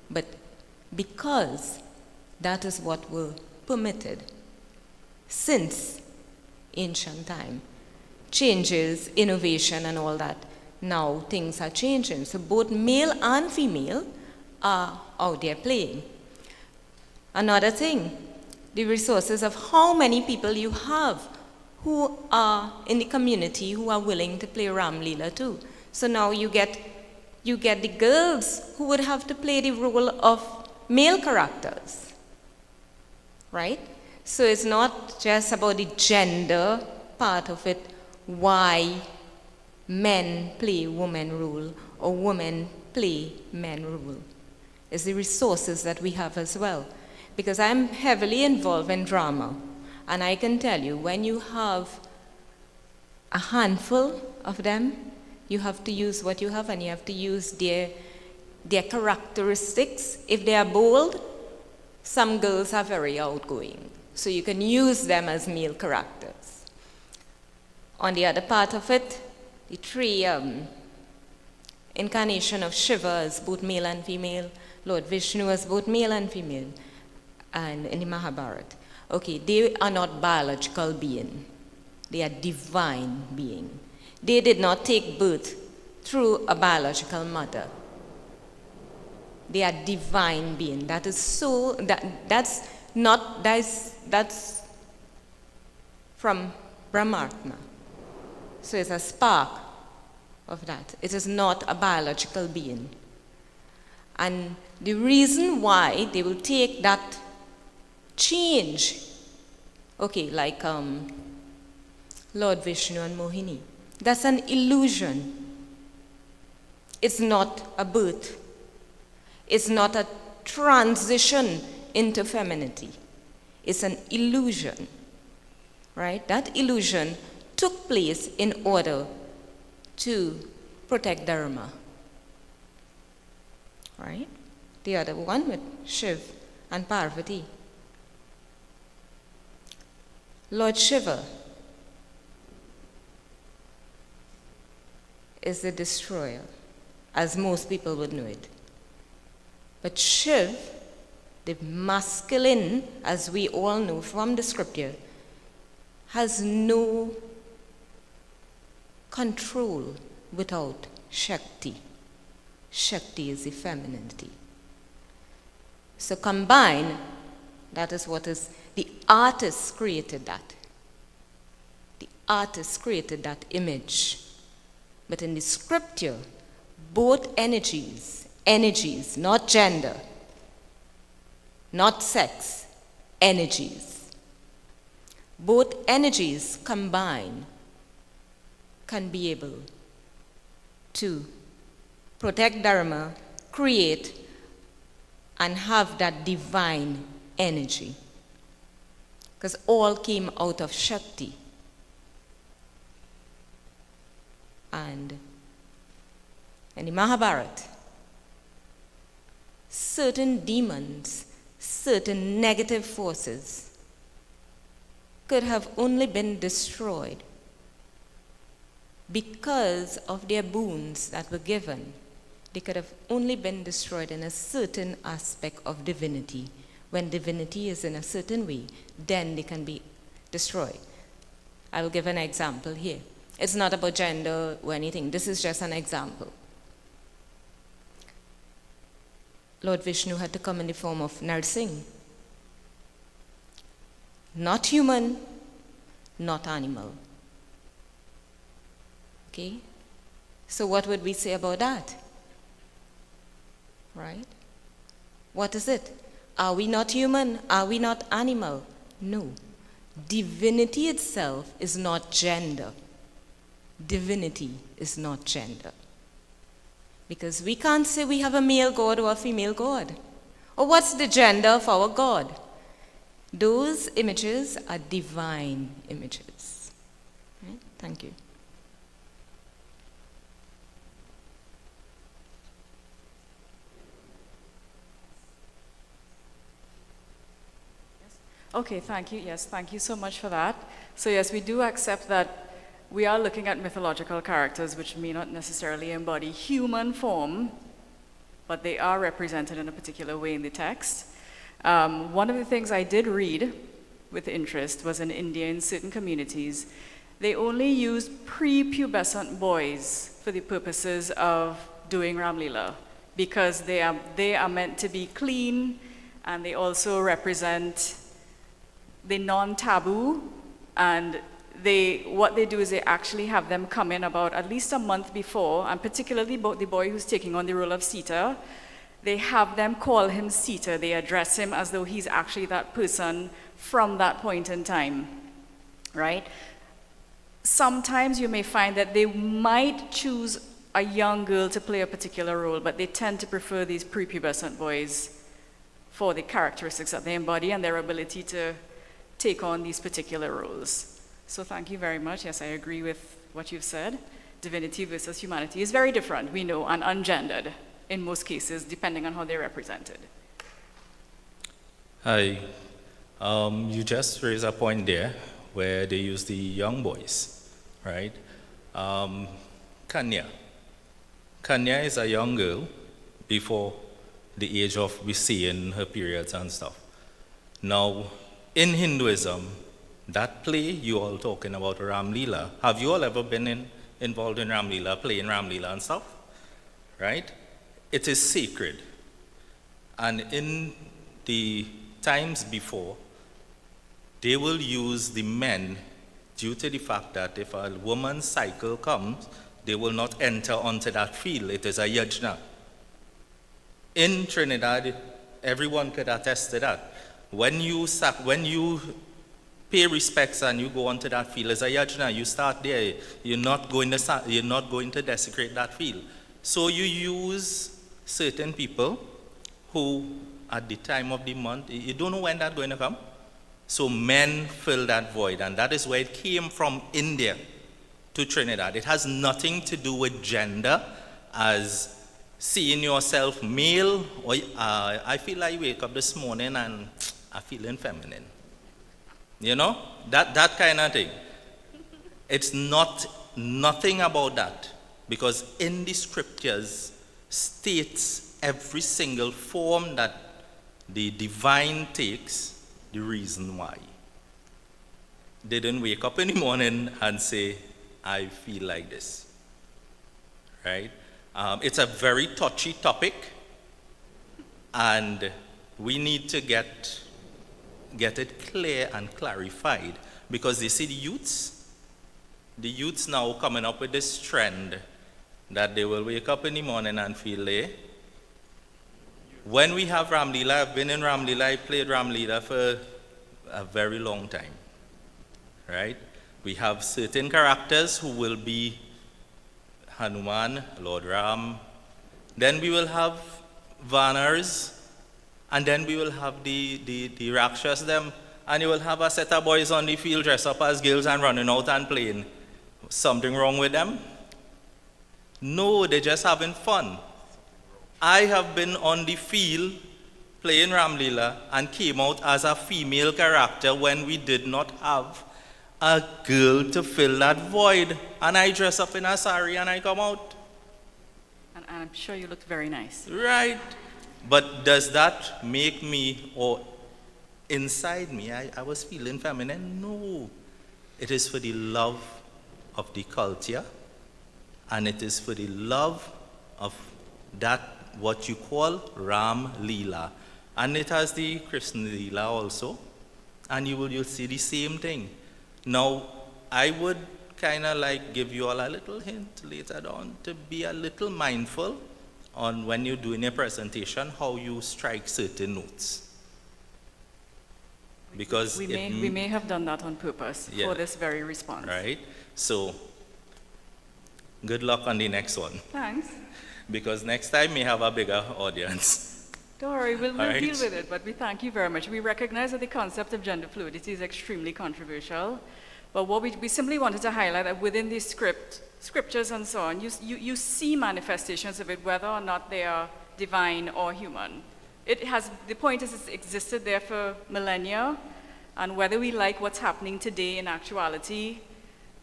but because that is what were permitted since ancient time. Changes, innovation and all that, now things are changing. So both male and female are out there playing. Another thing, the resources of how many people you have who are in the community who are willing to play Ramlila too. So now you get the girls who would have to play the role of male characters, right? So it's not just about the gender part of it, why men play women role or women play men role. It's the resources that we have as well. Because I'm heavily involved in drama, and I can tell you, when you have a handful of them, you have to use what you have, and you have to use their characteristics. If they are bold, some girls are very outgoing, so you can use them as male characters. On the other part of it, the three incarnation of Shiva as both male and female, Lord Vishnu as both male and female, and in the Mahabharata. Okay, they are not biological being. They are divine being. They did not take birth through a biological mother. They are divine being. That is so, that's from Brahmatma. So it's a spark of that. It is not a biological being. And the reason why they will take that change, okay, like Lord Vishnu and Mohini, that's an illusion. It's not a birth. It's not a transition into femininity. It's an illusion, right? That illusion took place in order to protect Dharma, right? The other one with Shiv and Parvati. Lord Shiva is the destroyer, as most people would know it. But Shiv, the masculine, as we all know from the scripture, has no control without Shakti. Shakti is the femininity. So combine, that is what is, the artist created that. The artist created that image. But in the scripture, both energies, not gender, not sex, energies. Both energies combined can be able to protect Dharma, create, and have that divine energy. Because all came out of Shakti. And in the Mahabharata, certain demons, certain negative forces could have only been destroyed because of their boons that were given. They could have only been destroyed in a certain aspect of divinity. When divinity is in a certain way, then they can be destroyed. I will give an example here. It's not about gender or anything. This is just an example. Lord Vishnu had to come in the form of Narsingh. Not human, not animal. Okay? So what would we say about that? Right? What is it? Are we not human? Are we not animal? No. Divinity itself is not gender. Divinity is not gender. Because we can't say we have a male god or a female god. Or what's the gender of our God? Those images are divine images. Right? Thank you. Okay, thank you. Yes, thank you so much for that. So yes, we do accept that we are looking at mythological characters which may not necessarily embody human form, but they are represented in a particular way in the text. One of the things I did read with interest was in India, in certain communities, they only use prepubescent boys for the purposes of doing Ramlila, because they are meant to be clean, and they also represent the non-taboo, and what they do is they actually have them come in about at least a month before, and particularly about the boy who's taking on the role of Sita, they have them call him Sita. They address him as though he's actually that person from that point in time, right? Sometimes you may find that they might choose a young girl to play a particular role, but they tend to prefer these prepubescent boys for the characteristics that they embody and their ability to take on these particular roles. So thank you very much. Yes, I agree with what you've said. Divinity versus humanity is very different, we know, and ungendered in most cases, depending on how they're represented. Hi. You just raised a point there where they use the young boys right? Kanya. Kanya is a young girl before the age of we seeing her periods and stuff. Now, in Hinduism, that play you all talking about Ramlila, have you all ever been involved in Ramlila, playing Ramlila and stuff? Right? It is sacred. And in the times before, they will use the men due to the fact that if a woman's cycle comes, they will not enter onto that field. It is a yajna. In Trinidad, everyone could attest to that. When you pay respects and you go onto that field as a yajna, you start there. You're not going to desecrate that field. So you use certain people who, at the time of the month, you don't know when that's going to come. So men fill that void, and that is where it came from India to Trinidad. It has nothing to do with gender, as seeing yourself male, or I feel like I wake up this morning and I'm feeling feminine. You know, that kind of thing. It's nothing about that, because in the scriptures states every single form that the divine takes, the reason why. They didn't wake up in the morning and say, I feel like this, right? It's a very touchy topic, and we need to get it clear and clarified, because you see the youths now coming up with this trend that they will wake up in the morning and feel when we have Ramlila, I've been in Ramlila, I played Ramlila for a very long time, right? We have certain characters who will be Hanuman, Lord Ram. Then we will have Vanars, and then we will have the Rakshas them, and you will have a set of boys on the field dressed up as girls and running out and playing. Something wrong with them? No, they're just having fun. I have been on the field playing Ramlila and came out as a female character when we did not have a girl to fill that void. And I dress up in a sari and I come out. And I'm sure you looked very nice. Right. But does that make me, or inside me, I was feeling feminine? No. It is for the love of the culture, and it is for the love of that, what you call Ramlila. And it has the Krishna Lila also, and you'll see the same thing. Now, I would kind of like give you all a little hint later on to be a little mindful on when you're doing a presentation, how you strike certain notes. Because we may have done that on purpose for this very response. Right? So, good luck on the next one. Thanks. Because next time we have a bigger audience. Don't worry, we'll Right. deal with it, but we thank you very much. We recognize that the concept of gender fluidity is extremely controversial, but what we simply wanted to highlight that within these scriptures and so on, you see manifestations of it, whether or not they are divine or human. The point is it's existed there for millennia, and whether we like what's happening today in actuality,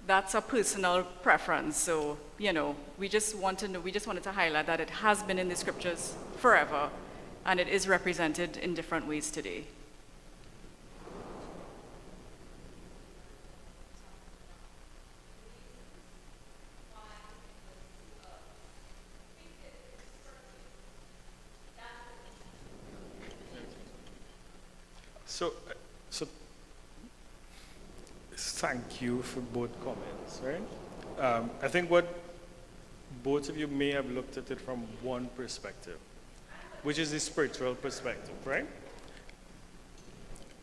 that's a personal preference. So, we just wanted to highlight that it has been in the scriptures forever, and it is represented in different ways today. So thank you for both comments, right? I think what both of you may have looked at it from one perspective, which is the spiritual perspective, right?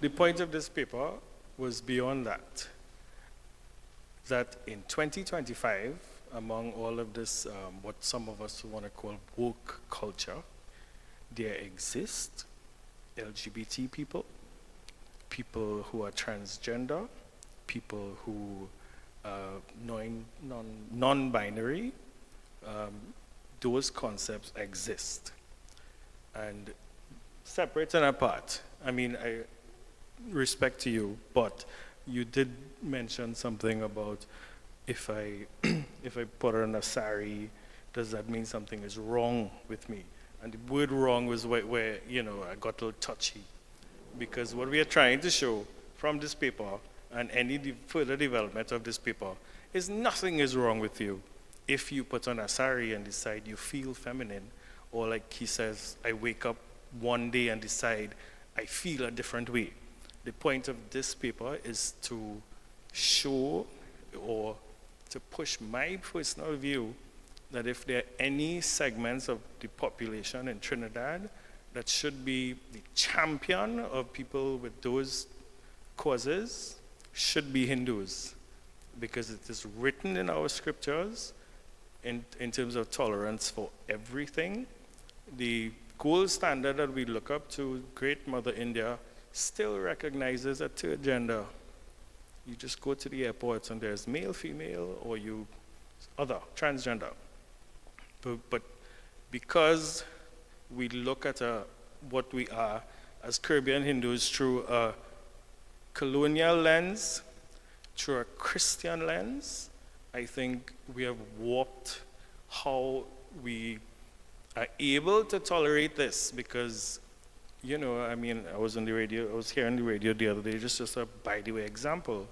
The point of this paper was beyond that. That in 2025, among all of this, what some of us want to call woke culture, there exist LGBT people, people who are transgender, people who are non-binary. Those concepts exist. And separate and apart, I mean, I respect to you, but you did mention something about if I, if I put on a sari, does that mean something is wrong with me? And the word wrong was where you know, I got a little touchy. Because what we are trying to show from this paper and any further development of this paper is nothing is wrong with you if you put on a sari and decide you feel feminine, or like he says, I wake up one day and decide I feel a different way. The point of this paper is to show or to push my personal view that if there are any segments of the population in Trinidad that should be the champion of people with those causes, should be Hindus, because it is written in our scriptures in terms of tolerance for everything. The gold standard that we look up to, Great Mother India, still recognizes a third gender. You just go to the airports and there's male, female, or you other, transgender. But because we look at what we are as Caribbean Hindus through a colonial lens, through a Christian lens, I think we have warped how we are able to tolerate this. Because, you know, I mean, I was hearing the radio the other day, just a by the way example,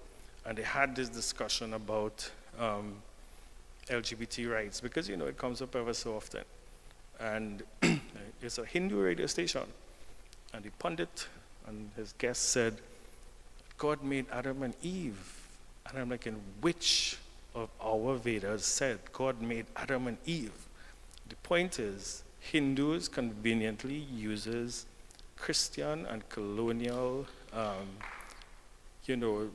and they had this discussion about LGBT rights, because, you know, it comes up ever so often. And it's a Hindu radio station, and the pundit and his guest said, God made Adam and Eve. And I'm like, in which of our Vedas said God made Adam and Eve? The point is, Hindus conveniently uses Christian and colonial, you know,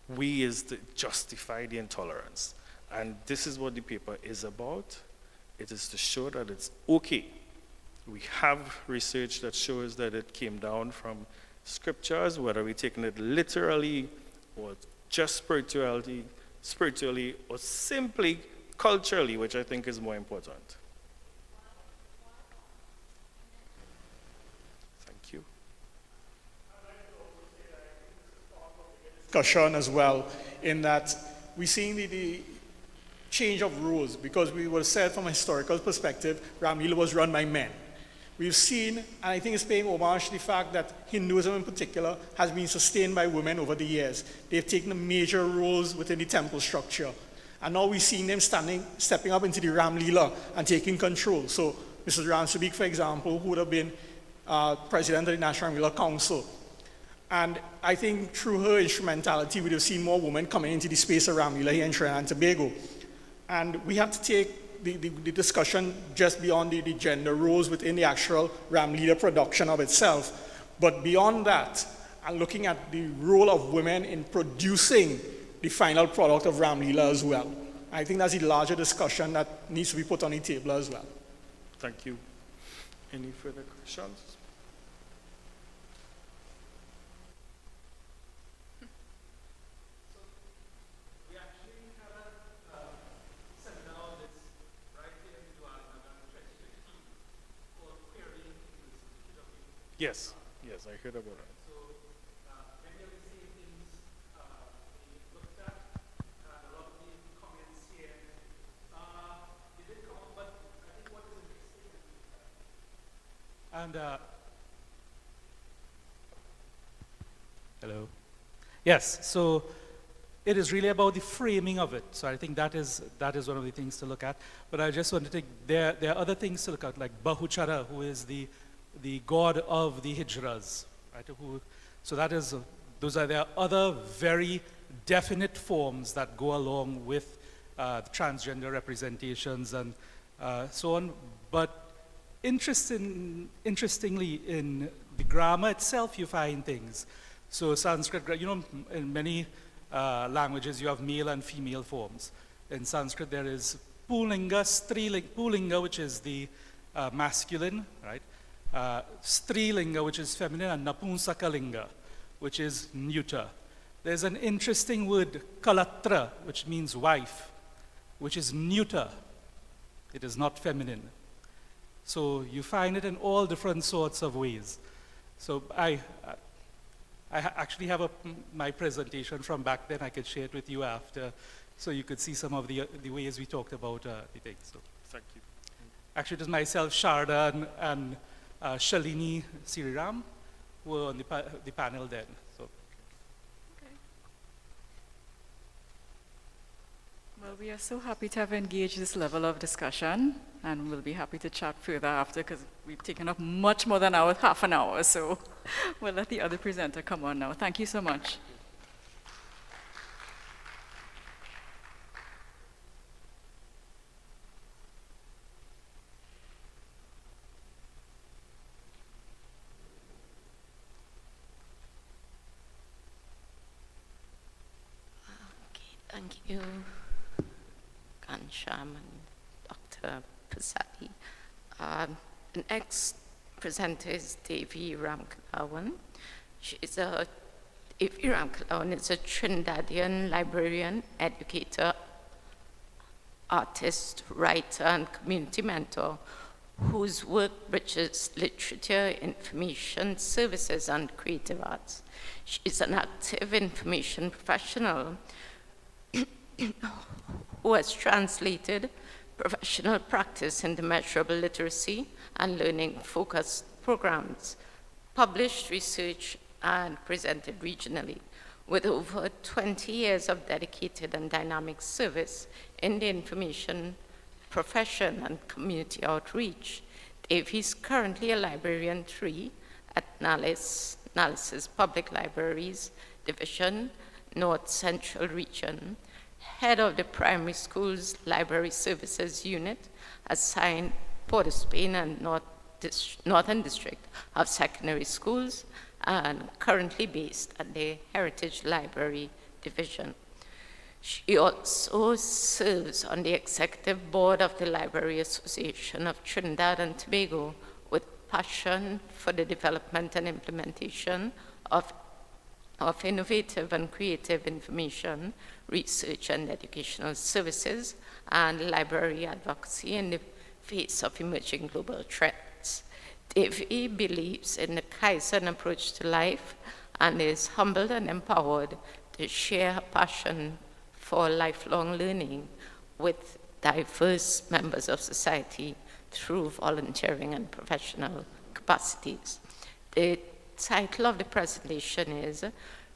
ways to justify the intolerance. And this is what the paper is about. It is to show that it's okay. We have research that shows that it came down from scriptures, whether we're taking it literally or just spiritually, or simply culturally, which I think is more important. Thank you. Discussion as well, in that we're seeing the change of roles, because we were said from a historical perspective, Ramlila was run by men. We've seen, and I think it's paying homage to the fact that Hinduism in particular has been sustained by women over the years. They've taken major roles within the temple structure. And now we're seeing them stepping up into the Ramlila and taking control. So Mrs. Ransubik, for example, who would have been president of the National Ramlila Council. And I think through her instrumentality, we'd have seen more women coming into the space of Ramlila here in Trinidad and Tobago. And we have to take the discussion just beyond the gender roles within the actual Ramlila production of itself. But beyond that, and looking at the role of women in producing the final product of Ramlila as well. I think that's a larger discussion that needs to be put on the table as well. Thank you. Any further questions? Yes, yes, I heard about it. So many of the same things we looked at, and a lot of the comments here, they did come up, but I think what is interesting, and hello. Yes, so it is really about the framing of it. So I think that is one of the things to look at. But I just want to take, there are other things to look at, like Bahuchara, who is the god of the Hijras, right? So that is, there are other very definite forms that go along with transgender representations and so on. But interestingly, in the grammar itself, you find things. So Sanskrit, you know, in many languages, you have male and female forms. In Sanskrit, there is Pulinga, Strilinga, Pulinga, which is the masculine, right? Strilinga, which is feminine, and Napunsakalinga, which is neuter. There's an interesting word, Kalatra, which means wife, which is neuter. It is not feminine. So you find it in all different sorts of ways. So I actually have my presentation from back then. I could share it with you after, so you could see some of the ways we talked about the things. So thank you. Actually, it was myself, Sharda, and Shalini Siriram were on the panel then. So. Well, we are so happy to have engaged this level of discussion, and we'll be happy to chat further after, because we've taken up much more than half an hour, so we'll let the other presenter come on now. Thank you so much. Thank you, Ghanshyam and Dr. Pasadi. The next presenter is Devi Ramkalawan. Devi Ramkalawan is a Trinidadian librarian, educator, artist, writer, and community mentor whose work bridges literature, information, services, and creative arts. She is an active information professional who has translated professional practice into measurable literacy and learning-focused programs, published research, and presented regionally. With over 20 years of dedicated and dynamic service in the information profession and community outreach, Devi is currently a librarian 3 at Nalis's Public Libraries Division, North Central Region, head of the primary school's library services unit, assigned Port of Spain and Northern District of Secondary Schools, and currently based at the Heritage Library Division. She also serves on the executive board of the Library Association of Trinidad and Tobago, with passion for the development and implementation of innovative and creative information, research and educational services, and library advocacy in the face of emerging global threats. Devi believes in the Kaizen approach to life and is humbled and empowered to share her passion for lifelong learning with diverse members of society through volunteering and professional capacities. The title of the presentation is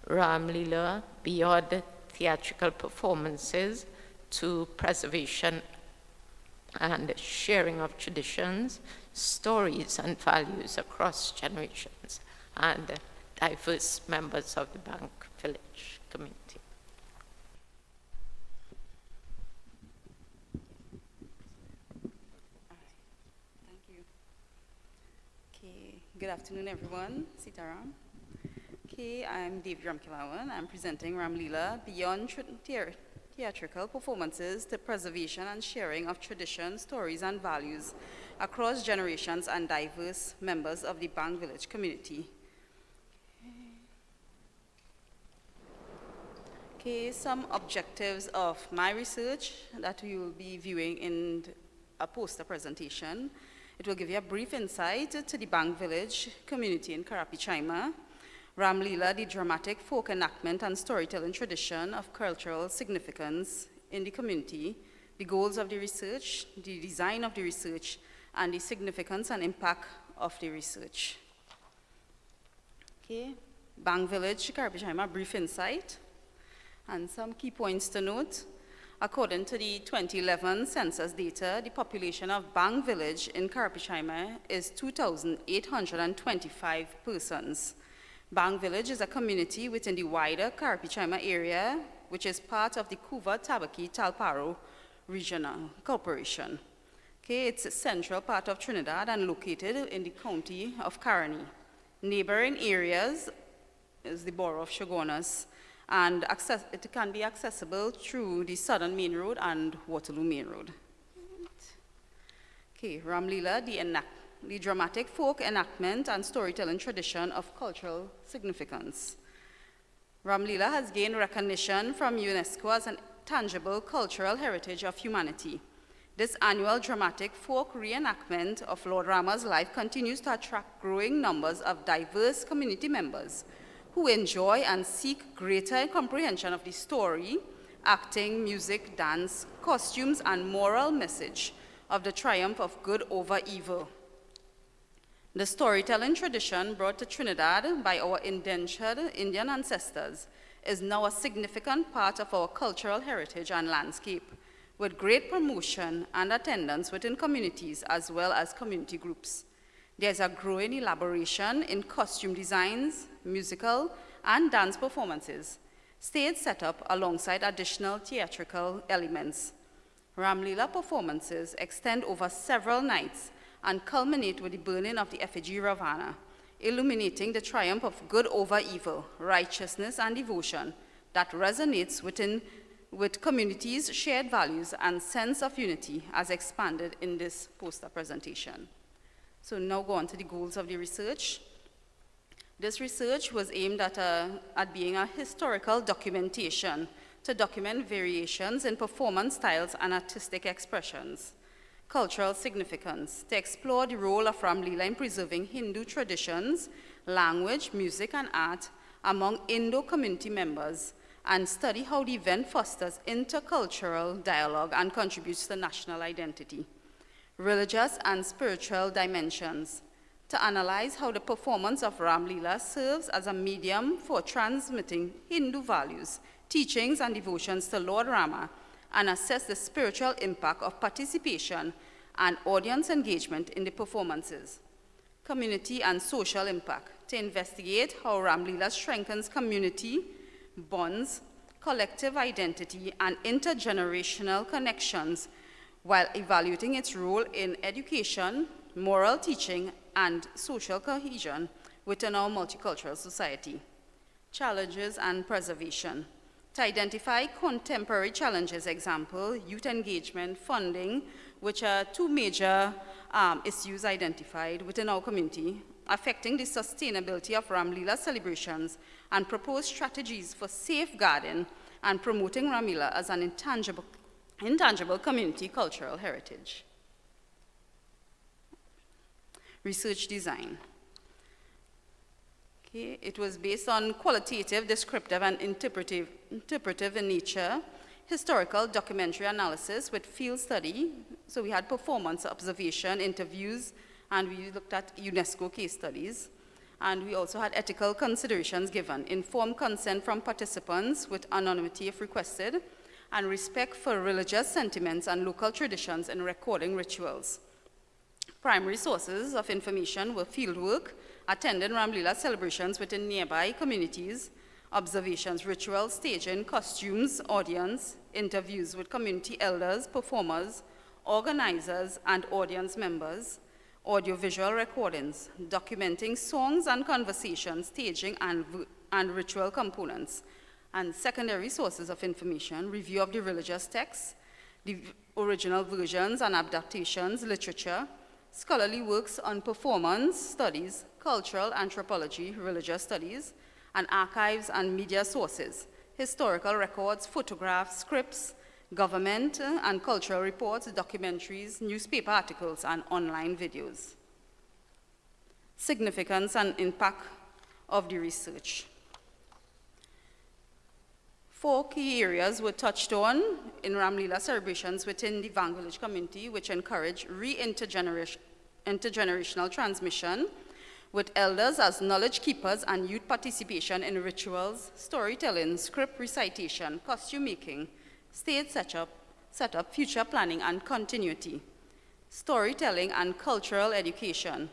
Ramlila, Beyond Theatrical Performances to Preservation and Sharing of Traditions, Stories and Values Across Generations, and diverse members of the Bank Village community. Thank you. Okay, good afternoon, everyone. Sitaram. Okay, I'm Devi Ramkalawan. I'm presenting Ramlila, Beyond Theatrical Performances to Preservation and Sharing of Traditions, Stories, and Values Across Generations and Diverse Members of the Bank Village community. Okay, some objectives of my research that you will be viewing in a poster presentation. It will give you a brief insight to the Bank Village community in Karapichaima, Ramlila, the dramatic folk enactment and storytelling tradition of cultural significance in the community, the goals of the research, the design of the research, and the significance and impact of the research. Okay, Bank Village, Karapichaima, brief insight, and some key points to note. According to the 2011 census data, the population of Bank Village in Karapichaima is 2,825 persons. Bank Village is a community within the wider Karapichaima area, which is part of the Kuva Tabaki Talparo Regional Corporation. Okay, it's a central part of Trinidad and located in the county of Caroni. Neighboring areas is the borough of Shogunas, and it can be accessible through the Southern Main Road and Waterloo Main Road. Okay, Ramlila, the dramatic folk enactment and storytelling tradition of cultural significance. Ramlila has gained recognition from UNESCO as a tangible cultural heritage of humanity. This annual dramatic folk reenactment of Lord Rama's life continues to attract growing numbers of diverse community members who enjoy and seek greater comprehension of the story, acting, music, dance, costumes, and moral message of the triumph of good over evil. The storytelling tradition brought to Trinidad by our indentured Indian ancestors is now a significant part of our cultural heritage and landscape, with great promotion and attendance within communities as well as community groups. There's a growing elaboration in costume designs, musical, and dance performances, stage setup alongside additional theatrical elements. Ramlila performances extend over several nights and culminate with the burning of the effigy Ravana, illuminating the triumph of good over evil, righteousness, and devotion that resonates with communities' shared values and sense of unity as expanded in this poster presentation. So now go on to the goals of the research. This research was aimed at being a historical documentation to document variations in performance styles and artistic expressions, cultural significance, to explore the role of Ramlila in preserving Hindu traditions, language, music, and art among Indo community members, and study how the event fosters intercultural dialogue and contributes to national identity. Religious and spiritual dimensions, to analyze how the performance of Ramlila serves as a medium for transmitting Hindu values, teachings, and devotions to Lord Rama, and assess the spiritual impact of participation and audience engagement in the performances. Community and social impact, to investigate how Ramlila strengthens community bonds, collective identity, and intergenerational connections while evaluating its role in education, moral teaching, and social cohesion within our multicultural society. Challenges and preservation, to identify contemporary challenges, example, youth engagement, funding, which are two major issues identified within our community, affecting the sustainability of Ramlila celebrations, and propose strategies for safeguarding and promoting Ramlila as an intangible community cultural heritage. Research design. Okay, it was based on qualitative, descriptive, and interpretive in nature, historical documentary analysis with field study. So we had performance observation, interviews, and we looked at UNESCO case studies. And we also had ethical considerations given, informed consent from participants with anonymity if requested, and respect for religious sentiments and local traditions in recording rituals. Primary sources of information were fieldwork, attending Ramlila celebrations within nearby communities, observations, rituals, staging, costumes, audience, interviews with community elders, performers, organizers, and audience members, audiovisual recordings, documenting songs and conversations, staging, and ritual components, and secondary sources of information, review of the religious texts, the original versions and adaptations, literature, scholarly works on performance studies, cultural anthropology, religious studies, and archives and media sources, historical records, photographs, scripts, government and cultural reports, documentaries, newspaper articles, and online videos. Significance and impact of the research. 4 key areas were touched on in Ramlila celebrations within the Vang Village community, which encourage intergenerational transmission, with elders as knowledge keepers and youth participation in rituals, storytelling, script recitation, costume making, stage setup, future planning, and continuity. Storytelling and cultural education.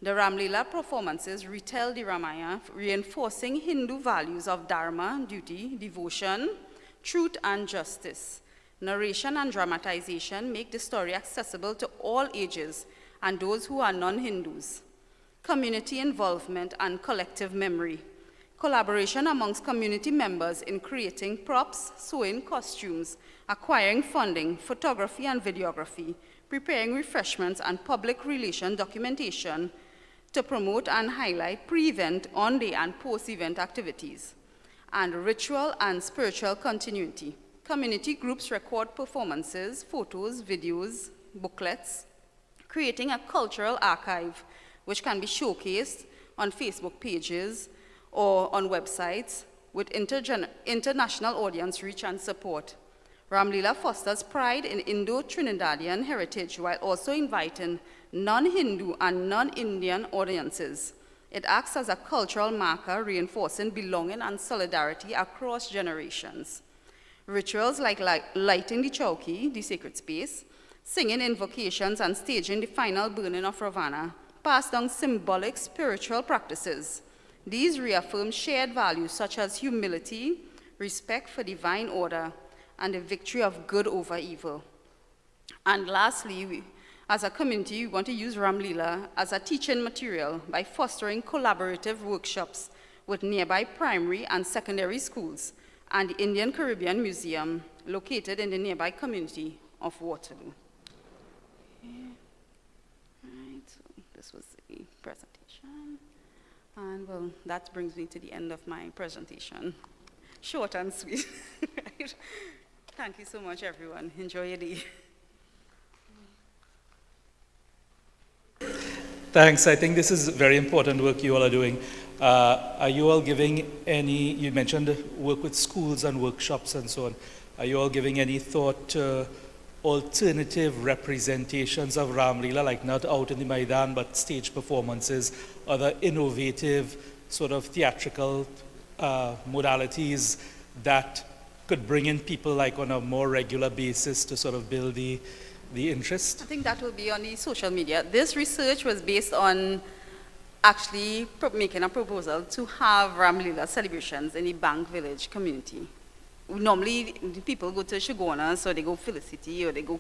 The Ramlila performances retell the Ramayana, reinforcing Hindu values of dharma, duty, devotion, truth, and justice. Narration and dramatization make the story accessible to all ages and those who are non-Hindus. Community involvement and collective memory. Collaboration amongst community members in creating props, sewing costumes, acquiring funding, photography and videography, preparing refreshments, and public relation documentation to promote and highlight pre-event, on-day, and post-event activities. And ritual and spiritual continuity. Community groups record performances, photos, videos, booklets, creating a cultural archive which can be showcased on Facebook pages or on websites with international audience reach and support. Ramlila fosters pride in Indo-Trinidadian heritage while also inviting non-Hindu and non-Indian audiences. It acts as a cultural marker reinforcing belonging and solidarity across generations. Rituals like lighting the chowki, the sacred space, singing invocations and staging the final burning of Ravana pass down symbolic spiritual practices. These reaffirm shared values such as humility, respect for divine order, and the victory of good over evil. And lastly, as a community, we want to use Ramlila as a teaching material by fostering collaborative workshops with nearby primary and secondary schools and the Indian Caribbean Museum located in the nearby community of Waterloo. Right, so this was the presentation. And well, that brings me to the end of my presentation. Short and sweet. Right? Thank you so much, everyone. Enjoy your day. Thanks. I think this is very important work you all are doing. Are you all giving any, you mentioned work with schools and workshops and so on. Are you all giving any thought to alternative representations of Ramlila, like not out in the Maidan, but stage performances, other innovative sort of theatrical modalities that could bring in people like on a more regular basis to sort of build the interest? I think that will be on the social media. This research was based on actually making a proposal to have Ramlila celebrations in the Bank Village community. Normally, the people go to Shigona, so they go Felicity or they go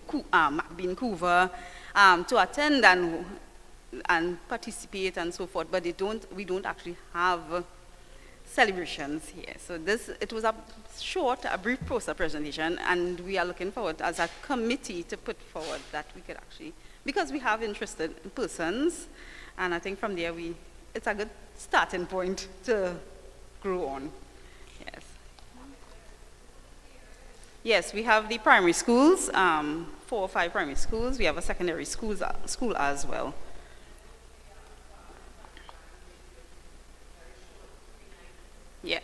Vancouver to attend and participate and so forth, but we don't actually have celebrations here. So it was a brief poster presentation, and we are looking forward as a committee to put forward that we could actually, because we have interested persons, and I think from there it's a good starting point to grow on. Yes. Yes, we have the primary schools, 4 or 5 primary schools. We have a secondary school as well. Yes.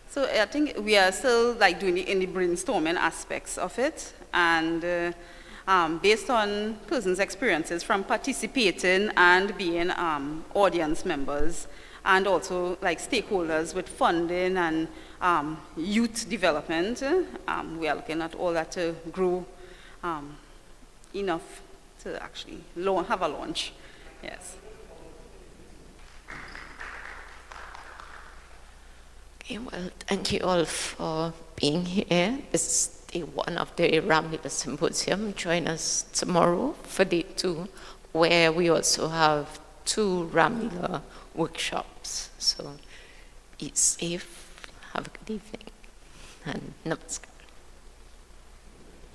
So I think we are still like doing in the brainstorming aspects of it, and based on persons' experiences from participating and being audience members, and also like stakeholders with funding and youth development, we are looking at all that to grow enough to actually have a launch. Yes. Okay, well, thank you all for being here. This is day 1 of the Ramlila Symposium. Join us tomorrow for day 2, where we also have 2 Ramlila workshops. So be safe, have a good evening, and namaskar.